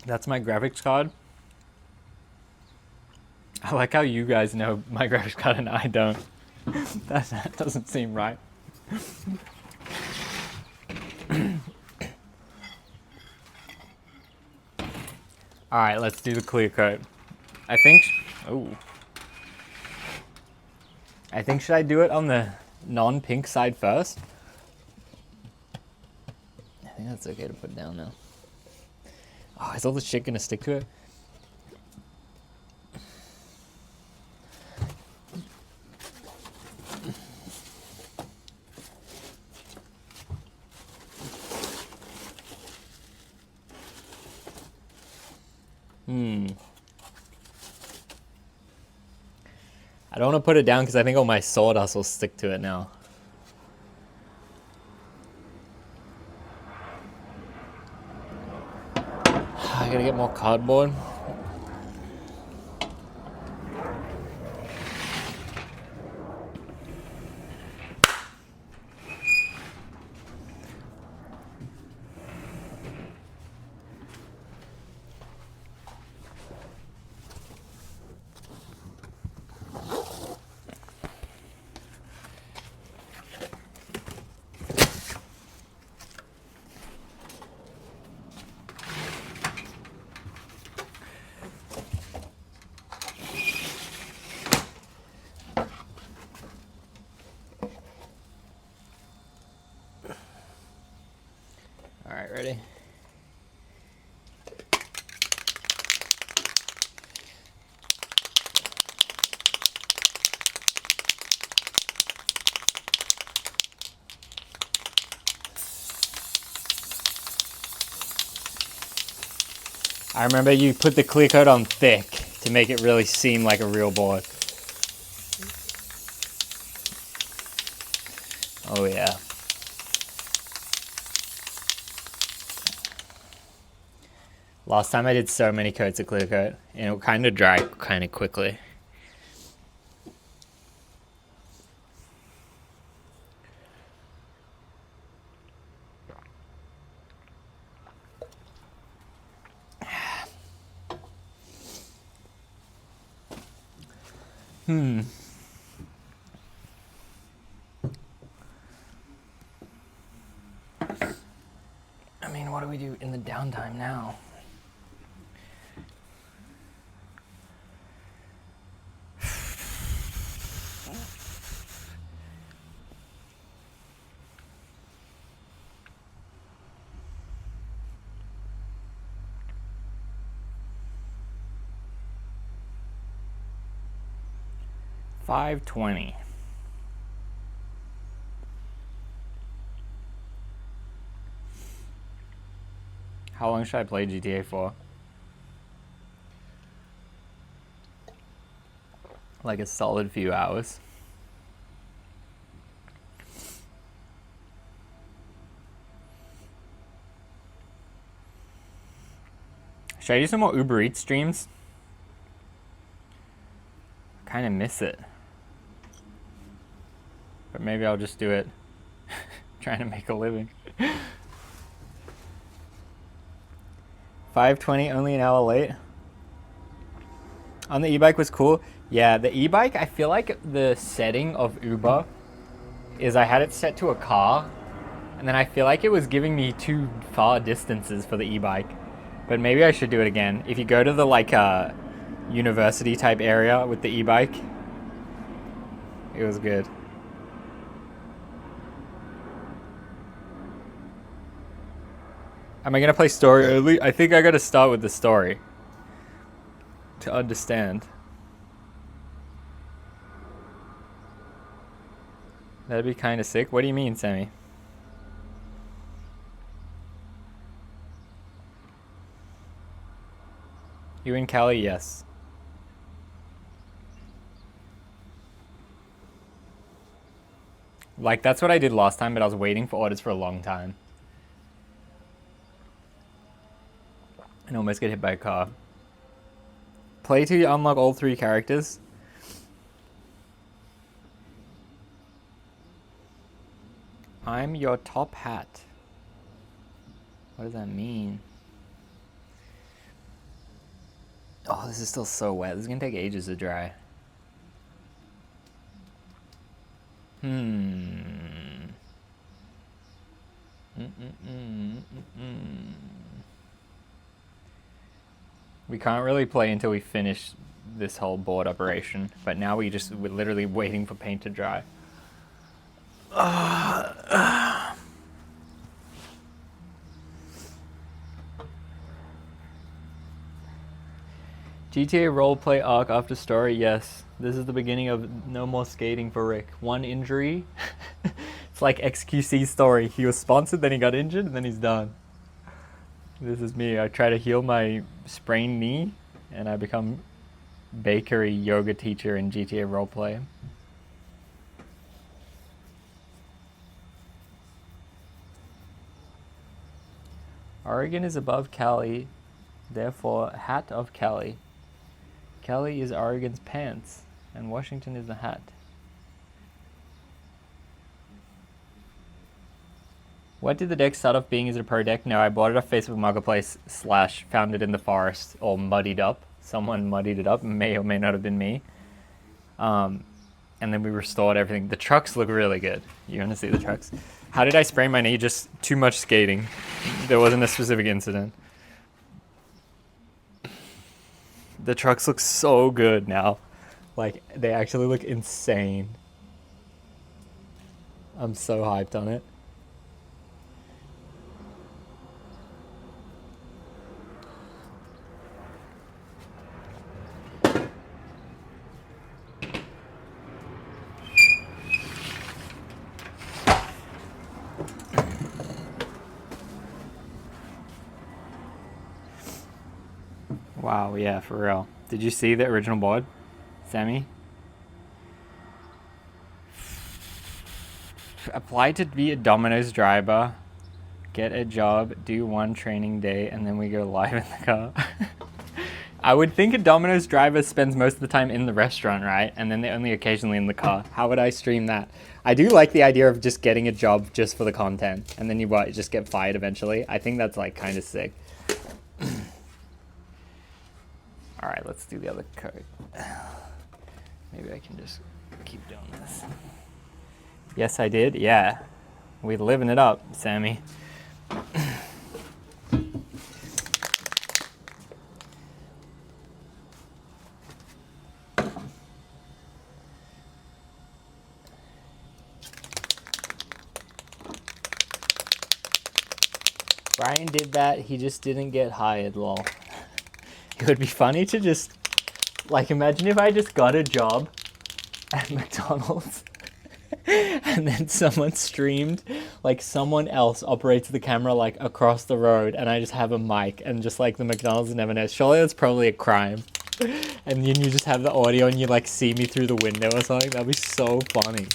That's my graphics card. I like how you guys know my graphics card and I don't. That doesn't seem right. Alright, let's do the clear coat. I think should I do it on the non-pink side first? I think that's okay to put down now. Oh, is all the shit gonna stick to it? I don't want to put it down because I think all my sawdust will stick to it now. I gotta get more cardboard. I remember you put the clear coat on thick to make it really seem like a real board. Oh yeah. Last time I did so many coats of clear coat and it would kind of dry kind of quickly. I mean, what do we do in the downtime now? $5.20. How long should I play GTA for? Like a solid few hours. Should I do some more Uber Eats streams? I kind of miss it. But maybe I'll just do it trying to make a living. 5:20, only an hour late. On the e-bike was cool. Yeah, the e-bike, I feel like the setting of Uber is I had it set to a car, and then I feel like it was giving me too far distances for the e-bike. But maybe I should do it again. If you go to the like university type area with the e-bike, it was good. Am I gonna play story early? I think I gotta start with the story to understand. That'd be kind of sick. What do you mean, Sammy? You in Cali? Yes. Like, that's what I did last time, but I was waiting for orders for a long time. And almost get hit by a car. Play till you unlock all 3 characters. I'm your top hat. What does that mean? Oh, this is still so wet. This is gonna take ages to dry. We can't really play until we finish this whole board operation, but now we're literally waiting for paint to dry. GTA roleplay arc after story, yes. This is the beginning of no more skating for Rick. 1 injury. It's like XQC story. He was sponsored, then he got injured, and then he's done. This is me. I try to heal my sprained knee, and I become bakery yoga teacher in GTA roleplay. Oregon is above Cali, therefore hat of Cali. Cali is Oregon's pants, and Washington is the hat. What did the deck start off being? Is it a pro deck? No, I bought it off Facebook Marketplace / found it in the forest, all muddied up. Someone muddied it up, may or may not have been me. And then we restored everything. The trucks look really good. You want to see the trucks? How did I sprain my knee? Just too much skating. There wasn't a specific incident. The trucks look so good now. Like, they actually look insane. I'm so hyped on it. Wow, yeah, for real. Did you see the original board, Sammy? Apply to be a Domino's driver, get a job, do one training day, and then we go live in the car. I would think a Domino's driver spends most of the time in the restaurant, right? And then they're only occasionally in the car. How would I stream that? I do like the idea of just getting a job just for the content, and then you just get fired eventually. I think that's like kind of sick. All right, let's do the other code. Maybe I can just keep doing this. Yes, I did. Yeah, we living it up, Sammy. Brian did that, he just didn't get hired, lol. It would be funny to just, like, imagine if I just got a job at McDonald's and then someone streamed, like someone else operates the camera like across the road and I just have a mic and just like the McDonald's never knows. Surely that's probably a crime. And then you just have the audio and you like see me through the window or something. That'd be so funny.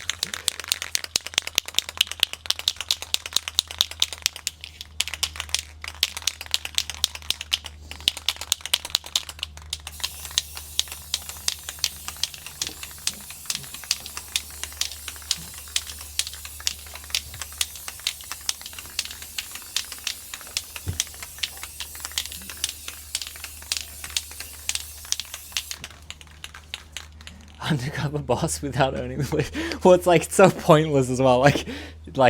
Undercover boss without owning the place. Well, it's like so pointless as well. Like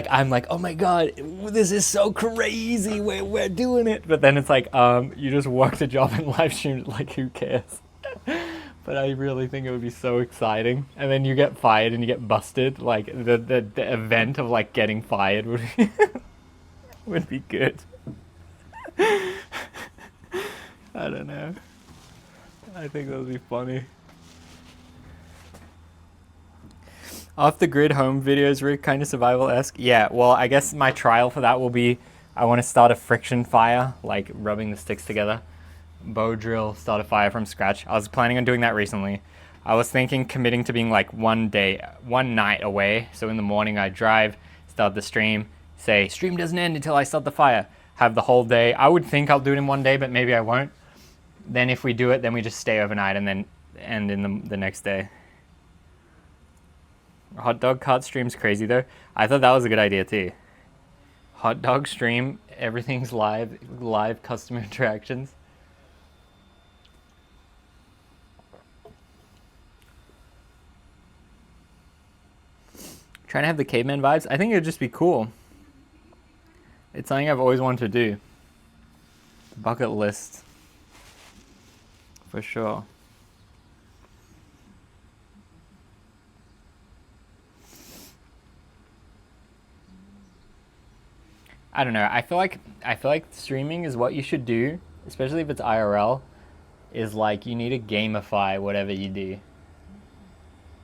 I'm like, oh my god, this is so crazy. We're doing it. But then it's like, you just worked a job and live streamed. Like, who cares? But I really think it would be so exciting. And then you get fired and you get busted. Like the event of like getting fired would be, would be good. I don't know. I think that would be funny. Off the grid home videos, Rick, kind of survival-esque. Yeah, well, I guess my trial for that will be I want to start a friction fire, like rubbing the sticks together. Bow drill, start a fire from scratch. I was planning on doing that recently. I was thinking committing to being like one night away. So in the morning I drive, start the stream, say stream doesn't end until I start the fire. Have the whole day. I would think I'll do it in one day, but maybe I won't. Then if we do it, then we just stay overnight and then end in the next day. Hot dog cart stream's crazy though. I thought that was a good idea too. Hot dog stream, everything's live customer interactions. Trying to have the caveman vibes. I think it would just be cool. It's something I've always wanted to do. Bucket list. For sure. I don't know. I feel like streaming is what you should do, especially if it's IRL, is like you need to gamify whatever you do.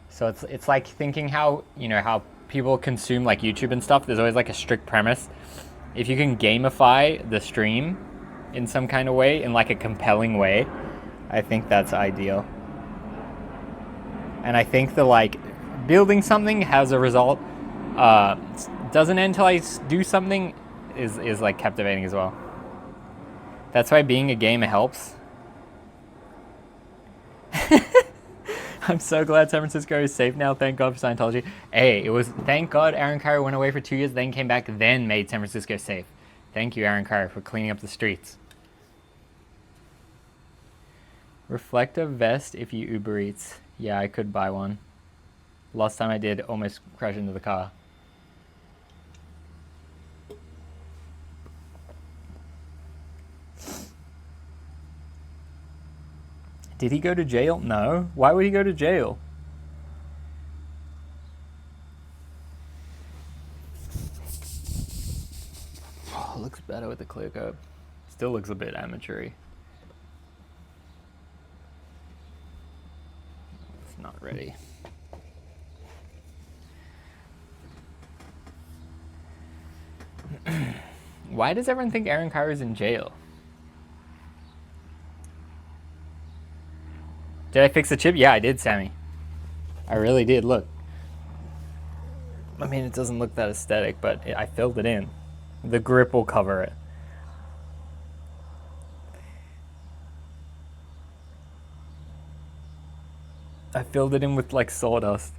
So it's like thinking how, you know, how people consume like YouTube and stuff. There's always like a strict premise. If you can gamify the stream in some kind of way, in like a compelling way, I think that's ideal. And I think the like building something has a result, doesn't end until I do something, is like captivating as well. That's why being a gamer helps. I'm so glad San Francisco is safe now. Thank God for Scientology. Hey, it was thank God Aaron Carter went away for 2 years, then came back, then made San Francisco safe. Thank you, Aaron Carter, for cleaning up the streets. Reflective vest if you Uber Eats. Yeah, I could buy one. Last time I did, almost crash into the car. Did he go to jail? No. Why would he go to jail? Oh, looks better with the clear coat. Still looks a bit amateur-y. It's not ready. Why does everyone think Aaron Carter is in jail? Did I fix the chip? Yeah, I did, Sammy. I really did. Look. I mean, it doesn't look that aesthetic, but I filled it in. The grip will cover it. I filled it in with like sawdust.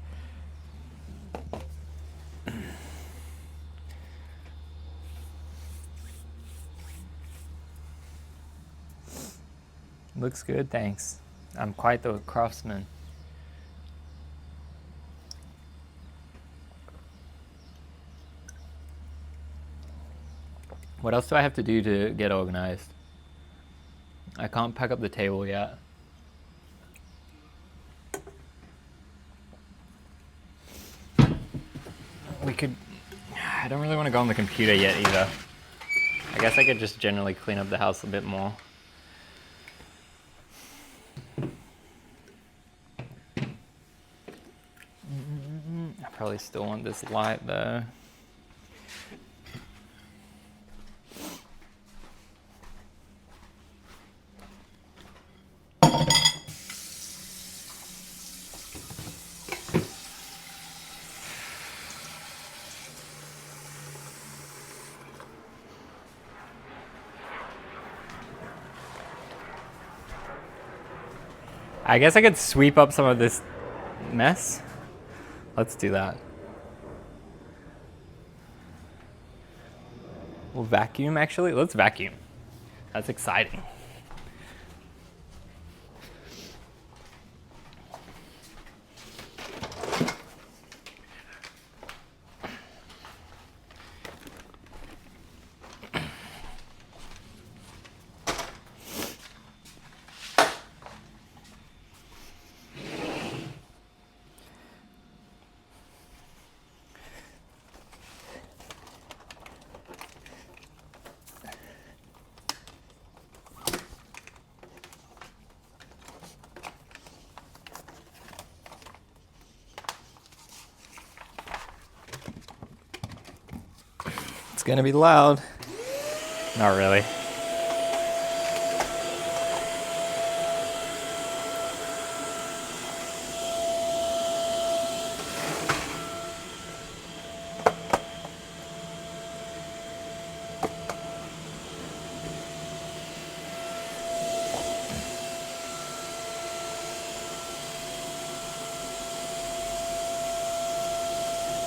Looks good, thanks. I'm quite the craftsman. What else do I have to do to get organized? I can't pack up the table yet. I don't really want to go on the computer yet either. I guess I could just generally clean up the house a bit more. I probably still want this light though. I guess I could sweep up some of this mess. Let's do that. We'll vacuum actually. Let's vacuum. That's exciting. It's gonna be loud. Not really.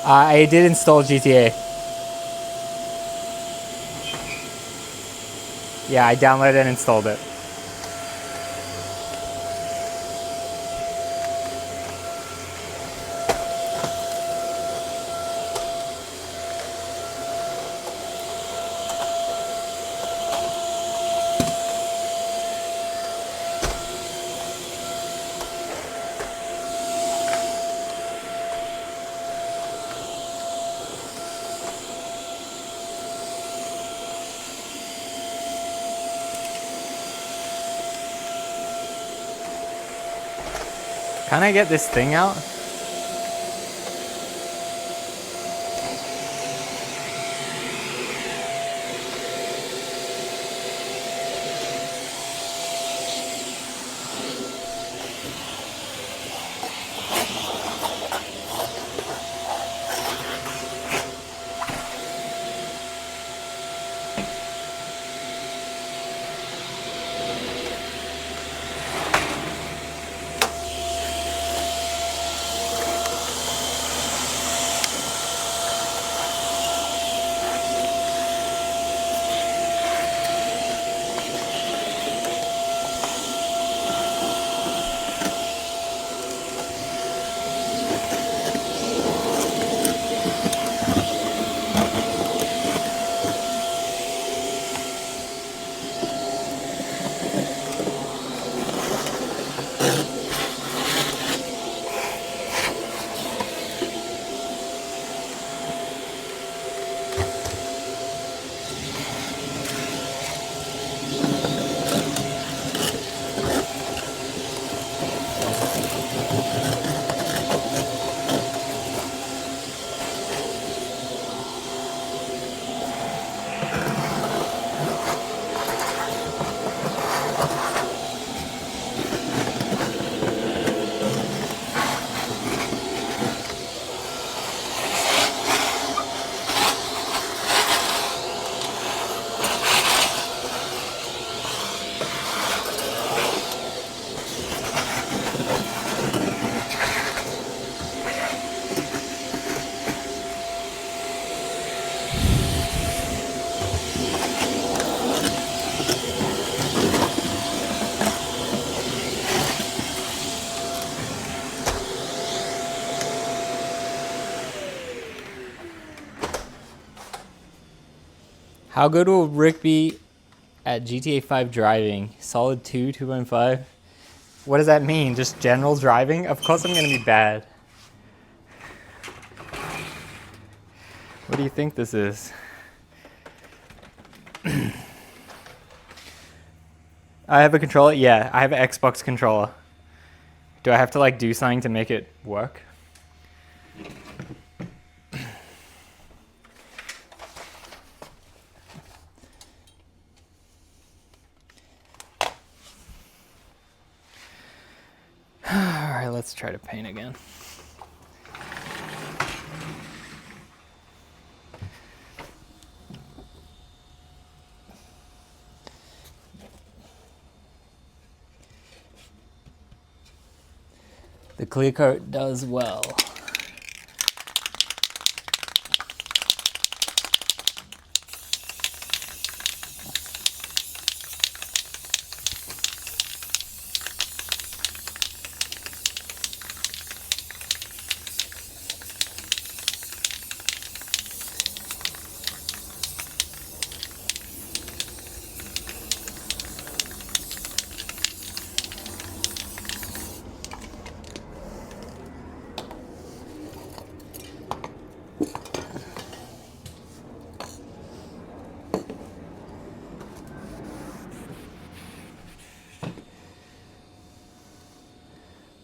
I did install GTA. Yeah, I downloaded and installed it. Can I get this thing out? How good will Rick be at GTA 5 driving? Solid 2, 2.5? What does that mean? Just general driving? Of course I'm going to be bad. What do you think this is? I have a controller? Yeah, I have an Xbox controller. Do I have to like do something to make it work? Alright, let's try to paint again. The clear coat does well.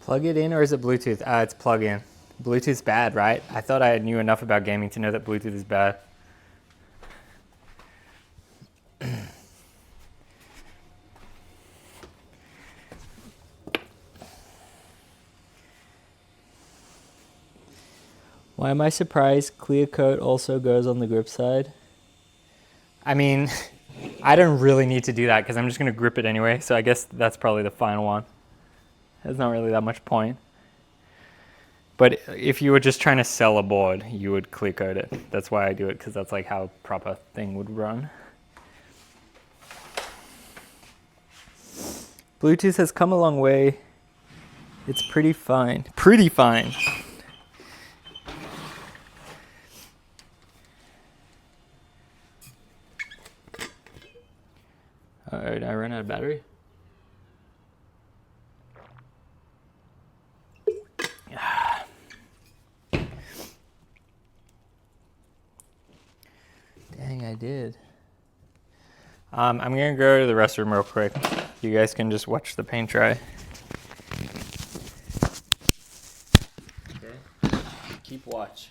Plug it in or is it Bluetooth? It's plug in. Bluetooth's bad, right? I thought I knew enough about gaming to know that Bluetooth is bad. Why am I surprised clear coat also goes on the grip side? I mean, I don't really need to do that because I'm just going to grip it anyway, so I guess that's probably the final one. There's not really that much point. But if you were just trying to sell a board, you would clear coat it. That's why I do it, because that's like how a proper thing would run. Bluetooth has come a long way. It's pretty fine. Pretty fine. Alright, I ran out of battery. Dang, I did. I'm gonna go to the restroom real quick. You guys can just watch the paint dry. Okay. Keep watch.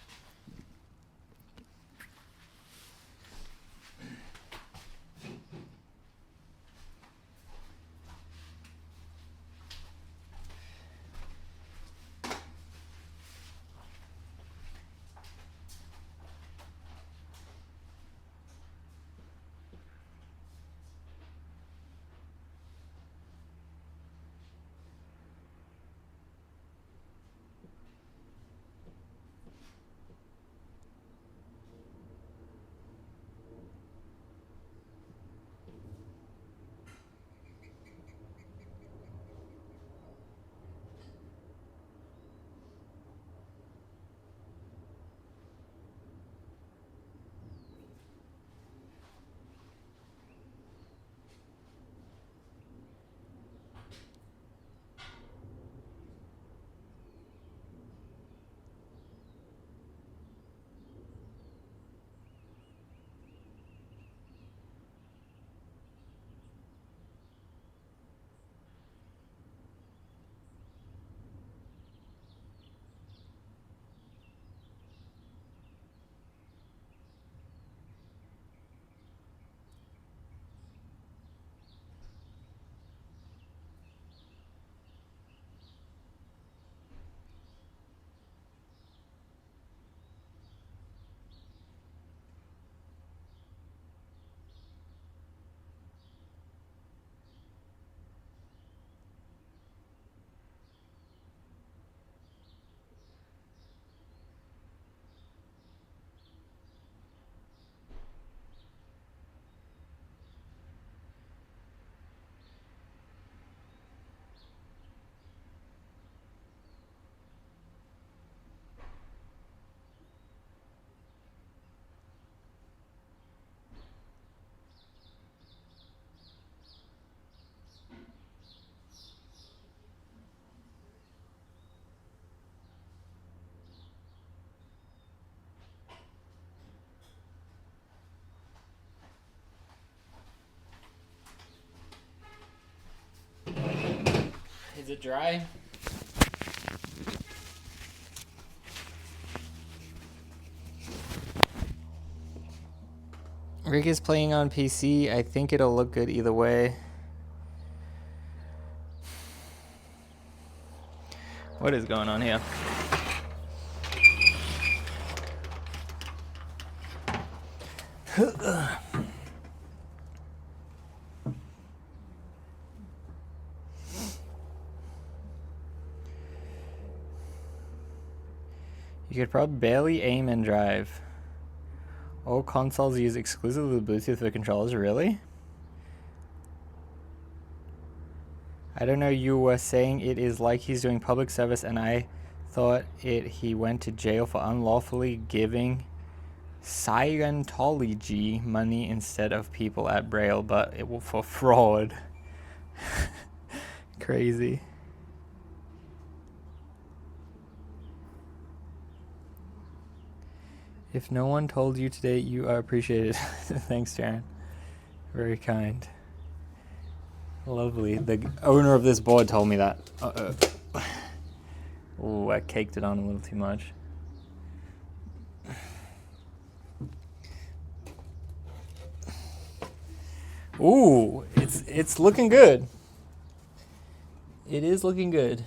Is it dry? Rick is playing on PC. I think it'll look good either way. What is going on here? You could probably barely aim and drive. All consoles use exclusively Bluetooth for controllers, really? I don't know, you were saying it is like he's doing public service and I thought he went to jail for unlawfully giving Scientology money instead of people at Braille, but it was for fraud. Crazy. If no one told you today, you are appreciated. Thanks, Jaren. Very kind. Lovely. The owner of this board told me that. Oh, I caked it on a little too much. Ooh, it's looking good. It is looking good.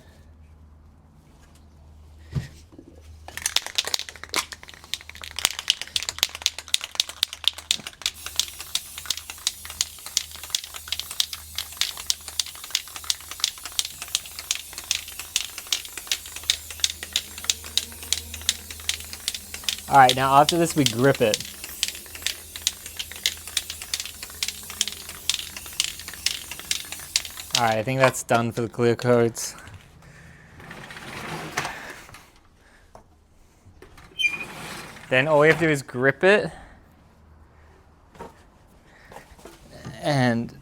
All right, now after this we grip it. All right, I think that's done for the clear coats. Then all we have to do is grip it and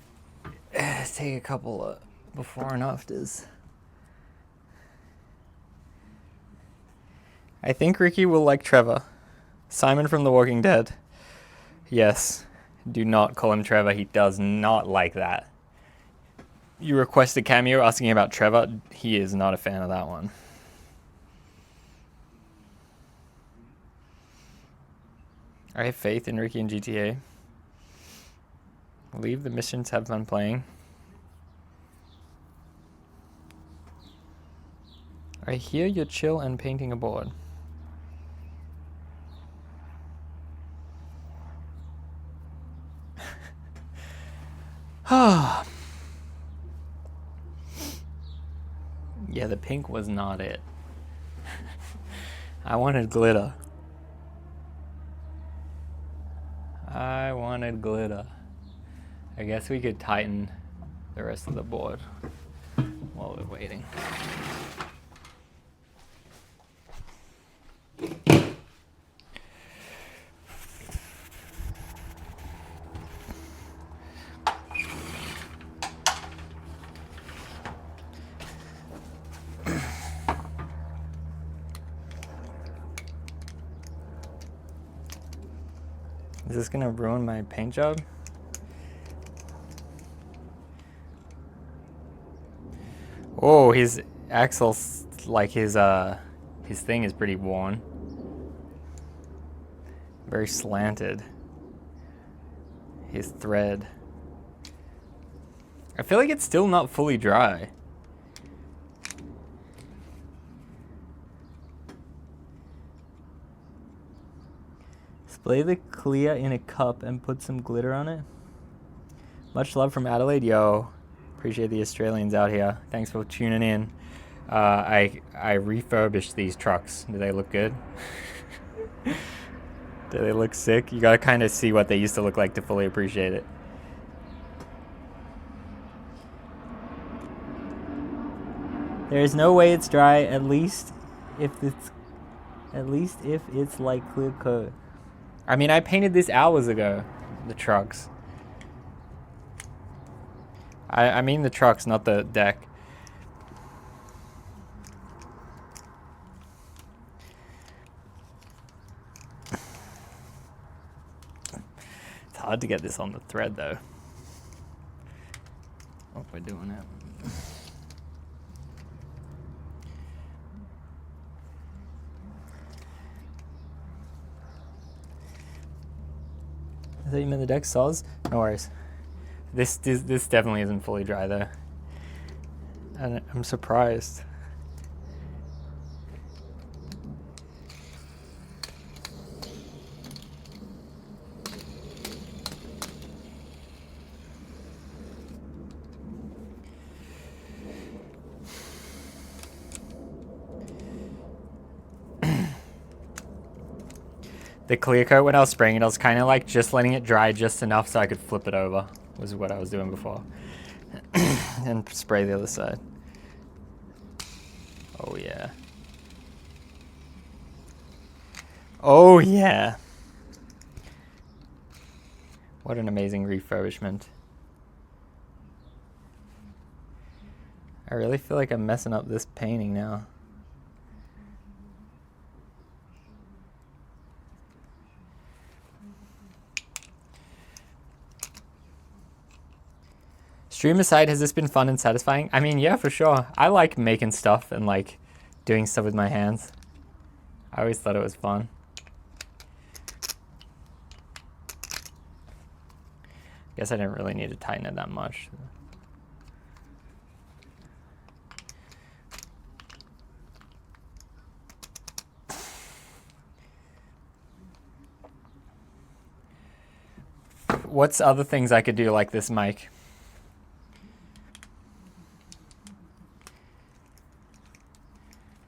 take a couple of before and afters. I think Ricky will like Trevor. Simon from The Walking Dead. Yes, do not call him Trevor. He does not like that. You request a cameo asking about Trevor. He is not a fan of that one. I have faith in Ricky and GTA. Leave the missions, have fun playing. I hear you're chill and painting a board. Yeah, the pink was not it. I wanted glitter. I wanted glitter. I guess we could tighten the rest of the board while we're waiting. Is this gonna ruin my paint job? Oh, his axle's like his thing is pretty worn. Very slanted. His thread. I feel like it's still not fully dry. Splay the clear in a cup and put some glitter on it. Much love from Adelaide. Yo, appreciate the Australians out here. Thanks for tuning in. I refurbished these trucks. Do they look good? Do they look sick? You gotta kind of see what they used to look like to fully appreciate it. There is no way it's dry, at least if it's like clear coat. I mean, I painted this hours ago, the trucks. I mean the trucks, not the deck. It's hard to get this on the thread though. Oh, we're doing it. thought you meant the deck soz. No worries. This definitely isn't fully dry though. And I'm surprised. The clear coat, when I was spraying it, I was kind of like just letting it dry just enough so I could flip it over, was what I was doing before. And spray the other side. Oh yeah. Oh yeah. What an amazing refurbishment. I really feel like I'm messing up this painting now. Stream aside, has this been fun and satisfying? I mean, yeah, for sure. I like making stuff and like doing stuff with my hands. I always thought it was fun. Guess I didn't really need to tighten it that much. What's other things I could do like this mic?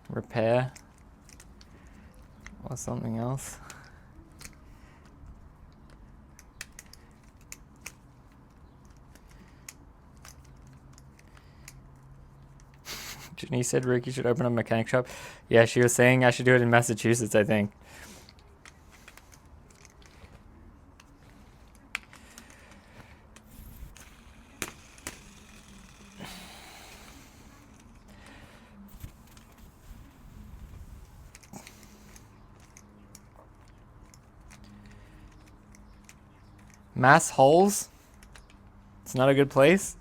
Repair or something else. Jenny said Ricky should open a mechanic shop. Yeah, she was saying I should do it in Massachusetts, I think. Mass holes? It's not a good place?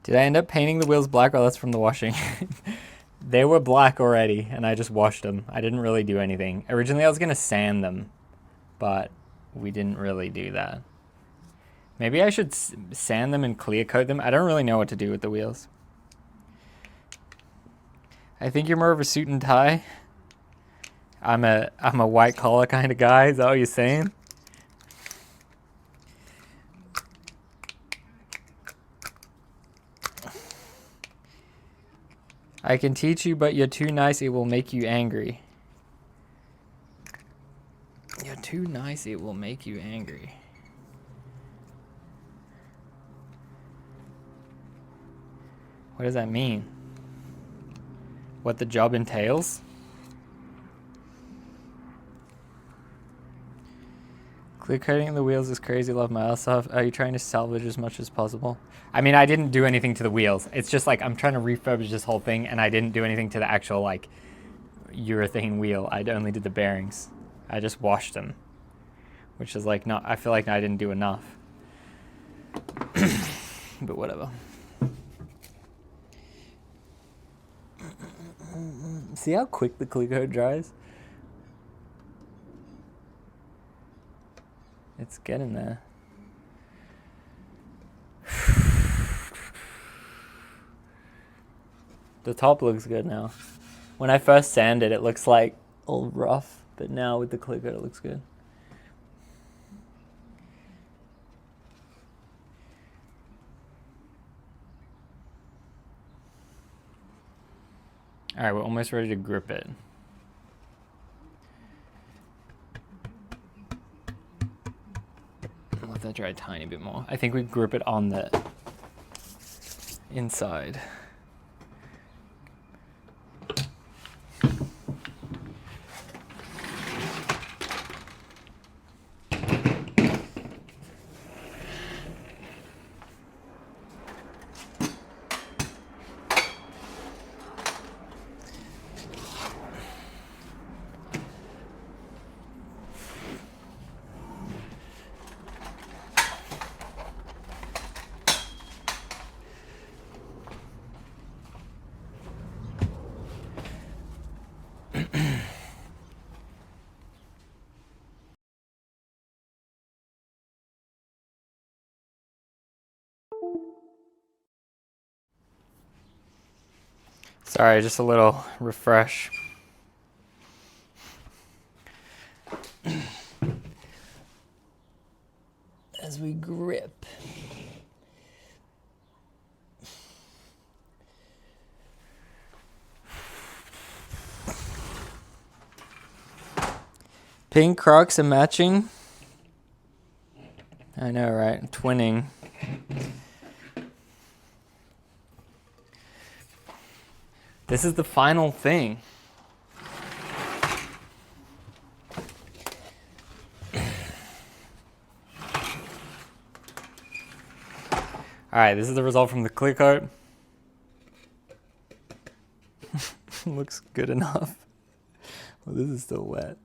Did I end up painting the wheels black? Oh, that's from the washing. They were black already, and I just washed them. I didn't really do anything. Originally, I was going to sand them, but we didn't really do that. Maybe I should sand them and clear coat them. I don't really know what to do with the wheels. I think you're more of a suit and tie. I'm a white collar kind of guy. Is that what you're saying? I can teach you, but you're too nice. It will make you angry. You're too nice. It will make you angry. What does that mean? What the job entails? Clear coating the wheels is crazy. Love my ass off. Are you trying to salvage as much as possible? I mean, I didn't do anything to the wheels. It's just like I'm trying to refurbish this whole thing, and I didn't do anything to the actual like urethane wheel. I only did the bearings. I just washed them, which is like not. I feel like I didn't do enough. But whatever. See how quick the clear coat dries? It's getting there. The top looks good now. When I first sanded, it looks like all rough, but now with the clear coat, it looks good. All right, we're almost ready to grip it. Let that dry a tiny bit more. I think we grip it on the inside. Sorry, just a little refresh. As we grip. Pink Crocs are matching. I know, right? Twinning. This is the final thing. All right, this is the result from the clear coat. Looks good enough. Well, this is still wet.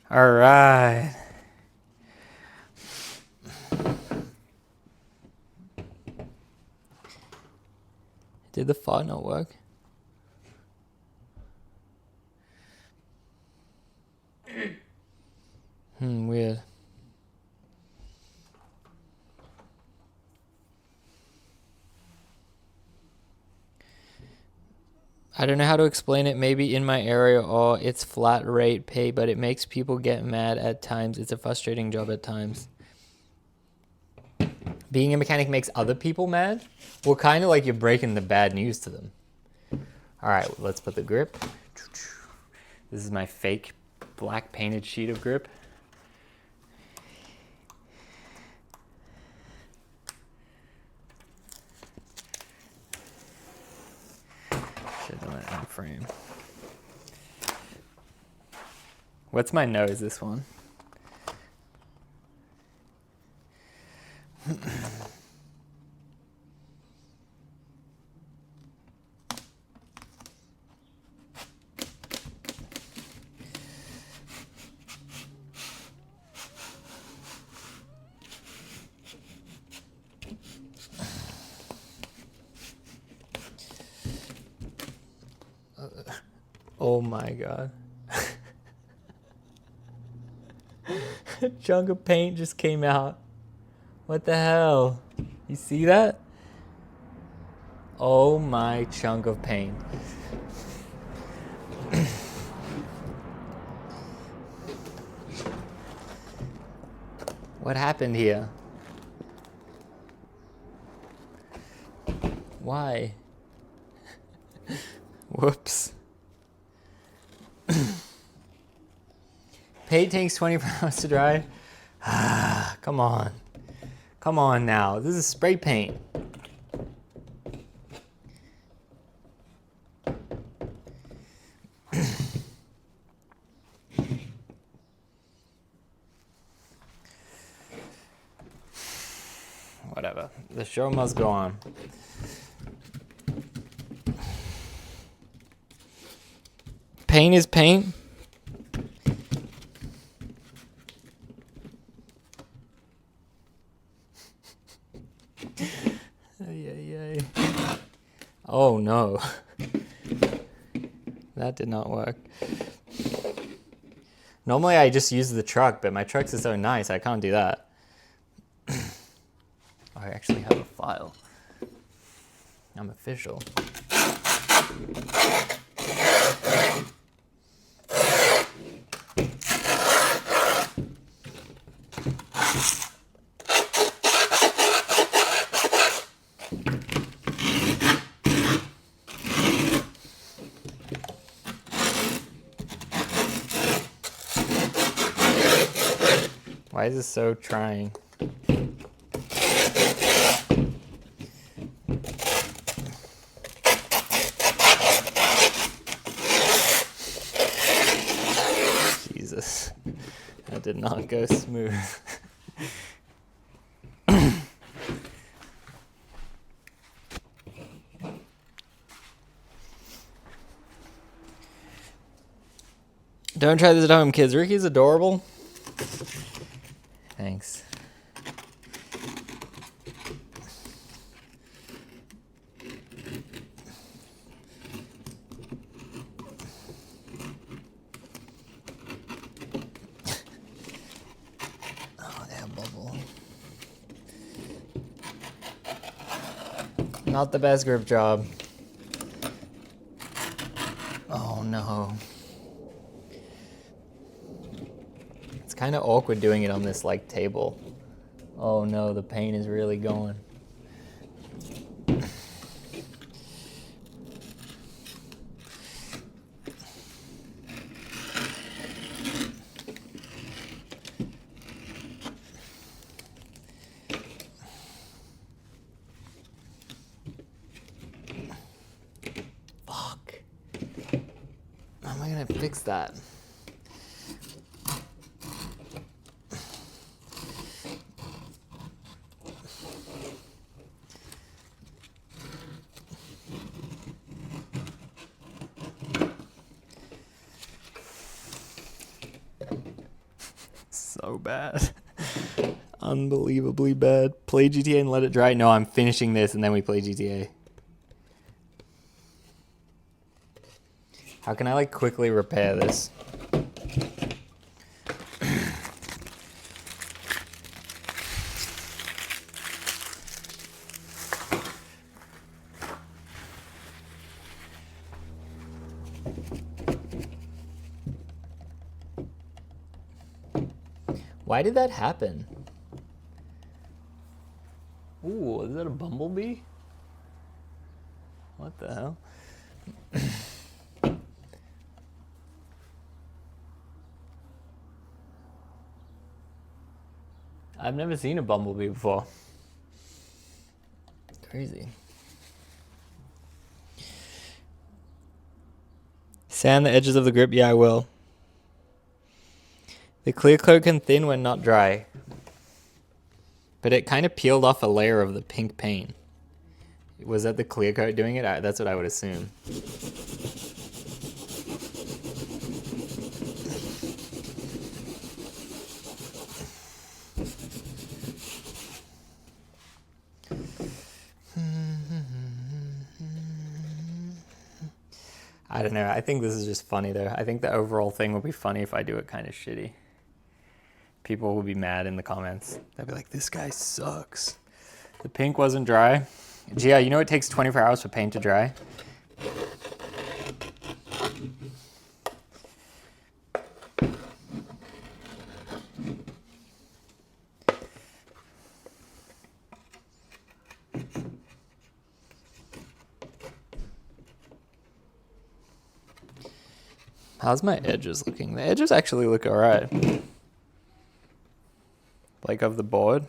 All right. Did the font not work? Weird. I don't know how to explain it. Maybe in my area or it's flat rate pay, but it makes people get mad at times. It's a frustrating job at times. Being a mechanic makes other people mad? Well, kind of like you're breaking the bad news to them. All right, let's put the grip. This is my fake black painted sheet of grip. Should have done it in frame. What's my nose, this one? Oh my god. A chunk of paint just came out. What the hell? You see that? Oh my chunk of paint. What happened here? Why? Whoops. Paint takes 24 hours to dry. Come on. Come on now. This is spray paint. Whatever. The show must go on. Paint is paint. Oh no. That did not work. Normally I just use the truck, but my trucks are so nice I can't do that. I actually have a file. I'm official. Why is this so trying? Jesus, that did not go smooth. Don't try this at home, kids. Ricky's adorable. Thanks. Oh, they have bubble. Not the best grip job. Oh no. It's kind of awkward doing it on this like table. Oh no, the paint is really going. Fuck. How am I gonna fix that? So bad. Unbelievably bad. Play GTA and let it dry. No, I'm finishing this and then we play GTA. How can I like quickly repair this? Why did that happen? Ooh, is that a bumblebee? What the hell? I've never seen a bumblebee before. Crazy. Sand the edges of the grip? Yeah, I will. The clear coat can thin when not dry. But it kind of peeled off a layer of the pink paint. Was that the clear coat doing it? That's what I would assume. I don't know. I think this is just funny though. I think the overall thing will be funny if I do it kind of shitty. People will be mad in the comments. They'll be like, this guy sucks. The pink wasn't dry. Gia, you know it takes 24 hours for paint to dry? How's my edges looking? The edges actually look alright. Like of the board.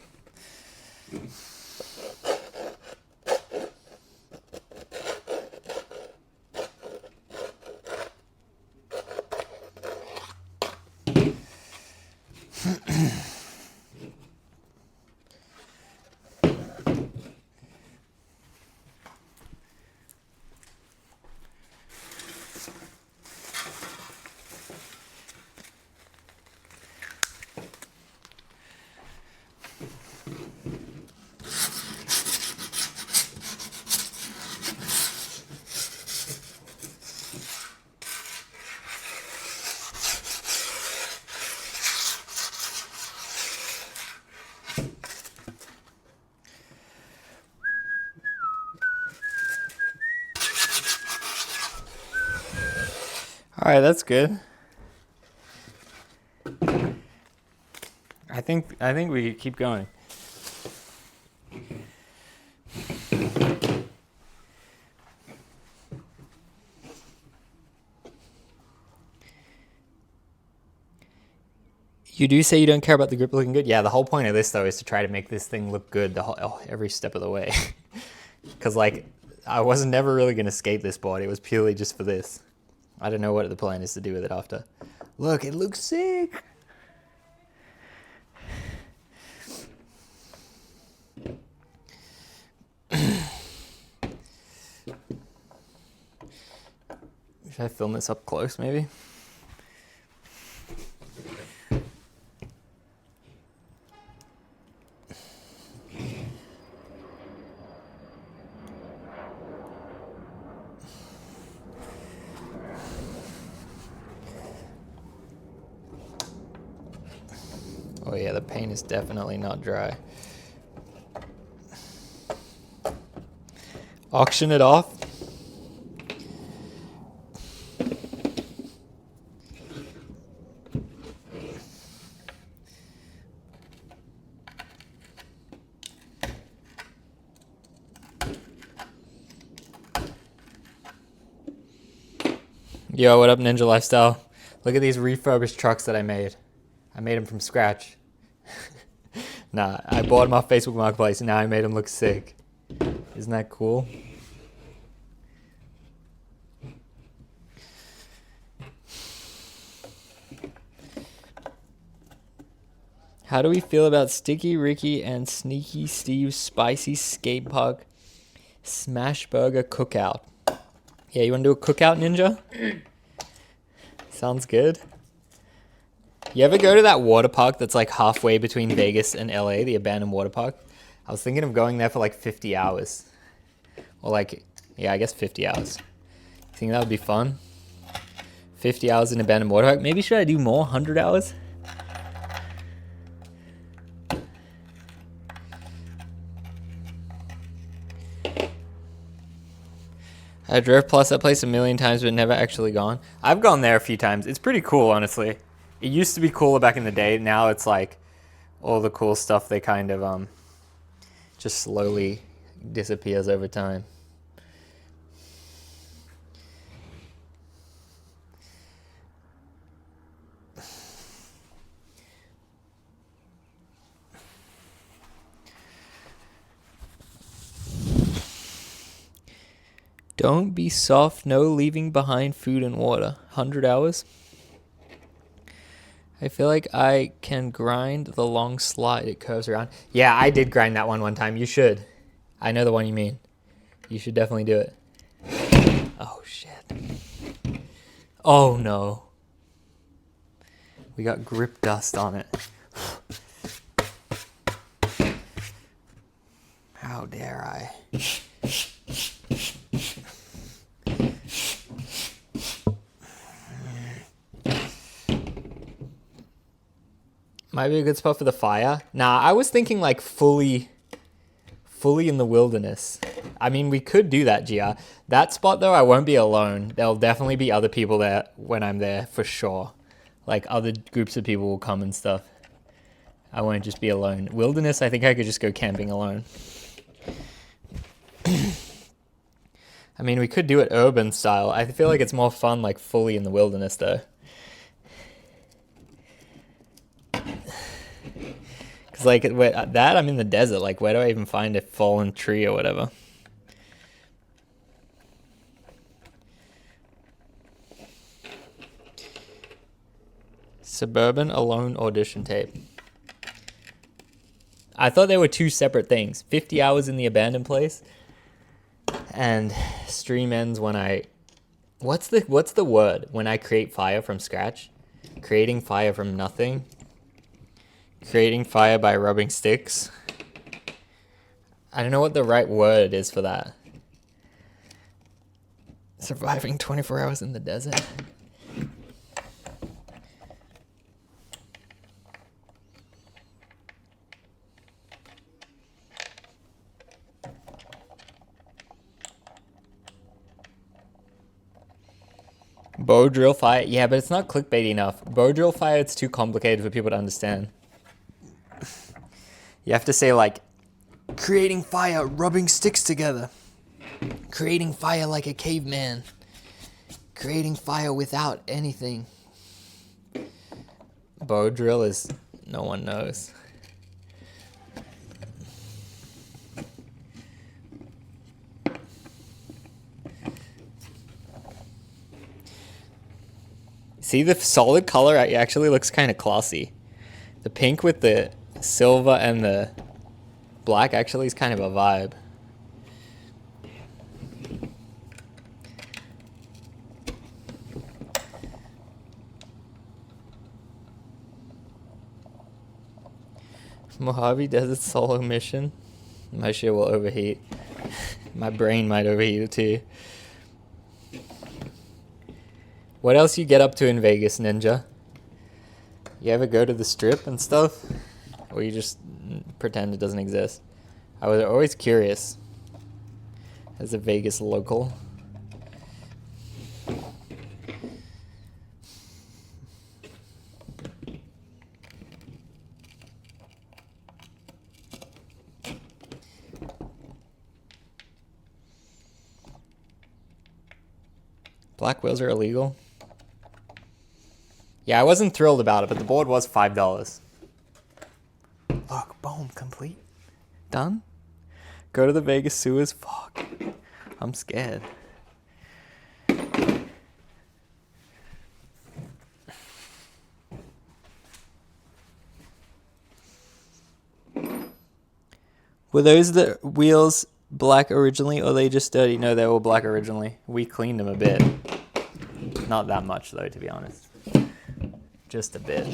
All right, that's good. I think we could keep going. You do say you don't care about the grip looking good? Yeah, the whole point of this though is to try to make this thing look good every step of the way. Because like, I was never really going to skate this board. It was purely just for this. I don't know what the plan is to do with it after. Look, it looks sick. Should I film this up close maybe? Oh yeah, the paint is definitely not dry. Auction it off. Yo, what up, Ninja Lifestyle? Look at these refurbished trucks that I made. I made them from scratch. Nah, I bought them off Facebook Marketplace and now I made them look sick. Isn't that cool? How do we feel about Sticky Ricky and Sneaky Steve's Spicy Skate Park Smash Burger Cookout? Yeah, you want to do a cookout, Ninja? Sounds good. You ever go to that water park that's like halfway between Vegas and LA, the abandoned water park? I was thinking of going there for like 50 hours. Or like, yeah, I guess 50 hours. You think that would be fun? 50 hours in abandoned water park? Maybe should I do more? 100 hours? I drove past that place a million times, but never actually gone. I've gone there a few times. It's pretty cool, honestly. It used to be cooler back in the day. Now it's like all the cool stuff, they kind of just slowly disappears over time. Don't be soft, no leaving behind food and water. 100 hours. I feel like I can grind the long slide it curves around. Yeah, I did grind that one time. You should. I know the one you mean. You should definitely do it. Oh, shit. Oh, no. We got grip dust on it. How dare I? Might be a good spot for the fire. Nah, I was thinking like fully in the wilderness. I mean, we could do that, Gia. That spot though, I won't be alone. There'll definitely be other people there when I'm there for sure. Like other groups of people will come and stuff. I won't just be alone. Wilderness, I think I could just go camping alone. I mean, we could do it urban style. I feel like it's more fun like fully in the wilderness though. Cause like that, I'm in the desert. Like, where do I even find a fallen tree or whatever? Suburban Alone audition tape. I thought they were two separate things. 50 hours in the abandoned place, and stream ends when I. What's the word when I create fire from scratch? Creating fire from nothing. Creating fire by rubbing sticks. I don't know what the right word is for that. Surviving 24 hours in the desert. Bow drill fire. Yeah, but it's not clickbait enough. Bow drill fire, it's too complicated for people to understand. You have to say like, creating fire, rubbing sticks together. Creating fire like a caveman. Creating fire without anything. Bow drill is, no one knows. See, the solid color actually looks kind of classy. The pink with the silver and the black actually is kind of a vibe. Mojave Desert solo mission. My shit will overheat. My brain might overheat too. What else you get up to in Vegas, Ninja? You ever go to the strip and stuff? Or you just pretend it doesn't exist? I was always curious. as a Vegas local. Black wheels are illegal. Yeah, I wasn't thrilled about it, but the board was $5. Look, boom, complete. Done? Go to the Vegas sewers? Fuck. I'm scared. Were those the wheels black originally, or they just dirty? No, they were black originally. We cleaned them a bit. Not that much, though, to be honest. Just a bit.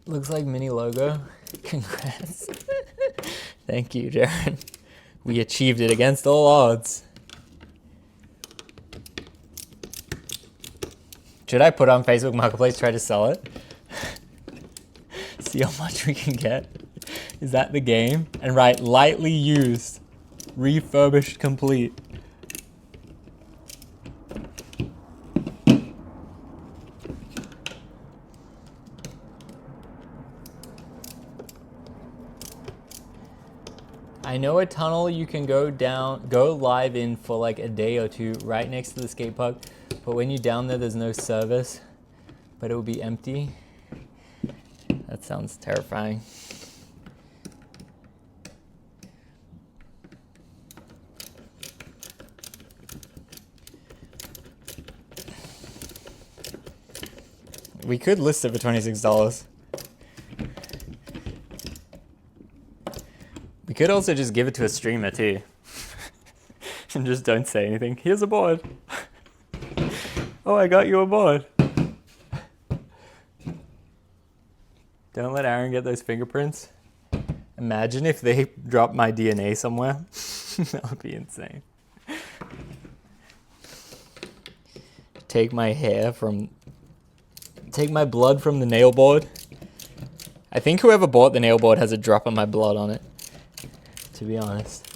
Looks like mini logo. Congrats. Thank you, Jared. We achieved it against all odds. Should I put on Facebook Marketplace, try to sell it? See how much we can get? Is that the game? And write lightly used, refurbished complete. I know a tunnel you can go live in for like a day or two right next to the skate park, but when you're down there, there's no service, but it will be empty. That sounds terrifying. We could list it for $26. We could also just give it to a streamer too. And just don't say anything. Here's a board. Oh, I got you a board. Don't let Aaron get those fingerprints. Imagine if they dropped my DNA somewhere. That would be insane. Take my blood from the nail board. I think whoever bought the nail board has a drop of my blood on it, to be honest.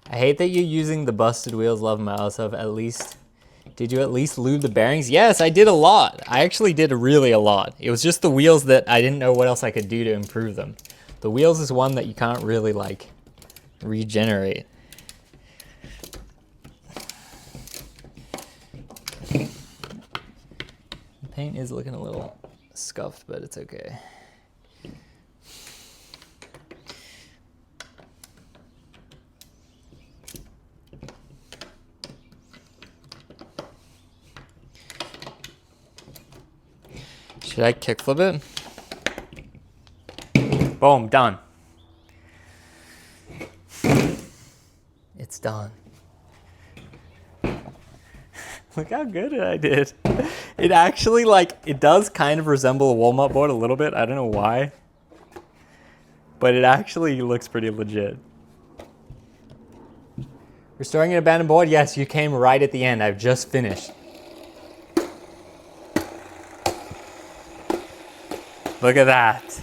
I hate that you're using the busted wheels, love my ass off. Did you at least lube the bearings? Yes, I did a lot. I actually did really a lot. It was just the wheels that I didn't know what else I could do to improve them. The wheels is one that you can't really like regenerate. The paint is looking a little scuffed, but it's okay. Should I kickflip it? Boom, done. It's done. Look how good I did. It actually, like, it does kind of resemble a Walmart board a little bit. I don't know why. But it actually looks pretty legit. Restoring an abandoned board? Yes, you came right at the end. I've just finished. Look at that.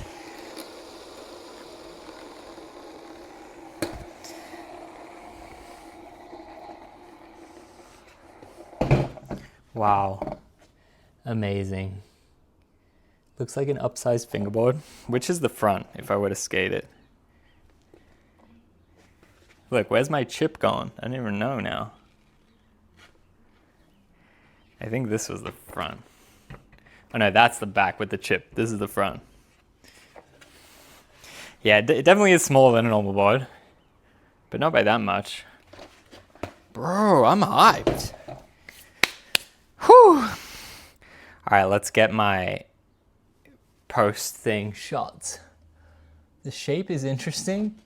Wow. Amazing. Looks like an upsized fingerboard. Which is the front if I were to skate it? Look, where's my chip gone? I don't even know now. I think this was the front. Oh no, that's the back with the chip. This is the front. Yeah, it definitely is smaller than a normal board, but not by that much. Bro, I'm hyped. Whew. All right, let's get my post thing shots. The shape is interesting.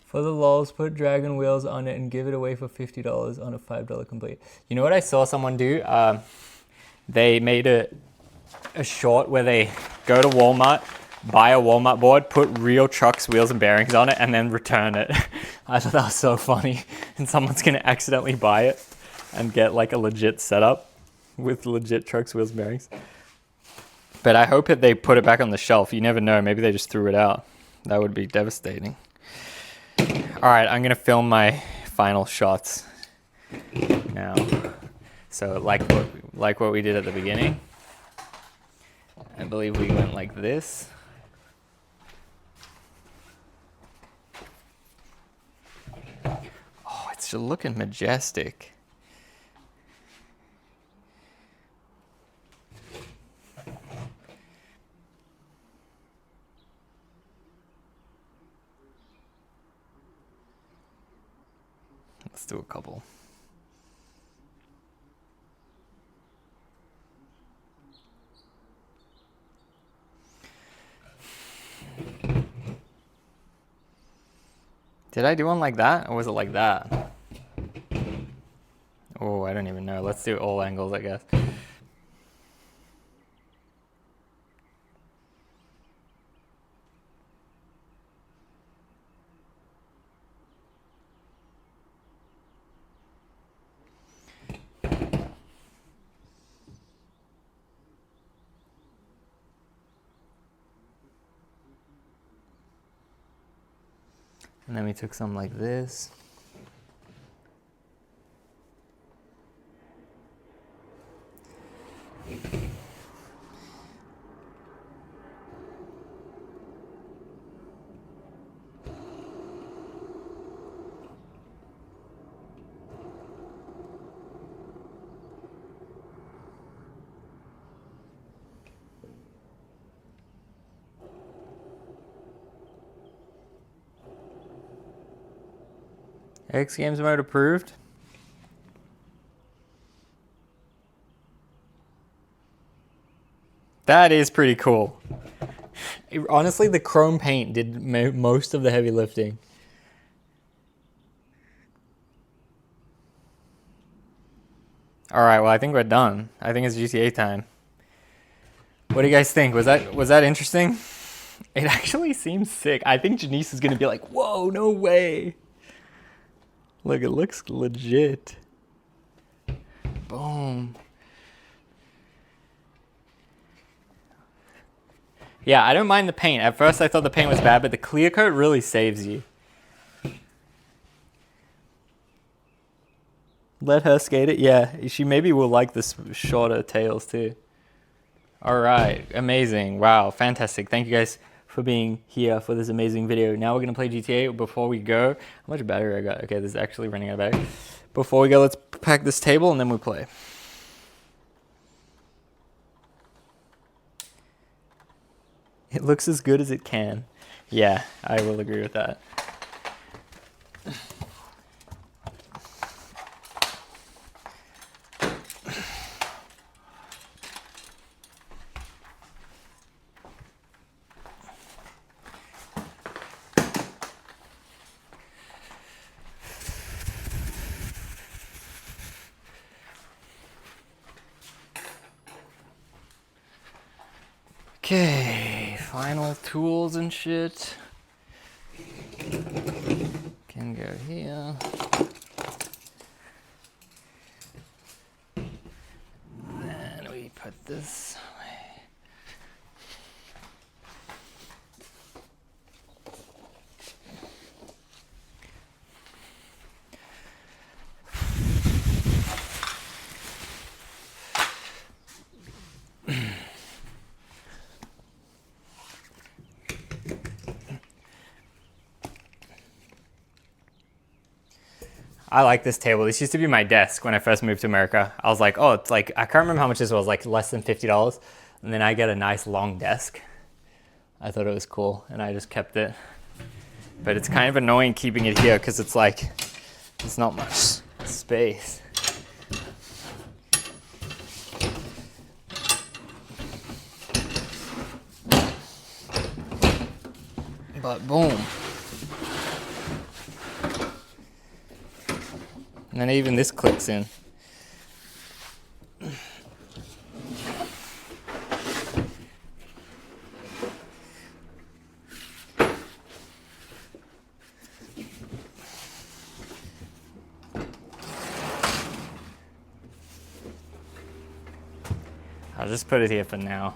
For the lols, put dragon wheels on it and give it away for $50 on a $5 complete. You know what I saw someone do? They made a short where they go to Walmart, buy a Walmart board, put real trucks, wheels, and bearings on it, and then return it. I thought that was so funny. And someone's gonna accidentally buy it and get like a legit setup with legit trucks, wheels, and bearings. But I hope that they put it back on the shelf. You never know, maybe they just threw it out. That would be devastating. All right, I'm gonna film my final shots now. So like what we did at the beginning, I believe we went like this. Oh, it's just looking majestic. Let's do a couple. Did I do one like that, or was it like that? Oh, I don't even know. Let's do all angles, I guess. And then we took some like this. X Games mode approved. That is pretty cool. Honestly, the chrome paint did most of the heavy lifting. All right, well, I think we're done. I think it's GTA time. What do you guys think? Was that interesting? It actually seems sick. I think Janice is gonna be like, "Whoa, no way!" Look, it looks legit. Boom. Yeah, I don't mind the paint. At first I thought the paint was bad, but the clear coat really saves you. Let her skate it? Yeah, she maybe will like the shorter tails too. All right, amazing. Wow, fantastic. Thank you guys for being here for this amazing video. Now we're gonna play GTA. Before we go, how much battery I got? Okay, this is actually running out of battery. Before we go, let's pack this table and then we play. It looks as good as it can. Yeah, I will agree with that. Okay, final tools and shit. Can go here. Then we put this away. I like this table. This used to be my desk when I first moved to America. I was like, oh, it's like, I can't remember how much this was, like less than $50. And then I get a nice long desk. I thought it was cool and I just kept it. But it's kind of annoying keeping it here because it's like, there's not much space. But boom. And then even this clicks in. I'll just put it here for now.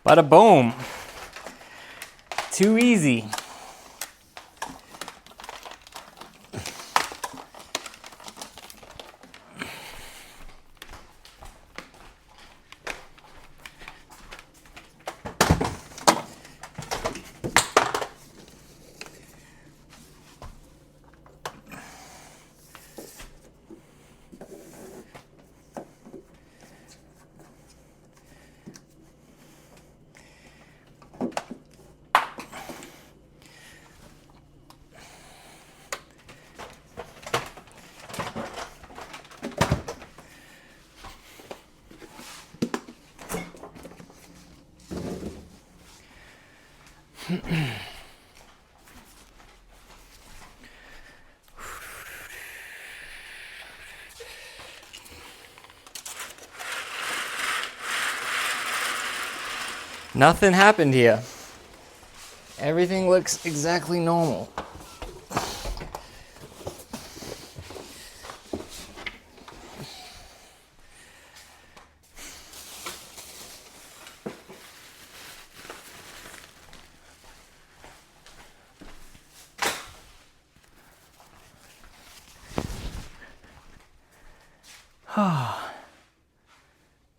Bada boom. Too easy. Nothing happened here. Everything looks exactly normal.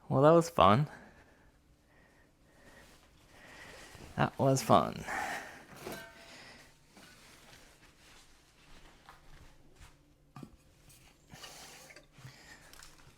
Well, that was fun. That was fun.